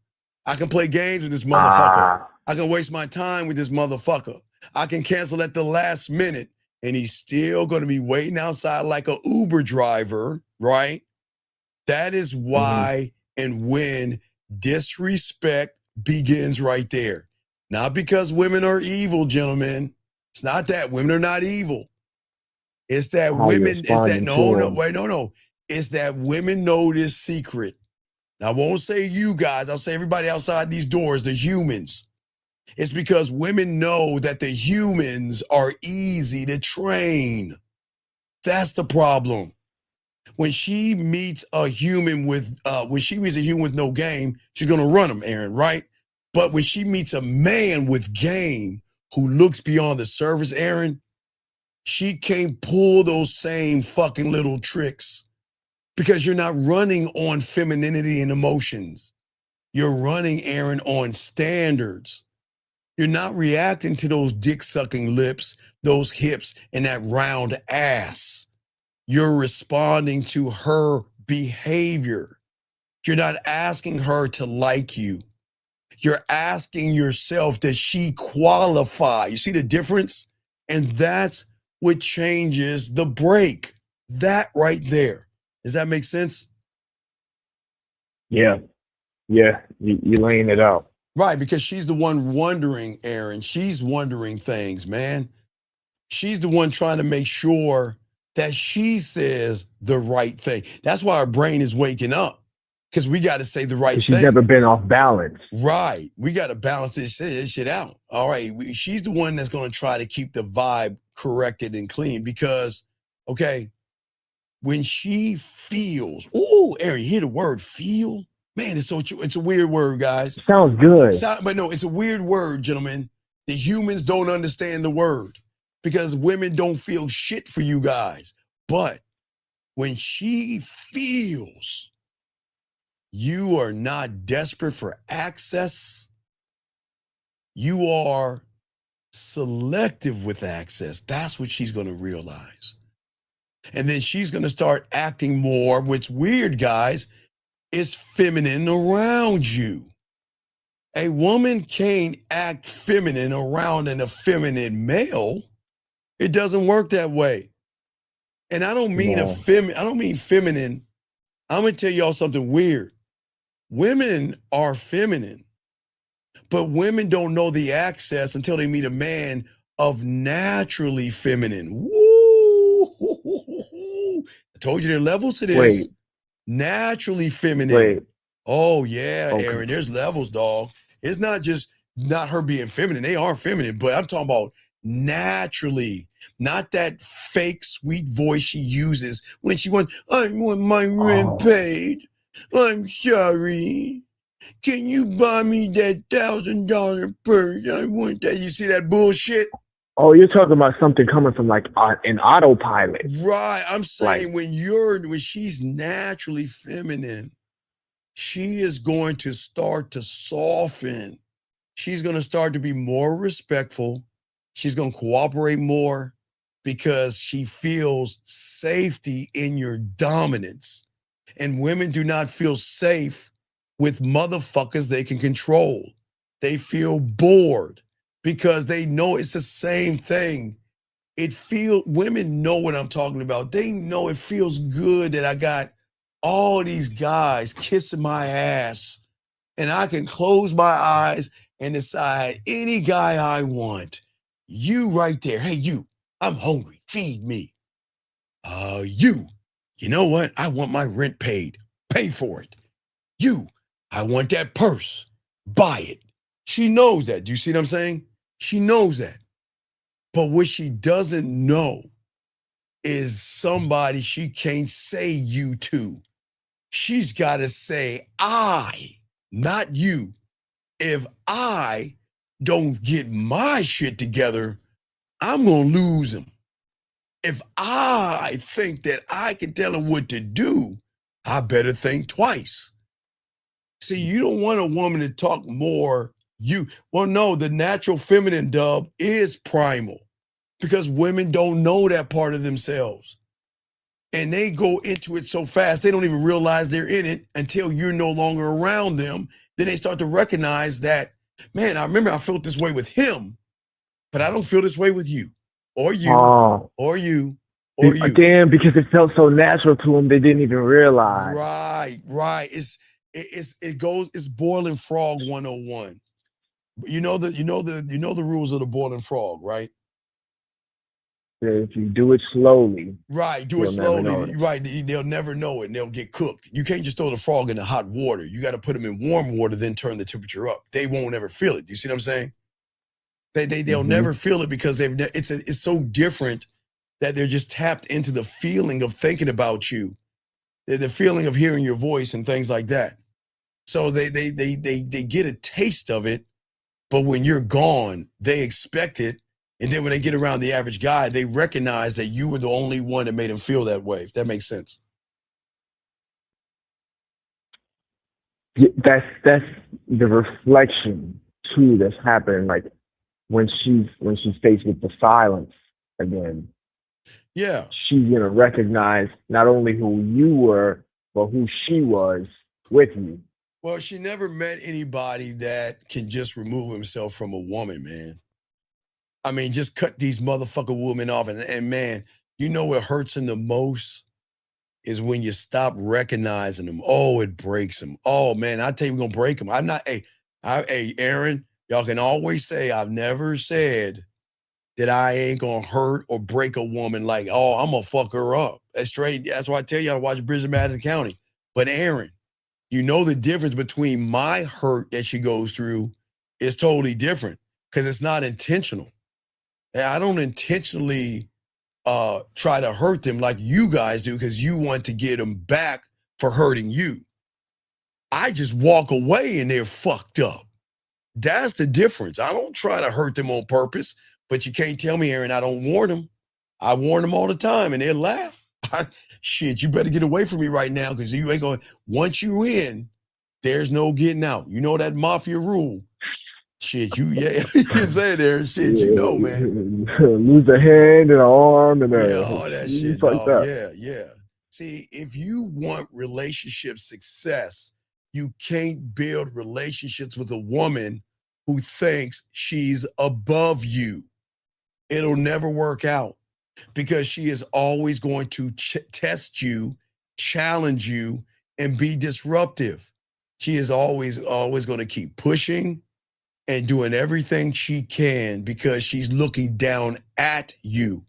I can play games with this motherfucker, I can waste my time with this motherfucker, I can cancel at the last minute, and he's still going to be waiting outside like an Uber driver, right? That is why and when disrespect begins right there. Not because women are evil, gentlemen. It's not that. Women are not evil. It's that women, it's that, no. It's that women know this secret. Now, I won't say you guys, I'll say everybody outside these doors, the humans. It's because women know that the humans are easy to train. That's the problem. When she meets a human with no game, she's gonna run them, Aaron, right? But when she meets a man with game who looks beyond the surface, Aaron, she can't pull those same fucking little tricks because you're not running on femininity and emotions. You're running, Aaron, on standards. You're not reacting to those dick-sucking lips, those hips, and that round ass. You're responding to her behavior. You're not asking her to like you. You're asking yourself, does she qualify? You see the difference? And that's what changes the break. That right there. Does that make sense? Yeah. Yeah. You're laying it out. Right, because she's the one wondering, Aaron. She's wondering things, man. She's the one trying to make sure that she says the right thing. That's why our brain is waking up, because we got to say the right thing. She's never been off balance. Right. We got to balance this shit out. All right. She's the one that's going to try to keep the vibe corrected and clean because, okay, when she feels, ooh, Aaron, you hear the word feel? Man, it's a weird word, guys. Sounds good. But no, it's a weird word, gentlemen. The humans don't understand the word because women don't feel shit for you guys. But when she feels you are not desperate for access, you are selective with access. That's what she's going to realize. And then she's going to start acting more, what's weird, guys, is feminine around you. A woman can't act feminine around an effeminate male. It doesn't work that way. And I don't mean feminine. I'm going to tell y'all something weird. Women are feminine, but women don't know the access until they meet a man of naturally feminine. Woo! I told you there are levels to this. Wait. Naturally feminine. Wait. Oh, yeah, Okay. Aaron, there's levels, dog. It's not just not her being feminine. They are feminine, but I'm talking about naturally, not that fake sweet voice she uses when she wants, I want my rent paid. I'm sorry. Can you buy me that $1,000 purse? I want that. You see that bullshit? Oh, you're talking about something coming from like an autopilot. Right. I'm saying when she's naturally feminine, she is going to start to soften she's going to start to be more respectful. She's going to cooperate more because she feels safety in your dominance. And women do not feel safe with motherfuckers they can control. They feel bored because they know it's the same thing. Women know what I'm talking about. They know it feels good that I got all these guys kissing my ass and I can close my eyes and decide any guy I want. You right there. Hey, you, I'm hungry. Feed me. You know what? I want my rent paid. Pay for it. You, I want that purse. Buy it. She knows that. Do you see what I'm saying? She knows that. But what she doesn't know is somebody she can't say you to. She's got to say I, not you. If I don't get my shit together, I'm going to lose him. If I think that I can tell him what to do, I better think twice. See, you don't want a woman to talk more. Well, no, the natural feminine, Dub, is primal because women don't know that part of themselves. And they go into it so fast, they don't even realize they're in it until you're no longer around them. Then they start to recognize that, man, I remember I felt this way with him, but I don't feel this way with you. Or you, or you, or you. Damn, because it felt so natural to them, they didn't even realize. Right. It's boiling frog 101. You know the rules of the boiling frog, right? If you do it slowly. Right, do it slowly. Right, they'll never know it and they'll get cooked. You can't just throw the frog in the hot water. You got to put them in warm water, then turn the temperature up. They won't ever feel it. Do you see what I'm saying? They'll never feel it because it's so different that they're just tapped into the feeling of thinking about you, the feeling of hearing your voice and things like that. So they get a taste of it, but when you're gone, they expect it. And then when they get around the average guy, they recognize that you were the only one that made them feel that way. If that makes sense. That's the reflection too that's happening. Like when she's faced with the silence again. Yeah. She's gonna recognize not only who you were, but who she was with you. Well, she never met anybody that can just remove himself from a woman, man. I mean, just cut these motherfucker women off. And man, you know what hurts them the most is when you stop recognizing them. Oh, it breaks them. Oh, man, I tell you, we're going to break them. Hey, Aaron, y'all can always say, I've never said that I ain't going to hurt or break a woman like, oh, I'm going to fuck her up. That's straight. That's why I tell you I watch Bridget Madison County. But Aaron, you know the difference between my hurt that she goes through is totally different because it's not intentional. I don't intentionally try to hurt them like you guys do because you want to get them back for hurting you. I just walk away and they're fucked up. That's the difference. I don't try to hurt them on purpose, but you can't tell me, Aaron, I don't warn them. I warn them all the time and they laugh. Shit, you better get away from me right now because you ain't going, once you in, there's no getting out. You know that mafia rule. Shit, you say there, shit, you know, man. Lose a hand and an arm and all that shit, dog. Yeah. See, if you want relationship success, you can't build relationships with a woman who thinks she's above you. It'll never work out because she is always going to test you, challenge you, and be disruptive. She is always going to keep pushing and doing everything she can because she's looking down at you.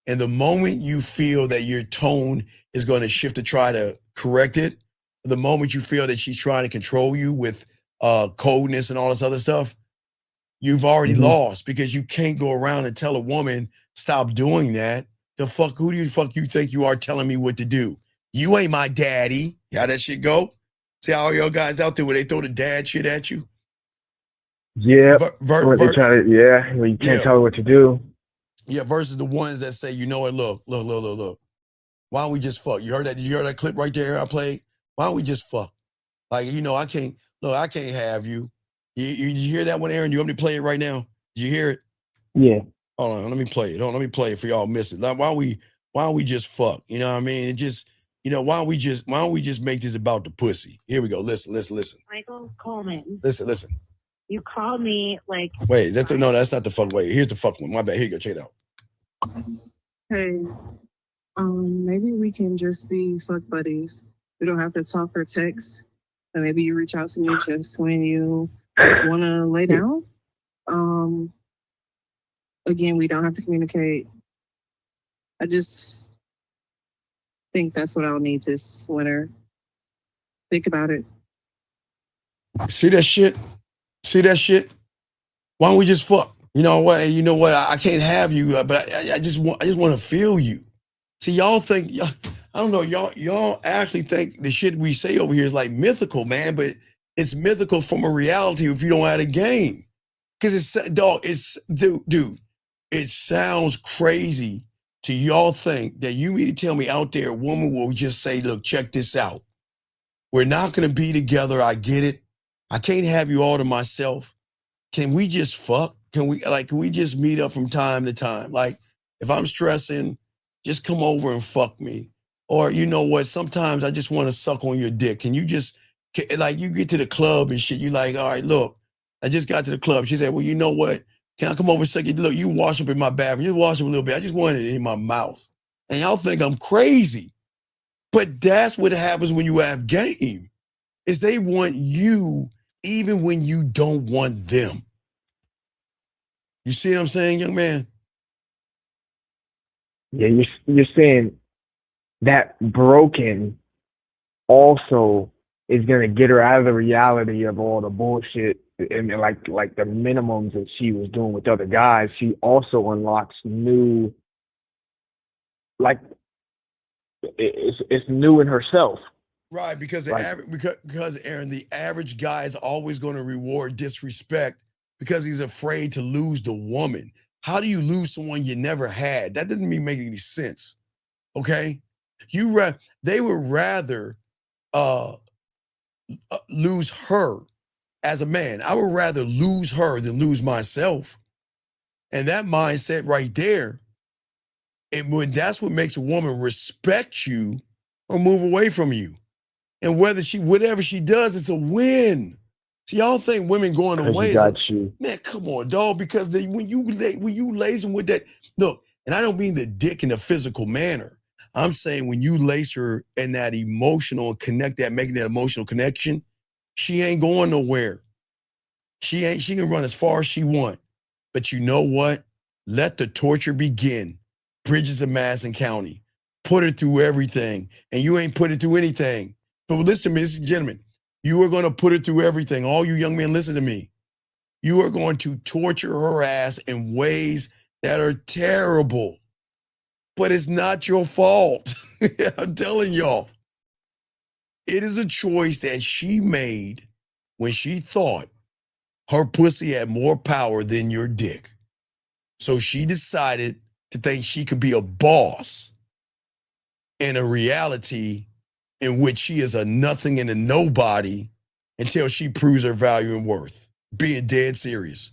And the moment you feel that your tone is going to shift to try to correct it, the moment you feel that she's trying to control you with coldness and all this other stuff, you've already lost because you can't go around and tell a woman, stop doing that. Who do you think you are telling me what to do? You ain't my daddy. How that shit go? See how all y'all guys out there where they throw the dad shit at you? Yeah, when you can't tell her what to do. Yeah, versus the ones that say, you know what, look. Why don't we just fuck? You heard that? Did you hear that clip right there I played? Why don't we just fuck? Like, you know, I can't have you. You hear that one, Aaron? You want me to play it right now? Do you hear it? Yeah. Hold on, let me play it. Let me play it for y'all miss it. Like, why don't we just fuck? You know what I mean? It just, why don't we just make this about the pussy? Here we go. Listen. Michael Coleman. Listen. You called me like. Wait, that's not the fuck. Wait, here's the fuck one. My bad. Here you go. Check it out. Hey, maybe we can just be fuck buddies. We don't have to talk or text. And maybe you reach out to me just when you want to lay down. Again, we don't have to communicate. I just think that's what I'll need this winter. Think about it. See that shit? Why don't we just fuck? You know what? I can't have you, but I just want to feel you. See, y'all think, I don't know, y'all actually think the shit we say over here is like mythical, man, but it's mythical from a reality if you don't have a game. Because dude, it sounds crazy to y'all think that you mean to tell me out there a woman will just say, look, check this out. We're not going to be together. I get it. I can't have you all to myself. Can we just fuck? Can we just meet up from time to time? Like, if I'm stressing, just come over and fuck me. Or, you know what? Sometimes I just want to suck on your dick. Can you just, like, you get to the club and shit. You like, all right, look, I just got to the club. She said, well, you know what? Can I come over and suck you? Look, you wash up in my bathroom. Just wash up a little bit. I just wanted it in my mouth. And y'all think I'm crazy. But that's what happens when you have game, is they want you even when you don't want them. You see what I'm saying, young man? Yeah, you're saying that broken also is gonna get her out of the reality of all the bullshit and like the minimums that she was doing with other guys. She also unlocks new, like it's new in herself. Right, because because Aaron, the average guy is always going to reward disrespect because he's afraid to lose the woman. How do you lose someone you never had? That doesn't make any sense. Okay, they would rather lose her as a man. I would rather lose her than lose myself. And that mindset right there, that's what makes a woman respect you or move away from you. And whatever she does, it's a win. See, y'all think women going away? Man, come on, dog. Because when you lace them with that, look, and I don't mean the dick in a physical manner. I'm saying when you lace her in that emotional making that emotional connection, she ain't going nowhere. She can run as far as she want. But you know what? Let the torture begin. Bridges of Madison County. Put her through everything. And you ain't put her through anything. But listen to me, ladies and gentlemen. You are going to put her through everything. All you young men, listen to me. You are going to torture her ass in ways that are terrible. But it's not your fault. I'm telling y'all. It is a choice that she made when she thought her pussy had more power than your dick. So she decided to think she could be a boss in a reality in which she is a nothing and a nobody until she proves her value and worth. Being dead serious.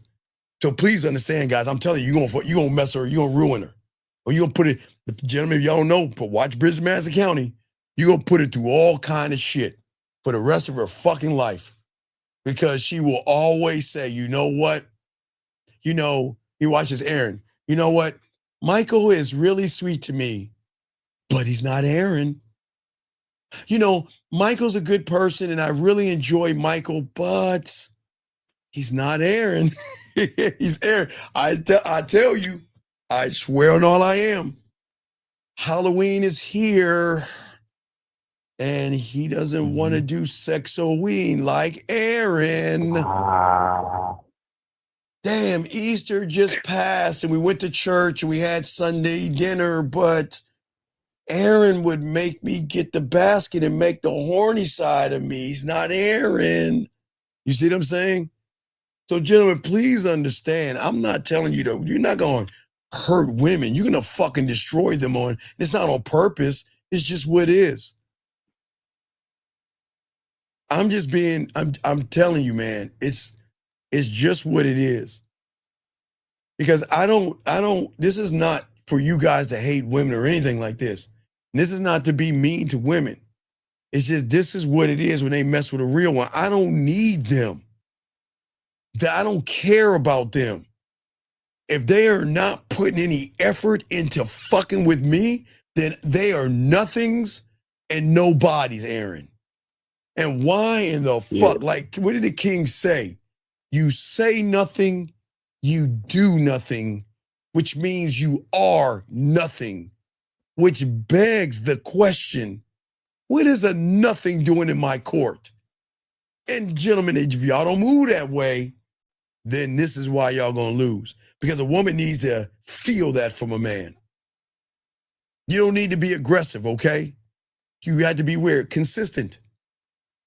So please understand, guys, I'm telling you, you're gonna mess her, you're gonna ruin her. Or you're gonna put it, gentlemen, if y'all don't know, but watch Bridges of Madison County, you're gonna put it through all kind of shit for the rest of her fucking life. Because she will always say, you know what? You watch this, Aaron. You know what? Michael is really sweet to me, but he's not Aaron. Michael's a good person and I really enjoy Michael, but he's not Aaron. He's Aaron. I tell you, I swear on all I am, Halloween is here and he doesn't want to do Sexoween like Aaron. Damn, Easter just passed and we went to church and we had Sunday dinner, but Aaron would make me get the basket and make the horny side of me. He's not Aaron. You see what I'm saying? So, gentlemen, please understand, I'm not telling you you're not going to hurt women. You're going to fucking destroy them it's not on purpose. It's just what it is. I'm telling you, man, It's just what it is. Because this is not for you guys to hate women or anything like this. And this is not to be mean to women. It's just, this is what it is when they mess with a real one. I don't need them. I don't care about them. If they are not putting any effort into fucking with me, then they are nothings and nobodies, Aaron. And why in the fuck? Like, what did the king say? You say nothing, you do nothing, which means you are nothing, which begs the question, what is a nothing doing in my court? And gentlemen, if y'all don't move that way, then this is why y'all gonna lose. Because a woman needs to feel that from a man. You don't need to be aggressive, okay? You got to be consistent.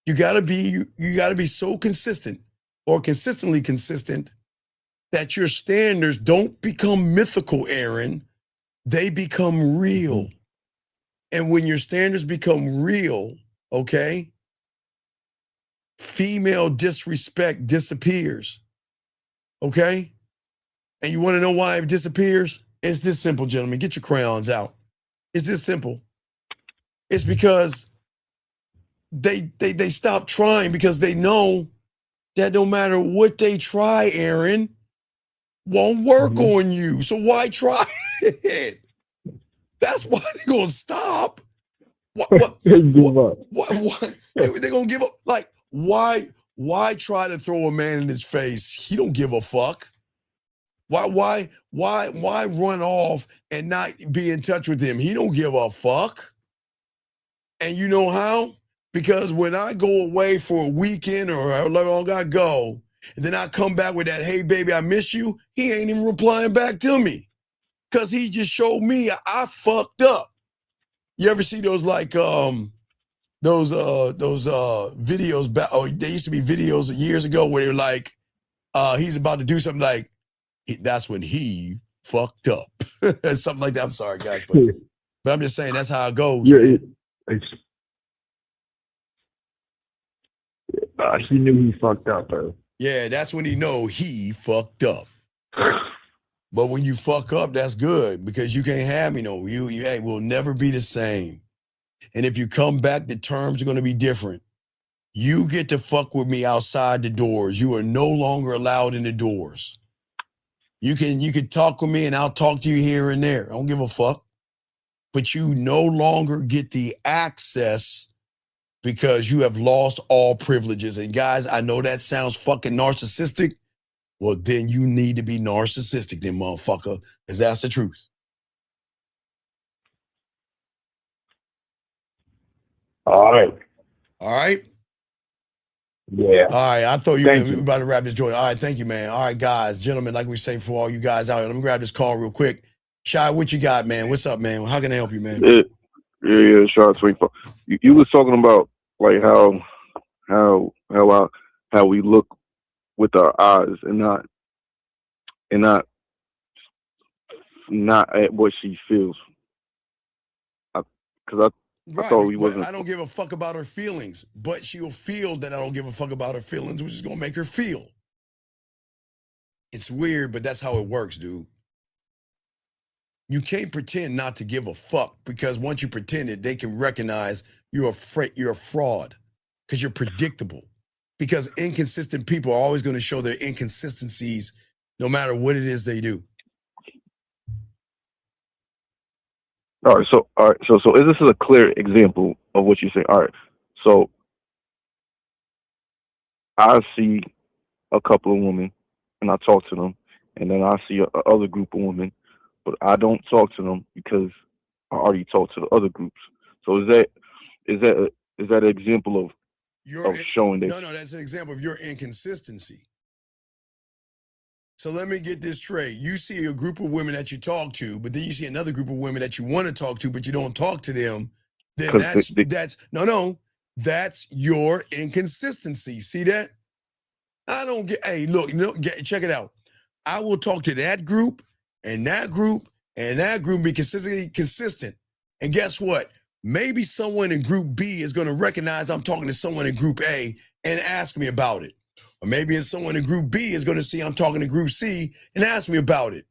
You gotta be so consistent or consistently consistent that your standards don't become mythical, Aaron. They become real. And when your standards become real, okay, female disrespect disappears, okay? And you want to know why it disappears? It's this simple, gentlemen. Get your crayons out. It's this simple. It's because they stop trying because they know that no matter what they try, Aaron, won't work on you. So why try it? That's why they're gonna stop. They give up. They're gonna give up. Like, why try to throw a man in his face? He don't give a fuck. Why run off and not be in touch with him? He don't give a fuck. And you know how? Because when I go away for a weekend or however long I go, and then I come back with that, hey baby, I miss you, he ain't even replying back to me. Because he just showed me I fucked up. You ever see those those videos back? Oh, there used to be videos years ago where they're like, he's about to do something like, that's when he fucked up. Something like that. I'm sorry, guys. But I'm just saying that's how it goes. Yeah, he knew he fucked up, bro. Yeah, that's when he know he fucked up. But when you fuck up, that's good because you can't have me. No, hey, we'll never be the same. And if you come back, the terms are going to be different. You get to fuck with me outside the doors. You are no longer allowed in the doors. You can talk with me and I'll talk to you here and there. I don't give a fuck. But you no longer get the access because you have lost all privileges. And guys, I know that sounds fucking narcissistic. Well, then you need to be narcissistic then, motherfucker, because that's the truth. All right. All right? Yeah. All right, I thought you were about to wrap this joint. All right, thank you, man. All right, guys, gentlemen, like we say for all you guys out here, let me grab this call real quick. Shy, what you got, man? What's up, man? How can I help you, man? Yeah, Shy 24. You was talking about like how we look with our eyes and not at what she feels. Because I thought we wasn't. I don't give a fuck about her feelings, but she'll feel that I don't give a fuck about her feelings, which is gonna make her feel. It's weird, but that's how it works, dude. You can't pretend not to give a fuck because once you pretend it, they can recognize you're a fraud because you're predictable. Because inconsistent people are always going to show their inconsistencies no matter what it is they do. All right, so this is a clear example of what you say. All right, so I see a couple of women and I talk to them, and then I see a other group of women, but I don't talk to them because I already talked to the other groups. So is that an example of showing that? No, that's an example of your inconsistency. So let me get this straight. You see a group of women that you talk to, but then you see another group of women that you want to talk to, but you don't talk to them. Then that's your inconsistency. See that? I don't get, hey, look, check it out. I will talk to that group and that group and that group, be consistently consistent. And guess what? Maybe someone in group B is going to recognize I'm talking to someone in group A and ask me about it. Or maybe it's someone in group B is going to see I'm talking to group C and ask me about it.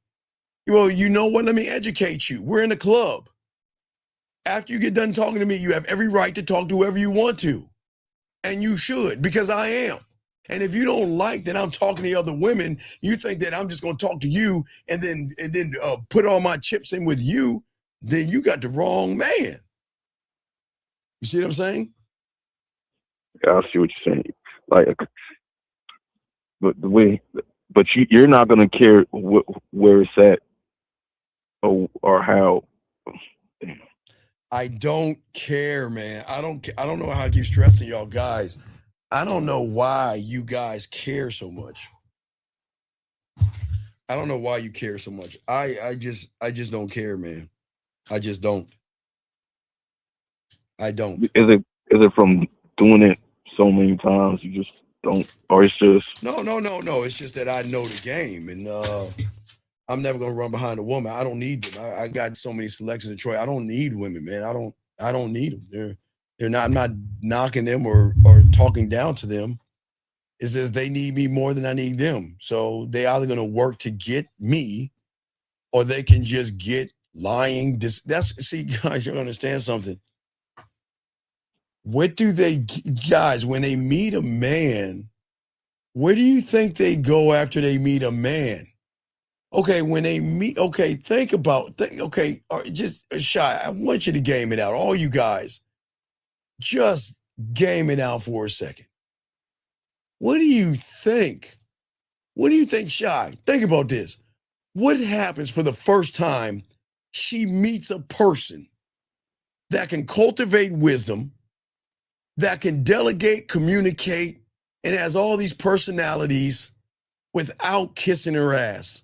Well, you know what? Let me educate you. We're in a club. After you get done talking to me, you have every right to talk to whoever you want to. And you should, because I am. And if you don't like that I'm talking to other women, you think that I'm just going to talk to you and then put all my chips in with you, then you got the wrong man. You see what I'm saying? Yeah, I see what you're saying. Like, but you're not gonna care where it's at or how. I don't care, man. I don't know how I keep stressing y'all guys. I don't know why you guys care so much. I don't know why you care so much. I just don't care, man. I just don't. I don't. Is it from doing it so many times you just don't, or it's just No. It's just that I know the game, and I'm never gonna run behind a woman. I don't need them. I got so many selections in Detroit. I don't need women, man. I don't need them. They're not. I'm not knocking them or talking down to them. It's just they need me more than I need them. So they either gonna work to get me, or they can just get lying. See, guys, you understand something. What do they, guys, when they meet a man, where do you think they go after they meet a man? Okay, when they meet, okay, just Shy, I want you to game it out. All you guys, just game it out for a second. What do you think? What do you think, Shy? Think about this. What happens for the first time she meets a person that can cultivate wisdom, that can delegate, communicate, and has all these personalities without kissing her ass?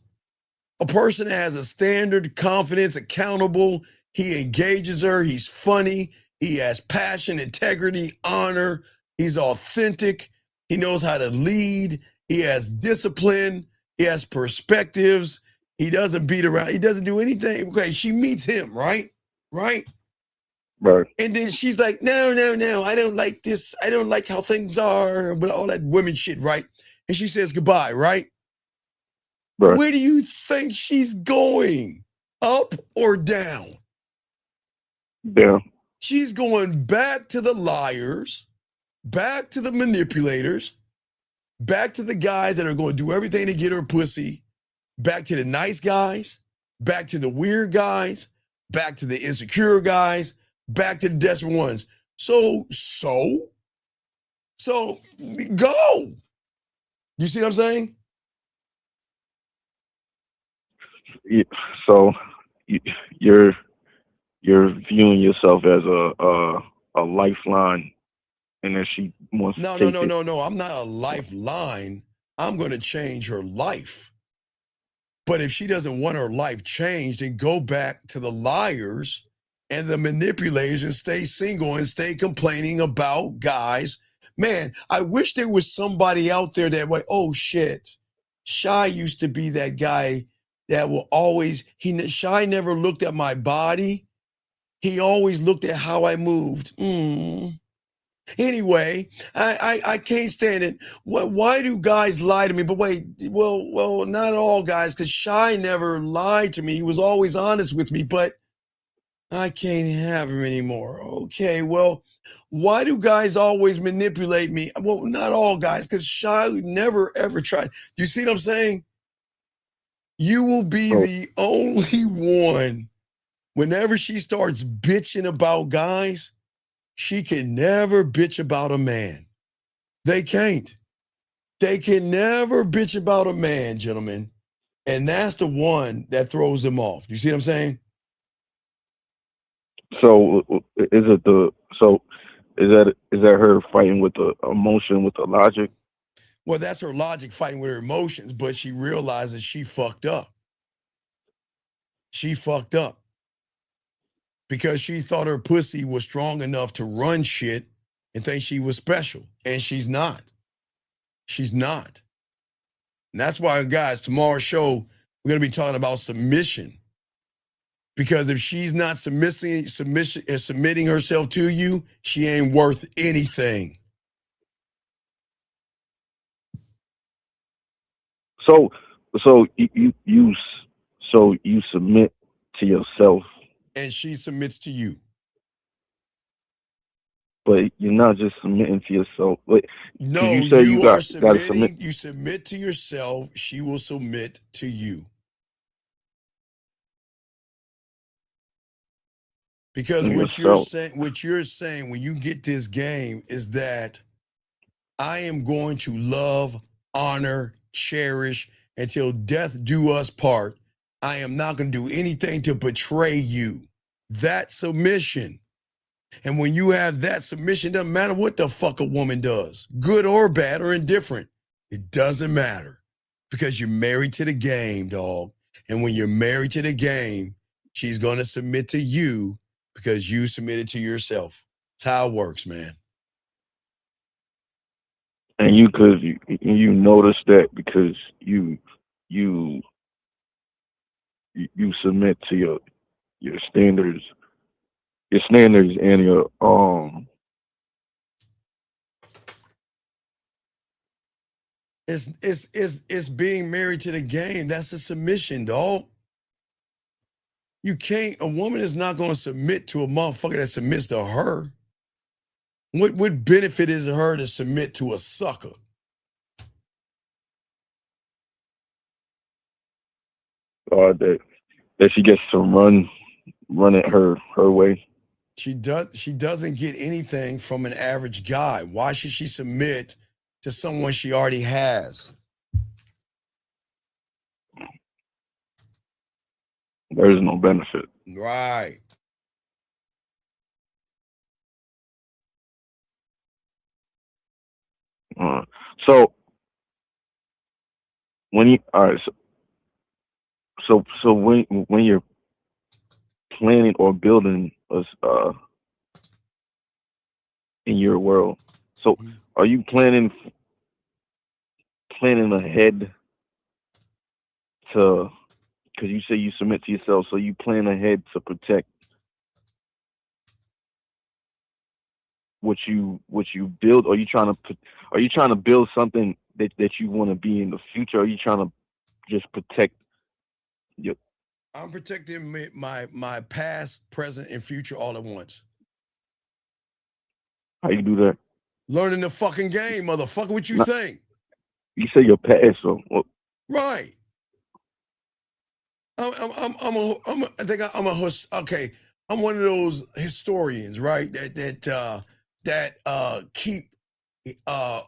A person that has a standard, confidence, accountable, he engages her, he's funny, he has passion, integrity, honor, he's authentic, he knows how to lead, he has discipline, he has perspectives, he doesn't beat around, he doesn't do anything. Okay, she meets him, right? right? And then she's like, no, I don't like this. I don't like how things are, but all that women shit, right? And she says goodbye, right? Where do you think she's going? Up or down? Down. She's going back to the liars, back to the manipulators, back to the guys that are going to do everything to get her pussy, back to the nice guys, back to the weird guys, back to the insecure guys, back to the desperate ones. So go. You see what I'm saying? Yeah, so you're viewing yourself as a lifeline, and then she wants No. I'm not a lifeline. I'm going to change her life. But if she doesn't want her life changed, then go back to the liars and the manipulators and stay single and stay complaining about guys. Man, I wish there was somebody out there that way. Oh shit, Shy used to be that guy that will always, Shy never looked at my body. He always looked at how I moved. Anyway, I can't stand it. Why do guys lie to me? But wait, well, not all guys, because Shy never lied to me. He was always honest with me, but I can't have him anymore. Okay, well, why do guys always manipulate me? Well, not all guys, because Shy never ever tried. You see what I'm saying? You will be the only one. Whenever she starts bitching about guys, she can never bitch about a man. They can't. They can never bitch about a man, gentlemen. And that's the one that throws them off. You see what I'm saying? So is that her fighting with the emotion, with the logic? Well, that's her logic fighting with her emotions, but she realizes she fucked up. She fucked up. Because she thought her pussy was strong enough to run shit and think she was special. And she's not. She's not. And that's why, guys, tomorrow's show, we're going to be talking about submission. Because if she's not submitting herself to you, she ain't worth anything. So you submit to yourself, and she submits to you. but you're not just submitting to yourself. Wait, 'cause No, you say you you are got to submit. submitting. You submit to yourself. She will submit to you. Because what you're saying when you get this game is that I am going to love, honor, cherish until death do us part. I am not going to do anything to betray you. That submission. And when you have that submission, doesn't matter what the fuck a woman does, good or bad or indifferent. It doesn't matter because you're married to the game, dog. And when you're married to the game, she's going to submit to you because you submitted to yourself. That's how it works, man. And you notice that because you submit to your standards and your It's being married to the game. That's a submission, dog. A woman is not going to submit to a motherfucker that submits to her. What benefit is it her to submit to a sucker? that she gets to run it her way. She doesn't get anything from an average guy. Why should she submit to someone she already has? There's no benefit. Right. So when when you're planning or building in your world, so are you planning ahead to, because you say you submit to yourself, so you plan ahead to protect what you build? Or are you trying to build something that you want to be in the future? Or are you trying to just protect your? I'm protecting my past, present, and future all at once. How you do that? Learning the fucking game, motherfucker. What you think? You say your past, so right. I'm one of those historians, right? That keep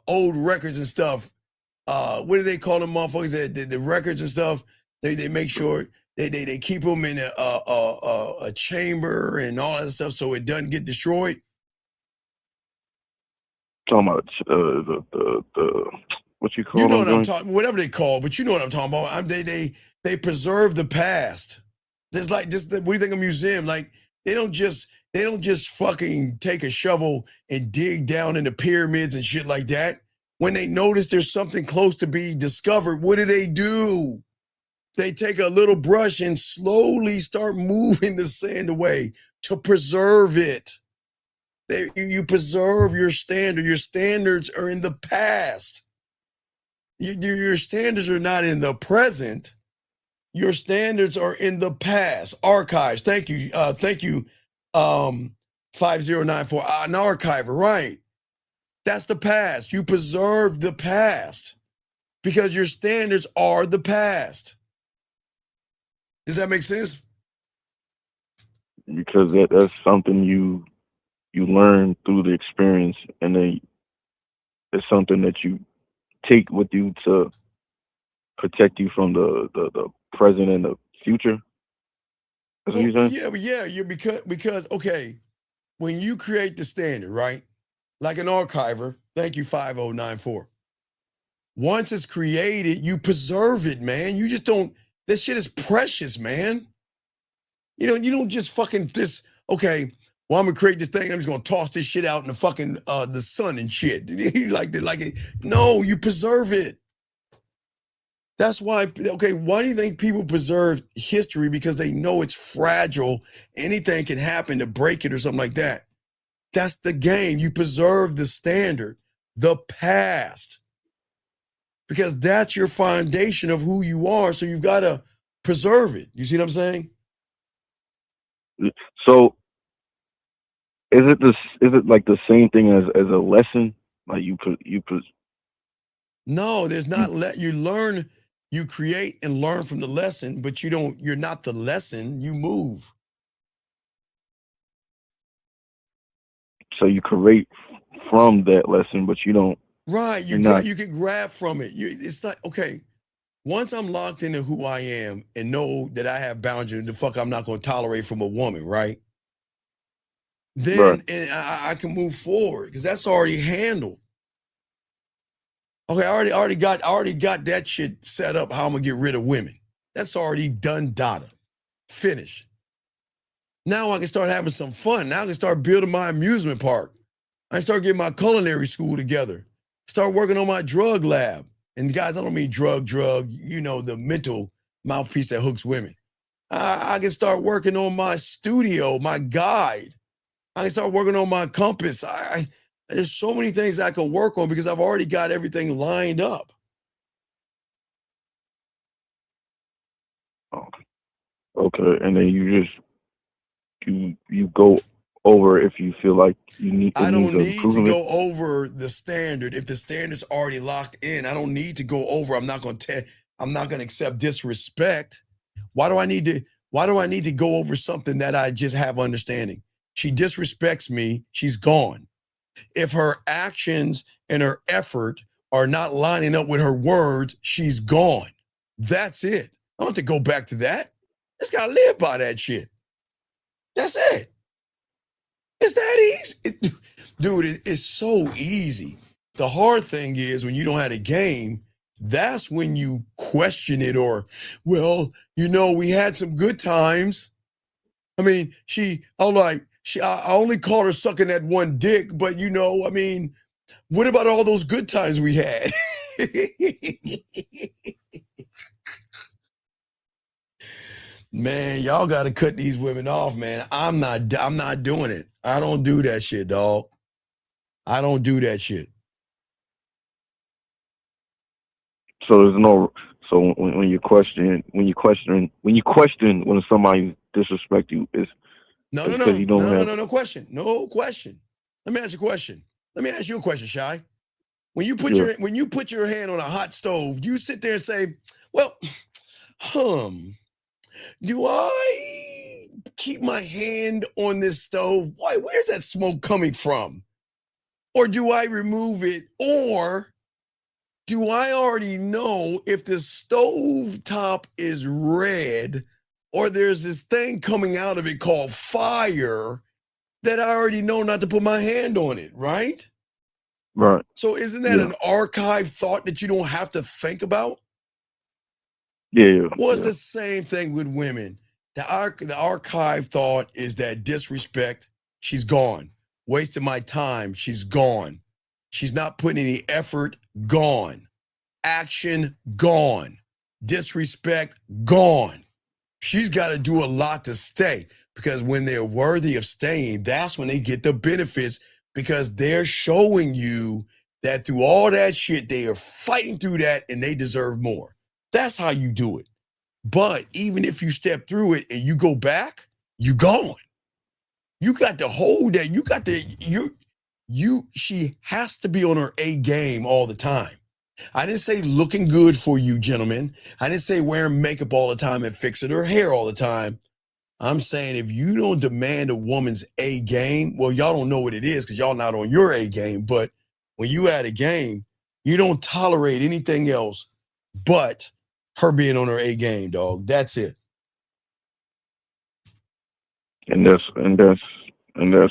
old records and stuff. What do they call them, motherfuckers? The records and stuff. They make sure they keep them in a chamber and all that stuff so it doesn't get destroyed. Talking about the what you call You know them, what I'm joints? talking, whatever they call, but you know what I'm talking about. They preserve the past. There's like this. What do you think of a museum? Like they don't just fucking take a shovel and dig down in the pyramids and shit like that. When they notice there's something close to be discovered, what do? They take a little brush and slowly start moving the sand away to preserve it. You preserve your standard. Your standards are in the past. Your standards are not in the present. Your standards are in the past. Archives. Thank you. 5094. An archiver, right? That's the past. You preserve the past because your standards are the past. Does that make sense? Because that's something you learn through the experience, and then it's something that you take with you to protect you from the present and the future. That's what you're saying? Yeah, because okay, when you create the standard, right? Like an archiver, thank you, 5094. Once it's created, you preserve it, man. You just don't, this shit is precious, man. You don't just fucking okay, well, I'm gonna create this thing, I'm just gonna toss this shit out in the fucking the sun and shit. No, you preserve it. That's why, okay, why do you think people preserve history? Because they know it's fragile. Anything can happen to break it or something like that. That's the game. You preserve the standard, the past. because that's your foundation of who you are. So you've got to preserve it. You see what I'm saying? So is it like the same thing as a lesson? Like you put No, there's not. You learn, you create and learn from the lesson, but you're not the lesson. You move. so you create from that lesson, but you don't. Right. You're not. You can grab from it. It's like, okay, once I'm locked into who I am and know that I have boundaries, the fuck I'm not going to tolerate from a woman, right? Then Right. and I can move forward because that's already handled. Okay, I already got that shit set up. How I'm gonna get rid of women. That's already done. Data, finish. Now I can start having some fun. Now I can start building my amusement park. I can start getting my culinary school together. Start working on my drug lab. And guys, I don't mean drug. You know, the mental mouthpiece that hooks women. I can start working on my studio, my guide. I can start working on my compass. There's so many things I can work on because I've already got everything lined up. Okay, and then you go over if you feel like you need. I don't need to go over the standard if the standard's already locked in. I don't need to go over. I'm not going to accept disrespect. Why do I need to go over something that I just have understanding? She disrespects me, she's gone. If her actions and her effort are not lining up with her words, she's gone. That's it. I don't have to go back to that. Just gotta live by that shit. That's it. It's that easy. Dude, it's so easy. The hard thing is when you don't have a game, that's when you question it or, well, you know, we had some good times. I mean, I only called her sucking that one dick, but you know, I mean, what about all those good times we had? Man, y'all got to cut these women off, man. I'm not doing it. I don't do that shit, dog. I don't do that shit. So there's no. So when you question when somebody disrespect you, is no question. No question. Let me ask you a question. Let me ask you a question, Shy. When you put your hand on a hot stove, you sit there and say, well, do I keep my hand on this stove? Where's that smoke coming from? Or do I remove it? Or do I already know if the stove top is red or there's this thing coming out of it called fire that I already know not to put my hand on it, right? Right. So isn't that an archive thought that you don't have to think about? Yeah. Well, it's the same thing with women. The archive thought is that disrespect, she's gone. Wasting my time, she's gone. She's not putting any effort, gone. Action, gone. Disrespect, gone. She's got to do a lot to stay because when they're worthy of staying, that's when they get the benefits because they're showing you that through all that shit, they are fighting through that and they deserve more. That's how you do it. But even if you step through it and you go back, you're gone. You got to hold that. You got to, she has to be on her A game all the time. I didn't say looking good for you, gentlemen. I didn't say wearing makeup all the time and fixing her hair all the time. I'm saying if you don't demand a woman's A game, well, y'all don't know what it is because y'all not on your A game. But when you at a game, you don't tolerate anything else but her being on her A game, dog. That's it. And that's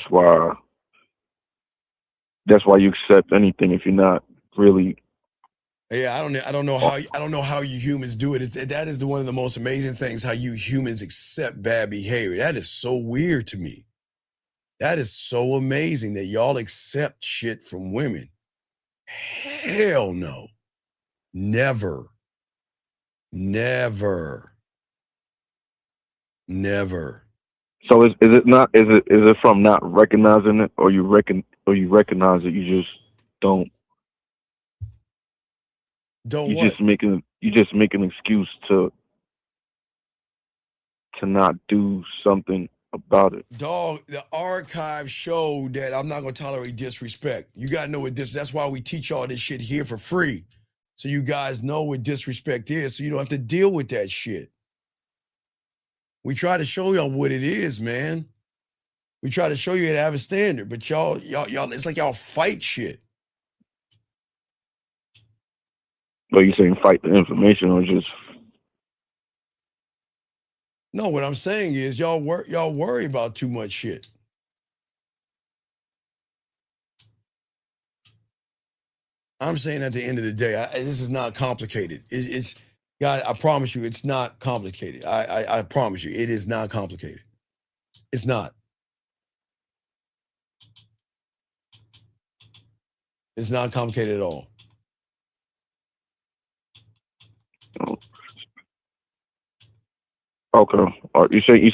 why you accept anything if you're not really. Yeah, I don't know how you humans do it. That is one of the most amazing things, how you humans accept bad behavior. That is so weird to me. That is so amazing that y'all accept shit from women. Hell no. Never. So is it from not recognizing it, or you recognize it, you just don't? Don't you what? just make an excuse to not do something about it. Dog, the archive showed that I'm not gonna tolerate disrespect. You gotta know what that's why we teach all this shit here for free. So you guys know what disrespect is, so you don't have to deal with that shit. We try to show y'all what it is, man. We try to show you how to have a standard, but y'all, it's like y'all fight shit. Are you saying fight the information or just? No, what I'm saying is y'all worry about too much shit. I'm saying at the end of the day, this is not complicated. It's God, I promise you, it's not complicated. I promise you, it is not complicated. It's not. It's not complicated at all. Okay. You saying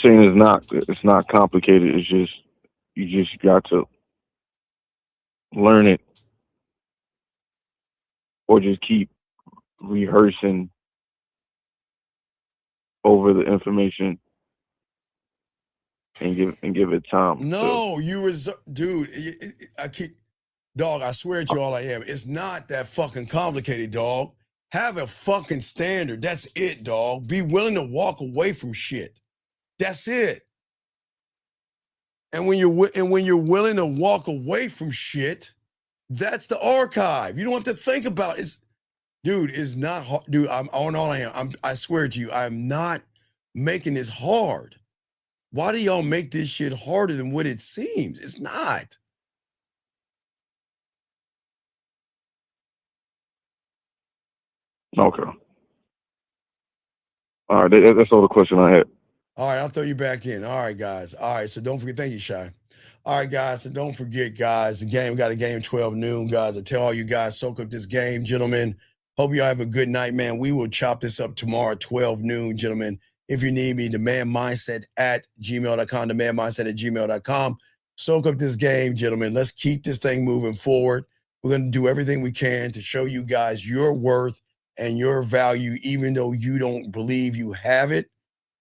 it's not complicated. It's just you just got to learn it, or just keep rehearsing over the information and give it time. No, dude. Dog, I swear to you, all I am. It's not that fucking complicated, dog. Have a fucking standard. That's it, dog. Be willing to walk away from shit. That's it. And when you're willing to walk away from shit, that's the archive. You don't have to think about it. Dude, it's not hard. Dude, I swear to you, I'm not making this hard. Why do y'all make this shit harder than what it seems? It's not. Okay. All right, that's all the question I had. All right, I'll throw you back in. All right, guys. All right, so don't forget. Thank you, Shy. All right, guys, so don't forget, guys, the game, we got a game 12 noon, guys. I tell all you guys, soak up this game, gentlemen. Hope you all have a good night, man. We will chop this up tomorrow, 12 noon, gentlemen. If you need me, themanmindset@gmail.com, themanmindset@gmail.com. Soak up this game, gentlemen. Let's keep this thing moving forward. We're going to do everything we can to show you guys your worth and your value, even though you don't believe you have it,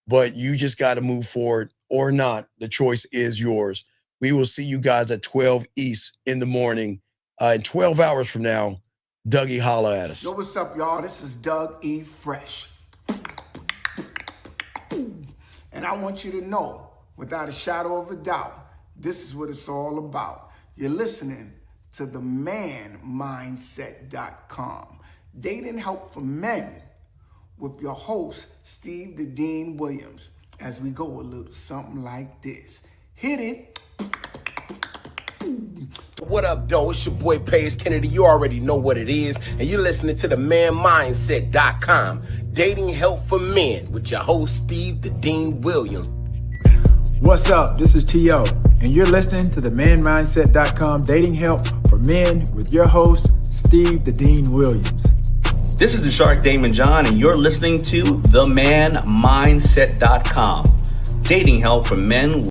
but you just got to move forward or not. The choice is yours. We will see you guys at 12 East in the morning. In 12 hours from now, Dougie, holla at us. Yo, what's up, y'all? This is Doug E. Fresh. And I want you to know, without a shadow of a doubt, this is what it's all about. You're listening to themanmindset.com. Dating help for men with your host, Steve the Dean Williams, as we go a little something like this. Hit it. What up, though? It's your boy, Paige Kennedy. You already know what it is. And you're listening to themanmindset.com. Dating help for men with your host, Steve the Dean Williams. What's up? This is T.O. And you're listening to themanmindset.com. Dating help for men with your host, Steve the Dean Williams. This is the Shark Damon John, and you're listening to themanmindset.com. Dating help for men